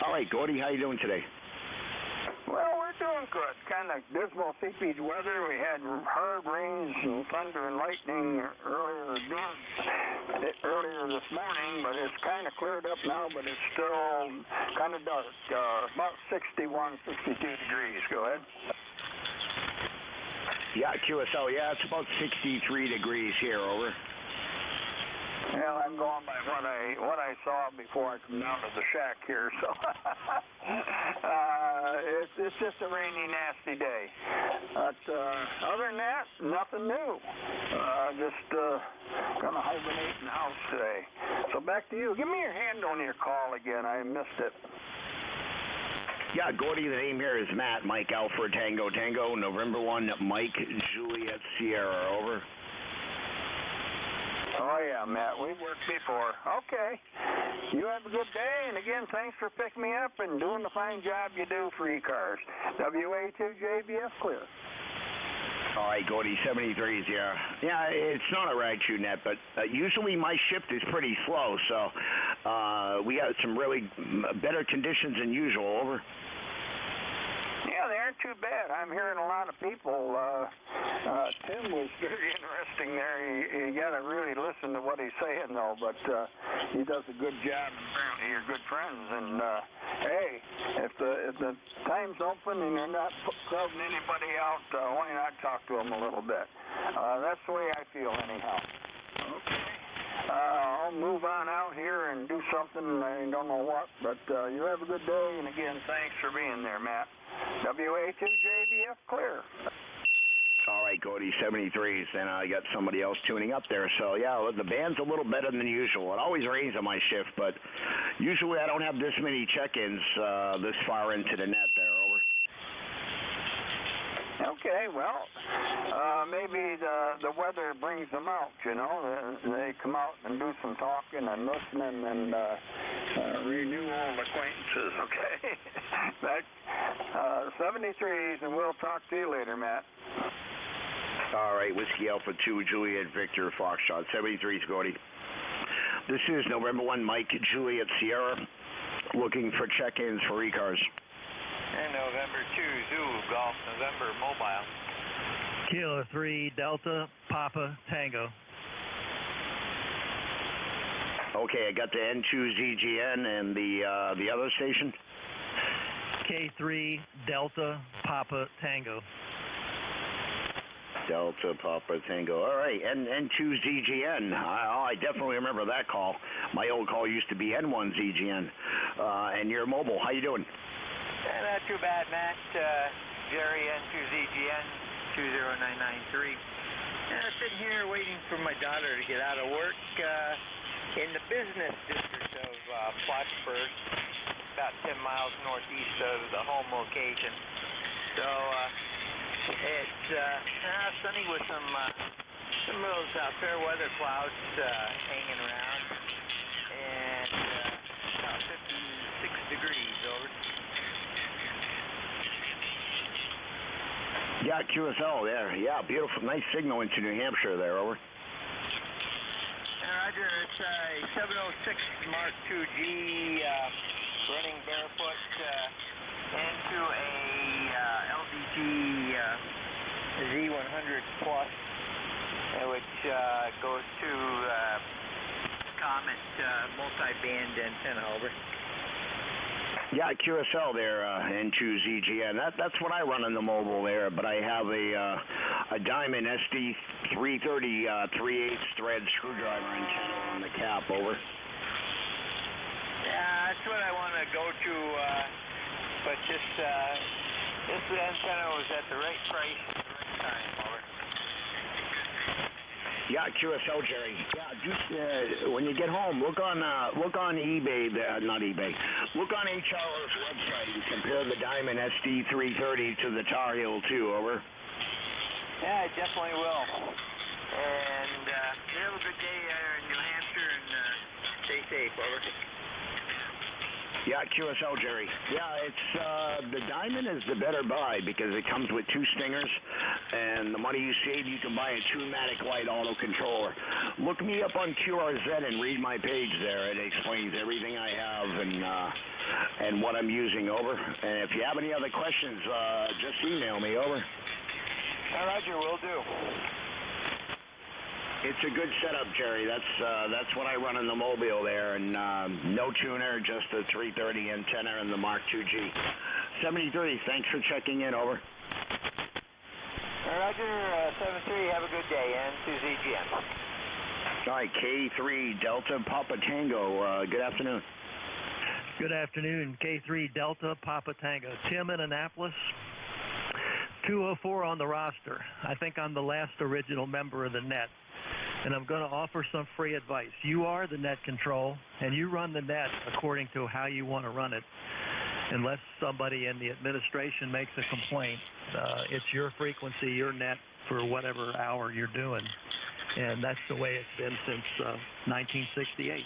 All right, Gordy, how you doing today? Well, we're doing good. Kind of dismal, seepage weather. We had hard rains and thunder and lightning earlier this morning, but it's kind of cleared up now, but it's still kind of dark. About 61, 62 degrees. Go ahead. Yeah, QSL, yeah, it's about 63 degrees here, over. Well, I'm going by what I saw before I come down to the shack here, so it's just a rainy, nasty day. But other than that, nothing new. Just gonna hibernate in the house today. So back to you. Give me your hand on your call again. I missed it. Yeah, Gordy, the name here is Matt, Mike Alfred Tango Tango, November 1, Mike Juliet Sierra, over. Oh, yeah, Matt, we've worked before. Okay. You have a good day, and again, thanks for picking me up and doing the fine job you do for ECARS. WA2JBF clear. All right, Gordy, 73s, yeah. Yeah, it's not a rag shoe net, but usually my shift is pretty slow, so we got some really better conditions than usual, over. Yeah, they aren't too bad. I'm hearing a lot of people. Tim was very interesting there. You got to really listen to what he's saying, though. But he does a good job. Apparently, you're good friends. And hey, if the time's open and you're not crowding anybody out, why not talk to them a little bit? That's the way I feel, anyhow. Okay. I'll move on out here and do something. I don't know what, but you have a good day. And again, thanks for being there, Matt. WA2JBF clear. All right, Gordy, 73s, and I got somebody else tuning up there. So, yeah, the band's a little better than usual. It always rains on my shift, but usually I don't have this many check-ins this far into the net there, over. Okay, well, maybe the weather brings them out, you know. They come out and do some talking and listening and renew old acquaintances, okay? Back 73s, and we'll talk to you later, Matt. All right, Whiskey Alpha 2, Juliet Victor Foxtrot, 73s, Gordy. This is November 1, Mike Juliet Sierra, looking for check-ins for ECARS. And November 2, Zulu Golf, November Mobile. Kilo 3, Delta, Papa, Tango. Okay, I got the N2ZGN and the other station. K3, Delta, Papa, Tango. Delta, Papa, Tango. All right, N2ZGN. I definitely remember that call. My old call used to be N1ZGN. And you're mobile. How you doing? Not too bad, Matt. Jerry, N2ZGN, 20993. I'm sitting here waiting for my daughter to get out of work in the business district of Plattsburgh, about 10 miles northeast of the home location. So it's sunny with some of those fair weather clouds hanging around, and about 56 degrees, over. Yeah, QSL there. Yeah, beautiful. Nice signal into New Hampshire there, over. Roger, it's a 706 Mark II G running barefoot into a LDG Z100 Plus, which goes to Comet multi-band antenna, over. Yeah, QSL there, N2ZGN. That's what I run in the mobile there, but I have a Diamond SD330 3/8 thread screwdriver antenna on the cap, over. Yeah, that's what I want to go to, but this antenna was at the right price at the right time, over. Yeah, QSL, Jerry. Yeah, just when you get home, look on eBay, not eBay. Look on HRO's website and compare the Diamond SD330 to the Tar Heel 2, over. Yeah, I definitely will. And you have a good day there in New Hampshire, and stay safe, over. Yeah, QSL, Jerry. Yeah, it's the Diamond is the better buy because it comes with 2 stingers, and the money you save, you can buy a 2-matic light auto controller. Look me up on QRZ and read my page there. It explains everything I have and what I'm using, over. And if you have any other questions, just email me, over. Roger, will do. It's a good setup, Jerry. That's what I run in the mobile there, and no tuner, just the 330 antenna and the Mark 2G. 73, thanks for checking in, over. Roger, 73, have a good day, and to ZGM. All right, K3 Delta Papa Tango, good afternoon. Good afternoon, K3 Delta Papa Tango. Tim in Annapolis. 204 on the roster. I think I'm the last original member of the net. And I'm going to offer some free advice. You are the net control, and you run the net according to how you want to run it. Unless somebody in the administration makes a complaint, it's your frequency, your net for whatever hour you're doing. And that's the way it's been since 1968.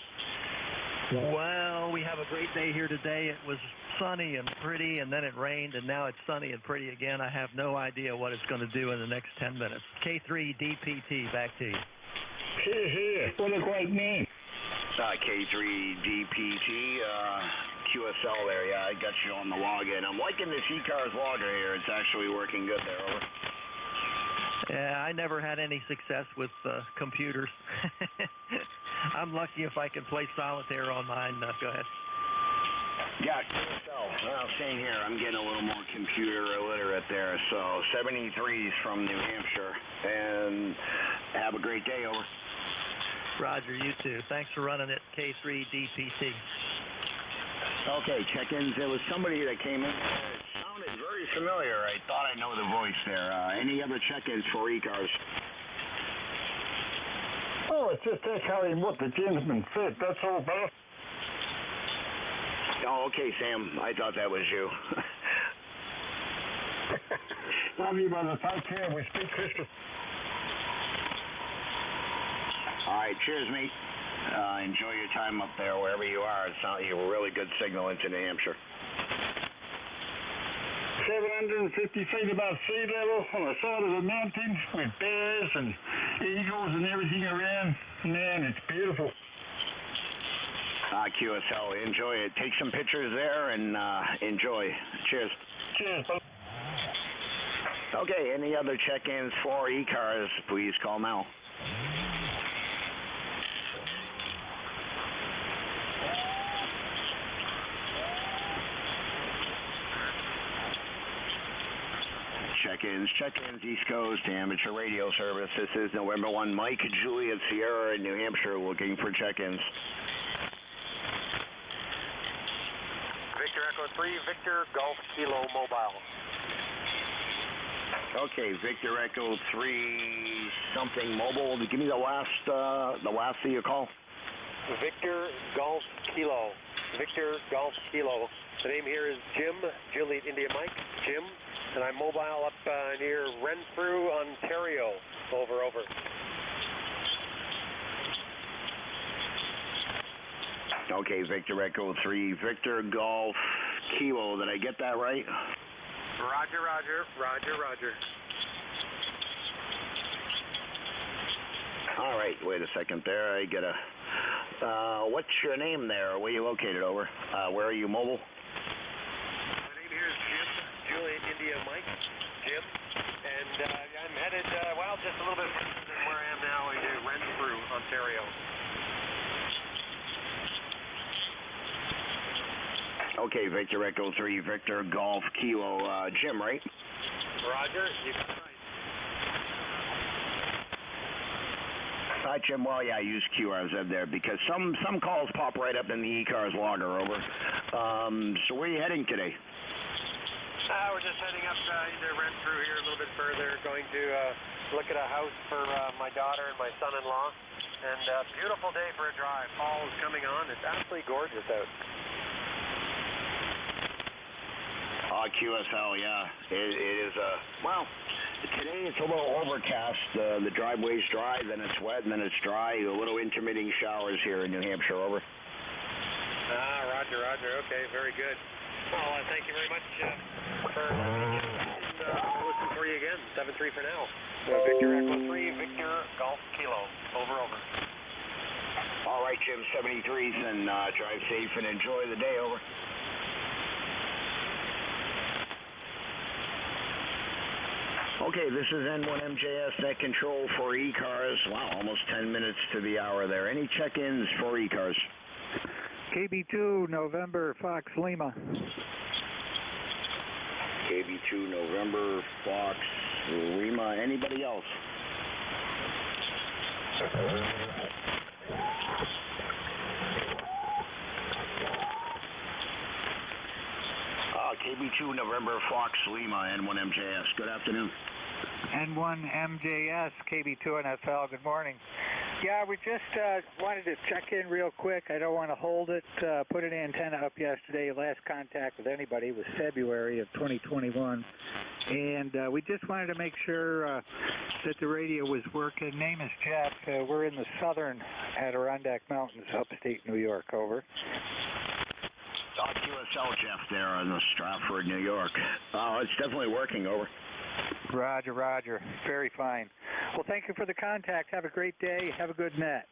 Well, we have a great day here today. It was sunny and pretty, and then it rained, and now it's sunny and pretty again. I have no idea what it's going to do in the next 10 minutes. K3 DPT, back to you. What a great name. K3DPT, QSL there. Yeah, I got you on the login. I'm liking this ECARS logger here. It's actually working good there, over. Yeah, I never had any success with computers. I'm lucky if I can play solitaire on mine. Go ahead. Yeah, QSL. Well, same here. I'm getting a little more computer illiterate there. So 73's from New Hampshire. And have a great day, over. Roger, you too. Thanks for running it, K3 DPT. Okay, check-ins. There was somebody that came in. It sounded very familiar. I thought I know the voice there. Any other check-ins for ECARS? Oh, it's just echoing what the gentleman said. That's all, brother. Oh, okay, Sam. I thought that was you. Love you, brother. Take care. We speak Christmas. All right, cheers, mate. Enjoy your time up there, wherever you are. It sounds like you have a really good signal into New Hampshire. 750 feet above sea level on the side of the mountain with bears and eagles and everything around. Man, it's beautiful. QSL, enjoy it. Take some pictures there and enjoy. Cheers. Cheers. Okay, any other check-ins for ECARS, please call now. Check-ins, East Coast, amateur radio service. This is November 1, Mike, Juliet, Sierra in New Hampshire looking for check-ins. Victor Echo 3, Victor Golf Kilo Mobile. Okay, Victor Echo 3 something mobile. Give me the last of your call. Victor Golf Kilo. Victor Golf Kilo. The name here is Jim, Juliet India Mike, Jim. And I'm mobile up near Renfrew, Ontario. Over. Okay, Victor Echo 3, Victor Golf Kilo. Did I get that right? Roger. All right, wait a second there. I gotta What's your name there? Where are you located, over? Where are you mobile? My name here is Jim, Juliet India Mike, Jim, and I'm headed, just a little bit further than where I am now into Renfrew, Ontario. Okay, Victor Echo 3, Victor Golf Kilo, Jim, right? Roger, you got it right. Hi, Jim. Well, yeah, I use QRZ there because some calls pop right up in the ECARS logger, over. So where are you heading today? We're just heading up into Renfrew here a little bit further, going to look at a house for my daughter and my son-in-law. And beautiful day for a drive. Fall is coming on. It's absolutely gorgeous out. QSL, yeah. It is, today it's a little overcast. The driveway's dry, then it's wet, and then it's dry. A little intermittent showers here in New Hampshire, over. Roger. Okay, very good. Well, thank you very much for letting me in. I'll listen for you again. 7-3 for now. Victor Echo 3, Victor Golf Kilo. Over. All right, Jim, 73s, and drive safe and enjoy the day, over. Okay, this is N1MJS Net Control for ECARS. Wow, almost 10 minutes to the hour there. Any check-ins for ECARS? KB2 November Fox Lima. KB2 November Fox Lima. Anybody else? KB2 November Fox Lima, N1MJS. Good afternoon. N1MJS, KB2 NFL. Good morning. Yeah, we just wanted to check in real quick. I don't want to hold it. Put an antenna up yesterday. Last contact with anybody was February of 2021. And we just wanted to make sure that the radio was working. Name is Jeff. We're in the southern Adirondack Mountains, upstate New York. Over. QSL, Jeff, there in the Stratford, New York. It's definitely working, over. Roger. Very fine. Well, thank you for the contact. Have a great day. Have a good net.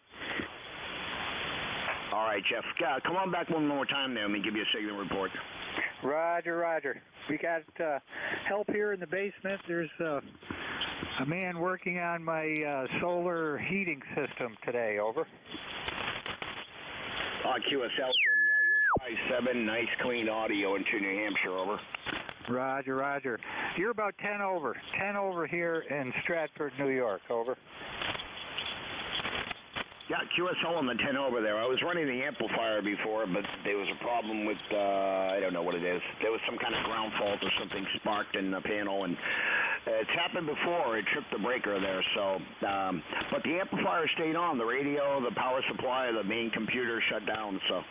All right, Jeff. Come on back one more time there. Let me give you a signal report. Roger. We got help here in the basement. There's a man working on my solar heating system today. Over. QSL, 5-7, nice clean audio into New Hampshire, over. Roger. You're about 10 over. 10 over here in Stratford, New York, over. Yeah, QSL on the 10 over there. I was running the amplifier before, but there was a problem with, I don't know what it is. There was some kind of ground fault or something sparked in the panel, and it's happened before. It tripped the breaker there, so, but the amplifier stayed on. The radio, the power supply, the main computer shut down, so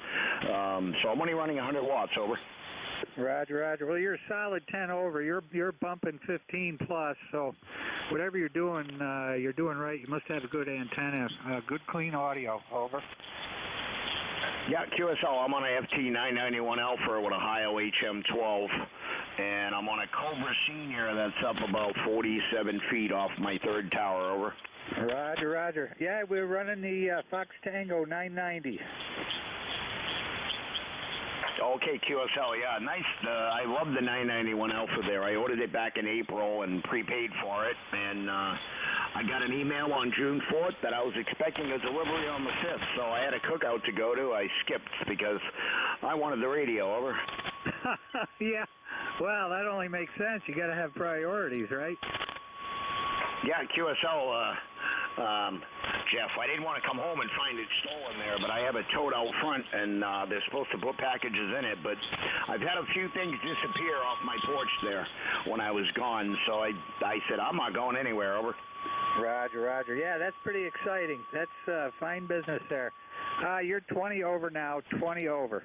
I'm only running 100 watts, over. Roger. Well, you're a solid 10 over. You're bumping 15 plus. So, whatever you're doing right. You must have a good antenna, good clean audio. Over. Yeah, QSL. I'm on a FT 991 Alpha with a Ohio HM12, and I'm on a Cobra Senior that's up about 47 feet off my third tower. Over. Roger. Yeah, we're running the Fox Tango 990. Okay, QSL, yeah, nice. I love the 991 Alpha there. I ordered it back in April and prepaid for it, and I got an email on June 4th that I was expecting a delivery on the 5th, so I had a cookout to go to. I skipped because I wanted the radio, over. Yeah, well, that only makes sense. You got to have priorities, right? Yeah, QSL, Jeff, I didn't want to come home and find it stolen there, but I have it towed out front, and they're supposed to put packages in it, but I've had a few things disappear off my porch there when I was gone, so I said, I'm not going anywhere, over. Roger. Yeah, that's pretty exciting. That's fine business there. You're 20 over now, 20 over.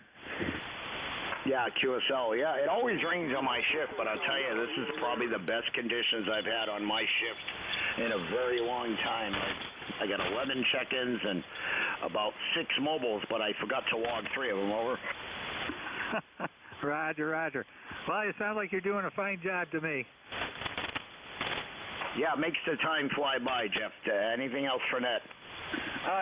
Yeah, QSL. Yeah, it always rains on my shift, but I'll tell you, this is probably the best conditions I've had on my shift in a very long time. I got 11 check-ins and about 6 mobiles, but I forgot to log 3 of them, over. Roger. Well, it sounds like you're doing a fine job to me. Yeah, it makes the time fly by, Jeff. Anything else for net?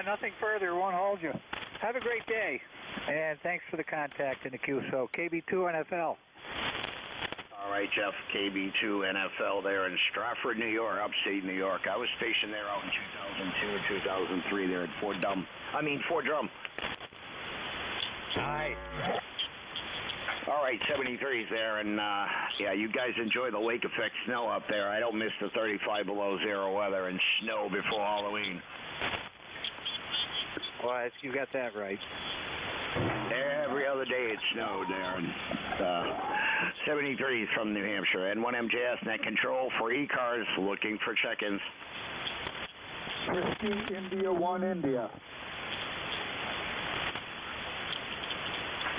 Nothing further. Won't hold you. Have a great day, and thanks for the contact in the QSO. KB2 NFL. All right, Jeff, KB2 NFL there in Stratford, New York, upstate New York. I was stationed there out in 2002 or 2003 there at Fort Drum. Hi. All right, 73's there, and yeah, you guys enjoy the lake effect snow up there. I don't miss the 35 below zero weather and snow before Halloween. Well, you got that right. Every other day it snowed there. And 73's from New Hampshire. N1MJS net control for ECARS, looking for check-ins. Whiskey India 1 India.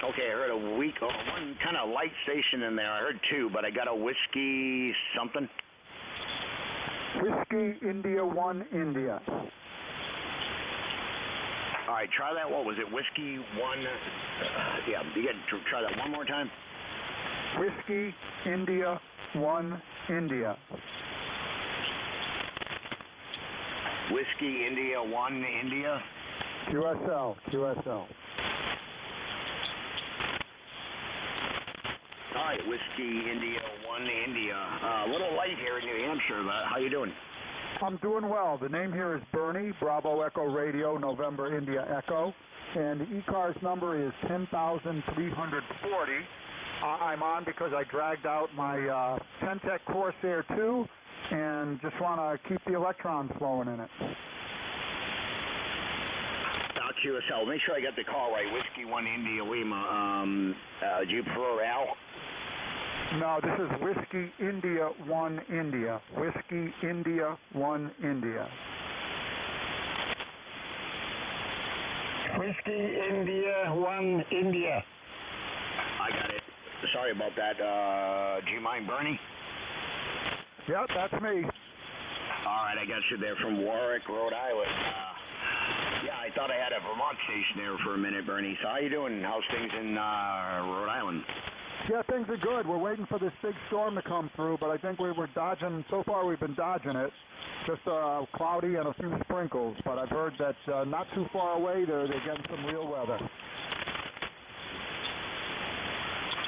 Okay, I heard one kind of light station in there. I heard two, but I got a whiskey something. Whiskey India 1 India. All right, try that. What was it? Whiskey 1. Yeah, you got to try that one more time. Whiskey India 1 India. Whiskey India 1 India. QSL. All right, Whiskey India 1 India. A little light here in New Hampshire. How you doing? I'm doing well. The name here is Bernie, Bravo Echo Radio, November India Echo, and the ECARS number is 10,340. I'm on because I dragged out my Tentec Corsair 2 and just want to keep the electrons flowing in it. QSL. Make sure I got the call right. Whiskey 1 India Lima. Do you prefer Al? No, this is Whiskey India 1 India. Whiskey India 1 India. Whiskey India 1 India. I got it. Sorry about that. Do you mind, Bernie? Yep, that's me. All right, I got you there from Warwick, Rhode Island. Yeah, I thought I had a Vermont station there for a minute, Bernie. So how you doing? How's things in Rhode Island? Yeah, things are good. We're waiting for this big storm to come through, but I think we were dodging, so far we've been dodging it. Just cloudy and a few sprinkles, but I've heard that not too far away they're getting some real weather.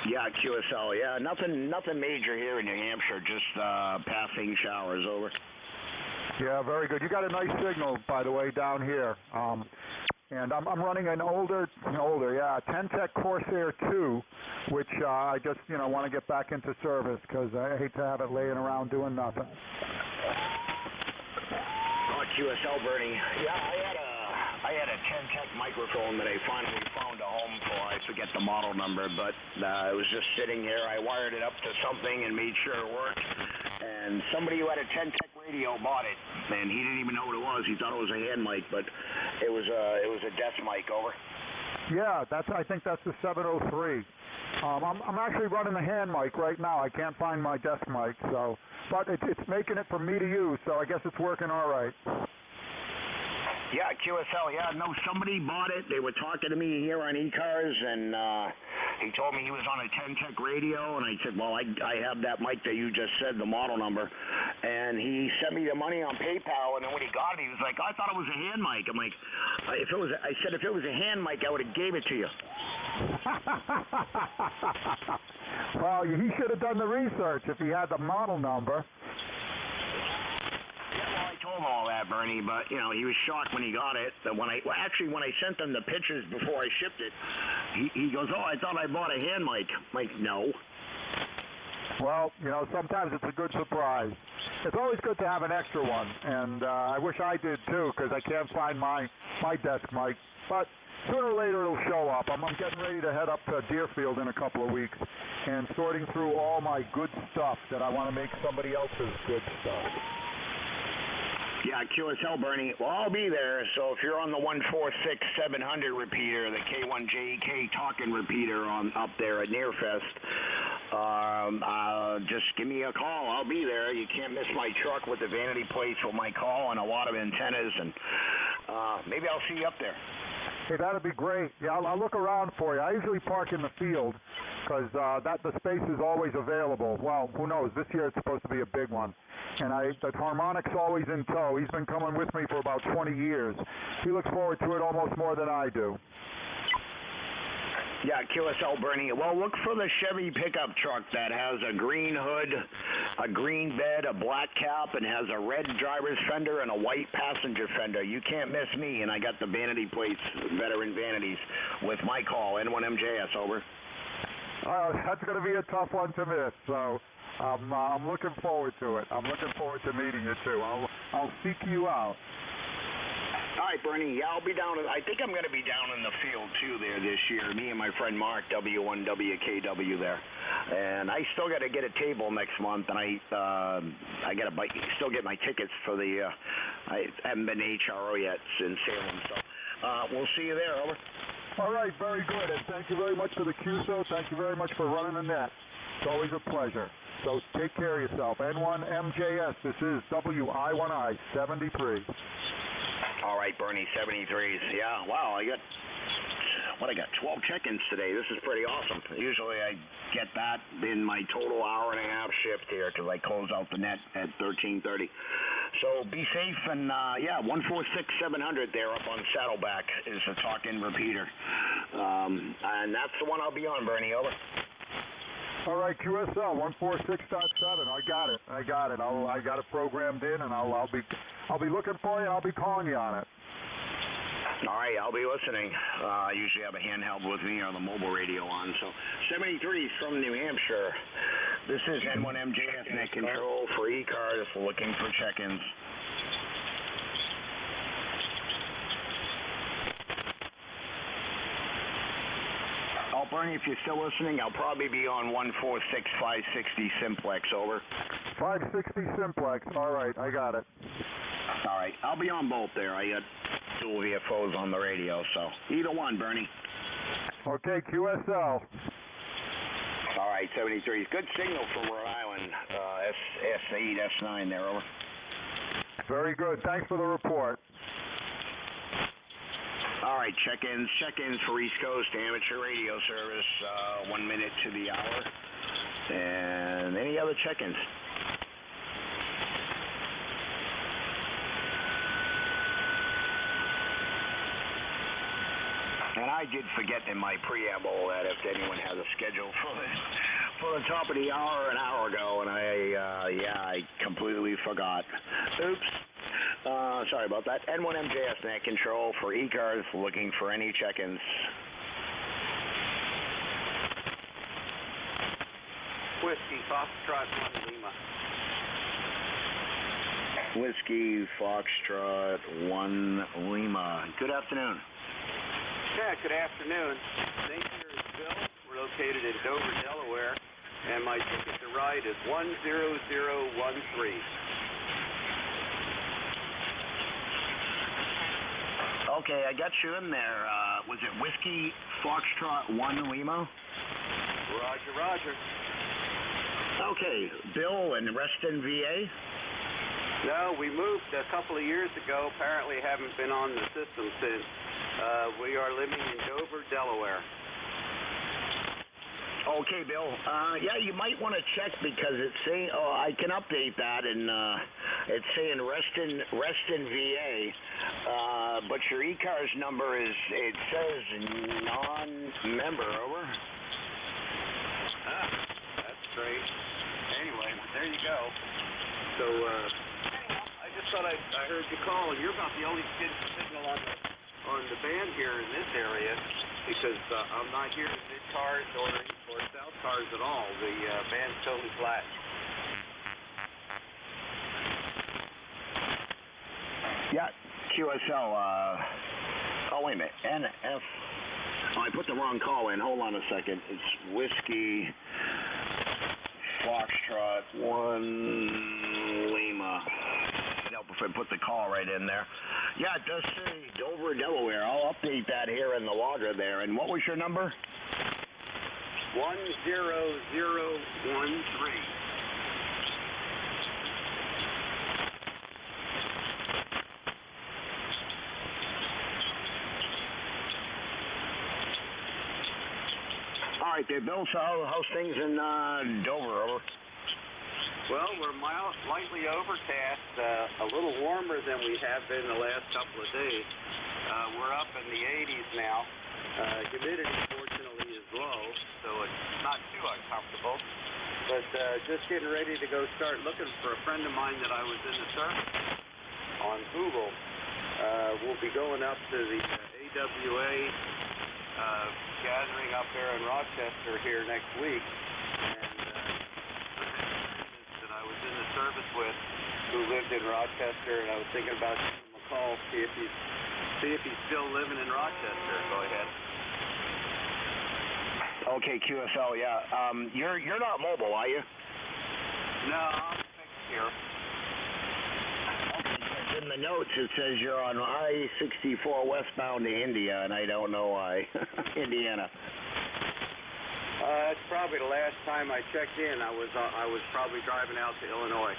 Yeah, QSL. Yeah, nothing major here in New Hampshire, just passing showers over. Yeah, very good. You got a nice signal, by the way, down here. And I'm running an older, Tentec Corsair 2, which I just, want to get back into service because I hate to have it laying around doing nothing. Oh, QSL, Bernie. Yeah, I had a Tentec microphone that I finally found a home for. I forget the model number, but it was just sitting here. I wired it up to something and made sure it worked. And somebody who had a Tentec radio bought it, and he didn't even know what it was. He thought it was a hand mic, but it was a desk mic. Over. Yeah, I think that's the 703. I'm actually running the hand mic right now. I can't find my desk mic, but it's making it for me to use, so I guess it's working all right. Yeah, QSL, yeah, no, somebody bought it. They were talking to me here on ECARS, and he told me he was on a Tentec radio, and I said, well, I have that mic that you just said, the model number, and he sent me the money on PayPal, and then when he got it, he was like, I thought it was a hand mic. I'm like, if it was a hand mic, I would have gave it to you. Well, he should have done the research if he had the model number. I told him all that, Bernie, but he was shocked when he got it. When I sent him the pictures before I shipped it, he goes, "Oh, I thought I bought a hand mic." I'm like, no. Well, sometimes it's a good surprise. It's always good to have an extra one, and I wish I did too, because I can't find my desk mic. But sooner or later it'll show up. I'm getting ready to head up to Deerfield in a couple of weeks, and sorting through all my good stuff that I want to make somebody else's good stuff. Yeah, QSL, Bernie. Well, I'll be there, so if you're on the 146-700 repeater, the K1JK talking repeater up there at Nearfest, just give me a call. I'll be there. You can't miss my truck with the vanity plates with my call and a lot of antennas, and maybe I'll see you up there. Hey, that'd be great. Yeah, I'll look around for you. I usually park in the field because the space is always available. Well, who knows? This year it's supposed to be a big one. And the harmonic's always in tow. He's been coming with me for about 20 years. He looks forward to it almost more than I do. Yeah, QSL Bernie. Well, look for the Chevy pickup truck that has a green hood, a green bed, a black cap, and has a red driver's fender and a white passenger fender. You can't miss me, and I got the vanity plates, veteran vanities, with my call, N1MJS, over. That's going to be a tough one to miss, so I'm looking forward to it. I'm looking forward to meeting you, too. I'll seek you out. All right, Bernie. Yeah, I'll be down. I think I'm going to be down in the field too there this year. Me and my friend Mark, W1WKW there, and I still got to get a table next month, and I got to still get my tickets for the. I haven't been to HRO yet in Salem, so we'll see you there. Over. All right, very good, and thank you very much for the QSO. Thank you very much for running the net. It's always a pleasure. So take care of yourself. N1MJS. This is WI1I 73. All right, Bernie, 73s. Yeah, wow, I got 12 check-ins today. This is pretty awesome. Usually I get that in my total hour-and-a-half shift here because I close out the net at 13:30. So be safe, and, 146-700 there up on Saddleback is the talk-in repeater. And that's the one I'll be on, Bernie, over. All right, QSL 146.7. I got it. I got it programmed in, and I'll be looking for you. I'll be calling you on it. All right, I'll be listening. I usually have a handheld with me or the mobile radio on. So 73 from New Hampshire. This is N1MJS net control for ECARS, looking for check-ins. Oh, Bernie, if you're still listening, I'll probably be on 146-560 simplex, over. 560 simplex, all right, I got it. All right, I'll be on both there. I got dual VFOs on the radio, so either one, Bernie. Okay, QSL. All right, 73. Good signal from Rhode Island, S8, S9 there, over. Very good, thanks for the report. All right, check-ins for East Coast amateur radio service, 1 minute to the hour. And any other check-ins? And I did forget in my preamble that if anyone has a schedule for the top of the hour an hour ago, and I completely forgot. Oops. Sorry about that. N1MJS net control for ECARS, looking for any check-ins. Whiskey Foxtrot 1 Lima. Whiskey Foxtrot 1 Lima. Good afternoon. Yeah, good afternoon. Name here is Bill. We're located in Dover, Delaware, and my ticket to ride is 10013. Okay, I got you in there. Was it Whiskey Foxtrot 1 Lima? Roger, roger. Okay, Bill and Reston, VA? No, we moved a couple of years ago. Apparently haven't been on the system since. We are living in Dover, Delaware. Okay, Bill. Yeah, you might want to check because it's saying, I can update that, and it's saying Reston, VA, but your ECARS number it says non-member, over. That's great. Anyway, there you go. So, I just thought I heard you call, and you're about the only signal on the band here in this area, because I'm not hearing mid-cars or south cars at all. The band's totally flat. Yeah, QSL, oh, wait a minute, NF, I put the wrong call in, hold on a second, it's Whiskey Foxtrot 1 Lima. Help if I put the call right in there. Yeah, it does say Dover, Delaware. I'll update that here in the logger there. And what was your number? 10013. All right, there, Bill. So how's things in Dover? Over. Well, we're lightly overcast, a little warmer than we have been the last couple of days. We're up in the 80s now. Humidity, fortunately, is low, so it's not too uncomfortable. But just getting ready to go start looking for a friend of mine that I was in the service on Google. We'll be going up to the AWA gathering up there in Rochester here next week. I was in the service with who lived in Rochester, and I was thinking about giving him a call, see if he's still living in Rochester. Go ahead. Okay, QSL, yeah. You're not mobile, are you? No, I'm fixed here. Okay, 'cause in the notes it says you're on I-64 westbound to India, and I don't know why. Indiana. That's probably the last time I checked in. I was probably driving out to Illinois.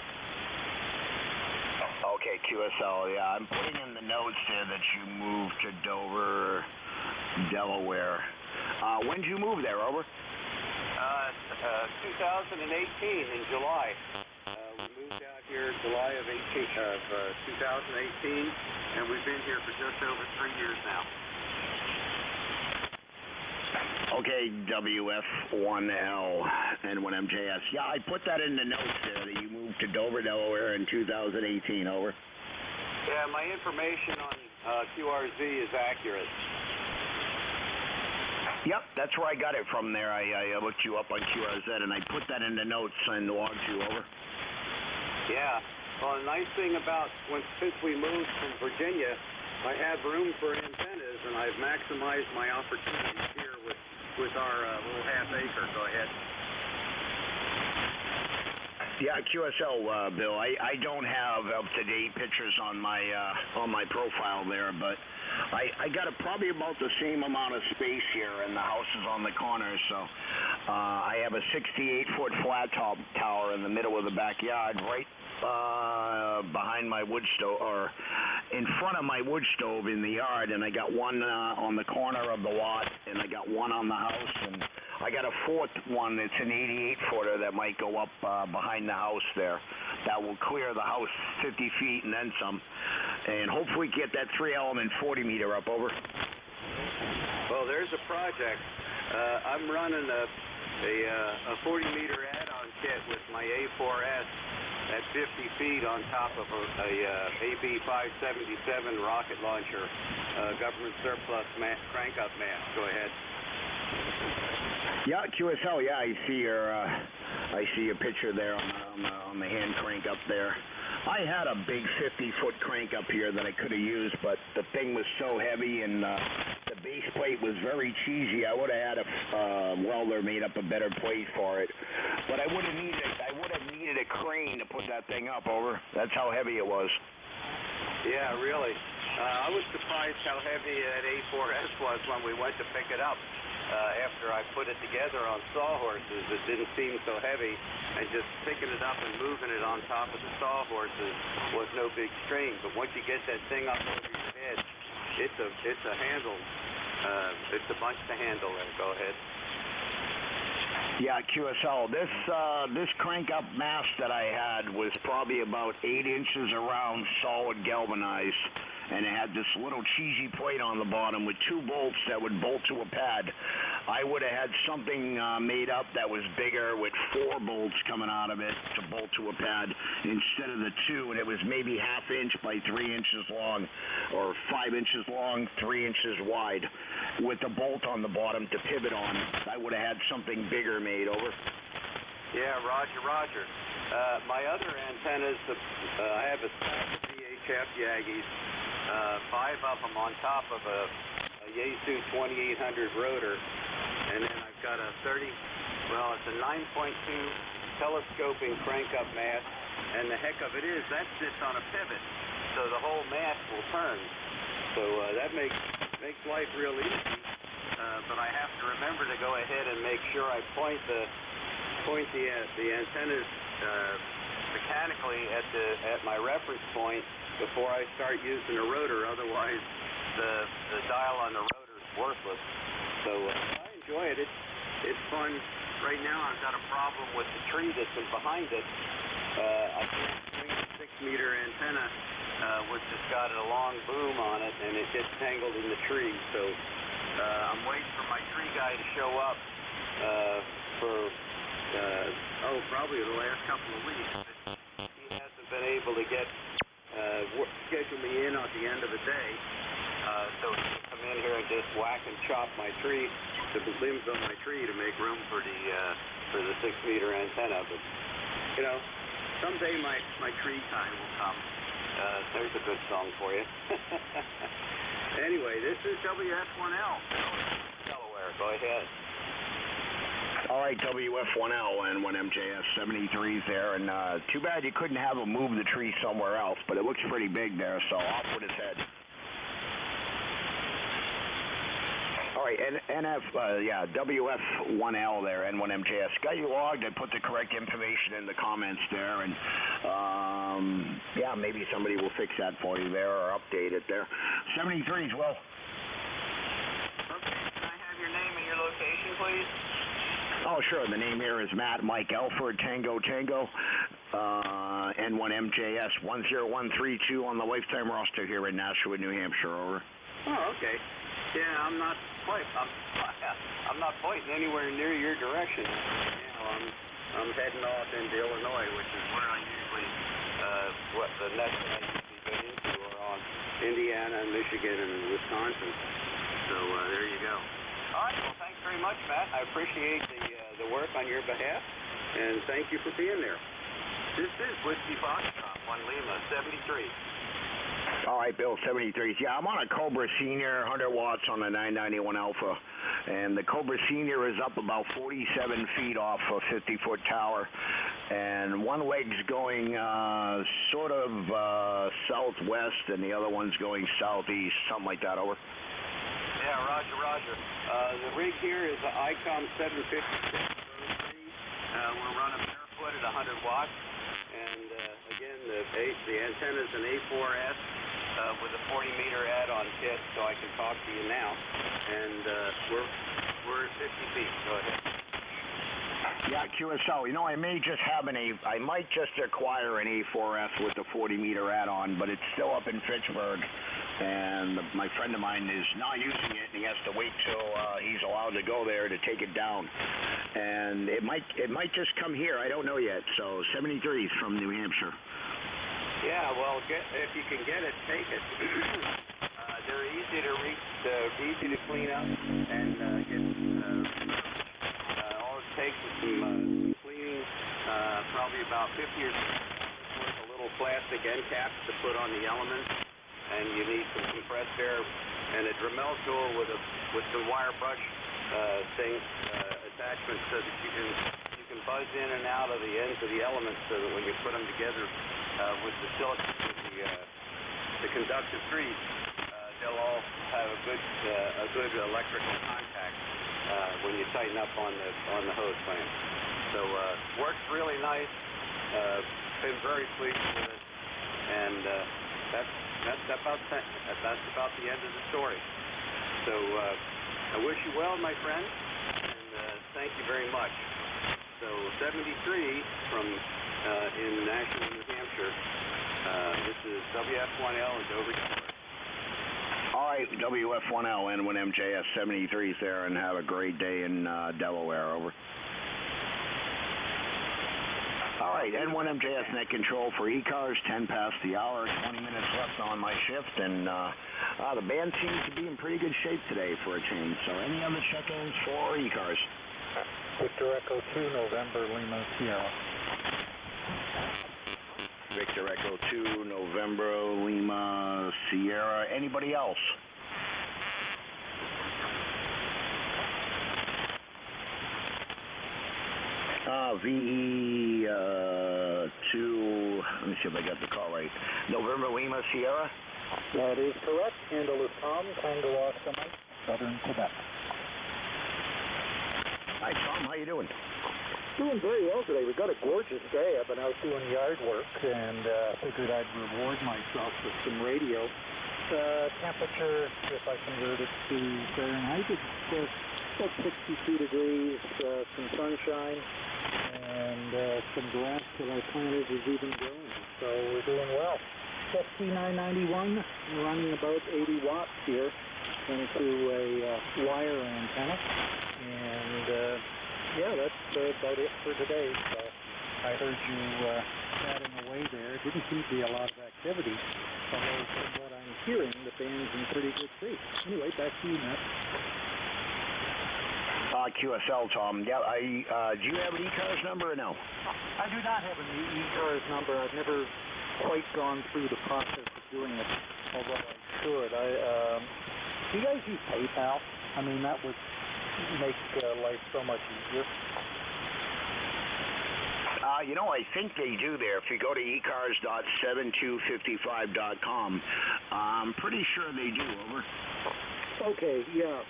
Okay, QSL, yeah. I'm putting in the notes there that you moved to Dover, Delaware. When did you move there, over? 2018 in July. We moved out here July of 2018, and we've been here for just over 3 years now. Okay, WF1L N1MJS. Yeah, I put that in the notes there that you moved to Dover, Delaware in 2018, over. Yeah, my information on QRZ is accurate. Yep, that's where I got it from there. I looked you up on QRZ, and I put that in the notes and log to, over. Yeah, well, the nice thing about since we moved from Virginia, I have room for antennas, and I've maximized my opportunities here with our little half acre. Go ahead. Yeah, QSL, Bill. I don't have up-to-date pictures on my profile there, but I got probably about the same amount of space here, and the house is on the corner, so I have a 68-foot flat top tower in the middle of the backyard, right behind my wood stove, or in front of my wood stove in the yard, and I got one on the corner of the lot, and I got one on the house, and I got a fourth one that's an 88-footer that might go up behind the house there. That will clear the house 50 feet and then some, and hopefully get that 3-element 40-meter up, over. Well, there's a project. I'm running a 40-meter add-on kit with my A4S at 50 feet on top of a AB-577 rocket launcher, government surplus crank-up mast. Go ahead. Yeah, QSL. Yeah, I see your picture there on the hand crank up there. I had a big 50-foot crank up here that I could have used, but the thing was so heavy and the base plate was very cheesy. I would have had a welder made up a better plate for it, but I would have needed a crane to put that thing up, over. That's how heavy it was. Yeah, really. I was surprised how heavy that A4S was when we went to pick it up. After I put it together on sawhorses, it didn't seem so heavy, and just picking it up and moving it on top of the sawhorses was no big strain. But once you get that thing up over your head, it's a handle. It's a bunch to handle. There, go ahead. Yeah, QSL. This crank-up mast that I had was probably about 8 inches around, solid galvanized, and it had this little cheesy plate on the bottom with 2 bolts that would bolt to a pad. I would have had something made up that was bigger with 4 bolts coming out of it to bolt to a pad instead of the 2, and it was maybe 1/2 inch by 3 inches long, or 5 inches long, 3 inches wide, with the bolt on the bottom to pivot on. I would have had something bigger made, over. Yeah, roger. My other antennas, I have a stack of VHF Yagis, 5 of them on top of a Yaesu 2800 rotor, and then I've got a it's a 9.2 telescoping crank-up mast, and the heck of it is, that sits on a pivot, so the whole mast will turn. So that makes life real easy, but I have to remember to go ahead and make sure I point the antennas mechanically at my reference point before I start using a rotor. Otherwise, the dial on the rotor is worthless. So I enjoy it. it's fun. Right now I've got a problem with the tree that's in behind it. I can't swing the 6-meter antenna, which has got a long boom on it, and it gets tangled in the tree. So I'm waiting for my tree guy to show up for, probably the last couple of weeks. But he hasn't been able to get schedule me in at the end of the day. So he can come in here and just whack and chop my tree, the limbs on my tree to make room for the 6-meter antenna. But you know, someday my tree time will come. There's a good song for you. Anyway, this is WF1L, Delaware. Go ahead. All right, WF1L and 1MJS 73's there, and too bad you couldn't have him move the tree somewhere else, but it looks pretty big there, so off with his head. All right, WF1L there, N1MJS. Got you logged. I put the correct information in the comments there, and maybe somebody will fix that for you there or update it there. 73's, well. Okay, can I have your name and your location, please? Oh, sure. The name here is Matt Mike Alford Tango N1MJS 10132 on the lifetime roster here in Nashua, New Hampshire. Over. Oh, okay. Yeah, I'm not pointing anywhere near your direction. You know, I'm heading off into Illinois, which is where I usually the next one I usually get into are on Indiana, Michigan, and Wisconsin. So there you go. All right. Well, thanks very much, Matt. I appreciate the work on your behalf, and thank you for being there. This is Whiskey Foxtrot, 1 Lima, 73. All right, Bill, 73. Yeah, I'm on a Cobra Senior, 100 watts on a 991 Alpha, and the Cobra Senior is up about 47 feet off a 50-foot tower, and one leg's going sort of southwest, and the other one's going southeast, something like that. Over. Yeah, roger. The rig here is an ICOM 756. We're running barefoot at 100 watts. And again, the antenna is an A4S with a 40-meter add-on kit, so I can talk to you now. And we're at 50 feet. Go ahead. Yeah, QSO. You know, I might just acquire an A4S with the 40-meter add-on, but it's still up in Fitchburg. And my friend of mine is not using it, and he has to wait till he's allowed to go there to take it down. And it might just come here. I don't know yet. So 73's from New Hampshire. Yeah, well, if you can get it, take it. They're easy to reach, easy to clean up, and get. All it takes is some cleaning, probably about 50 or 60 worth of little plastic end caps to put on the elements. And you need some compressed air and a Dremel tool with some wire brush attachments so that you can buzz in and out of the ends of the elements so that when you put them together with the silicone, the conductive trees, they'll all have a good electrical contact when you tighten up on the hose clamp. So works really nice. Been very pleased with it, and that's about the end of the story. So I wish you well, my friend, and thank you very much. So 73 from in Nashua, New Hampshire. This is WF1L in Dover. All right, WF1L N1MJS 73's there, and have a great day in Delaware. Over. All right, N1MJS net control for ECARS, 10 past the hour, 20 minutes left on my shift, and the band seems to be in pretty good shape today for a change. So any other check-ins for ECARS? Victor Echo 2, November, Lima, Sierra. Victor Echo 2, November, Lima, Sierra. Anybody else? VE 2, let me see if I got the call right. November, Lima, Sierra? That is correct. Handle is Tom, Tango Oscar Mike, Southern Quebec. Hi, Tom. How you doing? Doing very well today. We've got a gorgeous day. I've been out doing yard work and figured I'd reward myself with some radio. Temperature, if I convert it to Fahrenheit, it's about 62 degrees, some sunshine, and some grass that I planted is even growing. So we're doing well. ST991 running about 80 watts here into a wire antenna, and yeah, that's about it for today. So I heard you chatting away there. It didn't seem to be a lot of activity, although from what I'm hearing, the band's in pretty good shape. Anyway, back to you, Matt. QSL, Tom. Yeah, do you have an ECARS number or no? I do not have an ECARS number. I've never quite gone through the process of doing it, although I should. Do you guys use PayPal? I mean, that would make life so much easier. You know, I think they do there. If you go to ecars.7255.com, I'm pretty sure they do. Over. Okay, yeah.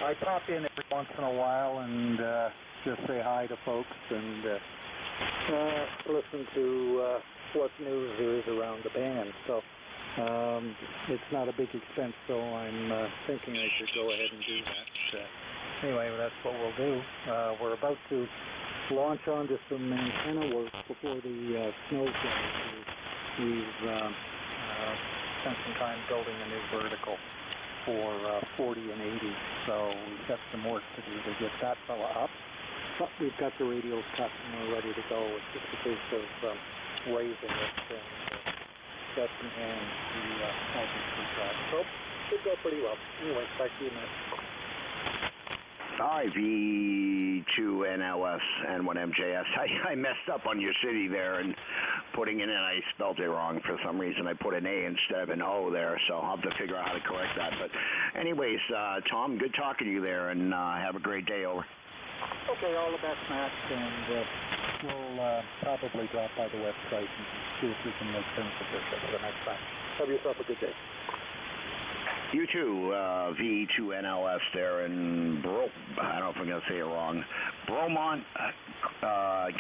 I pop in every once in a while and just say hi to folks and listen to what news there is around the band. So it's not a big expense, so I'm thinking I should go ahead and do that. Anyway, that's what we'll do. We're about to launch onto some antenna work before the snow flies. We've spent some time building a new vertical for 40 and 80, so we've got some work to do to get that fella up. But we've got the radios cut and we're ready to go. It's just a case of raising it and got some hands to help us with that. So should go pretty well. Anyway, back to you, Matt. Hi, V2NLS N1MJS. I messed up on your city there and putting it in, I spelled it wrong for some reason. I put an A instead of an O there, so I'll have to figure out how to correct that. But anyways, Tom, good talking to you there, and have a great day. Over. Okay, all the best, Matt, and we'll probably drop by the website and see if we can make things official for the next time. Have yourself a good day. You too, V2NLS there in I don't know if I'm going to say it wrong, Bromont,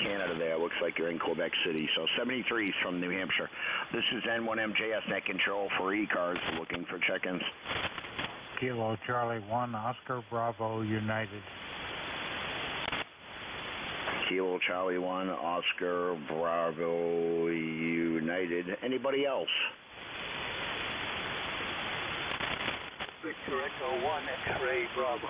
Canada there. Looks like you're in Quebec City. So 73's from New Hampshire. This is N1MJS Net Control for ECARS, looking for check-ins. Kilo Charlie 1, Oscar Bravo United. Kilo Charlie 1, Oscar Bravo United. Anybody else? Victor Echo 1, X-Ray Bravo.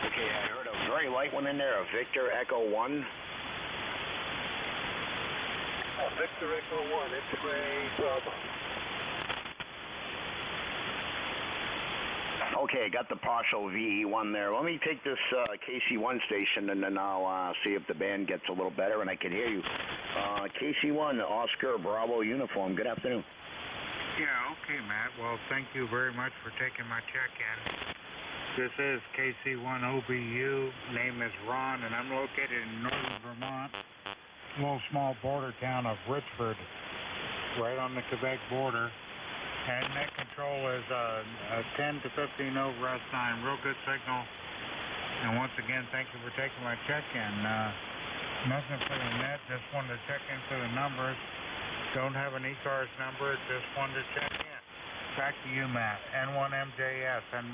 Okay, I heard a very light one in there, a Victor Echo 1. Victor Echo 1, X-Ray Bravo. Okay, got the partial VE1 there. Let me take this KC1 station, and then I'll see if the band gets a little better, and I can hear you. KC1, Oscar Bravo Uniform. Good afternoon. Yeah, okay, Matt. Well, thank you very much for taking my check-in. This is KC1OBU. Name is Ron, and I'm located in northern Vermont, a little small border town of Richford, right on the Quebec border. And net control is a 10 to 15 over S9. Real good signal. And once again, thank you for taking my check-in. Nothing for the net. Just wanted to check in for the numbers. Don't have an ECARS number, just wanted to check in. Back to you, Matt. N1MJS and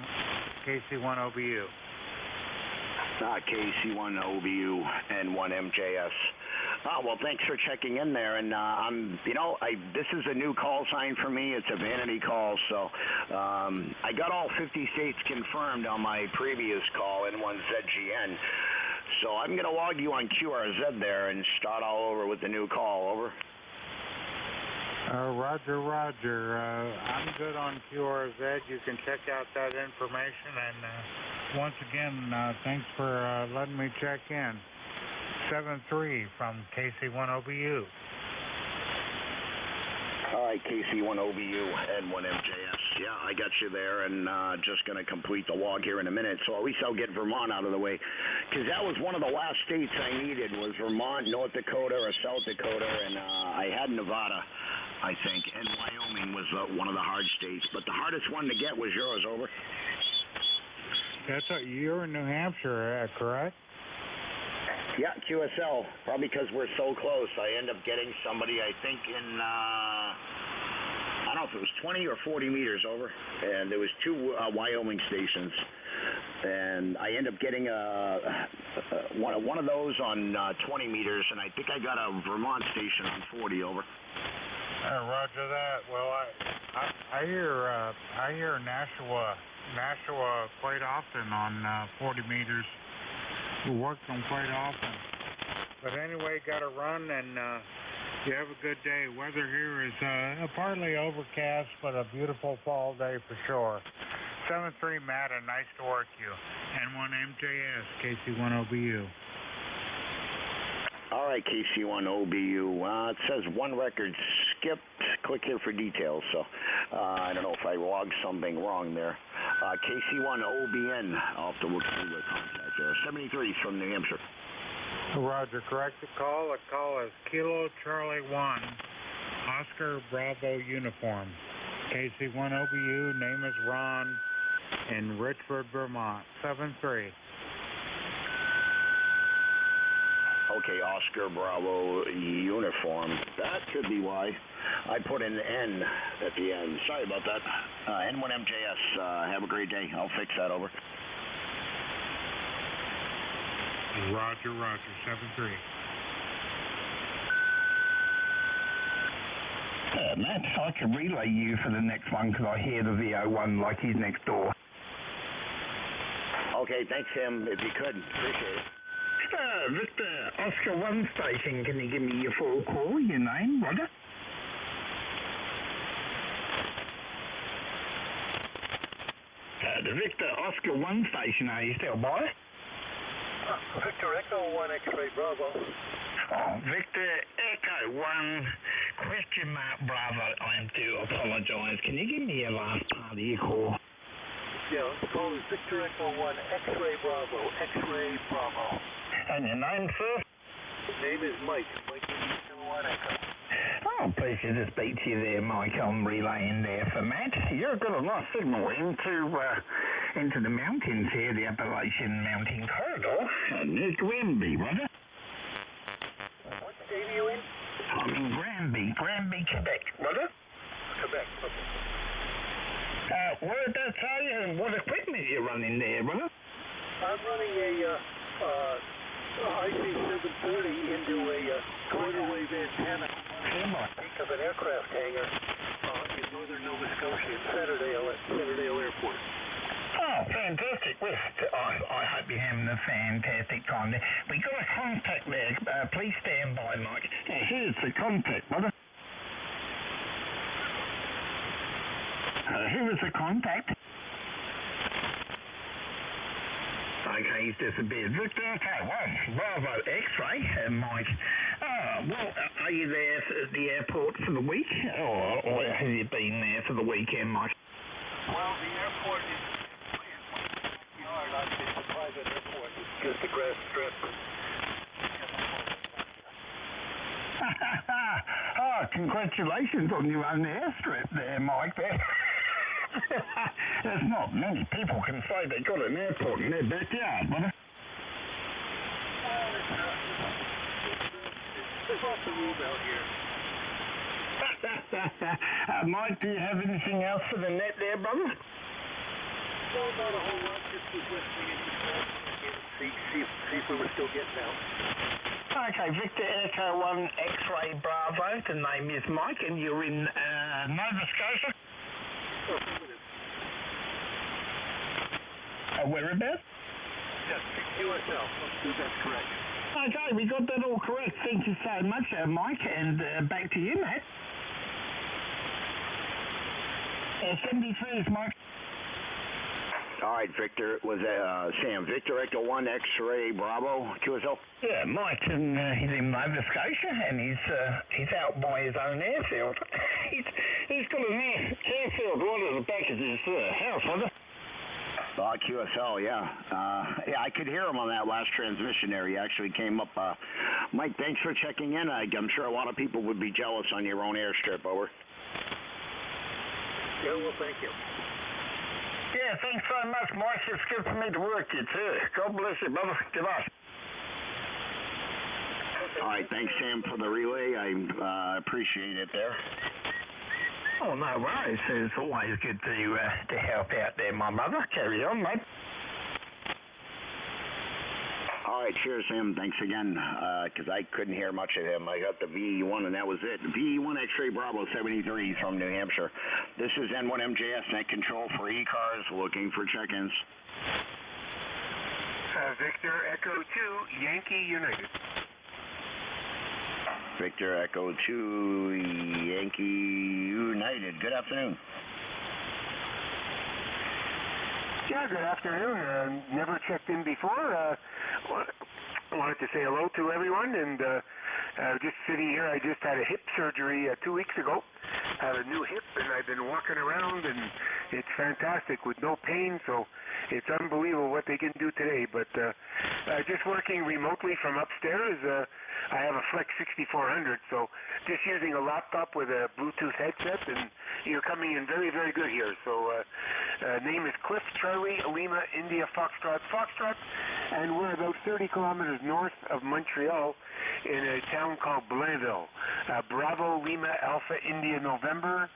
KC1OBU. KC1OBU N1MJS. Well, thanks for checking in there. And this is a new call sign for me. It's a vanity call, so I got all 50 states confirmed on my previous call, N1ZGN. So I'm going to log you on QRZ there and start all over with the new call. Over. Roger. I'm good on QRZ. You can check out that information. And once again, thanks for letting me check in. 7-3 from KC1OBU. All right, KC1OBU N1MJS. Yeah, I got you there, and just going to complete the log here in a minute. So at least I'll get Vermont out of the way, because that was one of the last states I needed, was Vermont, North Dakota, or South Dakota, and I had Nevada, I think, and Wyoming was one of the hard states. But the hardest one to get was yours. Over. That's you're in New Hampshire, correct? Yeah, QSL. Probably because we're so close. I end up getting somebody, I think, in, I don't know if it was 20 or 40 meters over, and there was two Wyoming stations, and I ended up getting one of those on 20 meters, and I think I got a Vermont station on 40 over. Roger that. Well, I hear Nashua quite often on 40 meters. We work them quite often. But anyway, got to run, and you have a good day. Weather here is partly overcast, but a beautiful fall day for sure. 7-3 Matt, and nice to work you. N1MJS, KC1OBU. All right, KC1OBU. It says one record skipped. Click here for details. So I don't know if I logged something wrong there. KC1OBN. I'll have to look through the contact there. 73 from New Hampshire. Roger, correct the call. The call is Kilo Charlie 1, Oscar Bravo Uniform. KC1OBU, name is Ron, in Richford, Vermont. 7-3. Okay, Oscar Bravo Uniform. That could be why I put an N at the end. Sorry about that. N1MJS, have a great day. I'll fix that over. Roger, 7-3. Matt, I can relay you for the next one because I hear the VO1 like he's next door. Okay, thanks, Tim. If you could, appreciate it. Victor, Oscar 1 station, can you give me your full call, your name, Roger? The Victor Oscar 1 station, are you still by? Victor Echo 1 X-Ray Bravo. Oh, Victor Echo 1 question mark Bravo. I do apologise. Can you give me your last part of your call? Yeah, the call is Victor Echo 1 X-Ray Bravo. X-Ray Bravo. And your name, sir? Name is Mike. Mike 1 Echo. Oh, pleasure to speak to you there, Mike. I'm relaying there for Matt. You've got a nice signal into the mountains here, the Appalachian Mountain Corridor, near Granby, Roger. What state are you in? I'm in Granby, Quebec, Roger. Quebec, okay. What did that tell you, and what equipment you're running there, Roger? I'm running a IC-730 into a quarter wave antenna peak of an aircraft hangar in northern Nova Scotia at Centerdale Airport. Oh, fantastic. Well, I hope you're having a fantastic time there. We got a contact there. Please stand by, Mike. Here's the contact, brother. Who is the contact? Okay, he's disappeared. Victor, okay, 1 Bravo X-ray, Mike. Well, are you there at the airport for the week, or have you been there for the weekend, Mike? Well, the airport is it's a private airport. It's just a grass strip. Oh, congratulations on your own airstrip there, Mike. There's not many people can say they got an airport in their backyard, brother. Well, there's lots of room out here. Mike, do you have anything else for the net there, brother? No, not a whole lot. Just was listening in to see if we were still getting out. Okay, Victor Echo 1 X-Ray Bravo. The name is Mike, and you're in Nova Scotia. Whereabouts? Yes, USL. That's correct. Okay, we got that all correct. Thank you so much, Mike, and back to you, Matt. 73 is Mike. All right, Victor. Was Sam? Victor Echo 1 X-Ray Bravo QSL? Yeah, Mike, and he's in Nova Scotia, and he's out by his own airfield. he's got an airfield right at the back of his house, wasn't it? QSL, yeah. Yeah, I could hear him on that last transmission there. He actually came up. Mike, thanks for checking in. I'm sure a lot of people would be jealous on your own airstrip, over. Yeah, well, thank you. Yeah, thanks so much, Mike. It's good for me to work you, too. God bless you, brother. Goodbye. All right, thanks, Sam, for the relay. I appreciate it there. Oh, no worries. It's always good to help out there, my brother. Carry on, mate. All right, cheers, Sam. Thanks again, because I couldn't hear much of him. I got the VE1, and that was it. VE1 X-Ray Bravo 73 from New Hampshire. This is N1MJS, net control for ECARS, looking for check-ins. Victor Echo 2, Yankee United. Victor Echo 2, Yankee United. Good afternoon. Yeah, good afternoon. Never checked in before. Wanted to say hello to everyone, and just sitting here, I just had a hip surgery 2 weeks ago. Had a new hip, and I've been walking around, and it's fantastic with no pain, so it's unbelievable what they can do today. But just working remotely from upstairs, I have a Flex 6400, so just using a laptop with a Bluetooth headset, and you're coming in very, very good here. So name is Cliff Charlie Lima India Foxtrot, and we're about 30 kilometers north of Montreal in a town called Blainville. Bravo Lima Alpha India November,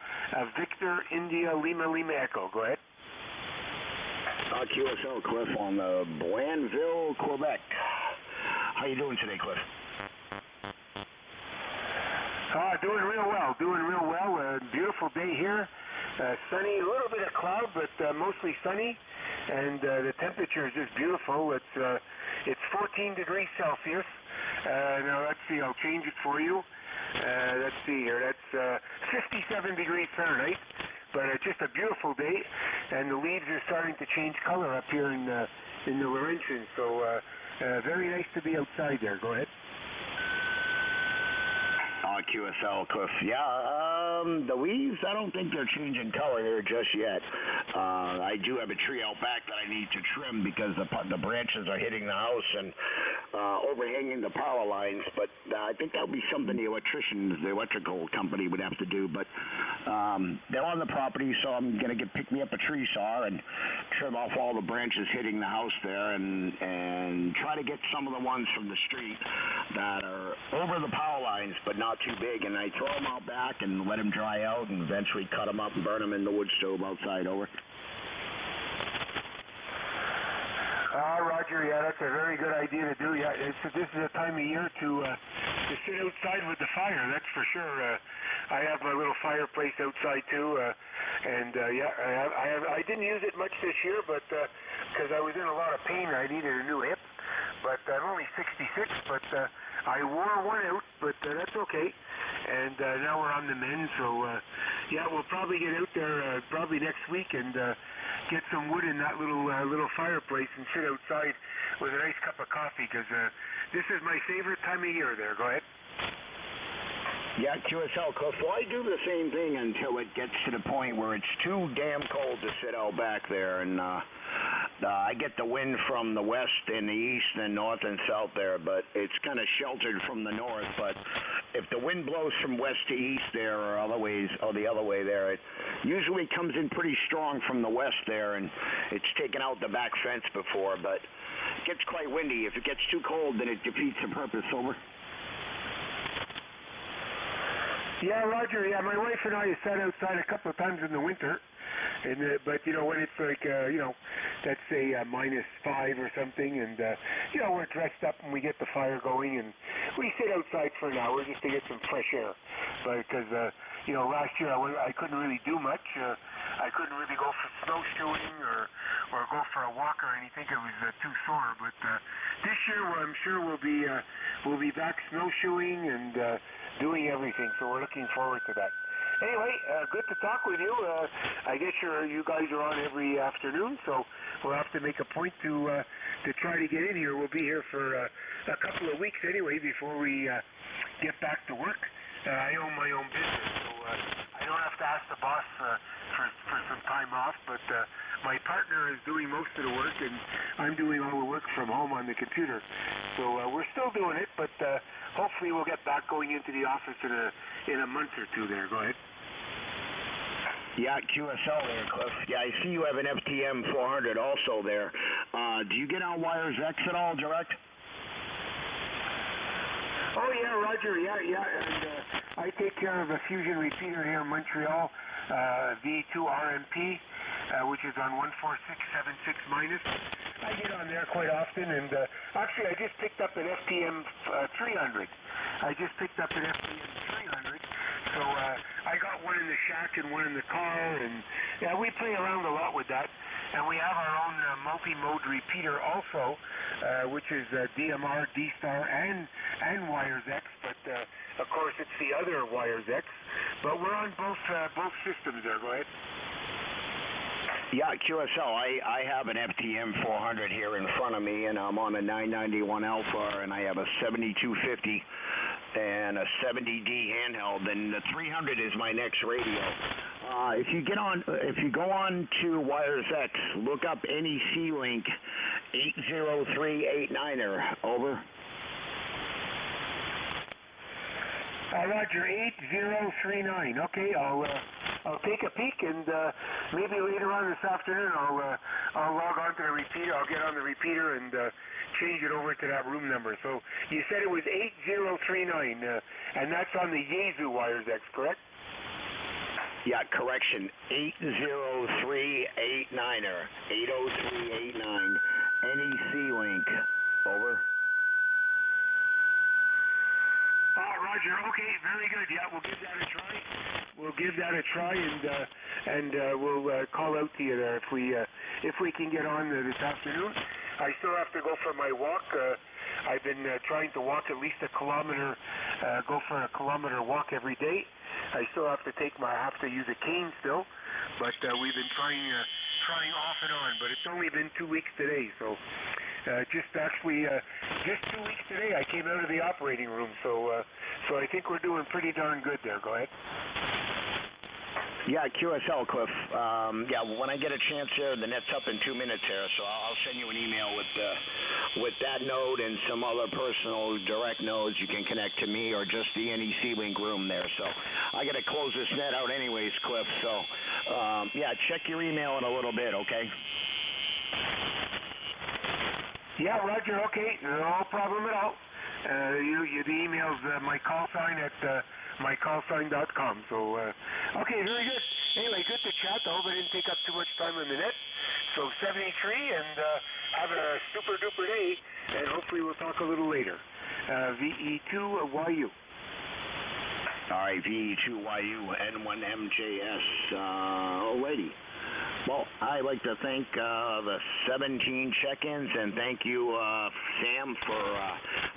Victor India Lima Lima Echo. Go ahead. QSL Cliff on the Blainville, Quebec. How you doing today, Cliff? Doing real well. Beautiful day here. Sunny, a little bit of cloud, but mostly sunny. And the temperature is just beautiful. It's 14 degrees Celsius. Now let's see, I'll change it for you. Let's see here. That's 57 degrees Fahrenheit. But it's just a beautiful day, and the leaves are starting to change color up here in the Laurentians. So very nice to be outside there. Go ahead. QSL Cliff. Yeah, the leaves, I don't think they're changing color here just yet. I do have a tree out back that I need to trim because the branches are hitting the house and overhanging the power lines, but I think that would be something the electrical company would have to do. But they're on the property, so I'm going to pick me up a tree saw and trim off all the branches hitting the house there and try to get some of the ones from the street that are over the power lines but not too big, and I throw them out back and let them dry out and eventually cut them up and burn them in the wood stove outside. Over. Roger, yeah, that's a very good idea to do. Yeah, this is a time of year to sit outside with the fire, that's for sure. I have my little fireplace outside too, and yeah, I didn't use it much this year, but because I was in a lot of pain, I needed a new hip. But I'm only 66, but I wore one out, but that's okay. And now we're on the mend, so yeah, we'll probably get out there probably next week and get some wood in that little fireplace and sit outside with a nice cup of coffee, because this is my favorite time of year there. Go ahead. Yeah, QSL Cliff. Well, I do the same thing until it gets to the point where it's too damn cold to sit out back there, and I get the wind from the west and the east and north and south there, but it's kind of sheltered from the north. But if the wind blows from west to east there or the other way there, it usually comes in pretty strong from the west there, and it's taken out the back fence before, but it gets quite windy. If it gets too cold, then it defeats the purpose. Over. Yeah, Roger. Yeah, my wife and I have sat outside a couple of times in the winter, and but when it's like let's say -5 or something, and we're dressed up and we get the fire going, and we sit outside for an hour just to get some fresh air. But because last year I couldn't really do much. I couldn't really go for snowshoeing or go for a walk or anything. It was too sore. But this year, I'm sure we'll be back snowshoeing and doing everything. So we're looking forward to that. Anyway, good to talk with you. I guess you guys are on every afternoon, so we'll have to make a point to try to get in here. We'll be here for a couple of weeks anyway before we get back to work. I own my own business, so I don't have to ask the boss for some time off, but my partner is doing most of the work, and I'm doing all the work from home on the computer. So we're still doing it, but hopefully we'll get back going into the office in a month or two there. Go ahead. Yeah, QSL there, Cliff. Yeah, I see you have an FTM 400 also there. Do you get on Wires X at all, direct? Oh, yeah, Roger, yeah, and I take care of a fusion repeater here in Montreal V2RMP, which is on 14676 minus. I get on there quite often, and actually I just picked up an FTM 300. I just picked up an FTM 300. So I got one in the shack and one in the car, and yeah, we play around a lot with that. And we have our own multi-mode repeater also, which is DMR, D-Star, and Wires X, but of course it's the other Wires X. But we're on both systems there. Go ahead. Yeah, QSL, I have an FTM 400 here in front of me, and I'm on a 991 Alpha, and I have a 7250 and a 70D handheld, and the 300 is my next radio. If you go on to Wires X, look up NEC Link 80389er. Over. Roger, 8039. Okay, I'll take a peek, and maybe later on this afternoon I'll log on to the repeater. I'll get on the repeater and change it over to that room number. So you said it was 8039, and that's on the Yaesu Wires X, correct? Yeah, correction, 80389er, 80389, NEC Link. Over. Roger. Okay, very good. Yeah, we'll give that a try. And we'll call out to you there if we can get on this afternoon. I still have to go for my walk. I've been trying to walk at least a kilometer, go for a kilometer walk every day. I still have to use a cane still, but we've been trying off and on. But it's only been 2 weeks today, so. Just 2 weeks today, I came out of the operating room, so I think we're doing pretty darn good there. Go ahead. Yeah, QSL, Cliff. Yeah, when I get a chance here, the net's up in 2 minutes here, so I'll send you an email with that node and some other personal direct nodes you can connect to me or just the NEC Link room there. So I got to close this net out anyways, Cliff. So, yeah, check your email in a little bit, okay? Yeah, Roger. Okay, no problem at all. The email's my call sign at mycallsign.com. So, okay, very good. Anyway, good to chat. I hope I didn't take up too much time on the net. So 73, and have a super duper day, and hopefully we'll talk a little later. VE2YU. All right, VE2YU, N1MJS. Alrighty. Well, I'd like to thank the 17 check-ins, and thank you, Sam,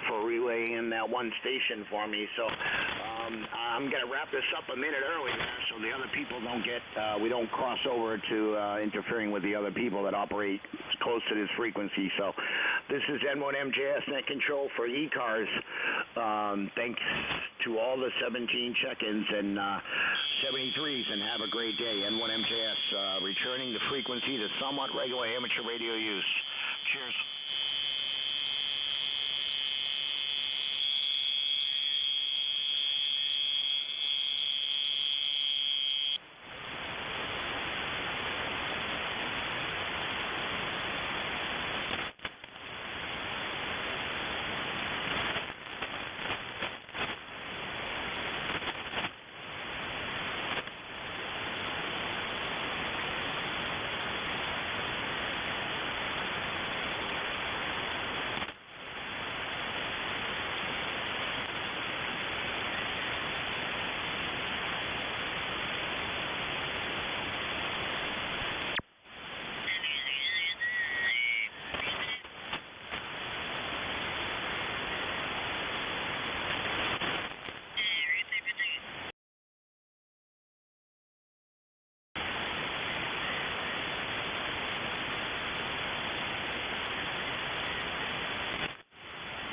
for relaying that one station for me. So I'm going to wrap this up a minute early so the other people don't we don't cross over to interfering with the other people that operate close to this frequency. So this is N1MJS Net Control for ECARS. Thanks to all the 17 check-ins and 73s, and have a great day. N1MJS returning the frequency to somewhat regular amateur radio use. Cheers.